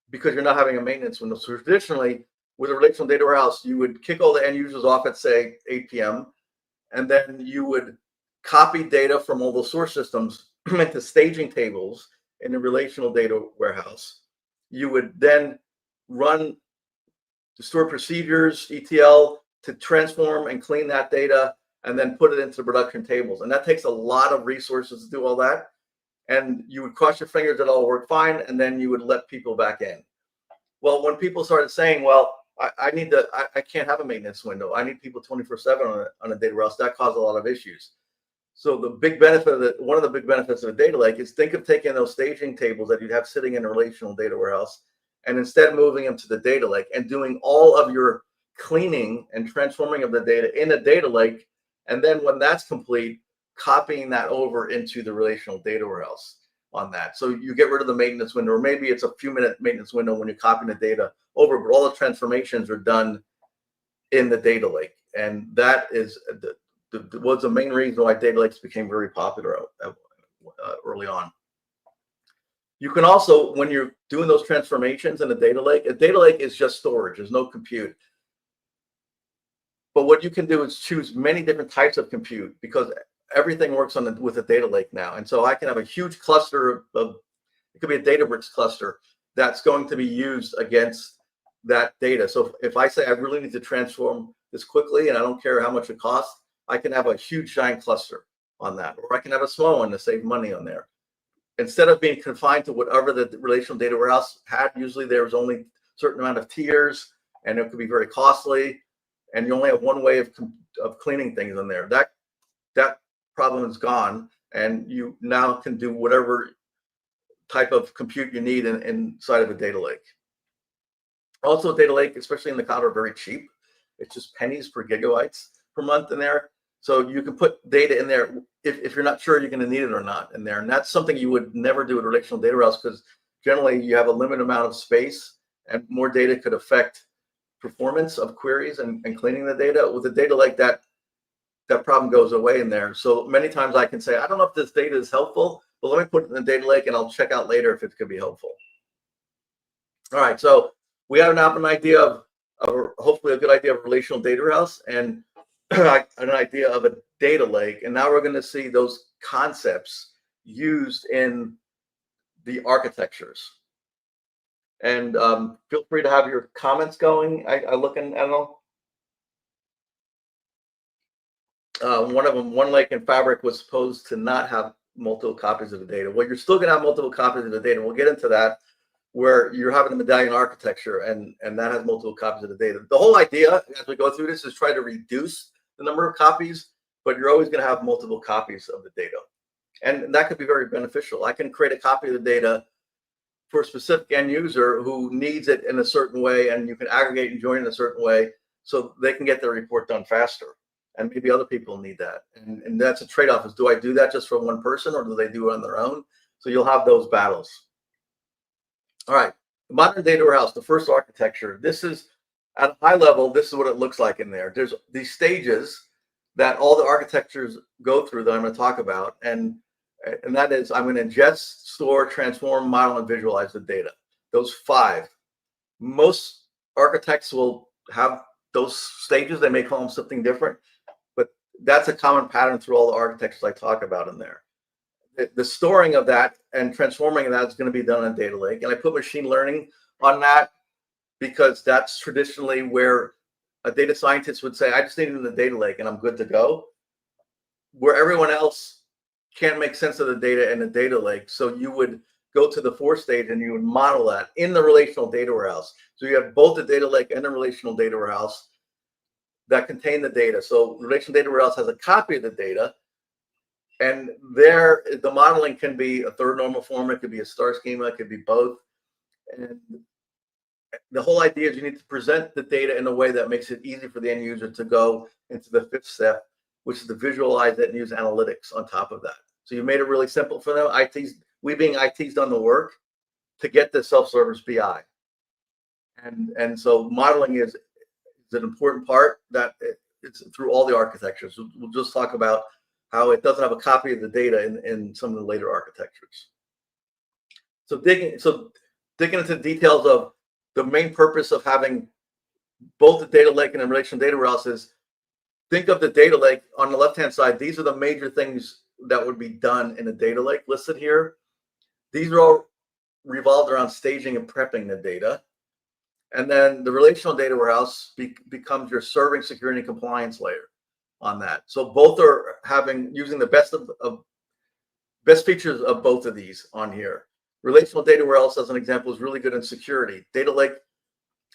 S14: because you're not having a maintenance window. So traditionally, with a relational data warehouse, you would kick all the end users off at, say, 8 p.m., and then you would copy data from all the source systems into staging tables in the relational data warehouse. You would then run the stored procedures, ETL, to transform and clean that data, and then put it into production tables. And that takes a lot of resources to do all that. And you would cross your fingers that it all worked fine, and then you would let people back in. Well, when people started saying, well, I can't have a maintenance window, I need people 24/7 on a data warehouse, that caused a lot of issues. So the big benefit of one of the big benefits of a data lake is, think of taking those staging tables that you'd have sitting in a relational data warehouse, and instead moving them to the data lake and doing all of your cleaning and transforming of the data in a data lake. And then when that's complete, copying that over into the relational data warehouse on that. So you get rid of the maintenance window, or maybe it's a few minute maintenance window when you're copying the data over, but all the transformations are done in the data lake. And that is was the main reason why data lakes became very popular early on. You can also, when you're doing those transformations in a data lake is just storage. There's no compute. But what you can do is choose many different types of compute, because everything works with a data lake now. And so I can have a huge cluster of, it could be a Databricks cluster that's going to be used against that data. So if I say I really need to transform this quickly and I don't care how much it costs, I can have a huge giant cluster on that, or I can have a small one to save money on there. Instead of being confined to whatever the relational data warehouse had, usually there was only a certain amount of tiers, and it could be very costly, and you only have one way of cleaning things in there. That problem is gone, and you now can do whatever type of compute you need inside of a data lake. Also, data lake, especially in the cloud, are very cheap. It's just pennies per gigabytes per month in there. So you can put data in there if you're not sure you're going to need it or not in there. And that's something you would never do with a relational data warehouse, because generally you have a limited amount of space, and more data could affect performance of queries and cleaning the data. With a data like that problem goes away in there. So many times I can say, I don't know if this data is helpful, but let me put it in the data lake and I'll check out later if it could be helpful. All right, so we have now an idea of hopefully a good idea of a relational data warehouse and an idea of a data lake. And now we're going to see those concepts used in the architectures. And feel free to have your comments going. I look in, I don't know. One of them, OneLake in Fabric, was supposed to not have multiple copies of the data. Well, you're still going to have multiple copies of the data. We'll get into that, where you're having a medallion architecture, and that has multiple copies of the data. The whole idea, as we go through this, is try to reduce the number of copies, but you're always going to have multiple copies of the data. And that could be very beneficial. I can create a copy of the data for a specific end user who needs it in a certain way, and you can aggregate and join in a certain way so they can get their report done faster. And maybe other people need that. And that's a trade-off, is do I do that just for one person, or do they do it on their own? So you'll have those battles. All right, the modern data warehouse, the first architecture. This is, at a high level, this is what it looks like in there. There's these stages that all the architectures go through that I'm going to talk about. And that is, I'm going to ingest, store, transform, model, and visualize the data. Those 5. Most architects will have those stages. They may call them something different, but that's a common pattern through all the architectures I talk about in there. The storing of that and transforming that is going to be done in a data lake. And I put machine learning on that because that's traditionally where a data scientist would say, I just need it in the data lake and I'm good to go. Where everyone else can't make sense of the data in the data lake. So you would go to the 4th stage and you would model that in the relational data warehouse. So you have both the data lake and the relational data warehouse that contain the data. So the relational data warehouse has a copy of the data, and there the modeling can be a third normal form, it could be a star schema, it could be both. And the whole idea is you need to present the data in a way that makes it easy for the end user to go into the 5th step, which is to visualize it and use analytics on top of that. So you made it really simple for them. We being IT's done the work to get the self-service BI. And so modeling is an important part that it's through all the architectures. We'll just talk about how it doesn't have a copy of the data in some of the later architectures. So digging into the details of the main purpose of having both the data lake and the relational data warehouse is, think of the data lake on the left-hand side. These are the major things that would be done in a data lake listed here. These are all revolved around staging and prepping the data. And then the relational data warehouse becomes your serving, security, and compliance layer on that. So both are using the best features of both of these on here. Relational data warehouse, as an example, is really good in security. Data lake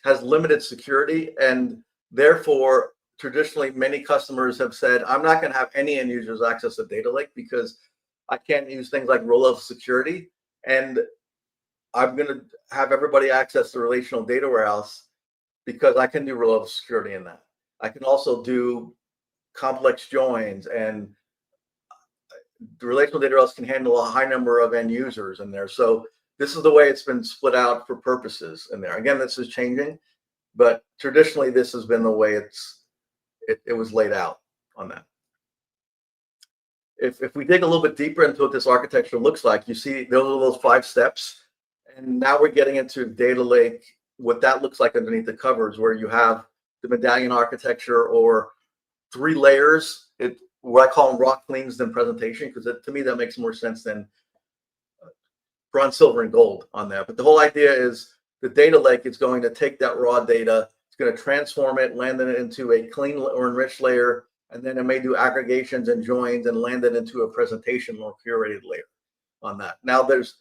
S14: has limited security, and therefore traditionally many customers have said, I'm not going to have any end users access to data lake because I can't use things like row-level security, and I'm going to have everybody access the relational data warehouse because I can do row-level security in that. I can also do complex joins, and the relational data warehouse can handle a high number of end users in there. So this is the way it's been split out for purposes in there. Again, this is changing, but traditionally this has been the way it was laid out on that. If we dig a little bit deeper into what this architecture looks like, you see those 5 steps. And now we're getting into data lake, what that looks like underneath the covers, where you have the medallion architecture or 3 layers. What I call them raw, cleans, then presentation, because to me that makes more sense than bronze, silver, and gold on that. But the whole idea is the data lake is going to take that raw data, it's going to transform it, land it into a clean or enriched layer, and then it may do aggregations and joins and land it into a presentation or curated layer on that. Now there's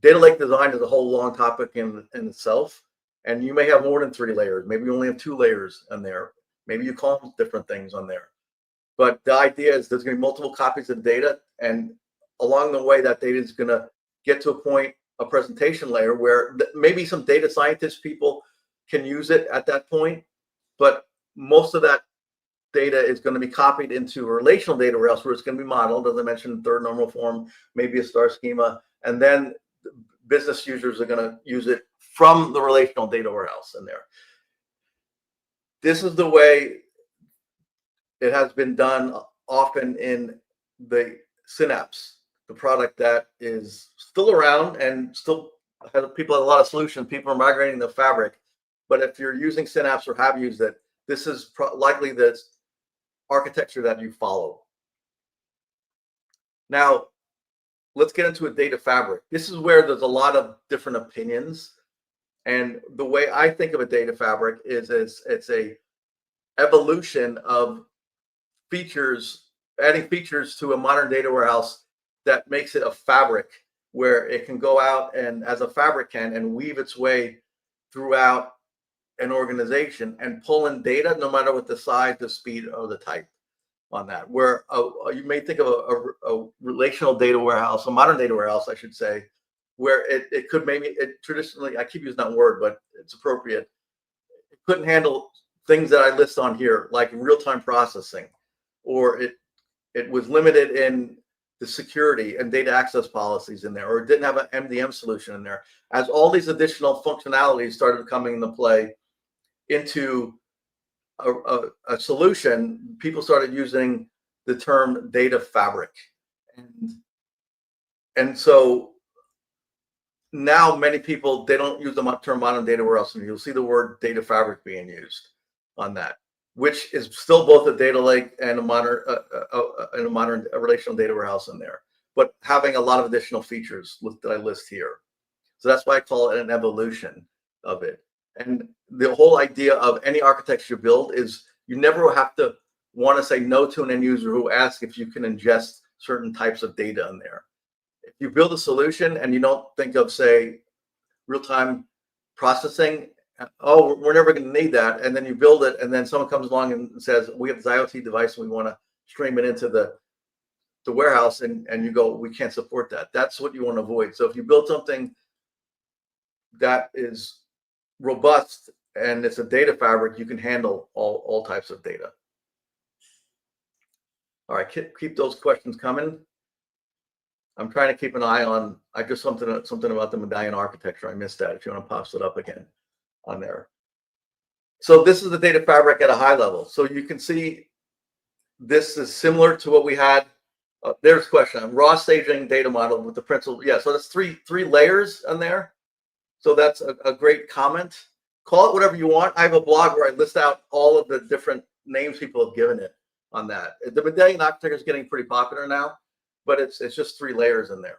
S14: data lake design is a whole long topic in itself, and you may have more than 3 layers. Maybe you only have 2 layers in there. Maybe you call them different things on there. But the idea is there's going to be multiple copies of data, and along the way, that data is going to get to a point, a presentation layer, where maybe some data scientist people can use it at that point, but most of that data is going to be copied into a relational data warehouse where it's going to be modeled, as I mentioned, third normal form, maybe a star schema, and then business users are going to use it from the relational data warehouse in there. This is the way it has been done often in the Synapse, the product that is still around and still has people have a lot of solutions. People are migrating to Fabric, but if you're using Synapse or have used it, this is likely the architecture that you follow. Now, let's get into a data fabric. This is where there's a lot of different opinions, and the way I think of a data fabric is it's a evolution of features, adding features to a modern data warehouse that makes it a fabric where it can go out and, as a fabric can, and weave its way throughout an organization and pull in data no matter what the size, the speed, or the type on that, where you may think of a relational data warehouse, a modern data warehouse, I should say, where it could maybe, traditionally, I keep using that word, but it's appropriate. It couldn't handle things that I list on here, like real-time processing, or it was limited in the security and data access policies in there, or it didn't have an MDM solution in there. As all these additional functionalities started coming into play into a solution, people started using the term data fabric. And so now many people, they don't use the term modern data warehouse, and you'll see the word data fabric being used on that, which is still both a data lake and a modern relational data warehouse in there, but having a lot of additional features that I list here. So that's why I call it an evolution of it. And the whole idea of any architecture build is you never have to want to say no to an end user who asks if you can ingest certain types of data in there. If you build a solution and you don't think of, say, real-time processing, oh, we're never going to need that. And then you build it, and then someone comes along and says, we have this IoT device and we want to stream it into the warehouse, and you go, we can't support that. That's what you want to avoid. So if you build something that is robust and it's a data fabric, you can handle all types of data. All right, keep those questions coming. I'm trying to keep an eye on, I just something about the medallion architecture. I missed that. If you want to post it up again on there. So this is the data fabric at a high level. So you can see this is similar to what we had. There's a question. Raw staging data model with the principal. Yeah, so that's three layers on there. So that's a great comment. Call it whatever you want. I have a blog where I list out all of the different names people have given it on that. The medallion architecture is getting pretty popular now, but it's just 3 layers in there.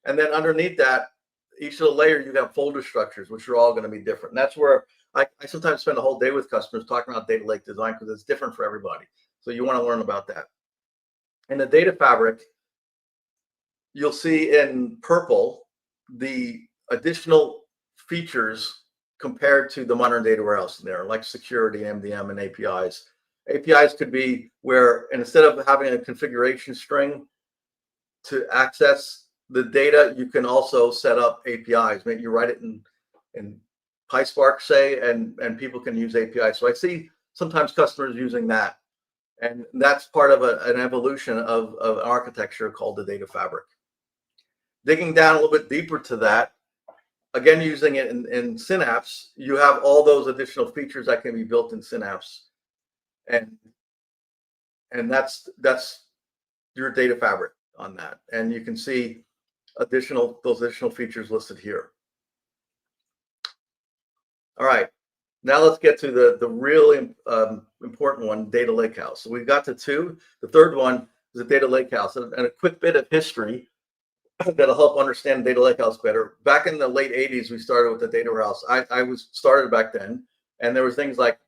S14: And then underneath that, each of the layer, you have folder structures, which are all going to be different. And that's where I sometimes spend a whole day with customers talking about data lake design, because it's different for everybody. So you want to learn about that. In the data fabric, you'll see in purple the additional features compared to the modern data warehouse in there, like security, MDM, and APIs. APIs could be where, instead of having a configuration string to access the data, you can also set up APIs. Maybe you write it in PySpark, say, and people can use APIs. So I see sometimes customers using that. And that's part of an evolution of an architecture called the data fabric. Digging down a little bit deeper to that, again, using it in Synapse, you have all those additional features that can be built in Synapse. And that's your data fabric on that. And you can see those additional features listed here. All right, now let's get to the really important one, data lakehouse. So we've got to 2. The third one is a data lakehouse. And a quick bit of history that'll help understand data lakehouse better. Back in the late 80s, we started with the data warehouse. I was started back then, and there was things like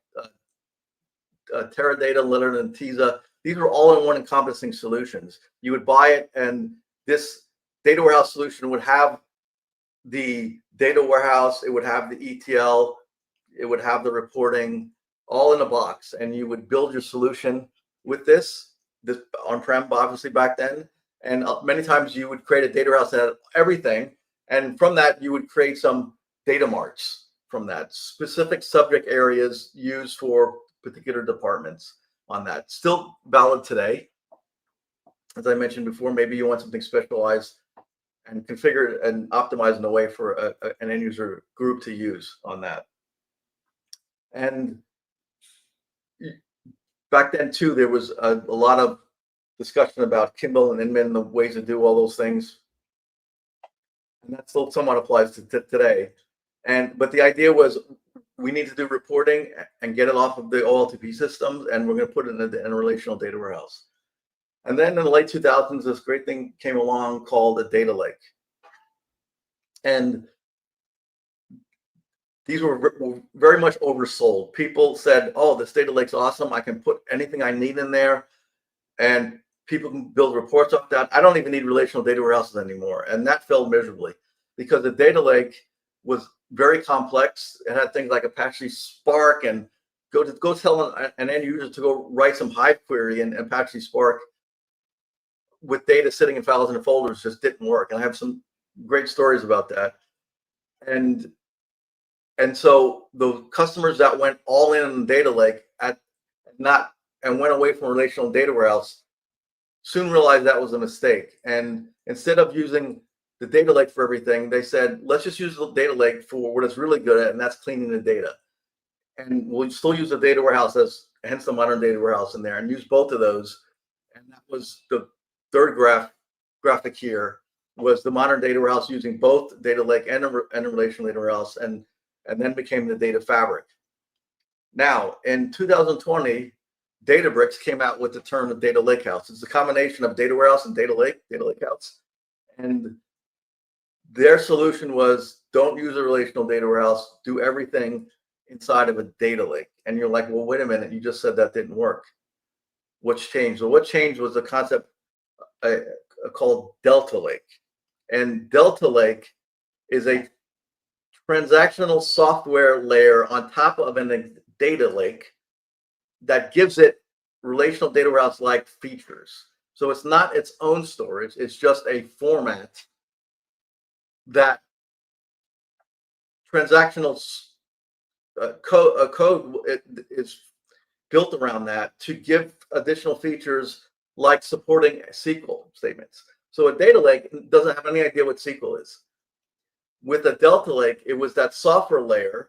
S14: Teradata, Linode, and Teza. These were all in one encompassing solutions. You would buy it, and this data warehouse solution would have the data warehouse, it would have the ETL, it would have the reporting, all in a box. And you would build your solution with this on-prem, obviously back then. And many times you would create a data warehouse that had everything. And from that, you would create some data marts from that, specific subject areas used for particular departments on that. Still valid today. As I mentioned before, maybe you want something specialized and configured and optimized in a way for an end user group to use on that. And back then too, there was a lot of discussion about Kimball and Inman, the ways to do all those things. And that still somewhat applies to today. But the idea was we need to do reporting and get it off of the OLTP systems, and we're going to put it in a relational data warehouse. And then in the late 2000s, this great thing came along called a data lake. And these were very much oversold. People said, oh, this data lake's awesome. I can put anything I need in there, and people can build reports off that. I don't even need relational data warehouses anymore. And that failed miserably because the data lake was very complex. It had things like Apache Spark and go tell an end user to go write some Hive query in Apache Spark with data sitting in files and folders just didn't work. And I have some great stories about that. And so the customers that went all in on the data lake and went away from relational data warehouse soon realized that was a mistake. And instead of using the data lake for everything, they said, let's just use the data lake for what it's really good at, and that's cleaning the data. And we'll still use the data warehouse, hence the modern data warehouse in there, and use both of those. And that was the third graphic here, was the modern data warehouse using both data lake and a relational data warehouse, and then became the data fabric. Now, in 2020, Databricks came out with the term of data lakehouse. It's a combination of data warehouse and data lakehouse. And their solution was, don't use a relational data warehouse, do everything inside of a data lake. And you're like, well, wait a minute, you just said that didn't work. What's changed? Well, what changed was the concept called Delta Lake. And Delta Lake is a transactional software layer on top of a data lake that gives it relational data warehouse-like features. So it's not its own storage, it's just a format that transactional code is built around that to give additional features like supporting SQL statements. So a data lake doesn't have any idea what SQL is. With a Delta Lake, it was that software layer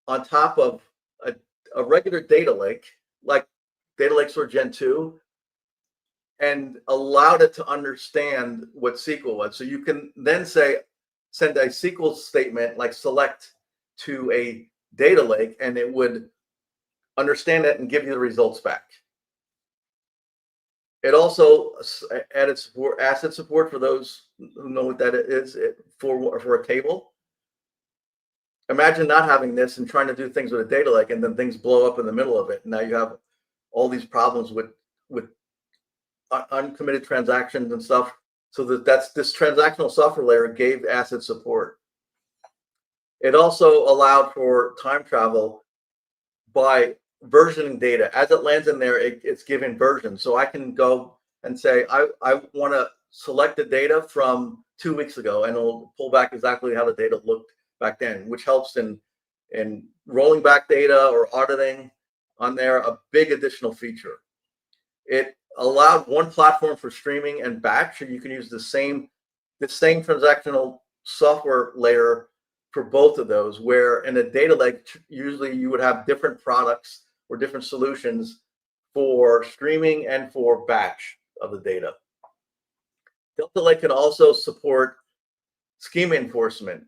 S14: on top of a regular data lake, like Data Lake Store Gen 2, and allowed it to understand what SQL was. So you can then send a SQL statement like select to a data lake, and it would understand it and give you the results back. It also added ACID support for those who know what that is, for a table. Imagine not having this and trying to do things with a data lake, and then things blow up in the middle of it. Now you have all these problems with uncommitted transactions and stuff. So that's this transactional software layer gave ACID support. It also allowed for time travel by versioning data. As it lands in there, it's given versions. So I can go and say, I want to select the data from 2 weeks ago, and it'll pull back exactly how the data looked back then, which helps in rolling back data or auditing on there, a big additional feature. It allowed one platform for streaming and batch, so you can use the same transactional software layer for both of those, where in a data lake, usually you would have different products or different solutions for streaming and for batch of the data. Delta Lake can also support schema enforcement,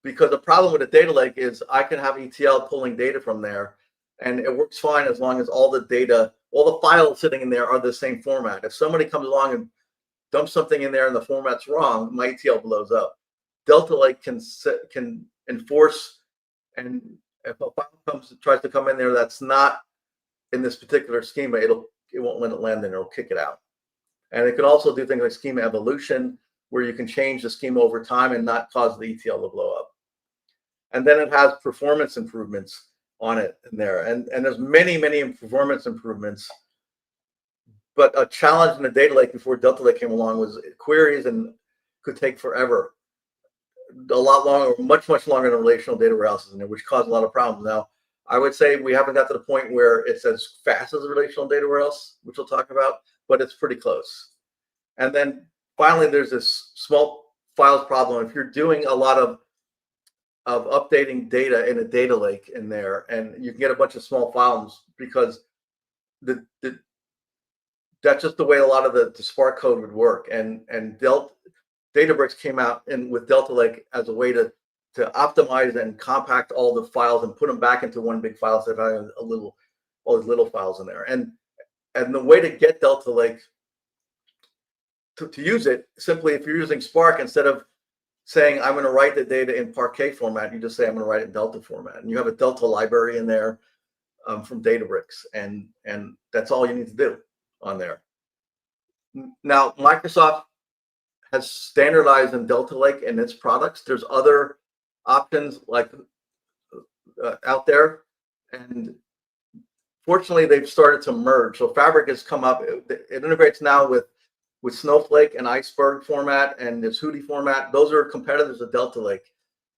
S14: because the problem with a data lake is I can have ETL pulling data from there, and it works fine as long as all the data, all the files sitting in there are the same format. If somebody comes along and dumps something in there and the format's wrong, my ETL blows up. Delta Lake can enforce, and if a file tries to come in there that's not in this particular schema, it won't let it land in, it'll kick it out. And it can also do things like schema evolution, where you can change the schema over time and not cause the ETL to blow up. And then it has performance improvements on it in there. And there's many performance improvements. But a challenge in the data lake before Delta Lake came along was queries and could take forever. A lot longer, much longer than relational data warehouses in there, which caused a lot of problems. Now, I would say we haven't got to the point where it's as fast as a relational data warehouse, which we'll talk about, but it's pretty close. And then finally, there's this small files problem. If you're doing a lot of updating data in a data lake in there, and you can get a bunch of small files, because that's just the way a lot of the Spark code would work. And Databricks came out with Delta Lake as a way to optimize and compact all the files and put them back into one big file instead of having all these little files in there. And the way to get Delta Lake to use it, simply, if you're using Spark, instead of saying I'm going to write the data in Parquet format, you just say I'm going to write it in Delta format, and you have a Delta library in there from Databricks, and that's all you need to do on there. Now, Microsoft has standardized in Delta Lake in its products. There's other options like out there, and fortunately, they've started to merge. So Fabric has come up. It integrates now with Snowflake and Iceberg format and this Hudi format. Those are competitors of Delta Lake.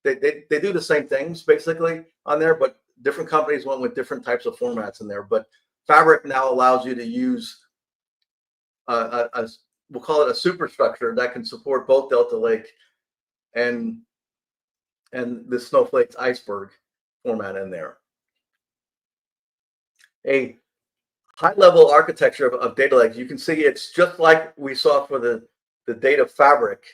S14: They do the same things basically on there, but different companies went with different types of formats in there. But Fabric now allows you to use we'll call it a superstructure that can support both Delta Lake and the Snowflake's Iceberg format in there. A high-level architecture of data lakes. You can see it's just like we saw for the data fabric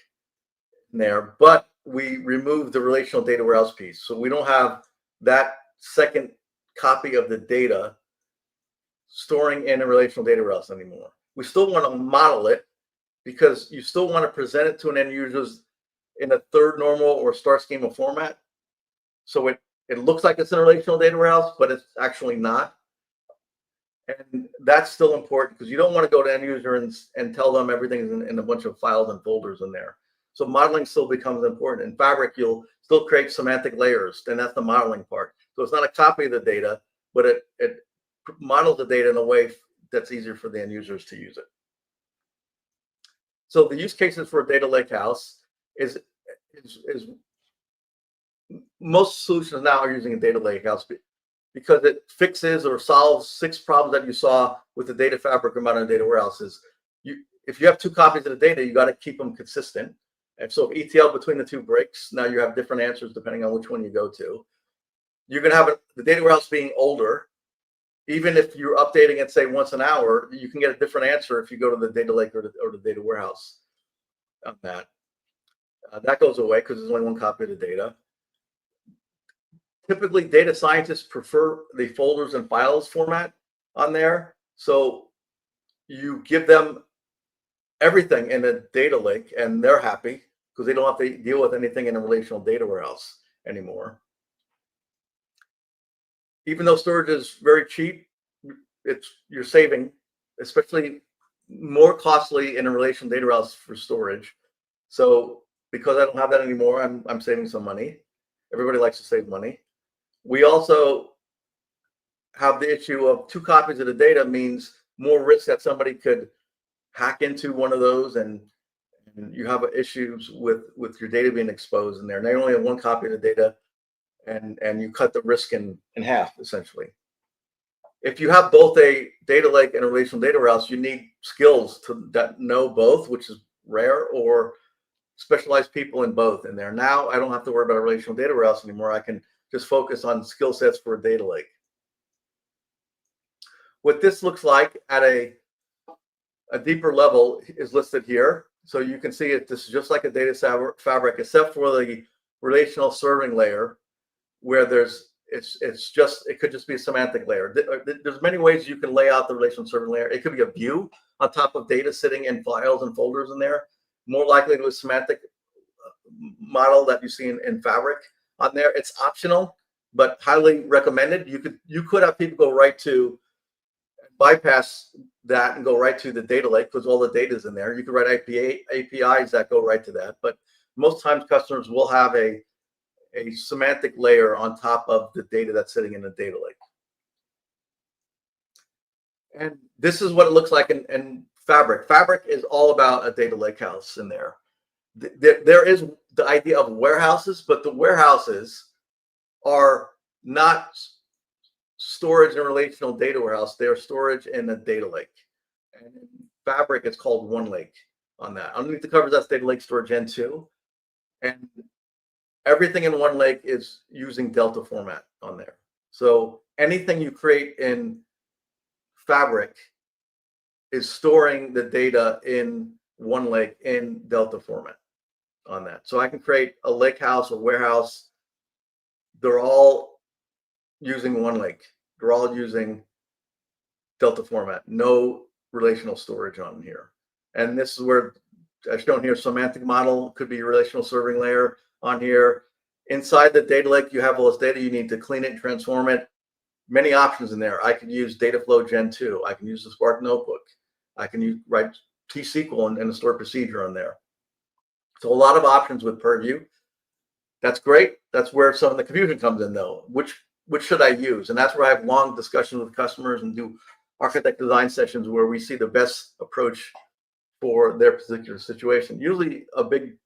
S14: in there, but we removed the relational data warehouse piece. So we don't have that second copy of the data storing in a relational data warehouse anymore. We still want to model it because you still want to present it to an end user in a third normal or star schema format. So it looks like it's in a relational data warehouse, but it's actually not. And that's still important because you don't want to go to end user and tell them everything is in a bunch of files and folders in there. So modeling still becomes important. In Fabric, you'll still create semantic layers, and that's the modeling part. So it's not a copy of the data, but it models the data in a way that's easier for the end users to use it. So the use cases for a data lakehouse is most solutions now are using a data lakehouse because it fixes or solves 6 problems that you saw with the data fabric or modern data warehouses. If you have 2 copies of the data, you got to keep them consistent. And so if ETL between the 2 breaks, now you have different answers depending on which one you go to. You're going to have the data warehouse being older. Even if you're updating it, say, once an hour, you can get a different answer if you go to the data lake or the data warehouse on that. That goes away because there's only 1 copy of the data. Typically, data scientists prefer the folders and files format on there. So you give them everything in a data lake and they're happy because they don't have to deal with anything in a relational data warehouse anymore. Even though storage is very cheap, you're saving, especially more costly in a relational data warehouse for storage. So because I don't have that anymore, I'm saving some money. Everybody likes to save money. We also have the issue of 2 copies of the data means more risk that somebody could hack into one of those, and you have issues with your data being exposed in there. Now you only have 1 copy of the data, and you cut the risk in half essentially. If you have both a data lake and a relational data warehouse, you need skills that know both, which is rare, or specialized people in both in there. Now I don't have to worry about a relational data warehouse anymore. I can just focus on skill sets for a data lake. What this looks like at a deeper level is listed here. So you can see it. This is just like a data fabric, except for the relational serving layer, where it could just be a semantic layer. There's many ways you can lay out the relational serving layer. It could be a view on top of data sitting in files and folders in there. More likely to a semantic model that you see in Fabric on there. It's optional, but highly recommended. You could have people go right to bypass that and go right to the data lake because all the data is in there. You could write APIs that go right to that, but most times customers will have a semantic layer on top of the data that's sitting in the data lake. And this is what it looks like in Fabric. Fabric is all about a data lakehouse in there. There is the idea of warehouses, but the warehouses are not storage in a relational data warehouse. They are storage in a data lake. And in Fabric, it's called OneLake on that. Underneath the covers, that's Data Lake Store Gen 2. And everything in OneLake is using Delta format on there. So anything you create in Fabric is storing the data in OneLake in Delta format on that. So I can create a lake house, a warehouse. They're all using OneLake. They're all using Delta format. No relational storage on here. And this is where I've shown here semantic model could be a relational serving layer on here. Inside the data lake, you have all this data. You need to clean it and transform it. Many options in there. I can use Dataflow Gen 2. I can use the Spark Notebook. I can write T-SQL and a stored procedure on there. So a lot of options with Purview. That's great. That's where some of the confusion comes in, though. Which which should I use? And that's where I have long discussions with customers and do architect design sessions where we see the best approach for their particular situation. Usually a big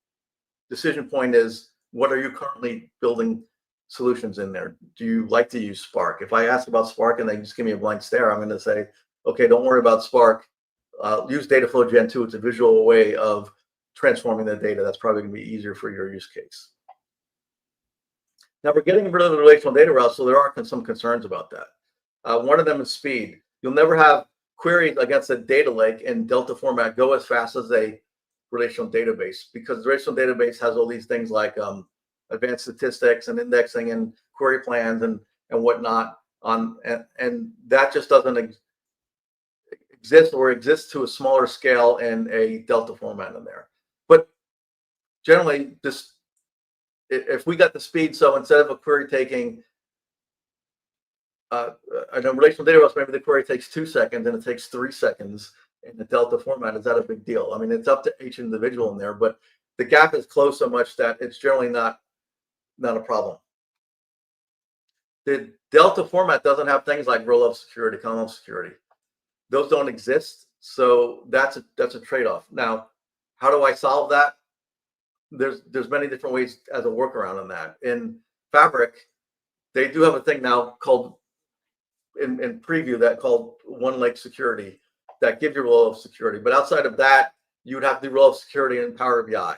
S14: decision point is, what are you currently building solutions in there? Do you like to use Spark? If I ask about Spark and they just give me a blank stare, I'm going to say, okay, don't worry about Spark. Use Dataflow Gen 2. It's a visual way of transforming the data. That's probably going to be easier for your use case. Now we're getting rid of the relational data route, so there are some concerns about that. One of them is speed. You'll never have queries against a data lake in Delta format go as fast as a relational database, because the relational database has all these things like advanced statistics and indexing and query plans and whatnot and that just doesn't exist, or exists to a smaller scale in a Delta format in there. But generally, this, if we got the speed, so instead of a query taking a relational data warehouse, maybe the query takes 2 seconds and it takes 3 seconds in the Delta format, is that a big deal? I mean, it's up to each individual in there, but the gap is closed so much that it's generally not a problem. The Delta format doesn't have things like row-level security, column security. Those don't exist, so that's a trade-off. Now, how do I solve that? There's many different ways as a workaround on that. In Fabric, they do have a thing now called in preview that called One Lake Security that gives you row-level security. But outside of that, you would have to do row-level security in Power BI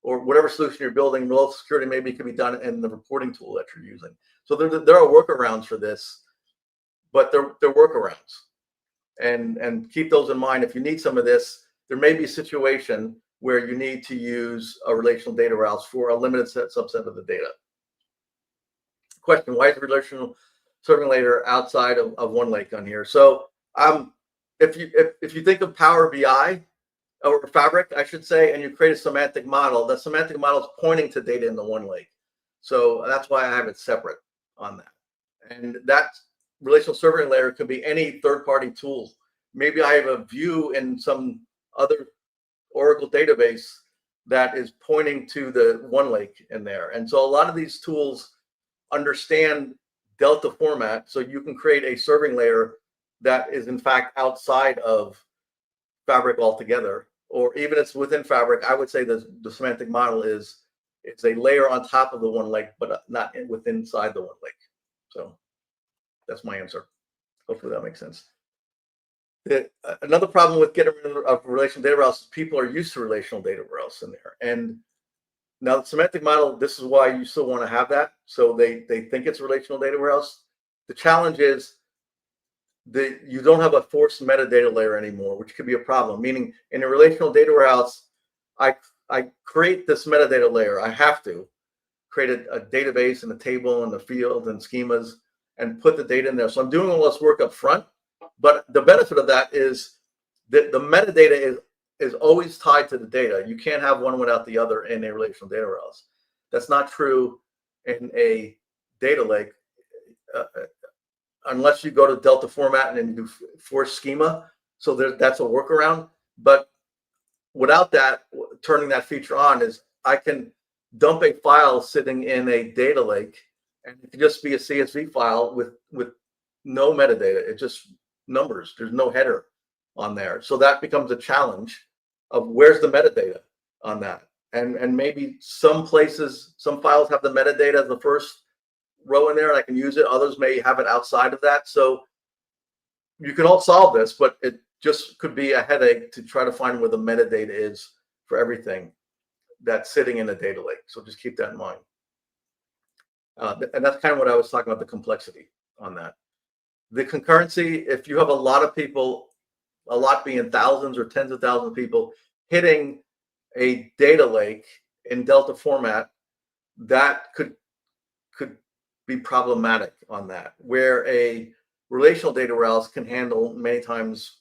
S14: or whatever solution you're building. Row-level security maybe can be done in the reporting tool that you're using. So there are workarounds for this, but they're workarounds. And keep those in mind. If you need some of this, there may be a situation where you need to use a relational data routes for a limited subset of the data. Question: why is relational serving layer outside of OneLake on here? So if you think of Power BI or Fabric, I should say, and you create a semantic model, the semantic model is pointing to data in the OneLake. So that's why I have it separate on that. And that relational serving layer could be any third-party tool. Maybe I have a view in some other Oracle database that is pointing to the OneLake in there. And so a lot of these tools understand Delta format, so you can create a serving layer that is in fact outside of Fabric altogether, or even if it's within Fabric. I would say the semantic model is it's a layer on top of the OneLake, but not inside the OneLake. So that's my answer. Hopefully that makes sense. Another problem with getting rid of relational data warehouse is people are used to relational data warehouse in there. And now the semantic model, this is why you still want to have that. So they think it's relational data warehouse. The challenge is that you don't have a forced metadata layer anymore, which could be a problem. Meaning in a relational data warehouse, I create this metadata layer. I have to create a database and a table and the field and schemas and put the data in there. So I'm doing all this work up front. But the benefit of that is that the metadata is always tied to the data. You can't have one without the other in a relational data warehouse. That's not true in a data lake, unless you go to Delta format and then you do force schema. So that's a workaround. But without that, turning that feature on is I can dump a file sitting in a data lake, and it can just be a CSV file with no metadata. It just numbers. There's no header on there. So that becomes a challenge of where's the metadata on that. And maybe some places, some files have the metadata as the first row in there and I can use it. Others may have it outside of that. So you can all solve this, but it just could be a headache to try to find where the metadata is for everything that's sitting in a data lake. So just keep that in mind. And that's kind of what I was talking about, the complexity on that. The concurrency, if you have a lot of people, a lot being thousands or tens of thousands of people hitting a data lake in Delta format, that could be problematic on that, where a relational data warehouse can handle many times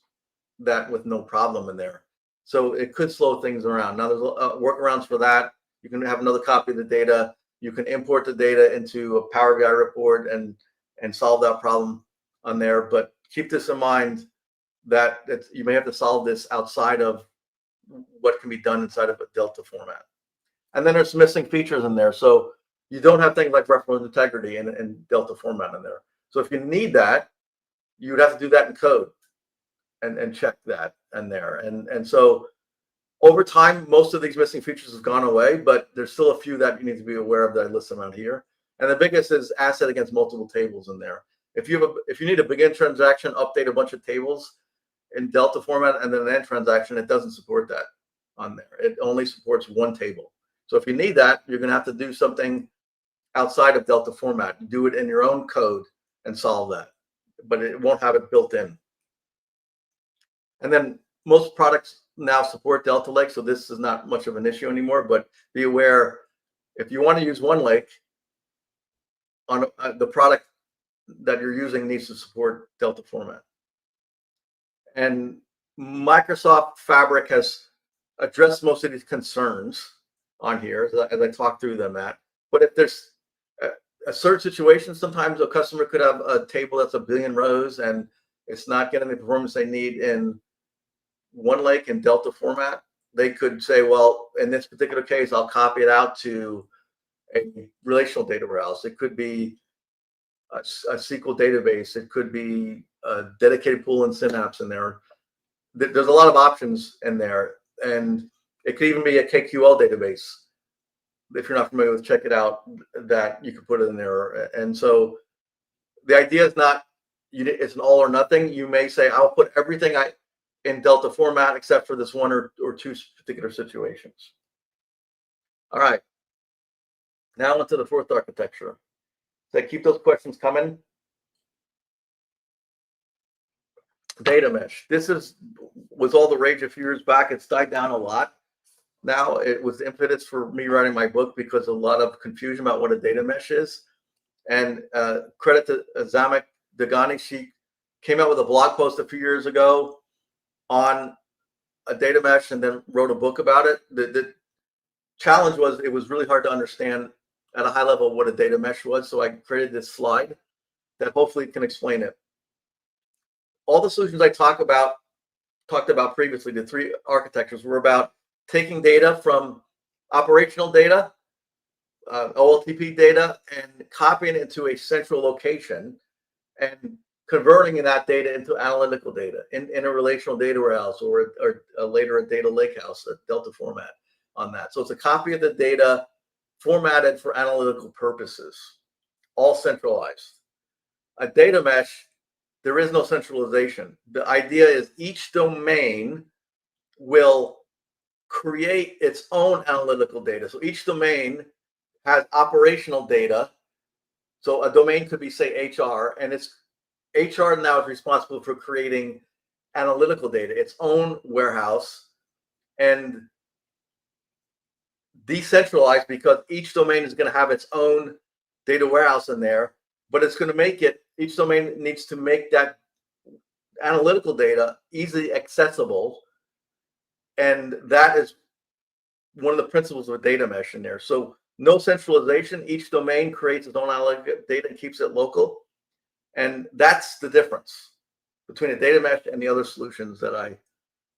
S14: that with no problem in there. So it could slow things around. Now there's workarounds for that. You can have another copy of the data. You can import the data into a Power BI report and solve that problem on there. But keep this in mind that you may have to solve this outside of what can be done inside of a Delta format. And then there's missing features in there. So You don't have things like reference integrity and Delta format in there. So if you need that, you would have to do that in code and check that in there. And so over time, most of these missing features have gone away, but there's still a few that you need to be aware of that I list around here. And the biggest is asset against multiple tables in there. If you need a begin transaction, update a bunch of tables in Delta format, and then an end transaction, it doesn't support that on there. It only supports one table. So if you need that, you're going to have to do something outside of Delta format. Do it in your own code and solve that, but it won't have it built in. And then most products now support Delta Lake, so this is not much of an issue anymore, but be aware, if you want to use OneLake, on the product that you're using needs to support Delta format. And Microsoft Fabric has addressed most of these concerns on here as I talk through them at. But if there's a certain situation, sometimes a customer could have a table that's 1 billion rows and it's not getting the performance they need in OneLake and Delta format. They could say, well, in this particular case, I'll copy it out to a relational data warehouse. It could be a SQL database. It could be a dedicated pool in Synapse in there. There's a lot of options in there. And it could even be a KQL database. If you're not familiar with Check It Out, that you could put it in there. And so the idea is not, it's an all or nothing. You may say, I'll put everything in Delta format except for this one or two particular situations. All right. Now into the fourth architecture. So keep those questions coming. Data mesh. This was all the rage a few years back. It's died down a lot. Now it was the impetus for me writing my book because a lot of confusion about what a data mesh is. And credit to Zamek Dehghani. She came out with a blog post a few years ago on a data mesh and then wrote a book about it. The challenge was it was really hard to understand at a high level what a data mesh was. So I created this slide that hopefully can explain it. All the solutions I talked about previously, the three architectures, were about taking data from operational data, OLTP data, and copying it into a central location and converting that data into analytical data in a relational data warehouse or later a data lakehouse, a Delta format on that. So it's a copy of the data formatted for analytical purposes, all centralized. A data mesh, there is no centralization. The idea is each domain will create its own analytical data. So each domain has operational data. So a domain could be, say, HR, and it's HR now is responsible for creating analytical data, its own warehouse, and decentralized because each domain is going to have its own data warehouse in there, but it's going to make it, each domain needs to make that analytical data easily accessible. And that is one of the principles of a data mesh in there. So no centralization, each domain creates its own analytical data and keeps it local. And that's the difference between a data mesh and the other solutions that I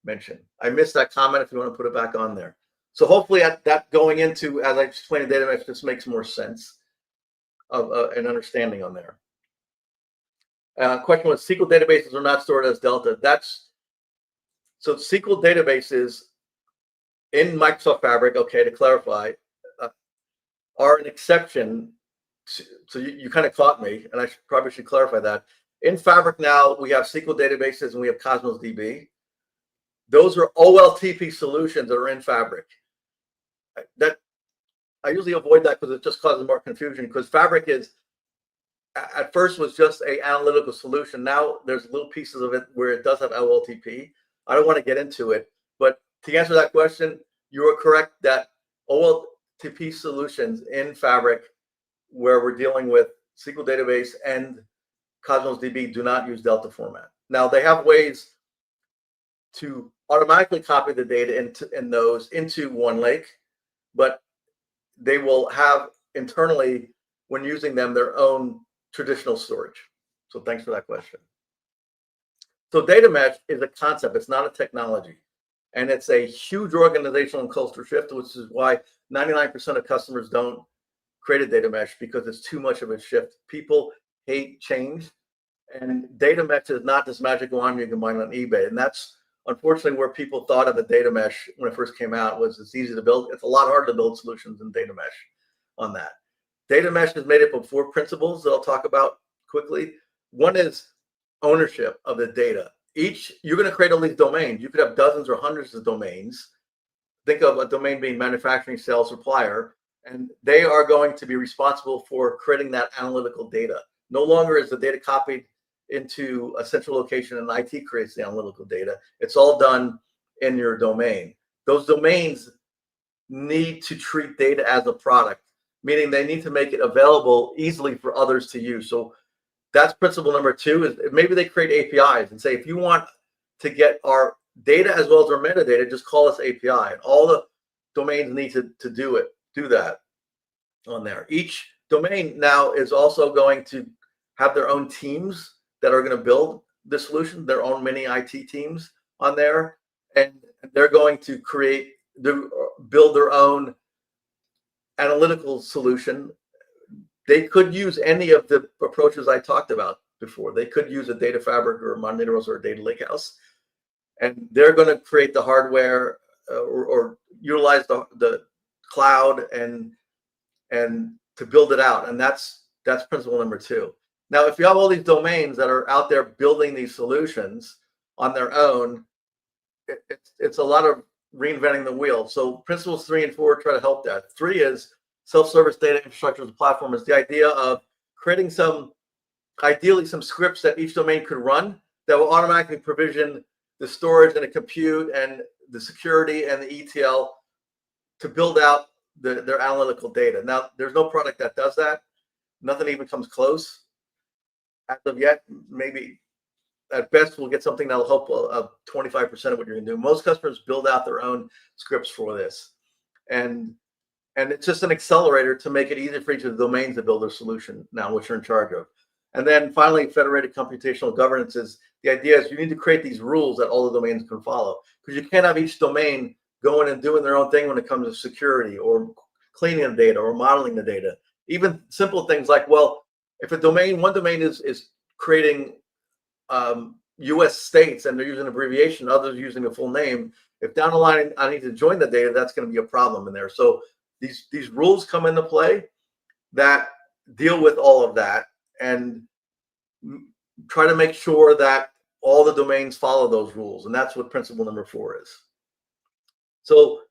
S14: mentioned. I missed that comment if you want to put it back on there. So hopefully that going into, as I explained, data mesh, this makes more sense of an understanding on there. Question was, SQL databases are not stored as Delta. So SQL databases in Microsoft Fabric, okay, to clarify, are an exception. So you kind of caught me, and I probably should clarify that. In Fabric now, we have SQL databases and we have Cosmos DB. Those are OLTP solutions that are in Fabric. That I usually avoid that because it just causes more confusion, because Fabric is, at first, was just an analytical solution. Now there's little pieces of it where it does have OLTP. I don't want to get into it, but to answer that question, you are correct that OLTP solutions in Fabric, where we're dealing with SQL database and Cosmos DB, do not use Delta format. Now they have ways to automatically copy the data into OneLake, but they will have internally, when using them, their own traditional storage. So thanks for that question. So data mesh is a concept, it's not a technology. And it's a huge organizational and cultural shift, which is why 99% of customers don't create a data mesh because it's too much of a shift. People hate change, and data mesh is not this magic wand you can buy on eBay. And that's unfortunately where people thought of a data mesh when it first came out, was it's easy to build. It's a lot harder to build solutions in data mesh on that. Data mesh is made up of 4 principles that I'll talk about quickly. One is ownership of the data. You're going to create all these domains. You could have dozens or hundreds of domains. Think of a domain being manufacturing, sales, supplier, and they are going to be responsible for creating that analytical data. No longer is the data copied into a central location and IT creates the analytical data. It's all done in your domain. Those domains need to treat data as a product, meaning they need to make it available easily for others to use. So that's principle number 2, is maybe they create APIs and say, if you want to get our data as well as our metadata, just call us API. And all the domains need to do that on there. Each domain now is also going to have their own teams that are going to build the solution, their own mini IT teams on there. And they're going to build their own analytical solution. They could use any of the approaches I talked about before. They could use a data fabric or a Mondados or a data lakehouse, and they're going to create the hardware or utilize the cloud and to build it out. And that's principle number 2. Now, if you have all these domains that are out there building these solutions on their own, it's a lot of reinventing the wheel. So principles 3 and 4 try to help that. 3 is self-service data infrastructure as a platform, is the idea of creating ideally some scripts that each domain could run that will automatically provision the storage and the compute and the security and the ETL to build out their analytical data. Now, there's no product that does that. Nothing even comes close as of yet. Maybe at best we'll get something that'll help 25% of what you're going to do. Most customers build out their own scripts for this. And it's just an accelerator to make it easier for each of the domains to build their solution now, which you're in charge of. And then finally, federated computational governance is the idea is you need to create these rules that all the domains can follow, because you can't have each domain going and doing their own thing when it comes to security or cleaning the data or modeling the data. Even simple things like, well, if one domain is creating US states and they're using an abbreviation, others using the full name, if down the line I need to join the data, that's going to be a problem in there. So these rules come into play that deal with all of that and try to make sure that all the domains follow those rules. And that's what principle number 4 is. So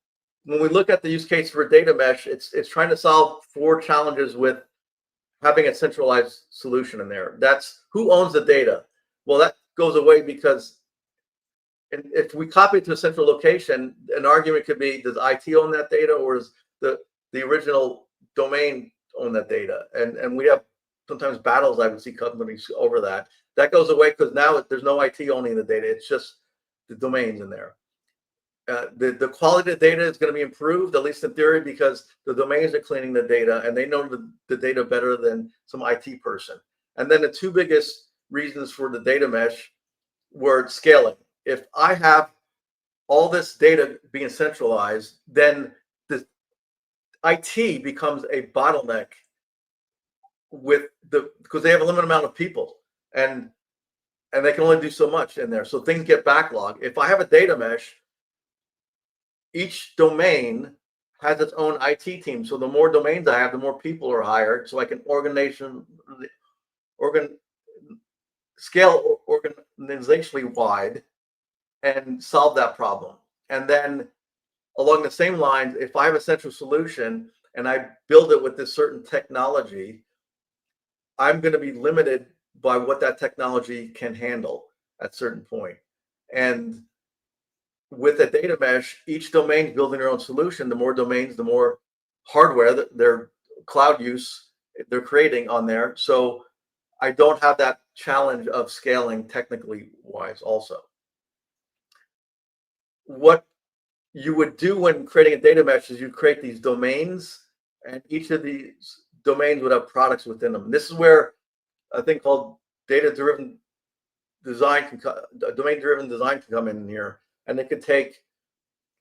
S14: when we look at the use case for data mesh, it's trying to solve 4 challenges with having a centralized solution in there. That's who owns the data. Well, that goes away because if we copy it to a central location, an argument could be, does IT own that data, or is the original domain own that data? And we have sometimes battles I would see companies over that. That goes away because now there's no IT owning the data. It's just the domains in there. The quality of the data is going to be improved, at least in theory, because the domains are cleaning the data and they know the data better than some IT person. And then the 2 biggest reasons for the data mesh were scaling. If I have all this data being centralized, then the IT becomes a bottleneck because they have a limited amount of people and they can only do so much in there. So things get backlogged. If I have a data mesh, each domain has its own IT team. So the more domains I have, the more people are hired. So I can scale organizationally wide and solve that problem. And then along the same lines, if I have a central solution and I build it with this certain technology, I'm going to be limited by what that technology can handle at a certain point. And with a data mesh, each domain is building their own solution. The more domains, the more hardware, their cloud use they're creating on there. So I don't have that challenge of scaling technically wise also. What you would do when creating a data mesh is you create these domains, and each of these domains would have products within them. And this is where a thing called domain-driven design can come in here, and it could take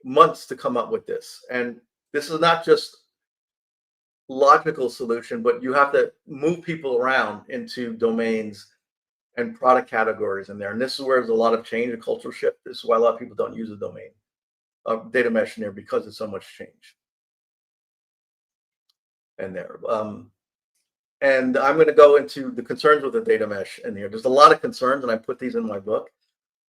S14: months to come up with this. And this is not just logical solution, but you have to move people around into domains and product categories in there. And this is where there's a lot of change, a cultural shift. This is why a lot of people don't use a domain data mesh in there, because there's so much change in there. And I'm going to go into the concerns with the data mesh in here. There's a lot of concerns, and I put these in my book.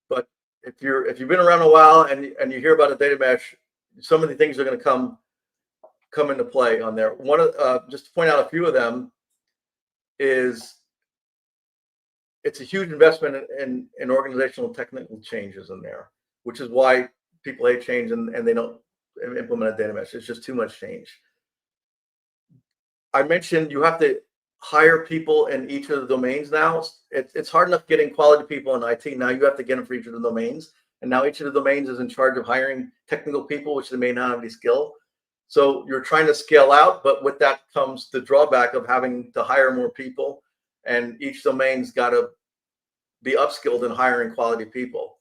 S14: But if you've been around a while and you hear about a data mesh, some of the things are going to come into play on there. One of just to point out a few of them is it's a huge investment in organizational technical changes in there, which is why people hate change and they don't implement a data mesh. It's just too much change. I mentioned you have to hire people in each of the domains now. It's hard enough getting quality people in IT. Now you have to get them for each of the domains. And now each of the domains is in charge of hiring technical people, which they may not have any skill. So you're trying to scale out, but with that comes the drawback of having to hire more people. And each domain's got to be upskilled in hiring quality people.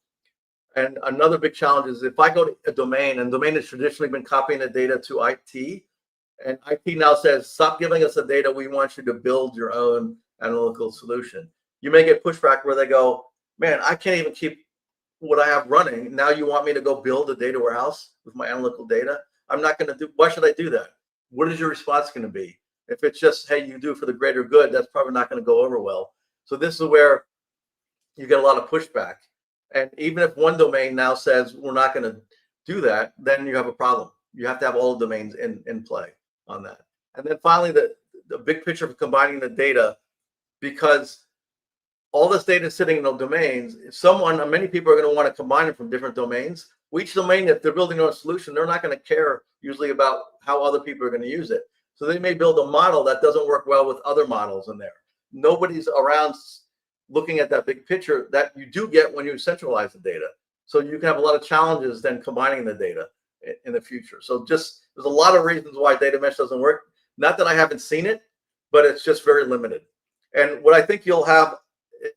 S14: And another big challenge is if I go to a domain, and domain has traditionally been copying the data to IT, and IT now says, stop giving us the data, we want you to build your own analytical solution. You may get pushback where they go, man, I can't even keep what I have running. Now you want me to go build a data warehouse with my analytical data? I'm not going to do, why should I do that? What is your response going to be? If it's just, hey, you do for the greater good, that's probably not going to go over well. So this is where you get a lot of pushback. And even if one domain now says we're not going to do that, then you have a problem. You have to have all the domains in play on that. And then finally, the big picture of combining the data, because all this data is sitting in the domains, many people are going to want to combine it from different domains. Each domain, if they're building their own solution, they're not going to care usually about how other people are going to use it. So they may build a model that doesn't work well with other models in there. Nobody's around looking at that big picture that you do get when you centralize the data. So you can have a lot of challenges then combining the data in the future. So there's a lot of reasons why data mesh doesn't work. Not that I haven't seen it, but it's just very limited. And what I think you'll have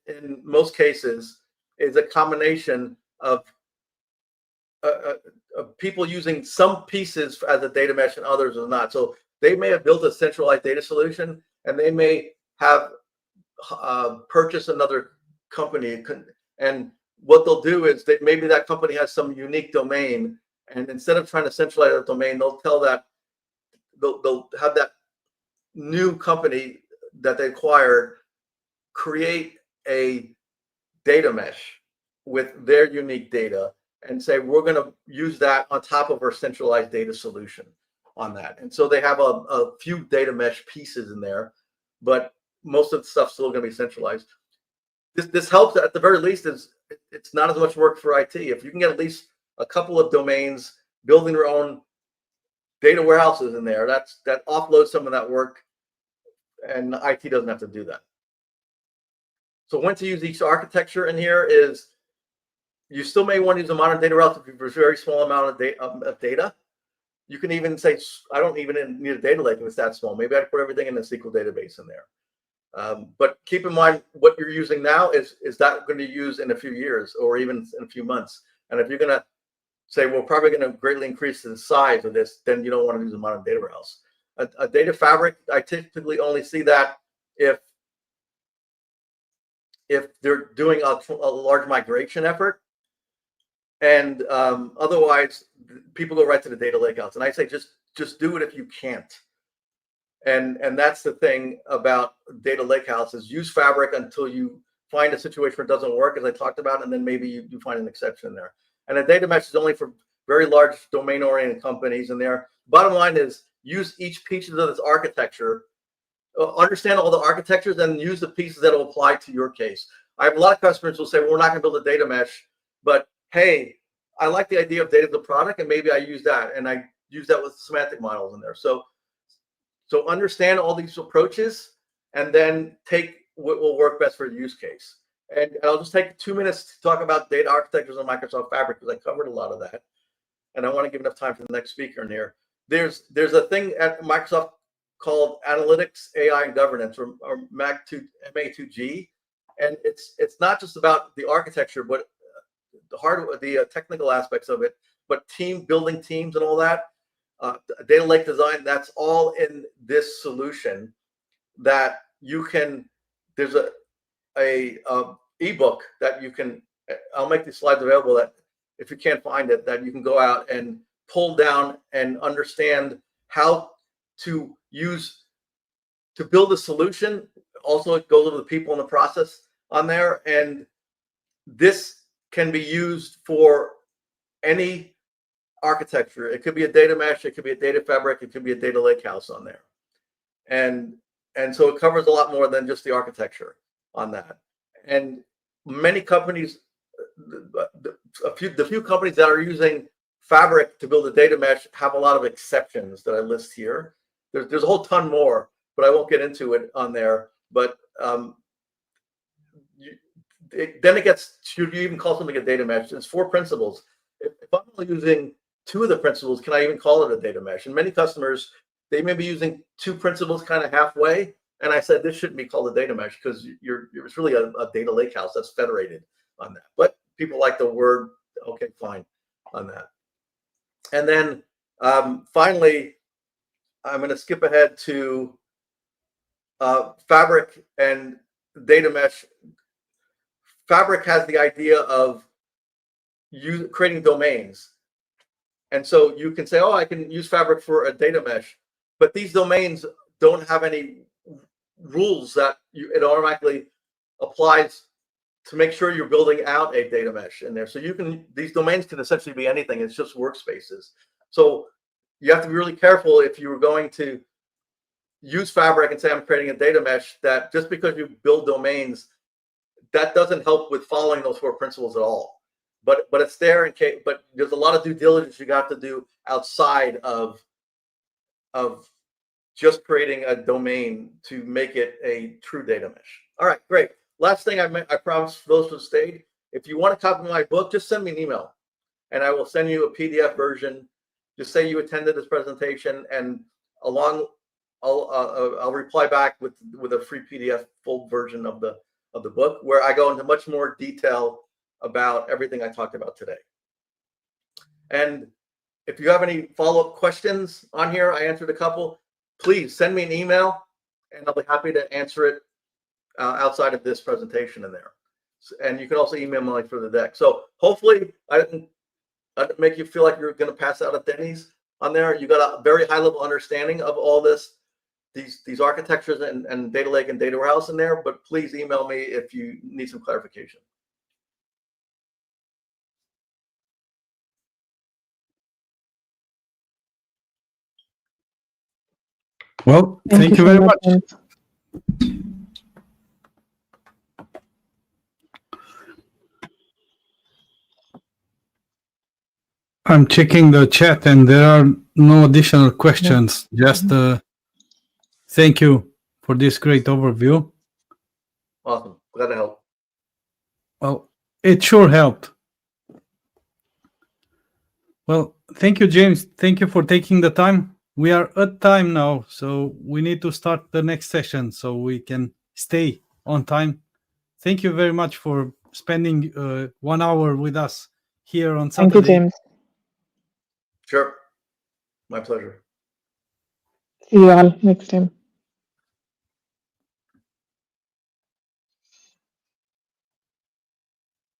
S14: in most cases is a combination of people using some pieces as a data mesh and others are not. So they may have built a centralized data solution, and they may have purchased another company. And what they'll do is maybe that company has some unique domain, and instead of trying to centralize that domain, they'll have that new company that they acquired create a data mesh with their unique data and say, we're going to use that on top of our centralized data solution on that. And so they have a few data mesh pieces in there, but most of the stuff's still going to be centralized. This helps at the very least. It's not as much work for IT. If you can get at least a couple of domains building their own data warehouses in there, that offloads some of that work, and IT doesn't have to do that. So when to use each architecture in here is, you still may want to use a modern data warehouse for a very small amount of data. You can even say, I don't even need a data lake if it's that small. Maybe I put everything in a SQL database in there. But keep in mind what you're using now is that going to use in a few years or even in a few months. And if you're going to say, we're probably going to greatly increase the size of this, then you don't want to use a modern data warehouse. A data fabric, I typically only see that if they're doing a large migration effort. And otherwise, people go right to the data lakehouse. And I say, just do it if you can't. And that's the thing about data lakehouse is use Fabric until you find a situation where it doesn't work, as I talked about, and then maybe you find an exception there. And a data mesh is only for very large domain-oriented companies in there. Bottom line is use each piece of this architecture, understand all the architectures, and use the pieces that will apply to your case. I have a lot of customers who will say, well, we're not going to build a data mesh, but hey, I like the idea of data as a product, and maybe I use that, and I use that with semantic models in there. So understand all these approaches, and then take what will work best for the use case. And I'll just take 2 minutes to talk about data architectures on Microsoft Fabric, because I covered a lot of that, and I want to give enough time for the next speaker in here. There's a thing at Microsoft called Analytics, AI, and Governance, or MA2G, and it's not just about the architecture, but the technical aspects of it, but building teams and all that. data lake design, that's all in this solution that you can, there's a ebook that you can, I'll make these slides available that if you can't find it, that you can go out and pull down and understand how to build a solution. Also, it goes over the people in the process on there. And this can be used for any architecture. It could be a data mesh, it could be a data fabric, it could be a data lakehouse on there. And so it covers a lot more than just the architecture on that. And many companies, the few companies that are using Fabric to build a data mesh have a lot of exceptions that I list here. There's a whole ton more, but I won't get into it on there. But then it gets, should you even call something a data mesh? It's 4 principles. If I'm only using 2 of the principles, can I even call it a data mesh? And many customers, they may be using 2 principles kind of halfway. And I said, this shouldn't be called a data mesh because it's really a data lake house that's federated on that. But people like the word, okay, fine on that. And then finally, I'm going to skip ahead to Fabric and data mesh. Fabric has the idea of you creating domains. And so you can say, oh, I can use Fabric for a data mesh, but these domains don't have any rules that it automatically applies to make sure you're building out a data mesh in there. So you can, these domains can essentially be anything. It's just workspaces. So you have to be really careful if you were going to use Fabric and say, I'm creating a data mesh, that just because you build domains, that doesn't help with following those 4 principles at all. But it's there in case, but there's a lot of due diligence you got to do outside of just creating a domain to make it a true data mesh. All right, great. Last thing I promised for those who stayed, if you want a copy of my book, just send me an email and I will send you a PDF version. Just say you attended this presentation, and I'll reply back with a free PDF full version of the book, where I go into much more detail about everything I talked about today. And if you have any follow-up questions on here, I answered a couple, please send me an email and I'll be happy to answer it outside of this presentation in there. And you can also email me for the deck. So hopefully I didn't make you feel like you're going to pass out at Denny's on there. You got a very high level understanding of all this, these architectures and data lake and data warehouse in there, but please email me if you need some clarification.
S2: Well, thank you very much. I'm checking the chat and there are no additional questions. Just thank you for this great overview.
S14: Awesome. Glad to help.
S2: Well, it sure helped. Well, thank you, James. Thank you for taking the time. We are at time now, so we need to start the next session so we can stay on time. Thank you very much for spending 1 hour with us here on Saturday.
S11: Thank you, James.
S14: Sure. My pleasure.
S11: See you all next time.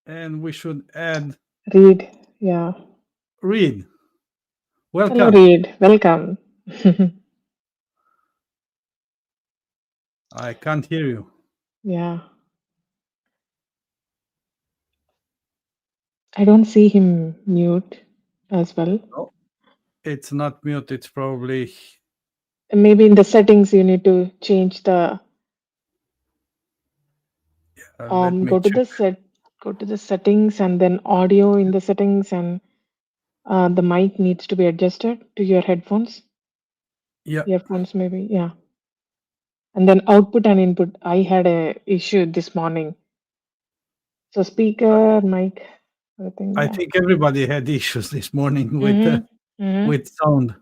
S2: And we should add
S11: Reed. Yeah.
S2: Reed. Welcome.
S11: Hello, Reed. Welcome.
S2: I can't hear you.
S11: Yeah. I don't see him mute as well.
S2: No, it's not mute. It's probably
S11: Maybe in the settings you need to change the go to the settings and then audio in the settings, and the mic needs to be adjusted to your headphones.
S2: Yeah.
S11: Earphones maybe, yeah. And then output and input. I had a issue this morning. So speaker, mic, everything.
S2: I
S11: Yeah.
S2: think everybody had issues this morning with with sound.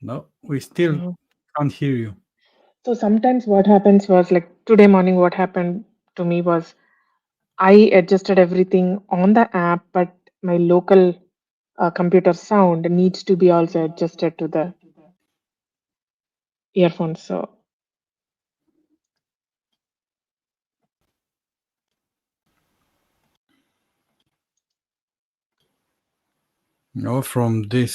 S2: No, we still can't hear you.
S11: So sometimes what happens was, like today morning, what happened to me was I adjusted everything on the app, but my local computer sound needs to be also adjusted to the earphones. So
S2: No, from the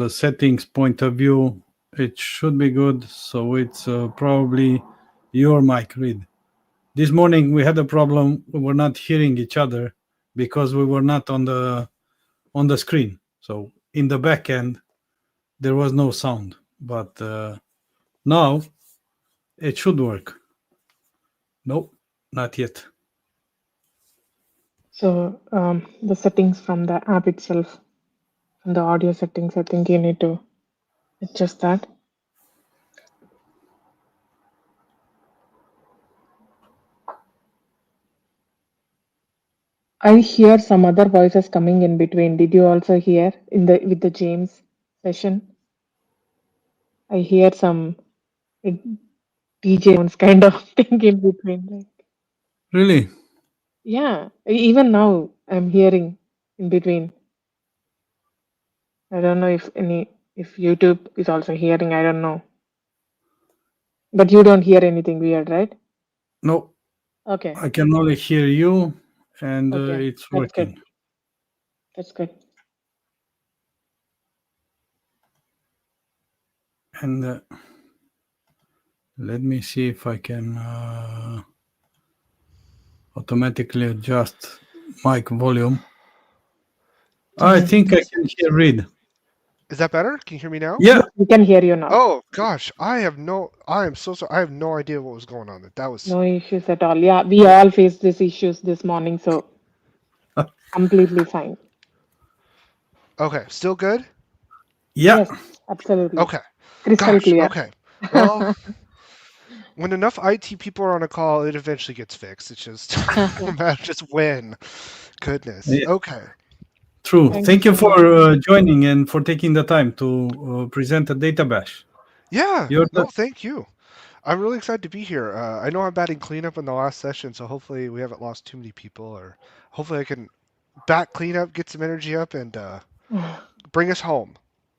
S2: settings point of view, it should be good. So it's probably your mic, Reed. This morning we had a problem. We were not hearing each other because we were not on the screen. So in the back end, there was no sound. But now it should work. Nope, not yet.
S11: So the settings from the app itself, from the audio settings, I think you need to adjust that. I hear some other voices coming in between. Did you also hear with the James session? I hear some DJ kind of thing in between. Like,
S2: Really?
S11: yeah, even now I'm hearing in between. I don't know if YouTube is also hearing. I don't know. But you don't hear anything weird, right?
S2: No.
S11: Okay.
S2: I can only hear you, and
S11: Okay,
S2: it's
S11: that's
S2: working.
S11: good. That's good.
S2: And let me see if I can automatically adjust mic volume. I think I can hear Reed.
S15: Is that better? Can you hear me now?
S2: Yeah.
S11: We can hear you now.
S15: Oh gosh, I am so sorry. I have no idea what was going on. That was
S11: No issues at all. Yeah, we all faced these issues this morning, so completely fine.
S15: okay. Still good?
S2: Yeah.
S11: Yes, absolutely.
S15: Okay.
S11: Crystal
S15: Gosh.
S11: clear.
S15: Okay. Well, when enough IT people are on a call, it eventually gets fixed. It's just no matter just when. Goodness.
S2: Yeah.
S15: Okay.
S2: True.
S11: Thank
S2: Thank
S11: you
S2: you
S11: so much.
S2: for joining and for taking the time to present a data bash.
S15: Yeah.
S2: You're
S15: No, thank you. I'm really excited to be here. I know I'm batting cleanup in the last session, so hopefully we haven't lost too many people, or hopefully I can bat cleanup, get some energy up, and bring us home.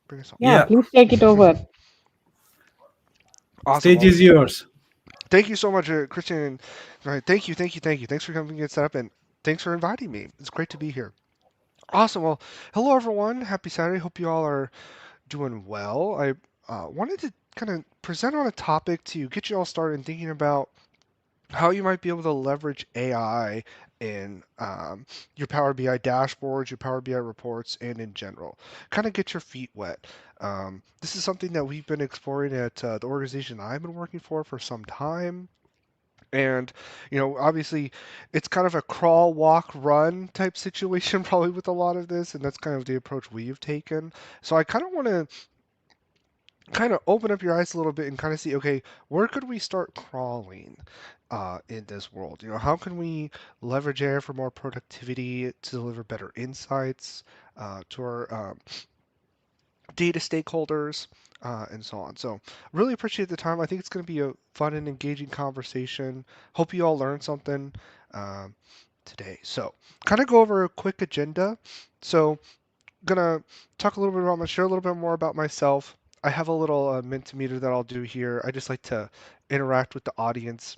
S15: Bring us home.
S11: Yeah, please take it over.
S15: Awesome.
S2: Stage is yours.
S15: Thank you so much, Christian. Right, thank you. Thanks for coming and get set up, and thanks for inviting me. It's great to be here. Awesome. Well, hello everyone. Happy Saturday. Hope you all are doing well. I wanted to kind of present on a topic to get you all started thinking about how you might be able to leverage AI in your Power BI dashboards, your Power BI reports, and in general. Kind of get your feet wet. This is something that we've been exploring at the organization I've been working for some time. And, obviously it's kind of a crawl, walk, run type situation probably with a lot of this, and that's kind of the approach we've taken. So I kind of want to kind of open up your eyes a little bit and kind of see, okay, where could we start crawling in this world? How can we leverage AI for more productivity to deliver better insights to our data stakeholders and so on. So really appreciate the time. I think it's going to be a fun and engaging conversation. Hope you all learned something today. So kind of go over a quick agenda. So gonna talk a little bit about share a little bit more about myself. I have a little Mentimeter that I'll do here. I just like to interact with the audience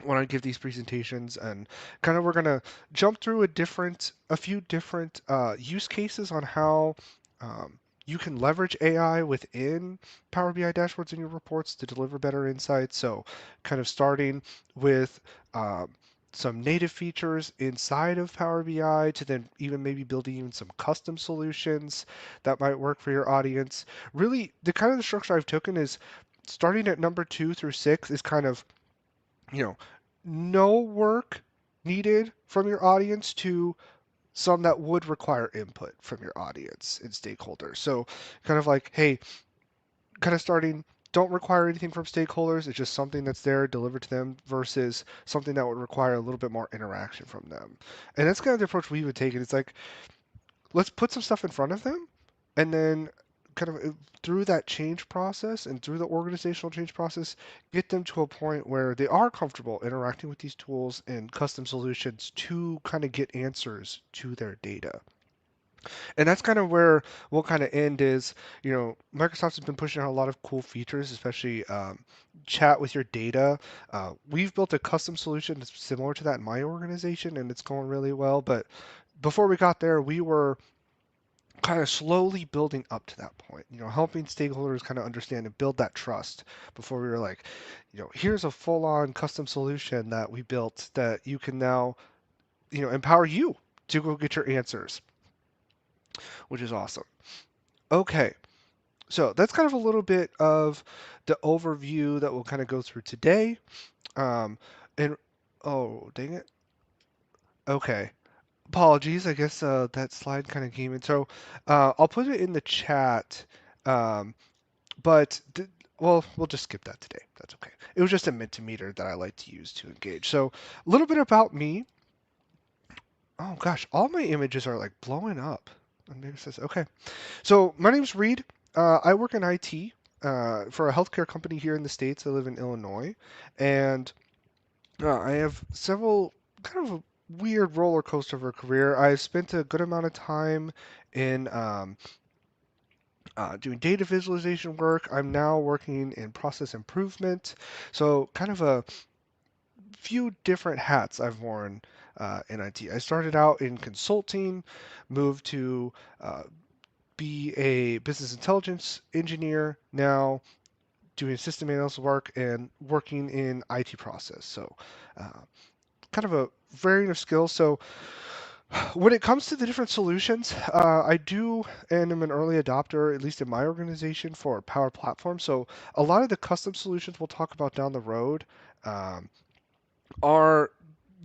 S15: when I give these presentations, and kind of we're gonna jump through a few different use cases on how you can leverage AI within Power BI dashboards and your reports to deliver better insights. So kind of starting with some native features inside of Power BI to then even maybe building even some custom solutions that might work for your audience. Really, the kind of the structure I've taken is starting at number 2 through 6 is kind of, no work needed from your audience to some that would require input from your audience and stakeholders. So kind of like, hey, kind of starting, don't require anything from stakeholders. It's just something that's there delivered to them versus something that would require a little bit more interaction from them. And that's kind of the approach we would take. It's like, let's put some stuff in front of them and then kind of through that change process and through the organizational change process, get them to a point where they are comfortable interacting with these tools and custom solutions to kind of get answers to their data. And that's kind of where we'll kind of end is, Microsoft has been pushing out a lot of cool features, especially chat with your data. We've built a custom solution that's similar to that in my organization, and it's going really well. But before we got there, we were kind of slowly building up to that point, helping stakeholders kind of understand and build that trust before we were like, here's a full-on custom solution that we built that you can now, empower you to go get your answers, which is awesome. Okay, so that's kind of a little bit of the overview that we'll kind of go through today. And oh, dang it. Okay. Apologies, I guess that slide kind of came in. So I'll put it in the chat, but well, we'll just skip that today. That's okay. It was just a Mentimeter that I like to use to engage. So a little bit about me. Oh gosh, all my images are like blowing up. And maybe it says, okay. So my name's Reed. I work in IT for a healthcare company here in the States. I live in Illinois. And I have several kind of a weird roller coaster of a career. I spent a good amount of time in doing data visualization work. I'm now working in process improvement. So kind of a few different hats I've worn in IT. I started out in consulting, moved to be a business intelligence engineer, now doing system analyst work and working in IT process. So kind of a varying of skills. So when it comes to the different solutions, I do and am an early adopter, at least in my organization, for Power Platform. So a lot of the custom solutions we'll talk about down the road are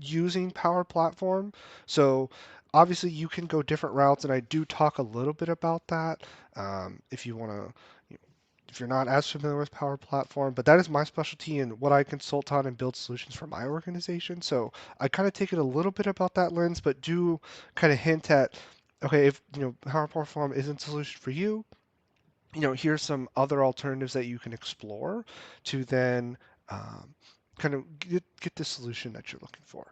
S15: using Power Platform. So obviously you can go different routes, and I do talk a little bit about that if you want to. If you're not as familiar with Power Platform, but that is my specialty and what I consult on and build solutions for my organization. So I kind of take it a little bit about that lens, but do kind of hint at, okay, if Power Platform isn't a solution for you, here's some other alternatives that you can explore to then kind of get the solution that you're looking for.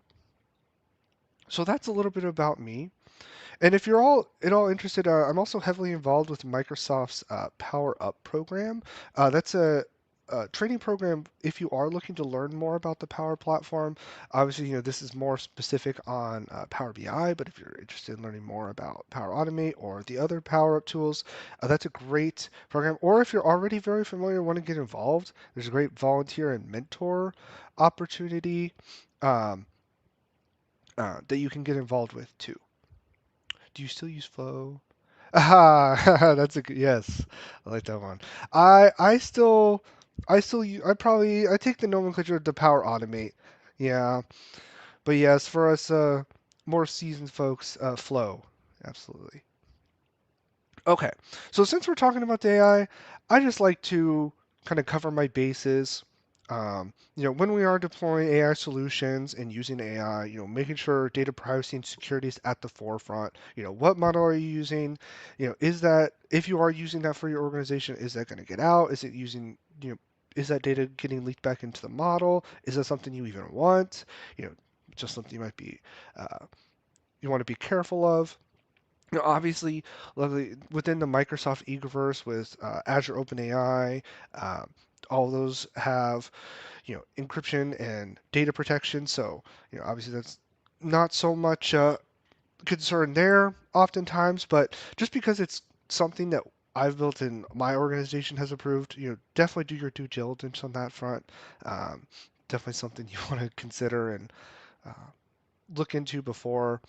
S15: So that's a little bit about me. And if you're all at all interested, I'm also heavily involved with Microsoft's Power Up program. That's a training program if you are looking to learn more about the Power Platform. Obviously, this is more specific on Power BI, but if you're interested in learning more about Power Automate or the other Power Up tools, that's a great program. Or if you're already very familiar and want to get involved, there's a great volunteer and mentor opportunity that you can get involved with too. Do you still use Flow? Ah, that's a good, yes. I like that one. I take the nomenclature of the Power Automate. Yeah. But yes, for us more seasoned folks, Flow. Absolutely. Okay. So since we're talking about the AI, I just like to kind of cover my bases. When we are deploying AI solutions and using AI, making sure data privacy and security is at the forefront. What model are you using? Is that, if you are using that for your organization, is that going to get out? Is it using, is that data getting leaked back into the model? Is that something you even want? Just something you might be, you want to be careful of. Obviously, luckily, within the Microsoft Ecoverse with Azure OpenAI, all those have, encryption and data protection. So, obviously that's not so much concern there oftentimes, but just because it's something that I've built and my organization has approved, definitely do your due diligence on that front. Definitely something you want to consider and look into before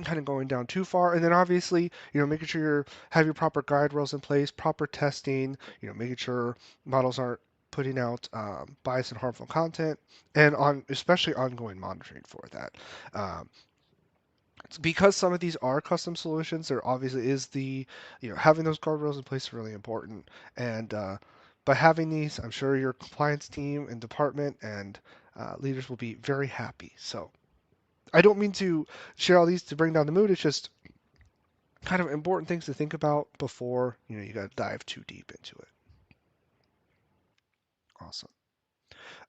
S15: kind of going down too far. And then obviously, making sure you have your proper guide rails in place, proper testing, making sure models aren't putting out biased and harmful content, and especially ongoing monitoring for that. Because some of these are custom solutions, there obviously is having those guardrails in place is really important. And by having these, I'm sure your compliance team and department and leaders will be very happy. So I don't mean to share all these to bring down the mood. It's just kind of important things to think about before you got to dive too deep into it. Awesome.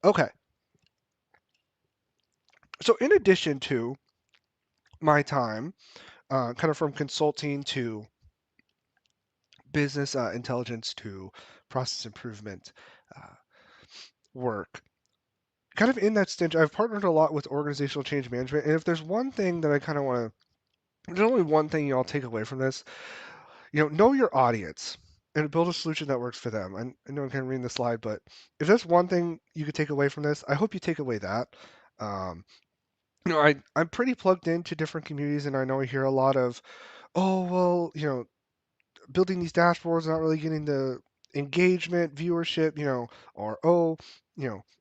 S15: Okay. So in addition to my time, kind of from consulting to business intelligence to process improvement work, kind of in that stint, I've partnered a lot with organizational change management. And if there's one thing that I kind of want to, there's only one thing y'all take away from this, know your audience and build a solution that works for them. I know I can't read the slide, but if there's one thing you could take away from this, I hope you take away that. I'm pretty plugged into different communities, and I know I hear a lot of, oh, well, building these dashboards, not really getting the engagement, viewership, or, oh,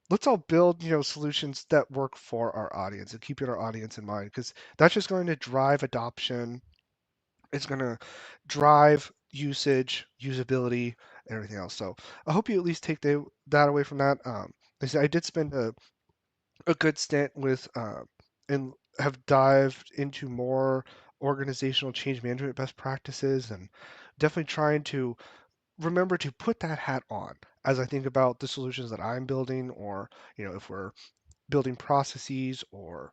S15: let's all build, solutions that work for our audience and keeping our audience in mind, because that's just going to drive adoption. It's going to drive usage, usability, and everything else. So I hope you at least take that away from that. I did spend a good stint with and have dived into more organizational change management best practices, and definitely trying to remember to put that hat on as I think about the solutions that I'm building, or if we're building processes or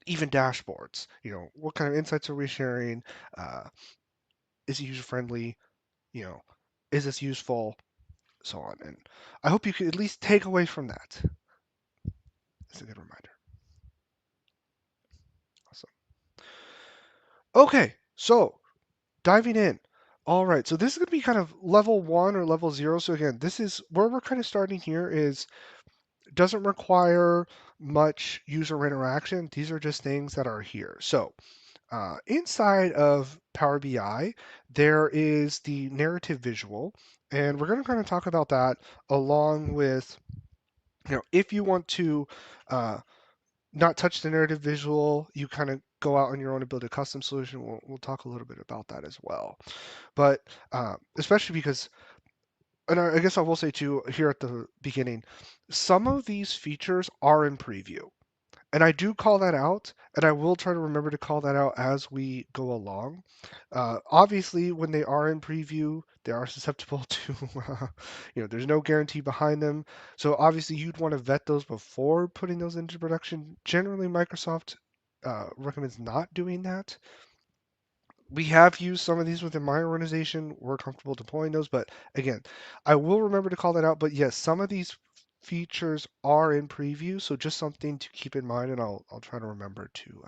S15: even dashboards. What kind of insights are we sharing? Is it user friendly? Is this useful? So on. And I hope you could at least take away from that. That's a good reminder. Awesome. Okay, so diving in. All right, so this is going to be kind of level 1 or level 0. So again, this is where we're kind of starting here is doesn't require much user interaction. These are just things that are here. So inside of Power BI, there is the narrative visual, and we're going to kind of talk about that along with, if you want to not touch the narrative visual, you kind of go out on your own and build a custom solution. We'll talk a little bit about that as well. But especially because, and I guess I will say too here at the beginning, some of these features are in preview. And I do call that out, and I will try to remember to call that out as we go along. Obviously, when they are in preview, they are susceptible to, there's no guarantee behind them. So obviously, you'd want to vet those before putting those into production. Generally, Microsoft recommends not doing that. We have used some of these within my organization. We're comfortable deploying those, but again, I will remember to call that out. But yes, some of these features are in preview, so just something to keep in mind, and I'll try to remember to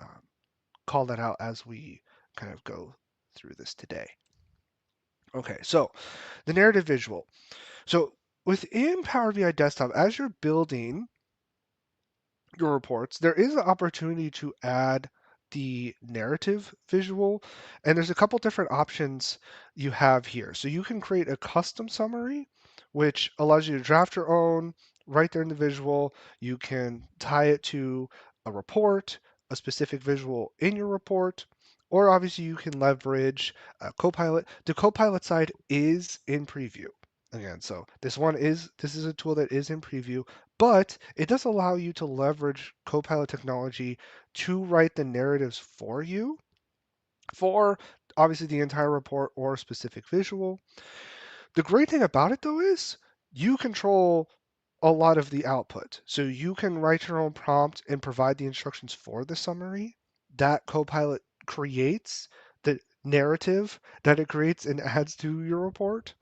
S15: call that out as we kind of go through this today. Okay, so the narrative visual. So within Power BI Desktop, as you're building your reports, there is an opportunity to add the narrative visual, and there's a couple different options you have here. So you can create a custom summary, which allows you to draft your own right there in the visual. You can tie it to a report, a specific visual in your report, or obviously you can leverage Copilot. The Copilot side is in preview. Again, so this is a tool that is in preview, but it does allow you to leverage Copilot technology to write the narratives for you for obviously the entire report or a specific visual. The great thing about it though is you control a lot of the output. So you can write your own prompt and provide the instructions for the summary that Copilot creates, the narrative that it creates and adds to your report,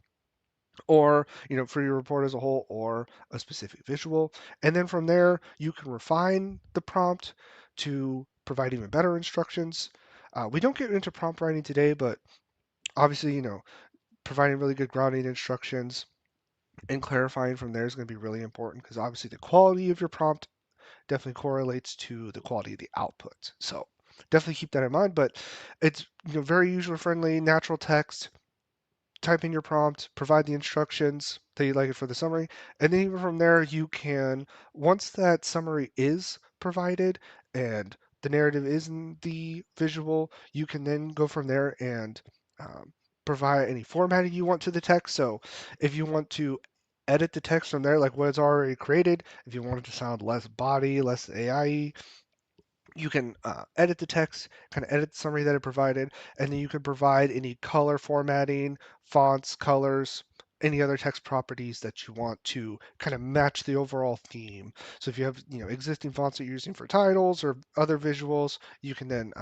S15: or for your report as a whole, or a specific visual. And then from there, you can refine the prompt to provide even better instructions. We don't get into prompt writing today, but obviously, providing really good grounding instructions and clarifying from there is going to be really important, because obviously the quality of your prompt definitely correlates to the quality of the output. So definitely keep that in mind, but it's very user friendly, natural text. Type in your prompt, provide the instructions that you'd like it for the summary, and then even from there you can, once that summary is provided and the narrative is in the visual, you can then go from there and provide any formatting you want to the text. So if you want to edit the text from there, like what is already created, if you want it to sound less body, less AI, you can edit the text, kind of edit the summary that it provided, and then you can provide any color formatting, fonts, colors, any other text properties that you want to kind of match the overall theme. So if you have existing fonts that you're using for titles or other visuals, you can then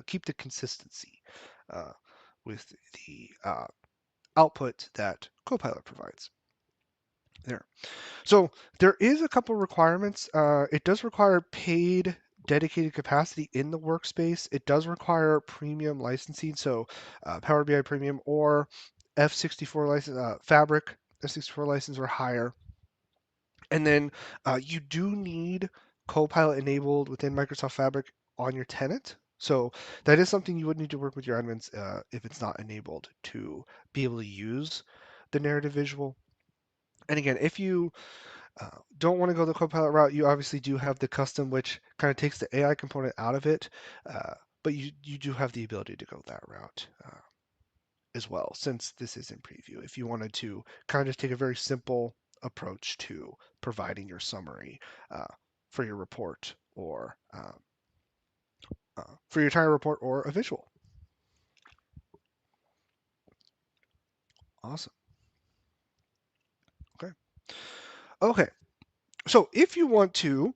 S15: keep the consistency with the output that Copilot provides. There. So there is a couple requirements. It does require paid dedicated capacity in the workspace. It does require premium licensing, so Power BI Premium or F64 license, Fabric F64 license or higher. And then you do need Copilot enabled within Microsoft Fabric on your tenant. So that is something you would need to work with your admins if it's not enabled to be able to use the narrative visual. And again, if you don't want to go the Copilot route, you obviously do have the custom, which kind of takes the AI component out of it, but you do have the ability to go that route as well, since this is in preview. If you wanted to kind of just take a very simple approach to providing your summary for your report or for your entire report or a visual. Awesome. Okay. So if you want to,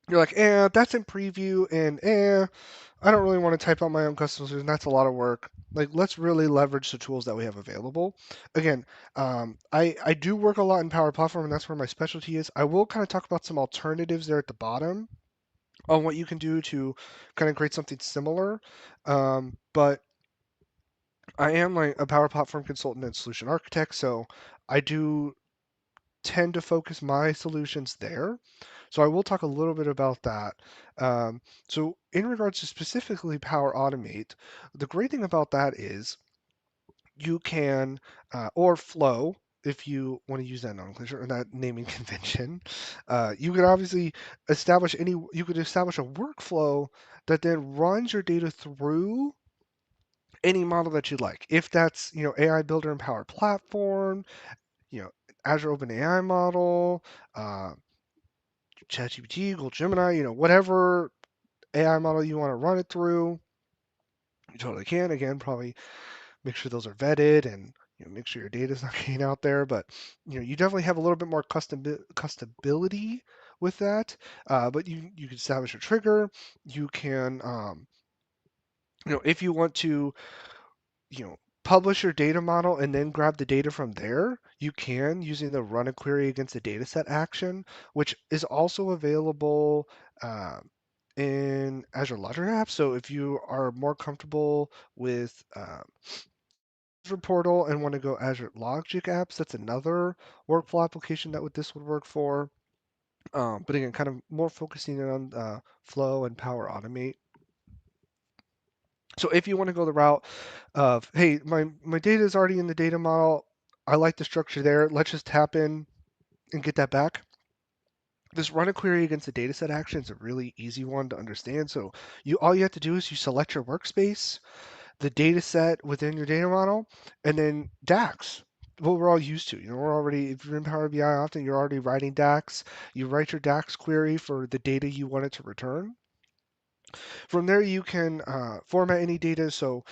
S15: you're like, that's in preview, and I don't really want to type out my own custom solution. That's a lot of work. Like, let's really leverage the tools that we have available. Again, I do work a lot in Power Platform, and that's where my specialty is. I will kind of talk about some alternatives there at the bottom on what you can do to kind of create something similar. But I am like a Power Platform consultant and solution architect, so I do tend to focus my solutions there. So I will talk a little bit about that. So in regards to specifically Power Automate, the great thing about that is you can, or Flow, if you want to use that nomenclature or that naming convention, you could obviously you could establish a workflow that then runs your data through any model that you'd like. If that's, AI Builder and Power Platform, Azure OpenAI model, ChatGPT, Google Gemini, whatever AI model you want to run it through, you totally can. Again, probably make sure those are vetted and make sure your data is not getting out there. But you definitely have a little bit more customability with that. But you can establish a trigger. You can, if you want to, publish your data model and then grab the data from there, you can using the run a query against a dataset action, which is also available in Azure Logic Apps. So if you are more comfortable with Azure Portal and want to go Azure Logic Apps, that's another workflow application that this would work for. But again, kind of more focusing on Flow and Power Automate. So if you want to go the route of, hey, my data is already in the data model, I like the structure there, let's just tap in and get that back. This run a query against the dataset action is a really easy one to understand. So all you have to do is you select your workspace, the dataset within your data model, and then DAX. What we're all used to. We're already, if you're in Power BI often, you're already writing DAX. You write your DAX query for the data you want it to return. From there, you can format any data. So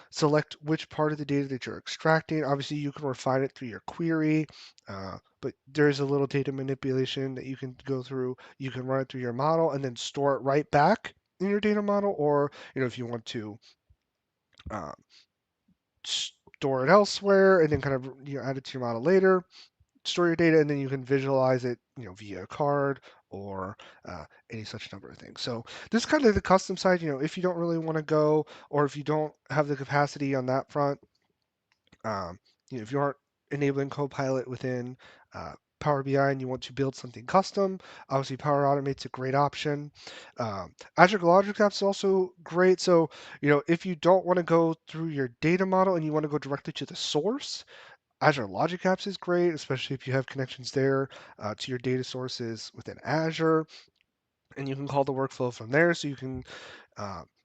S15: select which part of the data that you're extracting. Obviously, you can refine it through your query, but there's a little data manipulation that you can go through. You can run it through your model and then store it right back in your data model, or if you want to store it elsewhere and then kind of add it to your model later. Store your data and then you can visualize it via a card or any such number of things. So this is kind of the custom side. If you don't really want to go, or if you don't have the capacity on that front, if you aren't enabling Copilot within Power BI and you want to build something custom, obviously Power Automate's a great option. Azure Logic Apps is also great. So if you don't want to go through your data model and you want to go directly to the source, Azure Logic Apps is great, especially if you have connections there to your data sources within Azure, and you can call the workflow from there. So you can,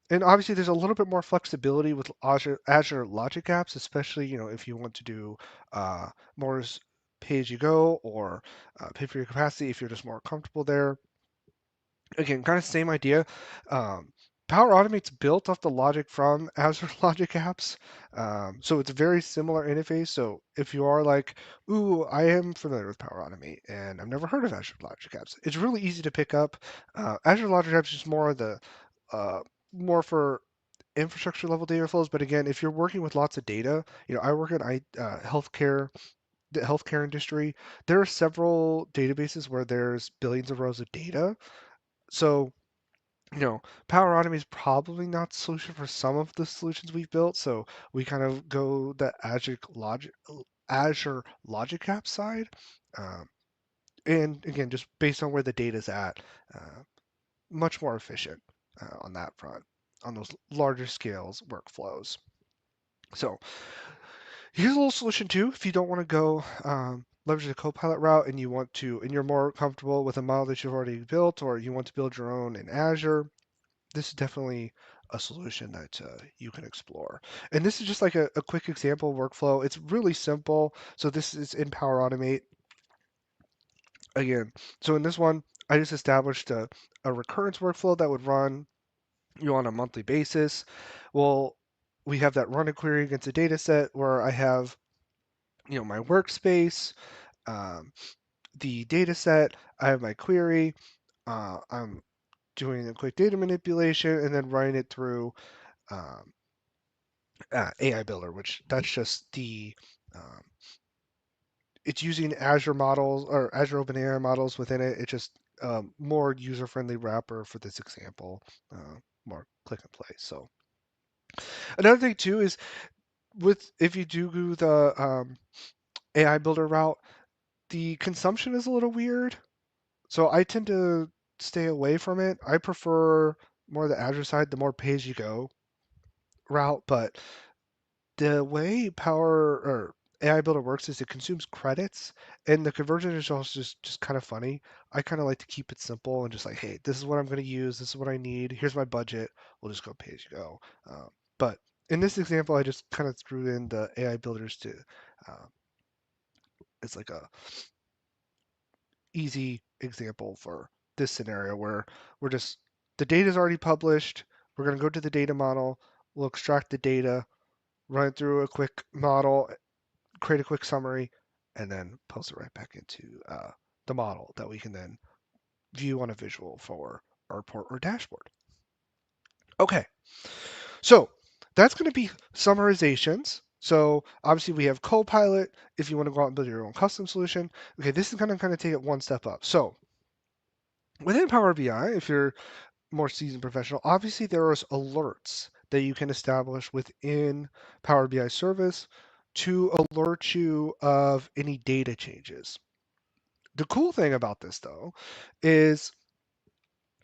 S15: and obviously there's a little bit more flexibility with Azure Logic Apps, especially if you want to do more pay as you go or pay for your capacity if you're just more comfortable there. again, kind of same idea. Power Automate's built off the logic from Azure Logic Apps. So it's a very similar interface. So if you are like, ooh, I am familiar with Power Automate and I've never heard of Azure Logic Apps, it's really easy to pick up. Azure Logic Apps is more the more for infrastructure level data flows. But again, if you're working with lots of data, I work in healthcare, the healthcare industry. There are several databases where there's billions of rows of data. So Power Automate is probably not the solution for some of the solutions we've built. So we kind of go the Azure Logic App side. And again, just based on where the data is at, much more efficient on that front, on those larger scales workflows. So here's a little solution too. If you don't want to go leverage the Copilot route and you're more comfortable with a model that you've already built, or you want to build your own in Azure, this is definitely a solution that you can explore. And this is just like a quick example workflow. It's really simple. So this is in Power Automate. Again, so in this one, I just established a recurrence workflow that would run on a monthly basis. Well, we have that run a query against a data set where I have my workspace, the data set, I have my query, I'm doing a quick data manipulation, and then running it through AI Builder, which that's just it's using Azure models or Azure OpenAI models within it. It's just more user-friendly wrapper for this example, more click and play. So another thing too is if you do the AI Builder route, the consumption is a little weird. So I tend to stay away from it. I prefer more the Azure side, the more pay-as-you-go route. But the way AI Builder works is it consumes credits, and the conversion is also just kind of funny. I kind of like to keep it simple and just like, hey, this is what I'm going to use. This is what I need. Here's my budget. We'll just go pay-as-you-go. But in this example, I just kind of threw in the AI Builders to it's like a easy example for this scenario where the data is already published. We're going to go to the data model. We'll extract the data, run it through a quick model, create a quick summary, and then post it right back into the model that we can then view on a visual for our report or dashboard. Okay, so that's going to be summarizations. So obviously we have Copilot if you want to go out and build your own custom solution. Okay, this is going to kind of take it one step up. So within Power BI, if you're more seasoned professional, obviously there are alerts that you can establish within Power BI service to alert you of any data changes. The cool thing about this though is,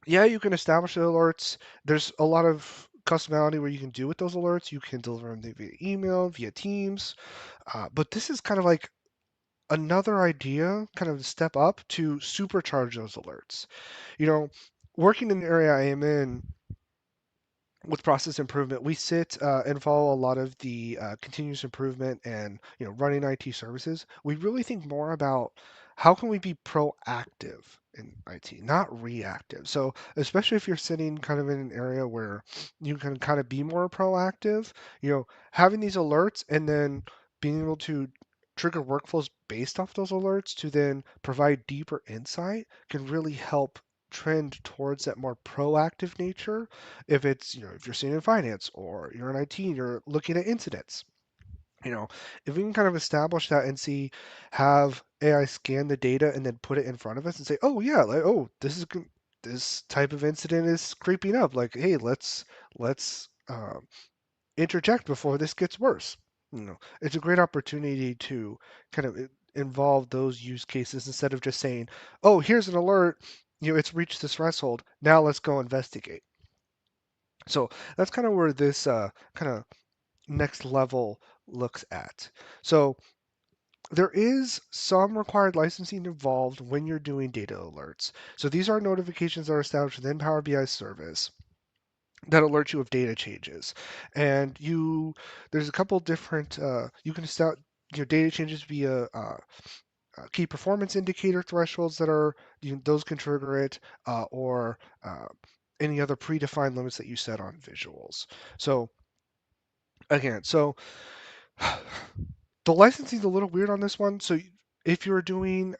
S15: yeah, you can establish the alerts. There's a lot of customality where you can do with those alerts. You can deliver them via email, via Teams, but this is kind of like another idea, kind of step up to supercharge those alerts. Working in the area I am in with process improvement, we sit and follow a lot of the continuous improvement and running IT services. We really think more about how can we be proactive in IT, not reactive. So especially if you're sitting kind of in an area where you can kind of be more proactive, having these alerts and then being able to trigger workflows based off those alerts to then provide deeper insight can really help trend towards that more proactive nature. If it's, if you're sitting in finance or you're in IT and you're looking at incidents, if we can kind of establish that and have AI scan the data and then put it in front of us and say, oh yeah, like, oh, this type of incident is creeping up. Like, hey, let's interject before this gets worse. It's a great opportunity to kind of involve those use cases instead of just saying, oh, here's an alert, it's reached this threshold, now let's go investigate. So that's kind of where this kind of next level looks at. So there is some required licensing involved when you're doing data alerts. So these are notifications that are established within Power BI service that alert you of data changes. And there's a couple different, you can start your data changes via key performance indicator thresholds that are, those can trigger it, or any other predefined limits that you set on visuals. So again, the licensing is a little weird on this one. So if you're doing,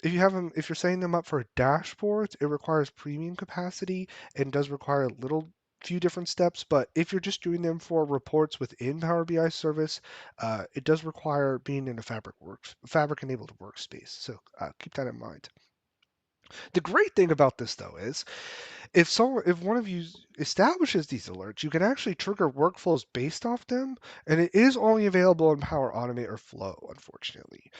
S15: if you have them, if you're setting them up for dashboards, it requires premium capacity and does require a few different steps. But if you're just doing them for reports within Power BI service, it does require being in a Fabric enabled workspace. So keep that in mind. The great thing about this, though, is if one of you establishes these alerts, you can actually trigger workflows based off them, and it is only available in Power Automate or Flow, unfortunately.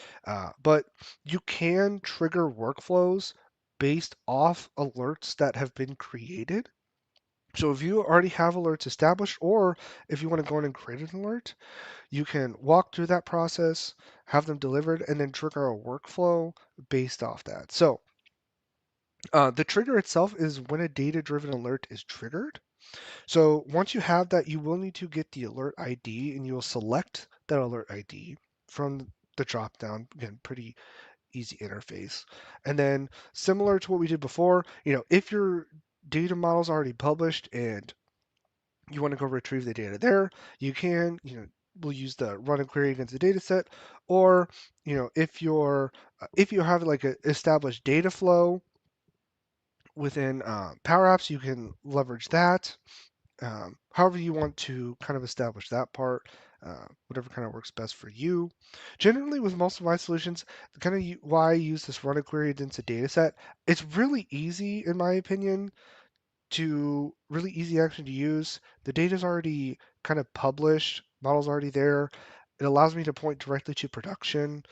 S15: But you can trigger workflows based off alerts that have been created. So if you already have alerts established, or if you want to go in and create an alert, you can walk through that process, have them delivered, and then trigger a workflow based off that. So the trigger itself is when a data-driven alert is triggered. So once you have that, you will need to get the alert ID, and you will select that alert ID from the dropdown. Again, pretty easy interface. And then similar to what we did before, if your data model is already published and you want to go retrieve the data there, you can, we'll use the run a query against the data set, or, if you have like an established data flow within Power Apps, you can leverage that. However you want to kind of establish that part, whatever kind of works best for you. Generally, with most of my solutions, kind of why I use this run a query against a data set, it's really easy, in my opinion, really easy action to use. The data's already kind of published, model's already there. It allows me to point directly to production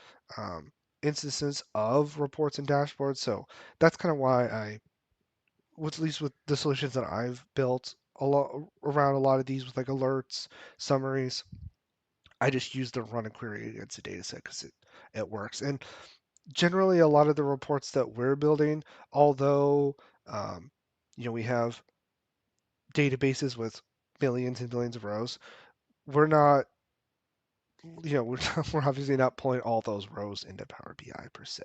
S15: instances of reports and dashboards. So that's kind of why at least with the solutions that I've built around a lot of these with like alerts, summaries, I just use the run a query against a data set because it works. And generally, a lot of the reports that we're building, although we have databases with millions and millions of rows, we're not, we're obviously not pulling all those rows into Power BI per se.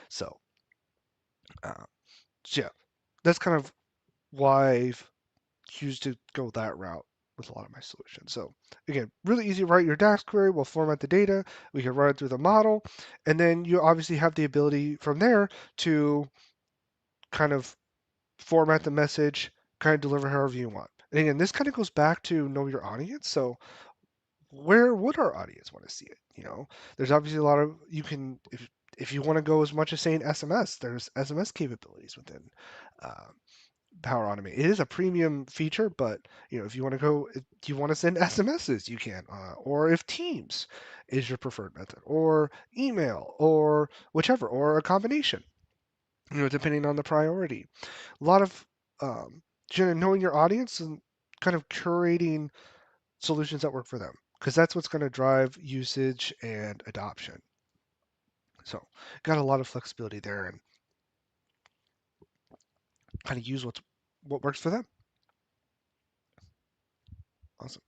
S15: So yeah, that's kind of why I've choose to go that route with a lot of my solutions. So again, really easy to write your DAX query. We'll format the data. We can run it through the model. And then you obviously have the ability from there to kind of format the message, kind of deliver however you want. And again, this kind of goes back to know your audience. So where would our audience want to see it? There's obviously a lot of, if you want to go as much as saying SMS, there's SMS capabilities within Power Automate. It is a premium feature, but if you want to send SMSs, you can, or if Teams is your preferred method, or email, or whichever, or a combination, depending on the priority. A lot of knowing your audience and kind of curating solutions that work for them, because that's what's going to drive usage and adoption. So got a lot of flexibility there, and kind of use what works for them. Awesome.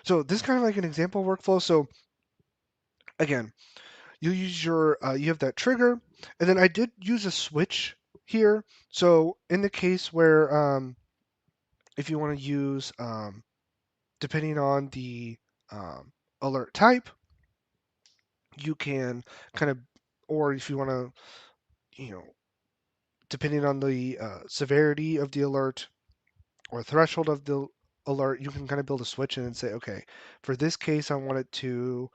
S15: So this is kind of like an example workflow. So again, you use you have that trigger, and then I did use a switch here. So in the case where if you want to use, depending on the alert type, you can kind of, or if you want to, depending on the severity of the alert or threshold of the alert, you can kind of build a switch and say, okay, for this case, I want it to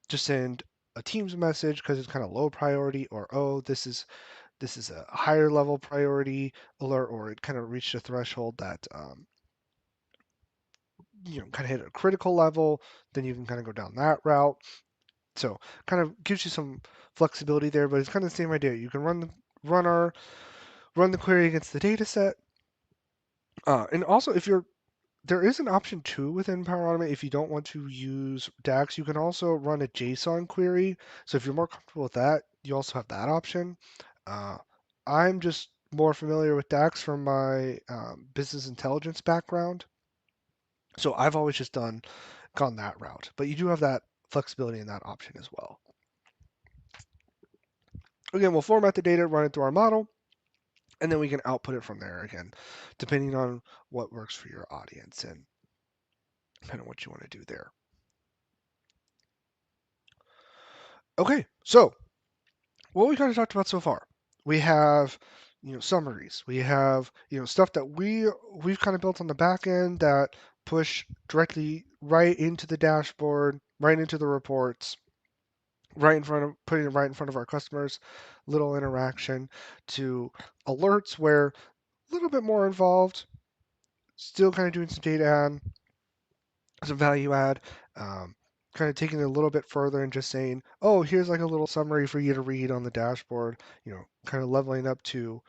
S15: just send a Teams message because it's kind of low priority, or this is a higher level priority alert, or it kind of reached a threshold that kind of hit a critical level. Then you can kind of go down that route. So kind of gives you some flexibility there, but it's kind of the same idea. You can run the query against the data set. And also, there is an option too within Power Automate. If you don't want to use DAX, you can also run a JSON query. So if you're more comfortable with that, you also have that option. I'm just more familiar with DAX from my business intelligence background. So I've always just gone that route. But you do have that flexibility in that option as well. Again, we'll format the data, run it through our model, and then we can output it from there again, depending on what works for your audience and depending on what you want to do there. Okay, so what we kind of talked about so far, we have summaries, we have stuff that we've kind of built on the back end that push directly right into the dashboard, right into the reports, putting it right in front of our customers, little interaction, to alerts where a little bit more involved, still kind of doing some data add, some value add, kind of taking it a little bit further and just saying, oh, here's like a little summary for you to read on the dashboard, kind of leveling up to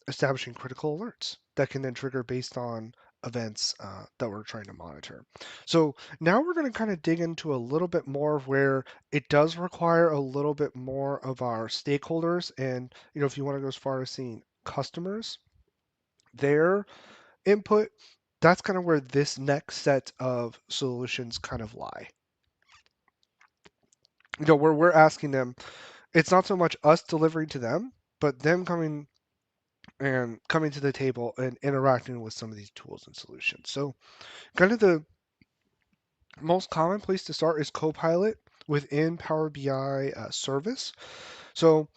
S15: establishing critical alerts that can then trigger based on events that we're trying to monitor. So now we're going to kind of dig into a little bit more of where it does require a little bit more of our stakeholders. And, if you want to go as far as seeing customers, their input, that's kind of where this next set of solutions kind of lie. Where we're asking them, it's not so much us delivering to them, but them coming to the table and interacting with some of these tools and solutions. So kind of the most common place to start is Copilot within Power BI service. So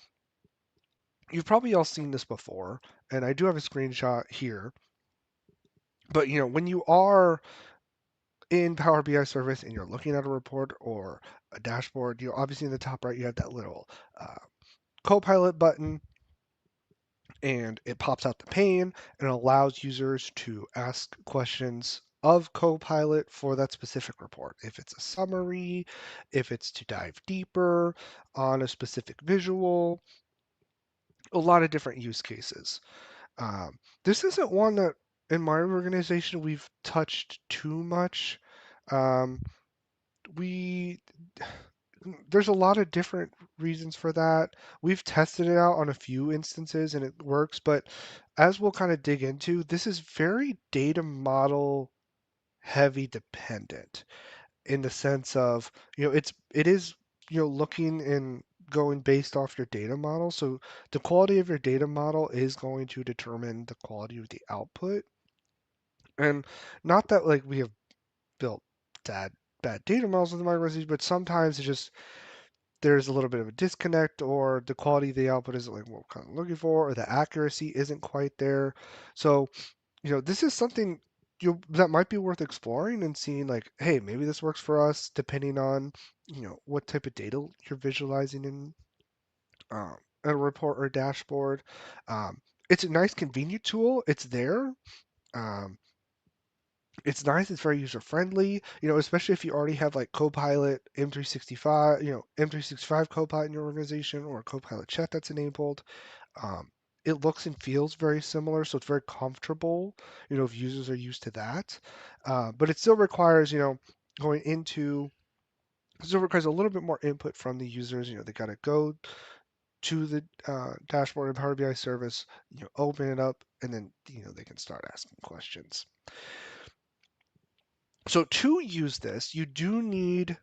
S15: you've probably all seen this before, and I do have a screenshot here. But when you are in Power BI service and you're looking at a report or a dashboard, obviously in the top right you have that little Copilot button, and it pops out the pane and allows users to ask questions of Copilot for that specific report. If it's a summary, if it's to dive deeper on a specific visual, a lot of different use cases. This isn't one that in my organization we've touched too much. There's a lot of different reasons for that. We've tested it out on a few instances and it works, but as we'll kind of dig into, this is very data model heavy dependent in the sense of, it is, looking and going based off your data model. So the quality of your data model is going to determine the quality of the output. And not that like we have built bad data models with microservices, but sometimes it's just there's a little bit of a disconnect, or the quality of the output isn't like what we're kind of looking for, or the accuracy isn't quite there. So, this is something that might be worth exploring and seeing like, hey, maybe this works for us, depending on, what type of data you're visualizing in a report or a dashboard. It's a nice, convenient tool. It's there. It's nice. It's very user friendly. Especially if you already have like Copilot, M365, M365 Copilot in your organization, or Copilot chat that's enabled. It looks and feels very similar, so it's very comfortable. If users are used to that, but it still requires, going into. It still requires a little bit more input from the users. They got to go to the dashboard and Power BI service, open it up, and then they can start asking questions. So to use this, you do need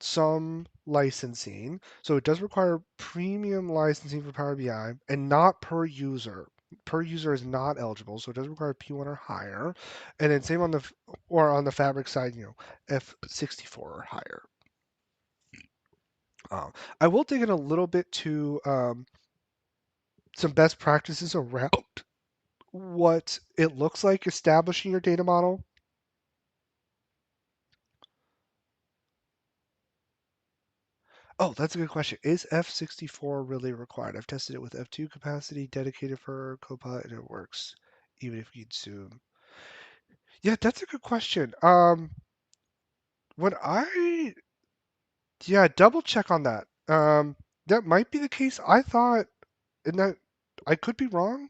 S15: some licensing. So it does require premium licensing for Power BI and not per user. Per user is not eligible, so it does require P1 or higher. And then same on the Fabric side, F64 or higher. I will dig in a little bit to some best practices around what it looks like establishing your data model. Oh, that's a good question. Is F64 really required? I've tested it with F2 capacity, dedicated for Copilot, and it works, even if you zoom. Yeah, that's a good question. Double check on that. That might be the case. I thought, and that I could be wrong.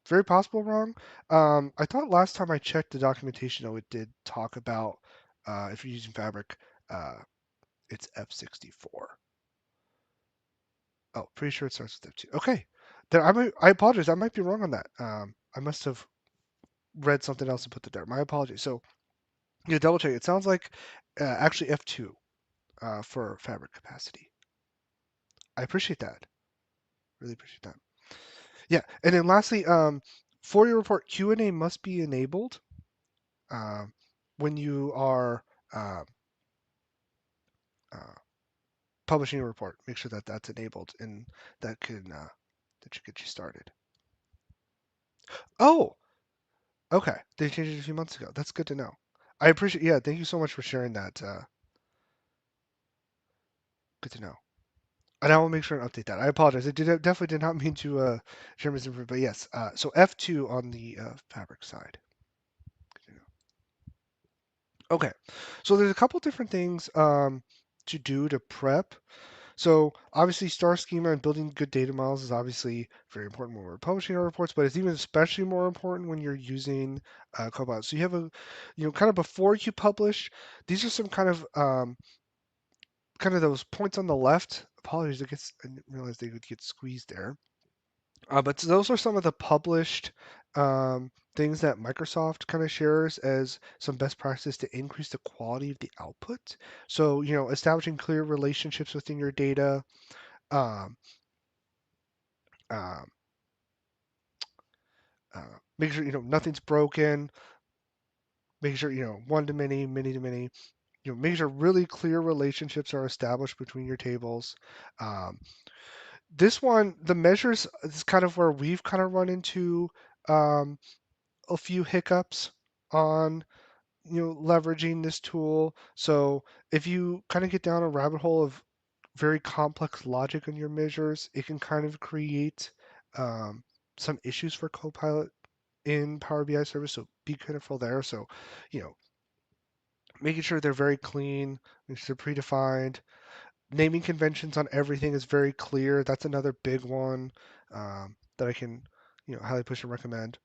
S15: Very possible wrong. I thought last time I checked the documentation, though, it did talk about if you're using Fabric, it's F64. Oh, pretty sure it starts with F2. Okay, then I apologize. I might be wrong on that. I must have read something else and put it there. My apologies. So, double check. It sounds like actually F2 for Fabric capacity. I appreciate that. Really appreciate that. Yeah, and then lastly, for your report, Q&A must be enabled when you are publishing a report. Make sure that that's enabled, and that can that should get you started. Oh, okay. They changed it a few months ago. That's good to know. I appreciate. Yeah, thank you so much for sharing that. Good to know. And I will make sure and update that. I apologize. I definitely did not mean to share misinformation, but yes. So F2 on the Fabric side. Okay, so there's a couple different things to do to prep. So obviously star schema and building good data models is obviously very important when we're publishing our reports, but it's even especially more important when you're using Copilot. So you have kind of before you publish, these are some kind of those points on the left. Apologies, I didn't realize they would get squeezed there. But those are some of the published things that Microsoft kind of shares as some best practices to increase the quality of the output. So, establishing clear relationships within your data, um, um, making sure nothing's broken, making sure one to many, many to many. Making sure really clear relationships are established between your tables. This one, the measures is kind of where we've kind of run into a few hiccups on leveraging this tool. So if you kind of get down a rabbit hole of very complex logic in your measures, it can kind of create some issues for Copilot in Power BI service. So be careful there. So making sure they're very clean, making sure they're predefined. Naming conventions on everything is very clear. That's another big one that I can highly push and recommend.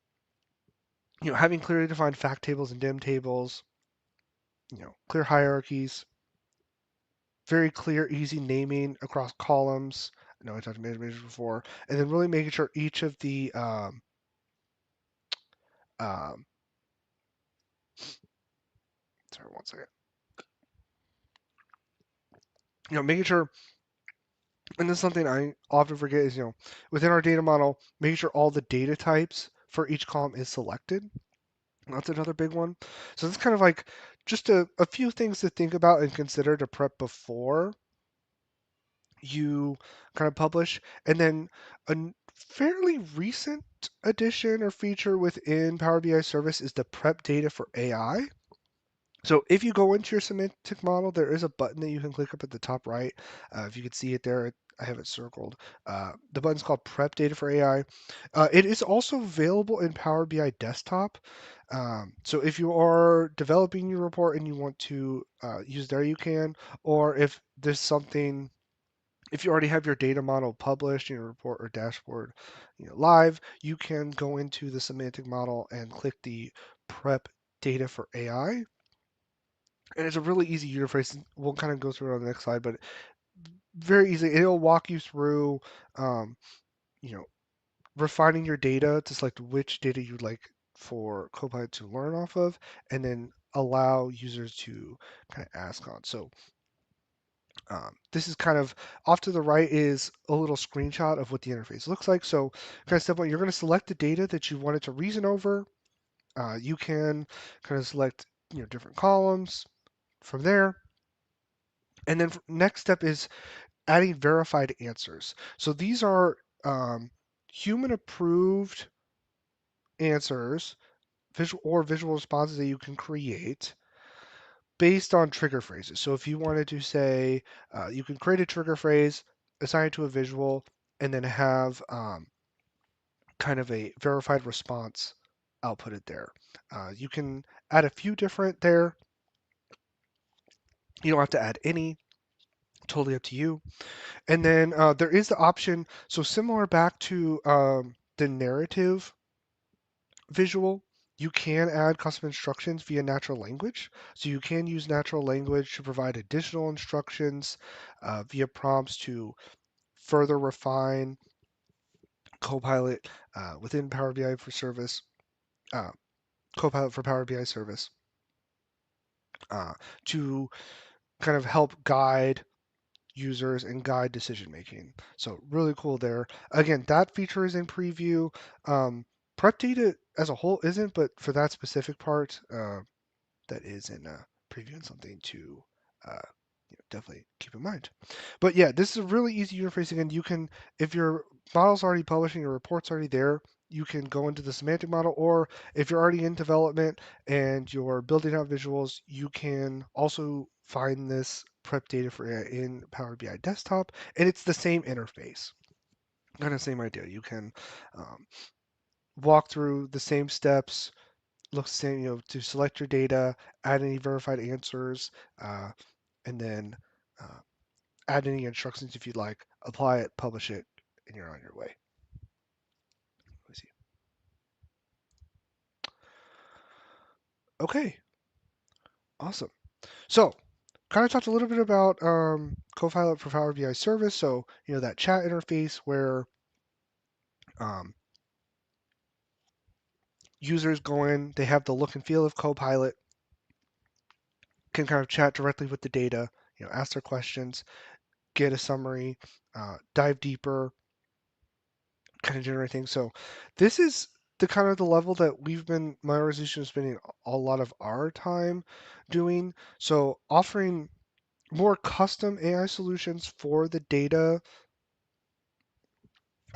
S15: Having clearly defined fact tables and dim tables, clear hierarchies, very clear, easy naming across columns. I know I talked about measures before, and then really making sure each of the sorry, one second. Making sure, and this is something I often forget is, within our data model, making sure all the data types for each column is selected. That's another big one. So it's kind of like just a few things to think about and consider to prep before you kind of publish. And then a fairly recent addition or feature within Power BI service is the prep data for AI. So if you go into your semantic model, there is a button that you can click up at the top right. If you can see it there, I have it circled. The button's called Prep Data for AI. It is also available in Power BI Desktop. So if you are developing your report and you want to use there, you can. Or if there's something, if you already have your data model published in your report or dashboard live, you can go into the semantic model and click the Prep Data for AI. And it's a really easy interface. We'll kind of go through it on the next slide, but very easy. It'll walk you through, refining your data to select which data you'd like for Copilot to learn off of, and then allow users to kind of ask on. So this is kind of off to the right is a little screenshot of what the interface looks like. So kind of step one, you're going to select the data that you wanted to reason over. You can kind of select different columns from there. And then next step is adding verified answers. So these are human approved answers, visual responses that you can create based on trigger phrases. So if you wanted to say, you can create a trigger phrase, assign it to a visual, and then have kind of a verified response outputted there. You can add a few different there. You don't have to add any. Totally up to you. And then there is the option, so similar back to the narrative visual, you can add custom instructions via natural language. So you can use natural language to provide additional instructions via prompts to further refine Copilot within Power BI for Service, Copilot for Power BI Service, to kind of help guide users and guide decision making. So really cool there. Again, that feature is in preview. Prep data as a whole isn't, but for that specific part, that is in preview and something to definitely keep in mind. But yeah, this is a really easy interface. Again, you can, if your model's already publishing, your report's already there, you can go into the semantic model, or if you're already in development and you're building out visuals, you can also find this prep data for in Power BI Desktop, and it's the same interface. Kind of same idea. You can walk through the same steps, look same, to select your data, add any verified answers, and then add any instructions if you'd like, apply it, publish it, and you're on your way. Let me see. Okay, awesome. So, kind of talked a little bit about Copilot for Power BI Service. So, that chat interface where users go in, they have the look and feel of Copilot, can kind of chat directly with the data, ask their questions, get a summary, dive deeper, kind of generate things. So this is the kind of the level that my organization is spending a lot of our time doing. So offering more custom AI solutions for the data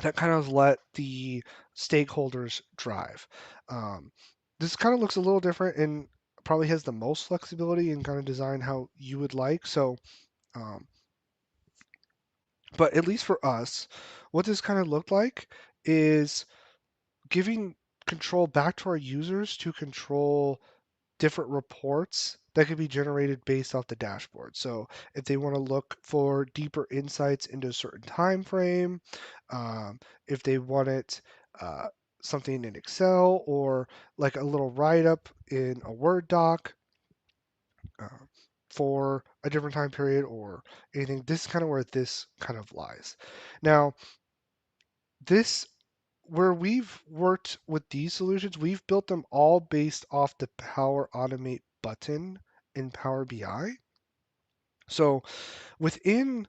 S15: that kind of let the stakeholders drive. This kind of looks a little different and probably has the most flexibility in kind of design how you would like. So, but at least for us, what this kind of looked like is giving control back to our users to control different reports that could be generated based off the dashboard. So if they want to look for deeper insights into a certain time frame, if they want it something in Excel or like a little write-up in a Word doc for a different time period or anything, this is kind of where this kind of lies. Now, where we've worked with these solutions, we've built them all based off the Power Automate button in Power BI. So within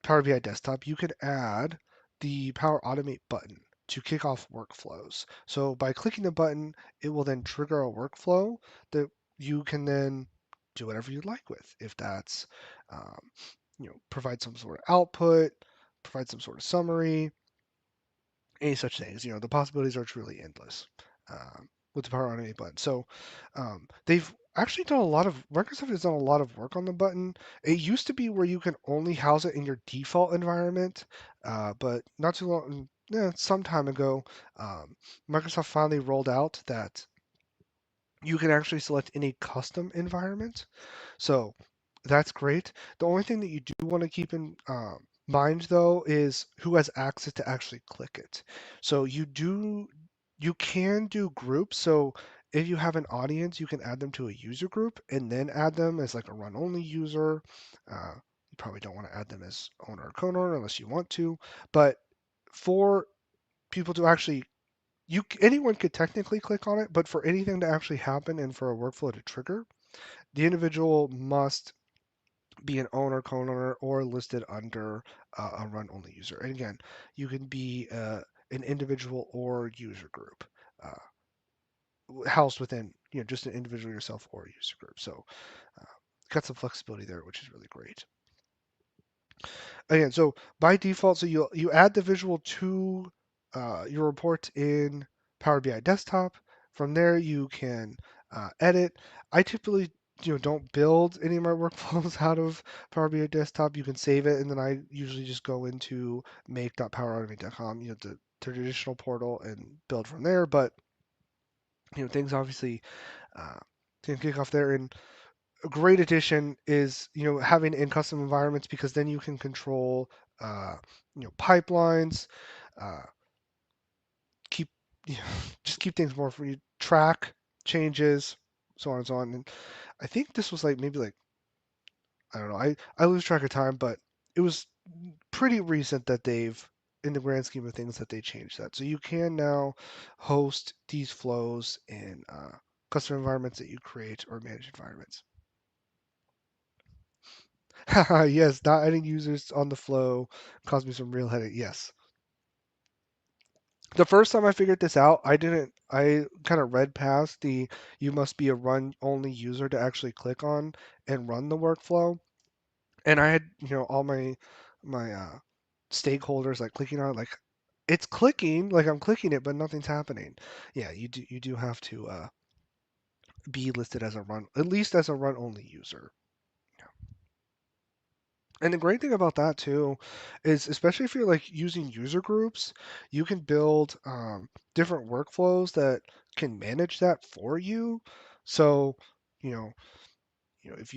S15: Power BI Desktop, you can add the Power Automate button to kick off workflows. So by clicking the button, it will then trigger a workflow that you can then do whatever you'd like with. If that's, provide some sort of output, provide some sort of summary, any such things. The possibilities are truly endless with the Power Automate button. So they've actually done Microsoft has done a lot of work on the button. It used to be where you can only house it in your default environment, but not too long, some time ago, Microsoft finally rolled out that you can actually select any custom environment. So that's great. The only thing that you do want to keep in mind though is who has access to actually click it. So you can do groups. So if you have an audience, you can add them to a user group and then add them as like a run only user. You probably don't want to add them as owner or co-owner unless you want to, but for people to actually anyone could technically click on it, but for anything to actually happen and for a workflow to trigger, the individual must be an owner, co-owner, or listed under a run-only user. And again, you can be an individual or user group housed within, just an individual yourself or a user group. So got some flexibility there, which is really great. Again, so by default, so you add the visual to your report in Power BI Desktop. From there, you can edit. I typically don't build any of my workflows out of Power BI Desktop. You can save it, and then I usually just go into make.powerautomate.com, the traditional portal, and build from there. But things obviously can kick off there. And a great addition is having in custom environments, because then you can control pipelines, keep just keep things more for you, track changes, so on and so on. And I think this was maybe I don't know, I lose track of time, but it was pretty recent that they've, in the grand scheme of things, that they changed that. So you can now host these flows in custom environments that you create or manage environments. Yes, not adding users on the flow caused me some real headache. Yes. The first time I figured this out, I kind of read past the you must be a run only user to actually click on and run the workflow. And I had, all my stakeholders like clicking on it, like it's clicking, like I'm clicking it, but nothing's happening. Yeah, you do have to be listed as a run, at least as a run only user. And the great thing about that too is, especially if you're like using user groups, you can build different workflows that can manage that for you. So, you know, if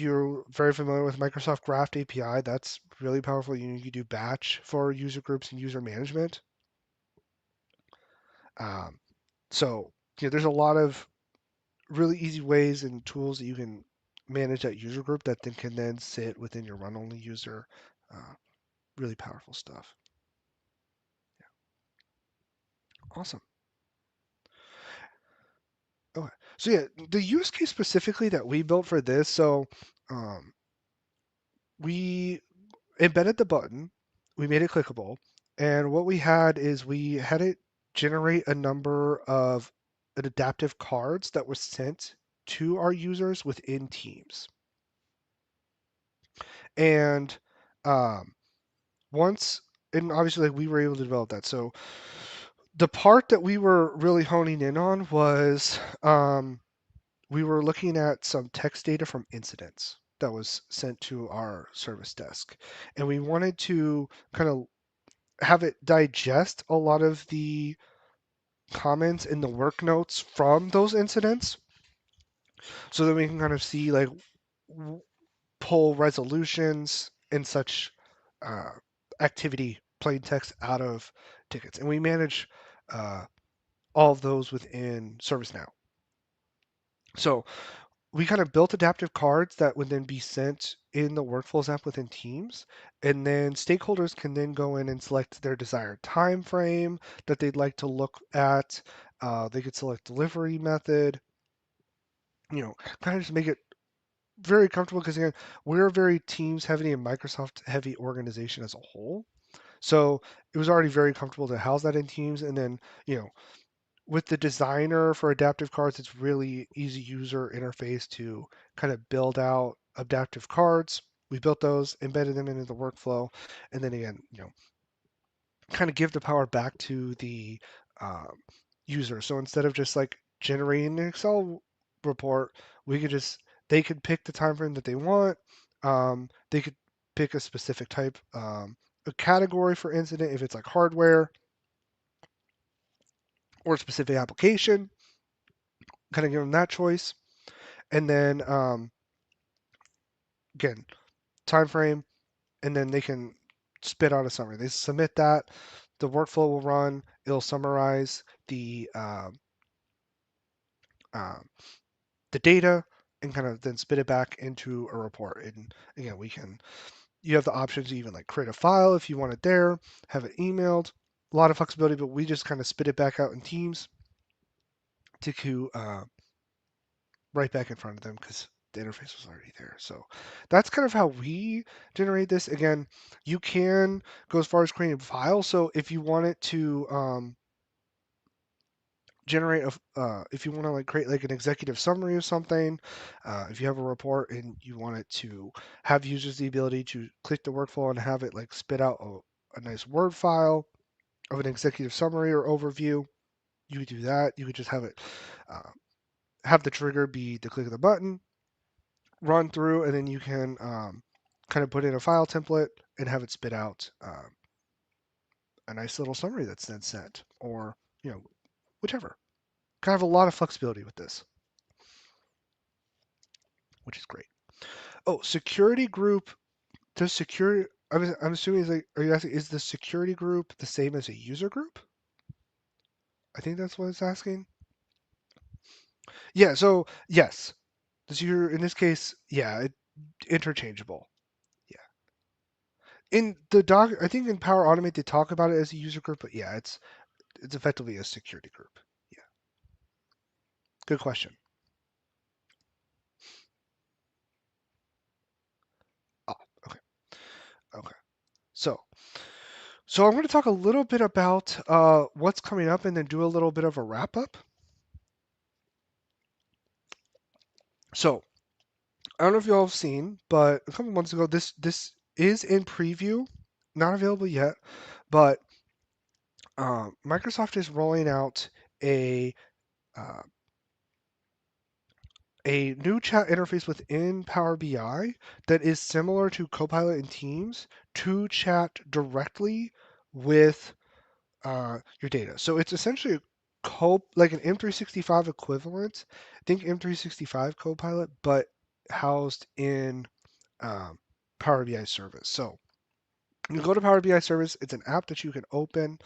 S15: you're very familiar with Microsoft Graph API, that's really powerful. You can do batch for user groups and user management. Um, so, there's a lot of really easy ways and tools that you can manage that user group that then can then sit within your run only user. Really powerful stuff. Awesome. Okay. So yeah, the use case specifically that we built for this, so we embedded the button, we made it clickable, and what we had is we had it generate a number of adaptive cards that were sent to our users within Teams. And and obviously like, we were able to develop that. So the part that we were really honing in on was we were looking at some text data from incidents that was sent to our service desk. And we wanted to kind of have it digest a lot of the comments in the work notes from those incidents so that we can kind of see like pull resolutions and such activity plain text out of tickets. And we manage all of those within ServiceNow. So we kind of built adaptive cards that would then be sent in the workflows app within Teams, and then stakeholders can then go in and select their desired time frame that they'd like to look at. They could select delivery method. Kind of just make it very comfortable because again, we're a very Teams heavy and Microsoft heavy organization as a whole. So it was already very comfortable to house that in Teams, and then with the designer for adaptive cards, it's really easy user interface to kind of build out adaptive cards. We built those, embedded them into the workflow, and then again, kind of give the power back to the user. So instead of just like generating an Excel report, they could pick the time frame that they want. They could pick a specific type, a category for incident if it's like hardware or a specific application. Kind of give them that choice. And then again, time frame, and then they can spit out a summary. They submit that, the workflow will run, it'll summarize the data and kind of then spit it back into a report. And again, you have the option to even like create a file if you want it there, have it emailed, a lot of flexibility, but we just kind of spit it back out in Teams to right back in front of them because the interface was already there. So that's kind of how we generate this. Again, you can go as far as creating files. So if you want it to generate if you want to like create like an executive summary of something, if you have a report and you want it to have users the ability to click the workflow and have it like spit out a nice Word file of an executive summary or overview, you could do that. You could just have it have the trigger be the click of the button, run through, and then you can kind of put in a file template and have it spit out a nice little summary that's then sent, or whichever. Kind of a lot of flexibility with this, which is great. Oh, security group. Does security? I'm assuming is like, are you asking is the security group the same as a user group? I think that's what it's asking. Yeah. So yes, in this case, yeah, interchangeable. In the doc, I think in Power Automate they talk about it as a user group, but yeah, it's effectively a security group. Yeah. Good question. Okay. So I'm going to talk a little bit about what's coming up and then do a little bit of a wrap up. So I don't know if you all have seen, but a couple months ago, this is in preview, not available yet, but Microsoft is rolling out a new chat interface within Power BI that is similar to Copilot and Teams to chat directly with your data. So it's essentially like an M365 equivalent. Think M365 Copilot, but housed in Power BI Service. So you go to Power BI Service. It's an app that you can open,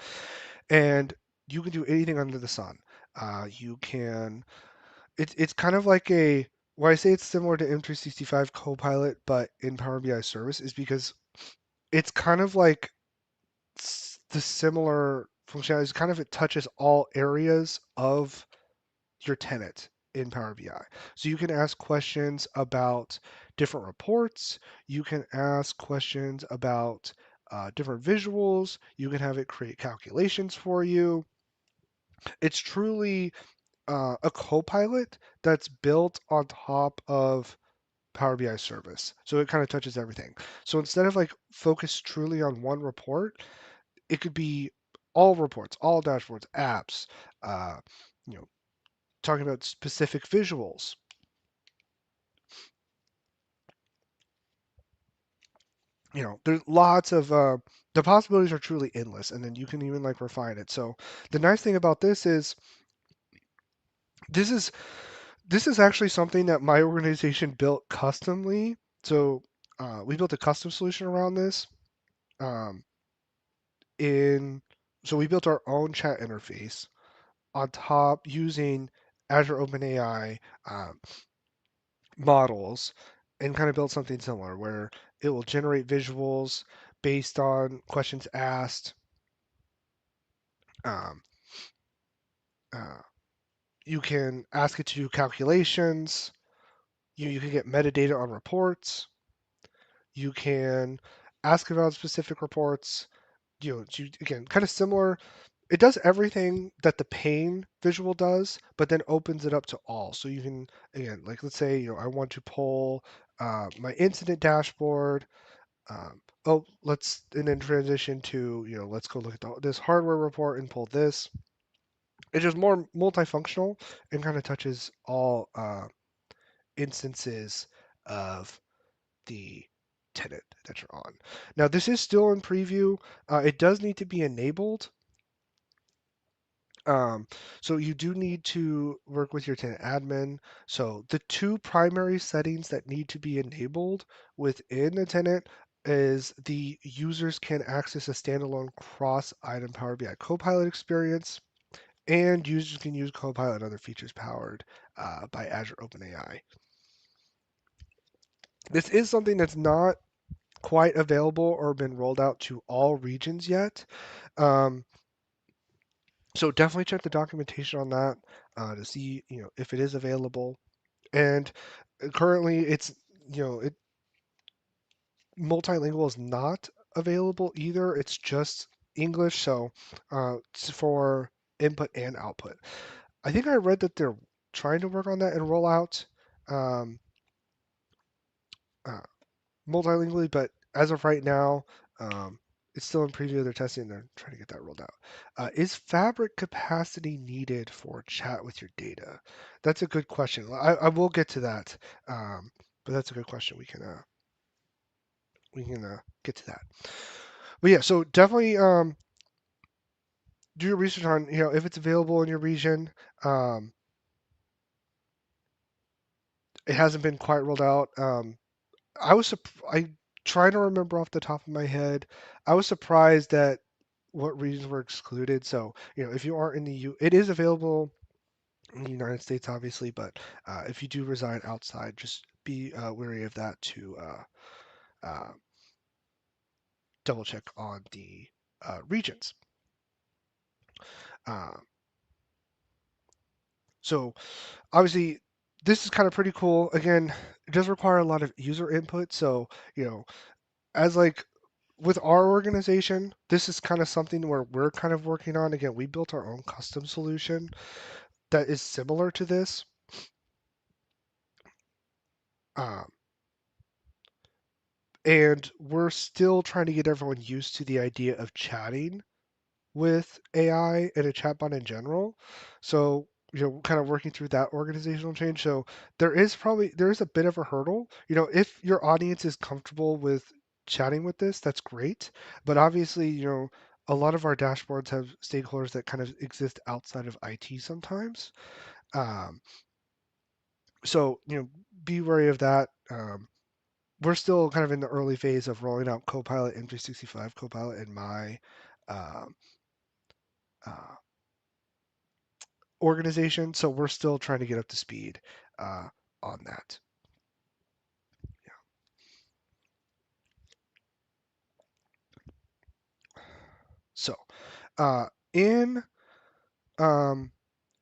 S15: and you can do anything under the sun. You can. It's kind of like a. Why I say it's similar to M365 Copilot, but in Power BI Service is because it's kind of like the similar functionality. Kind of it touches all areas of your tenant in Power BI. So you can ask questions about different reports. You can ask questions about different visuals. You can have it create calculations for you. It's truly a Copilot that's built on top of Power BI Service. So it kind of touches everything. So instead of like focus truly on one report, it could be all reports, all dashboards, apps, you know, talking about specific visuals. You know, there's lots of the possibilities are truly endless, and then you can even like refine it. So the nice thing about this is this is actually something that my organization built customly. So we built a custom solution around this. So we built our own chat interface on top using Azure OpenAI models and kind of build something similar where it will generate visuals based on questions asked. You can ask it to do calculations. You can get metadata on reports. You can ask about specific reports. Again, kind of similar. It does everything that the pane visual does, but then opens it up to all. So you can, again, like let's say, I want to pull my incident dashboard. And then transition to, let's go look at this hardware report and pull this. It's just more multifunctional and kind of touches all instances of the tenant that you're on. Now, this is still in preview. It does need to be enabled. So you do need to work with your tenant admin. So the two primary settings that need to be enabled within the tenant is the users can access a standalone cross-item Power BI Copilot experience, and users can use Copilot and other features powered by Azure OpenAI. This is something that's not quite available or been rolled out to all regions yet. So definitely check the documentation on that to see, if it is available. And currently, it's, multilingual is not available either. It's just English, so it's for input and output. I think I read that they're trying to work on that and roll out multilingually, but as of right now, it's still in preview. They're testing. They're trying to get that rolled out. Is Fabric capacity needed for chat with your data? That's a good question. I will get to that, but that's a good question. We can get to that. But yeah, so definitely do your research on if it's available in your region. It hasn't been quite rolled out. I try to remember off the top of my head. I was surprised at what regions were excluded. So, if you are in the it is available in the United States, obviously, but if you do reside outside, just be wary of that to double check on the regions. So, obviously, this is kind of pretty cool. Again, it does require a lot of user input. So, as like with our organization, this is kind of something where we're kind of working on. Again, we built our own custom solution that is similar to this. And we're still trying to get everyone used to the idea of chatting with AI and a chatbot in general. So, kind of working through that organizational change. So there is a bit of a hurdle. If your audience is comfortable with chatting with this, that's great. But obviously, a lot of our dashboards have stakeholders that kind of exist outside of IT sometimes. So, be wary of that. We're still kind of in the early phase of rolling out Copilot, M365 Copilot, in my organization. So we're still trying to get up to speed on that. So, in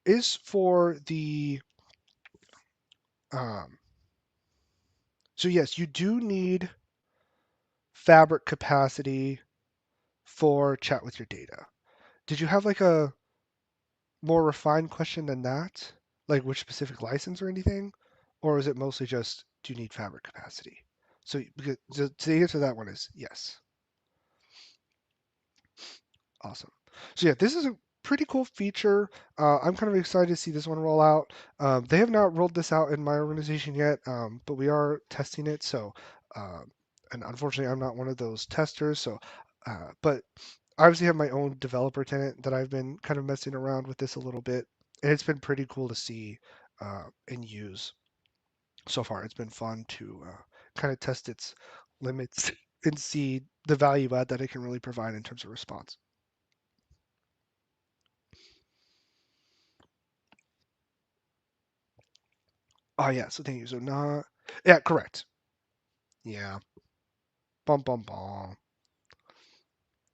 S15: is for the so yes, you do need Fabric capacity for chat with your data. Did you have like a more refined question than that? Like which specific license or anything? Or is it mostly just do you need Fabric capacity? So the answer to that one is yes. Awesome. So yeah, this is a pretty cool feature. I'm kind of excited to see this one roll out. They have not rolled this out in my organization yet, but we are testing it. So, and unfortunately, I'm not one of those testers. So, but I obviously have my own developer tenant that I've been kind of messing around with this a little bit, and it's been pretty cool to see and use so far. It's been fun to kind of test its limits and see the value add that it can really provide in terms of response. Oh yeah, so thank you. So yeah, correct. Yeah. Bum bum bum.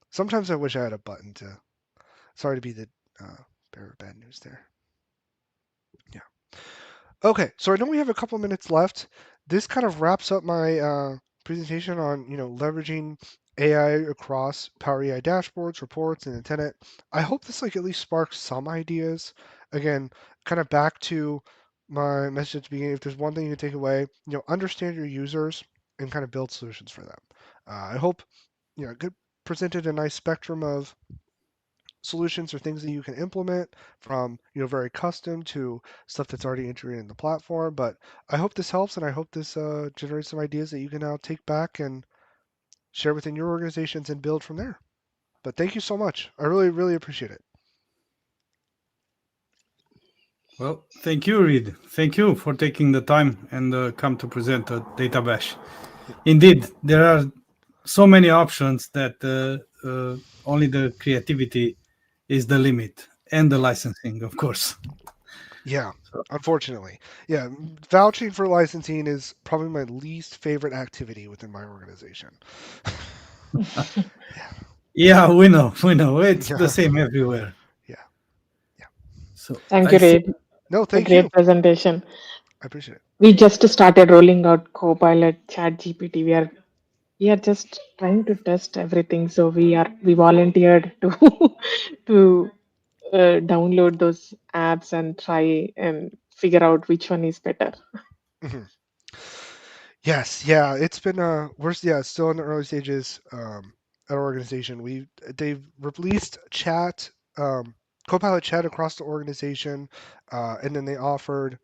S15: Sometimes I wish I had a button to. Sorry to be the bearer of bad news there. Yeah. Okay, so I know we have a couple minutes left. This kind of wraps up my presentation on leveraging AI across Power BI dashboards, reports, and the tenant. I hope this at least sparks some ideas. Again, kind of back to my message at the beginning. If there's one thing you can take away, understand your users and kind of build solutions for them. I hope good presented a nice spectrum of solutions or things that you can implement, from very custom to stuff that's already integrated in the platform. But I hope this helps, and I hope this generates some ideas that you can now take back and share within your organizations and build from there. But thank you so much. I really, really appreciate it.
S2: Well, thank you, Reid. Thank you for taking the time and come to present at DataBash. Indeed, there are so many options that only the creativity is the limit, and the licensing, of course.
S15: Yeah, unfortunately. Yeah, vouching for licensing is probably my least favorite activity within my organization.
S2: Yeah, we know. It's the same everywhere.
S15: Yeah.
S2: So
S11: Thank you, Reid.
S15: No, thank
S11: you.
S15: you.
S11: Great presentation.
S15: I appreciate it.
S11: We just started rolling out Copilot, ChatGPT. We are just trying to test everything. So we volunteered to download those apps and try and figure out which one is better.
S15: Mm-hmm. Yes, yeah, it's been still in the early stages at our organization. They've released chat, Copilot chat across the organization, and then they offered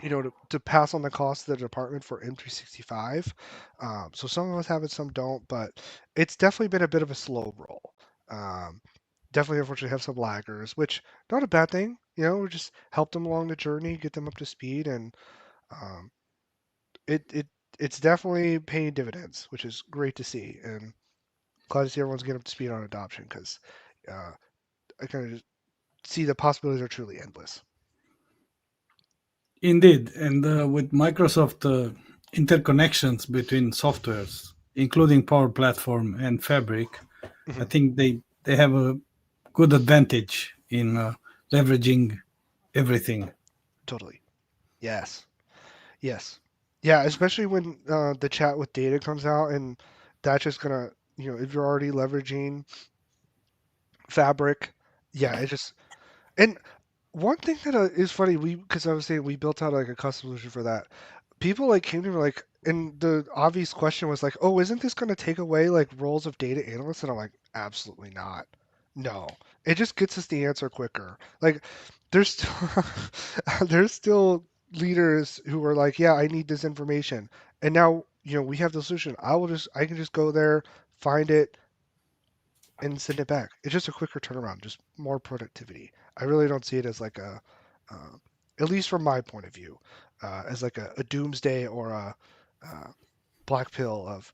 S15: to pass on the cost to the department for M365. So some of us have it, some don't, but it's definitely been a bit of a slow roll. Definitely, unfortunately, have some laggers, which not a bad thing. We just help them along the journey, get them up to speed, and it's definitely paying dividends, which is great to see, and glad to see everyone's getting up to speed on adoption, because I kind of just see the possibilities are truly endless.
S2: Indeed, and with Microsoft interconnections between softwares, including Power Platform and Fabric, I think they have a good advantage in leveraging everything.
S15: Totally. Yes. Yeah, especially when the chat with data comes out, and that's just gonna if you're already leveraging Fabric, yeah, it just and one thing that is funny, because I was saying we built out like a custom solution for that. People like came to me like, and the obvious question was like, "Oh, isn't this going to take away like roles of data analysts?" And I'm like, "Absolutely not. No, it just gets us the answer quicker." Like, there's still there's still leaders who are like, "Yeah, I need this information," and now we have the solution. I can just go there, find it, and send it back. It's just a quicker turnaround, just more productivity. I really don't see it as like at least from my point of view, as like a doomsday or a black pill of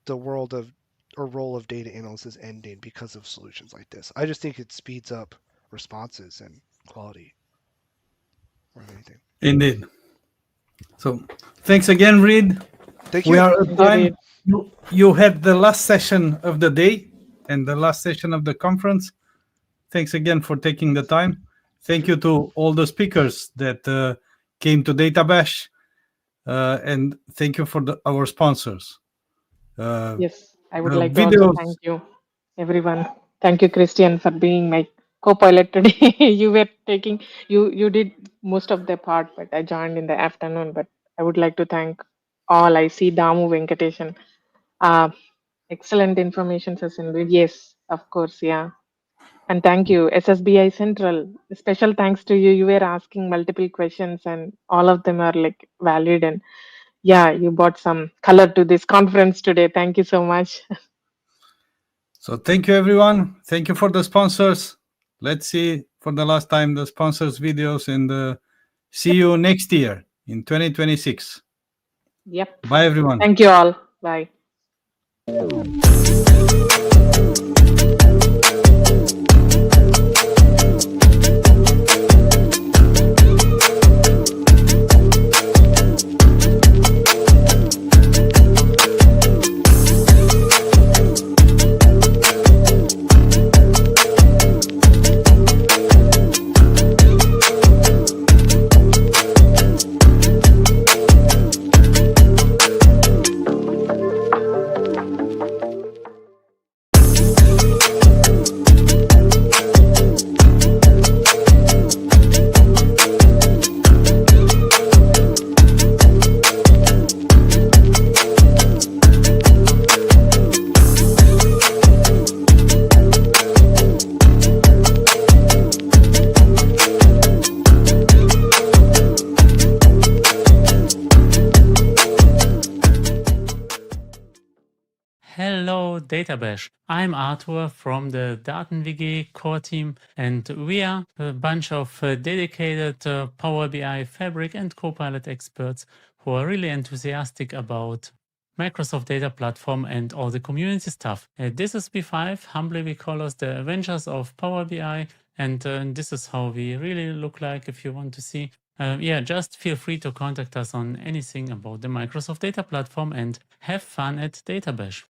S15: the world of or role of data analysts is ending because of solutions like this. I just think it speeds up responses and quality more than anything.
S2: Indeed. So thanks again, Reed.
S15: Thank
S2: We
S15: you.
S2: are at time. You had the last session of the day and the last session of the conference. Thanks again for taking the time. Thank you to all the speakers that came to DataBash, and thank you for our sponsors.
S11: Yes, I would
S2: the
S11: like to also
S2: videos-
S11: thank you, everyone. Thank you, Christian, for being my co-pilot today. You did most of the part, but I joined in the afternoon. But I would like to thank all. I see Damu Venkateshan. Excellent information session. Yes, of course, yeah. And thank you, SSBI Central. Special thanks to you. You were asking multiple questions, and all of them are like valid. And yeah, you brought some color to this conference today. Thank you so much.
S2: So thank you, everyone. Thank you for the sponsors. Let's see for the last time the sponsors videos, and see you next year in 2026.
S11: Yep.
S2: Bye, everyone.
S11: Thank you all. Bye.
S1: Hello, DataBash. I'm Arthur from the DatenWG core team, and we are a bunch of dedicated Power BI, Fabric, and Copilot experts who are really enthusiastic about Microsoft Data Platform and all the community stuff. This is B5. Humbly, we call us the Avengers of Power BI, and this is how we really look like if you want to see. Just feel free to contact us on anything about the Microsoft Data Platform, and have fun at DataBash.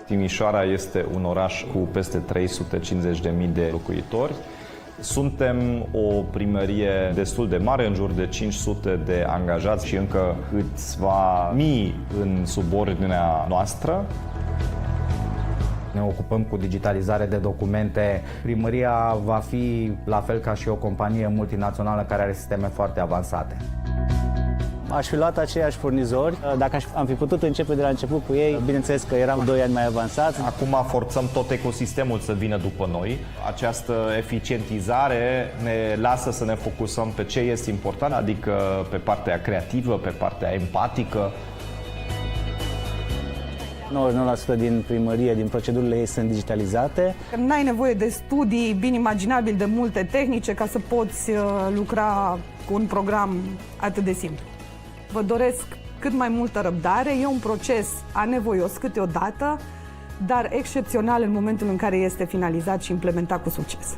S6: Timișoara este un oraș cu peste 350.000 de locuitori. Suntem o primărie destul de mare, în jur de 500 de angajați și încă câțiva mii în subordinea noastră.
S7: Ne ocupăm cu digitalizare de documente. Primăria va fi la fel ca și o companie multinațională care are sisteme foarte avansate.
S8: Aș fi luat aceiași furnizori. Dacă am fi putut începe de la început cu ei, bineînțeles că eram 2 ani mai avansați.
S6: Acum forțăm tot ecosistemul să vină după noi. Această eficientizare ne lasă să ne focusăm pe ce este important, adică pe partea creativă, pe partea empatică.
S8: 99% din primărie, din procedurile ei sunt digitalizate.
S9: N-ai nevoie de studii bine imaginabil de multe tehnice ca să poți lucra cu un program atât de simplu. Vă doresc cât mai multă răbdare. E un proces anevoios câteodată, dar excepțional în momentul în care este finalizat și implementat cu succes.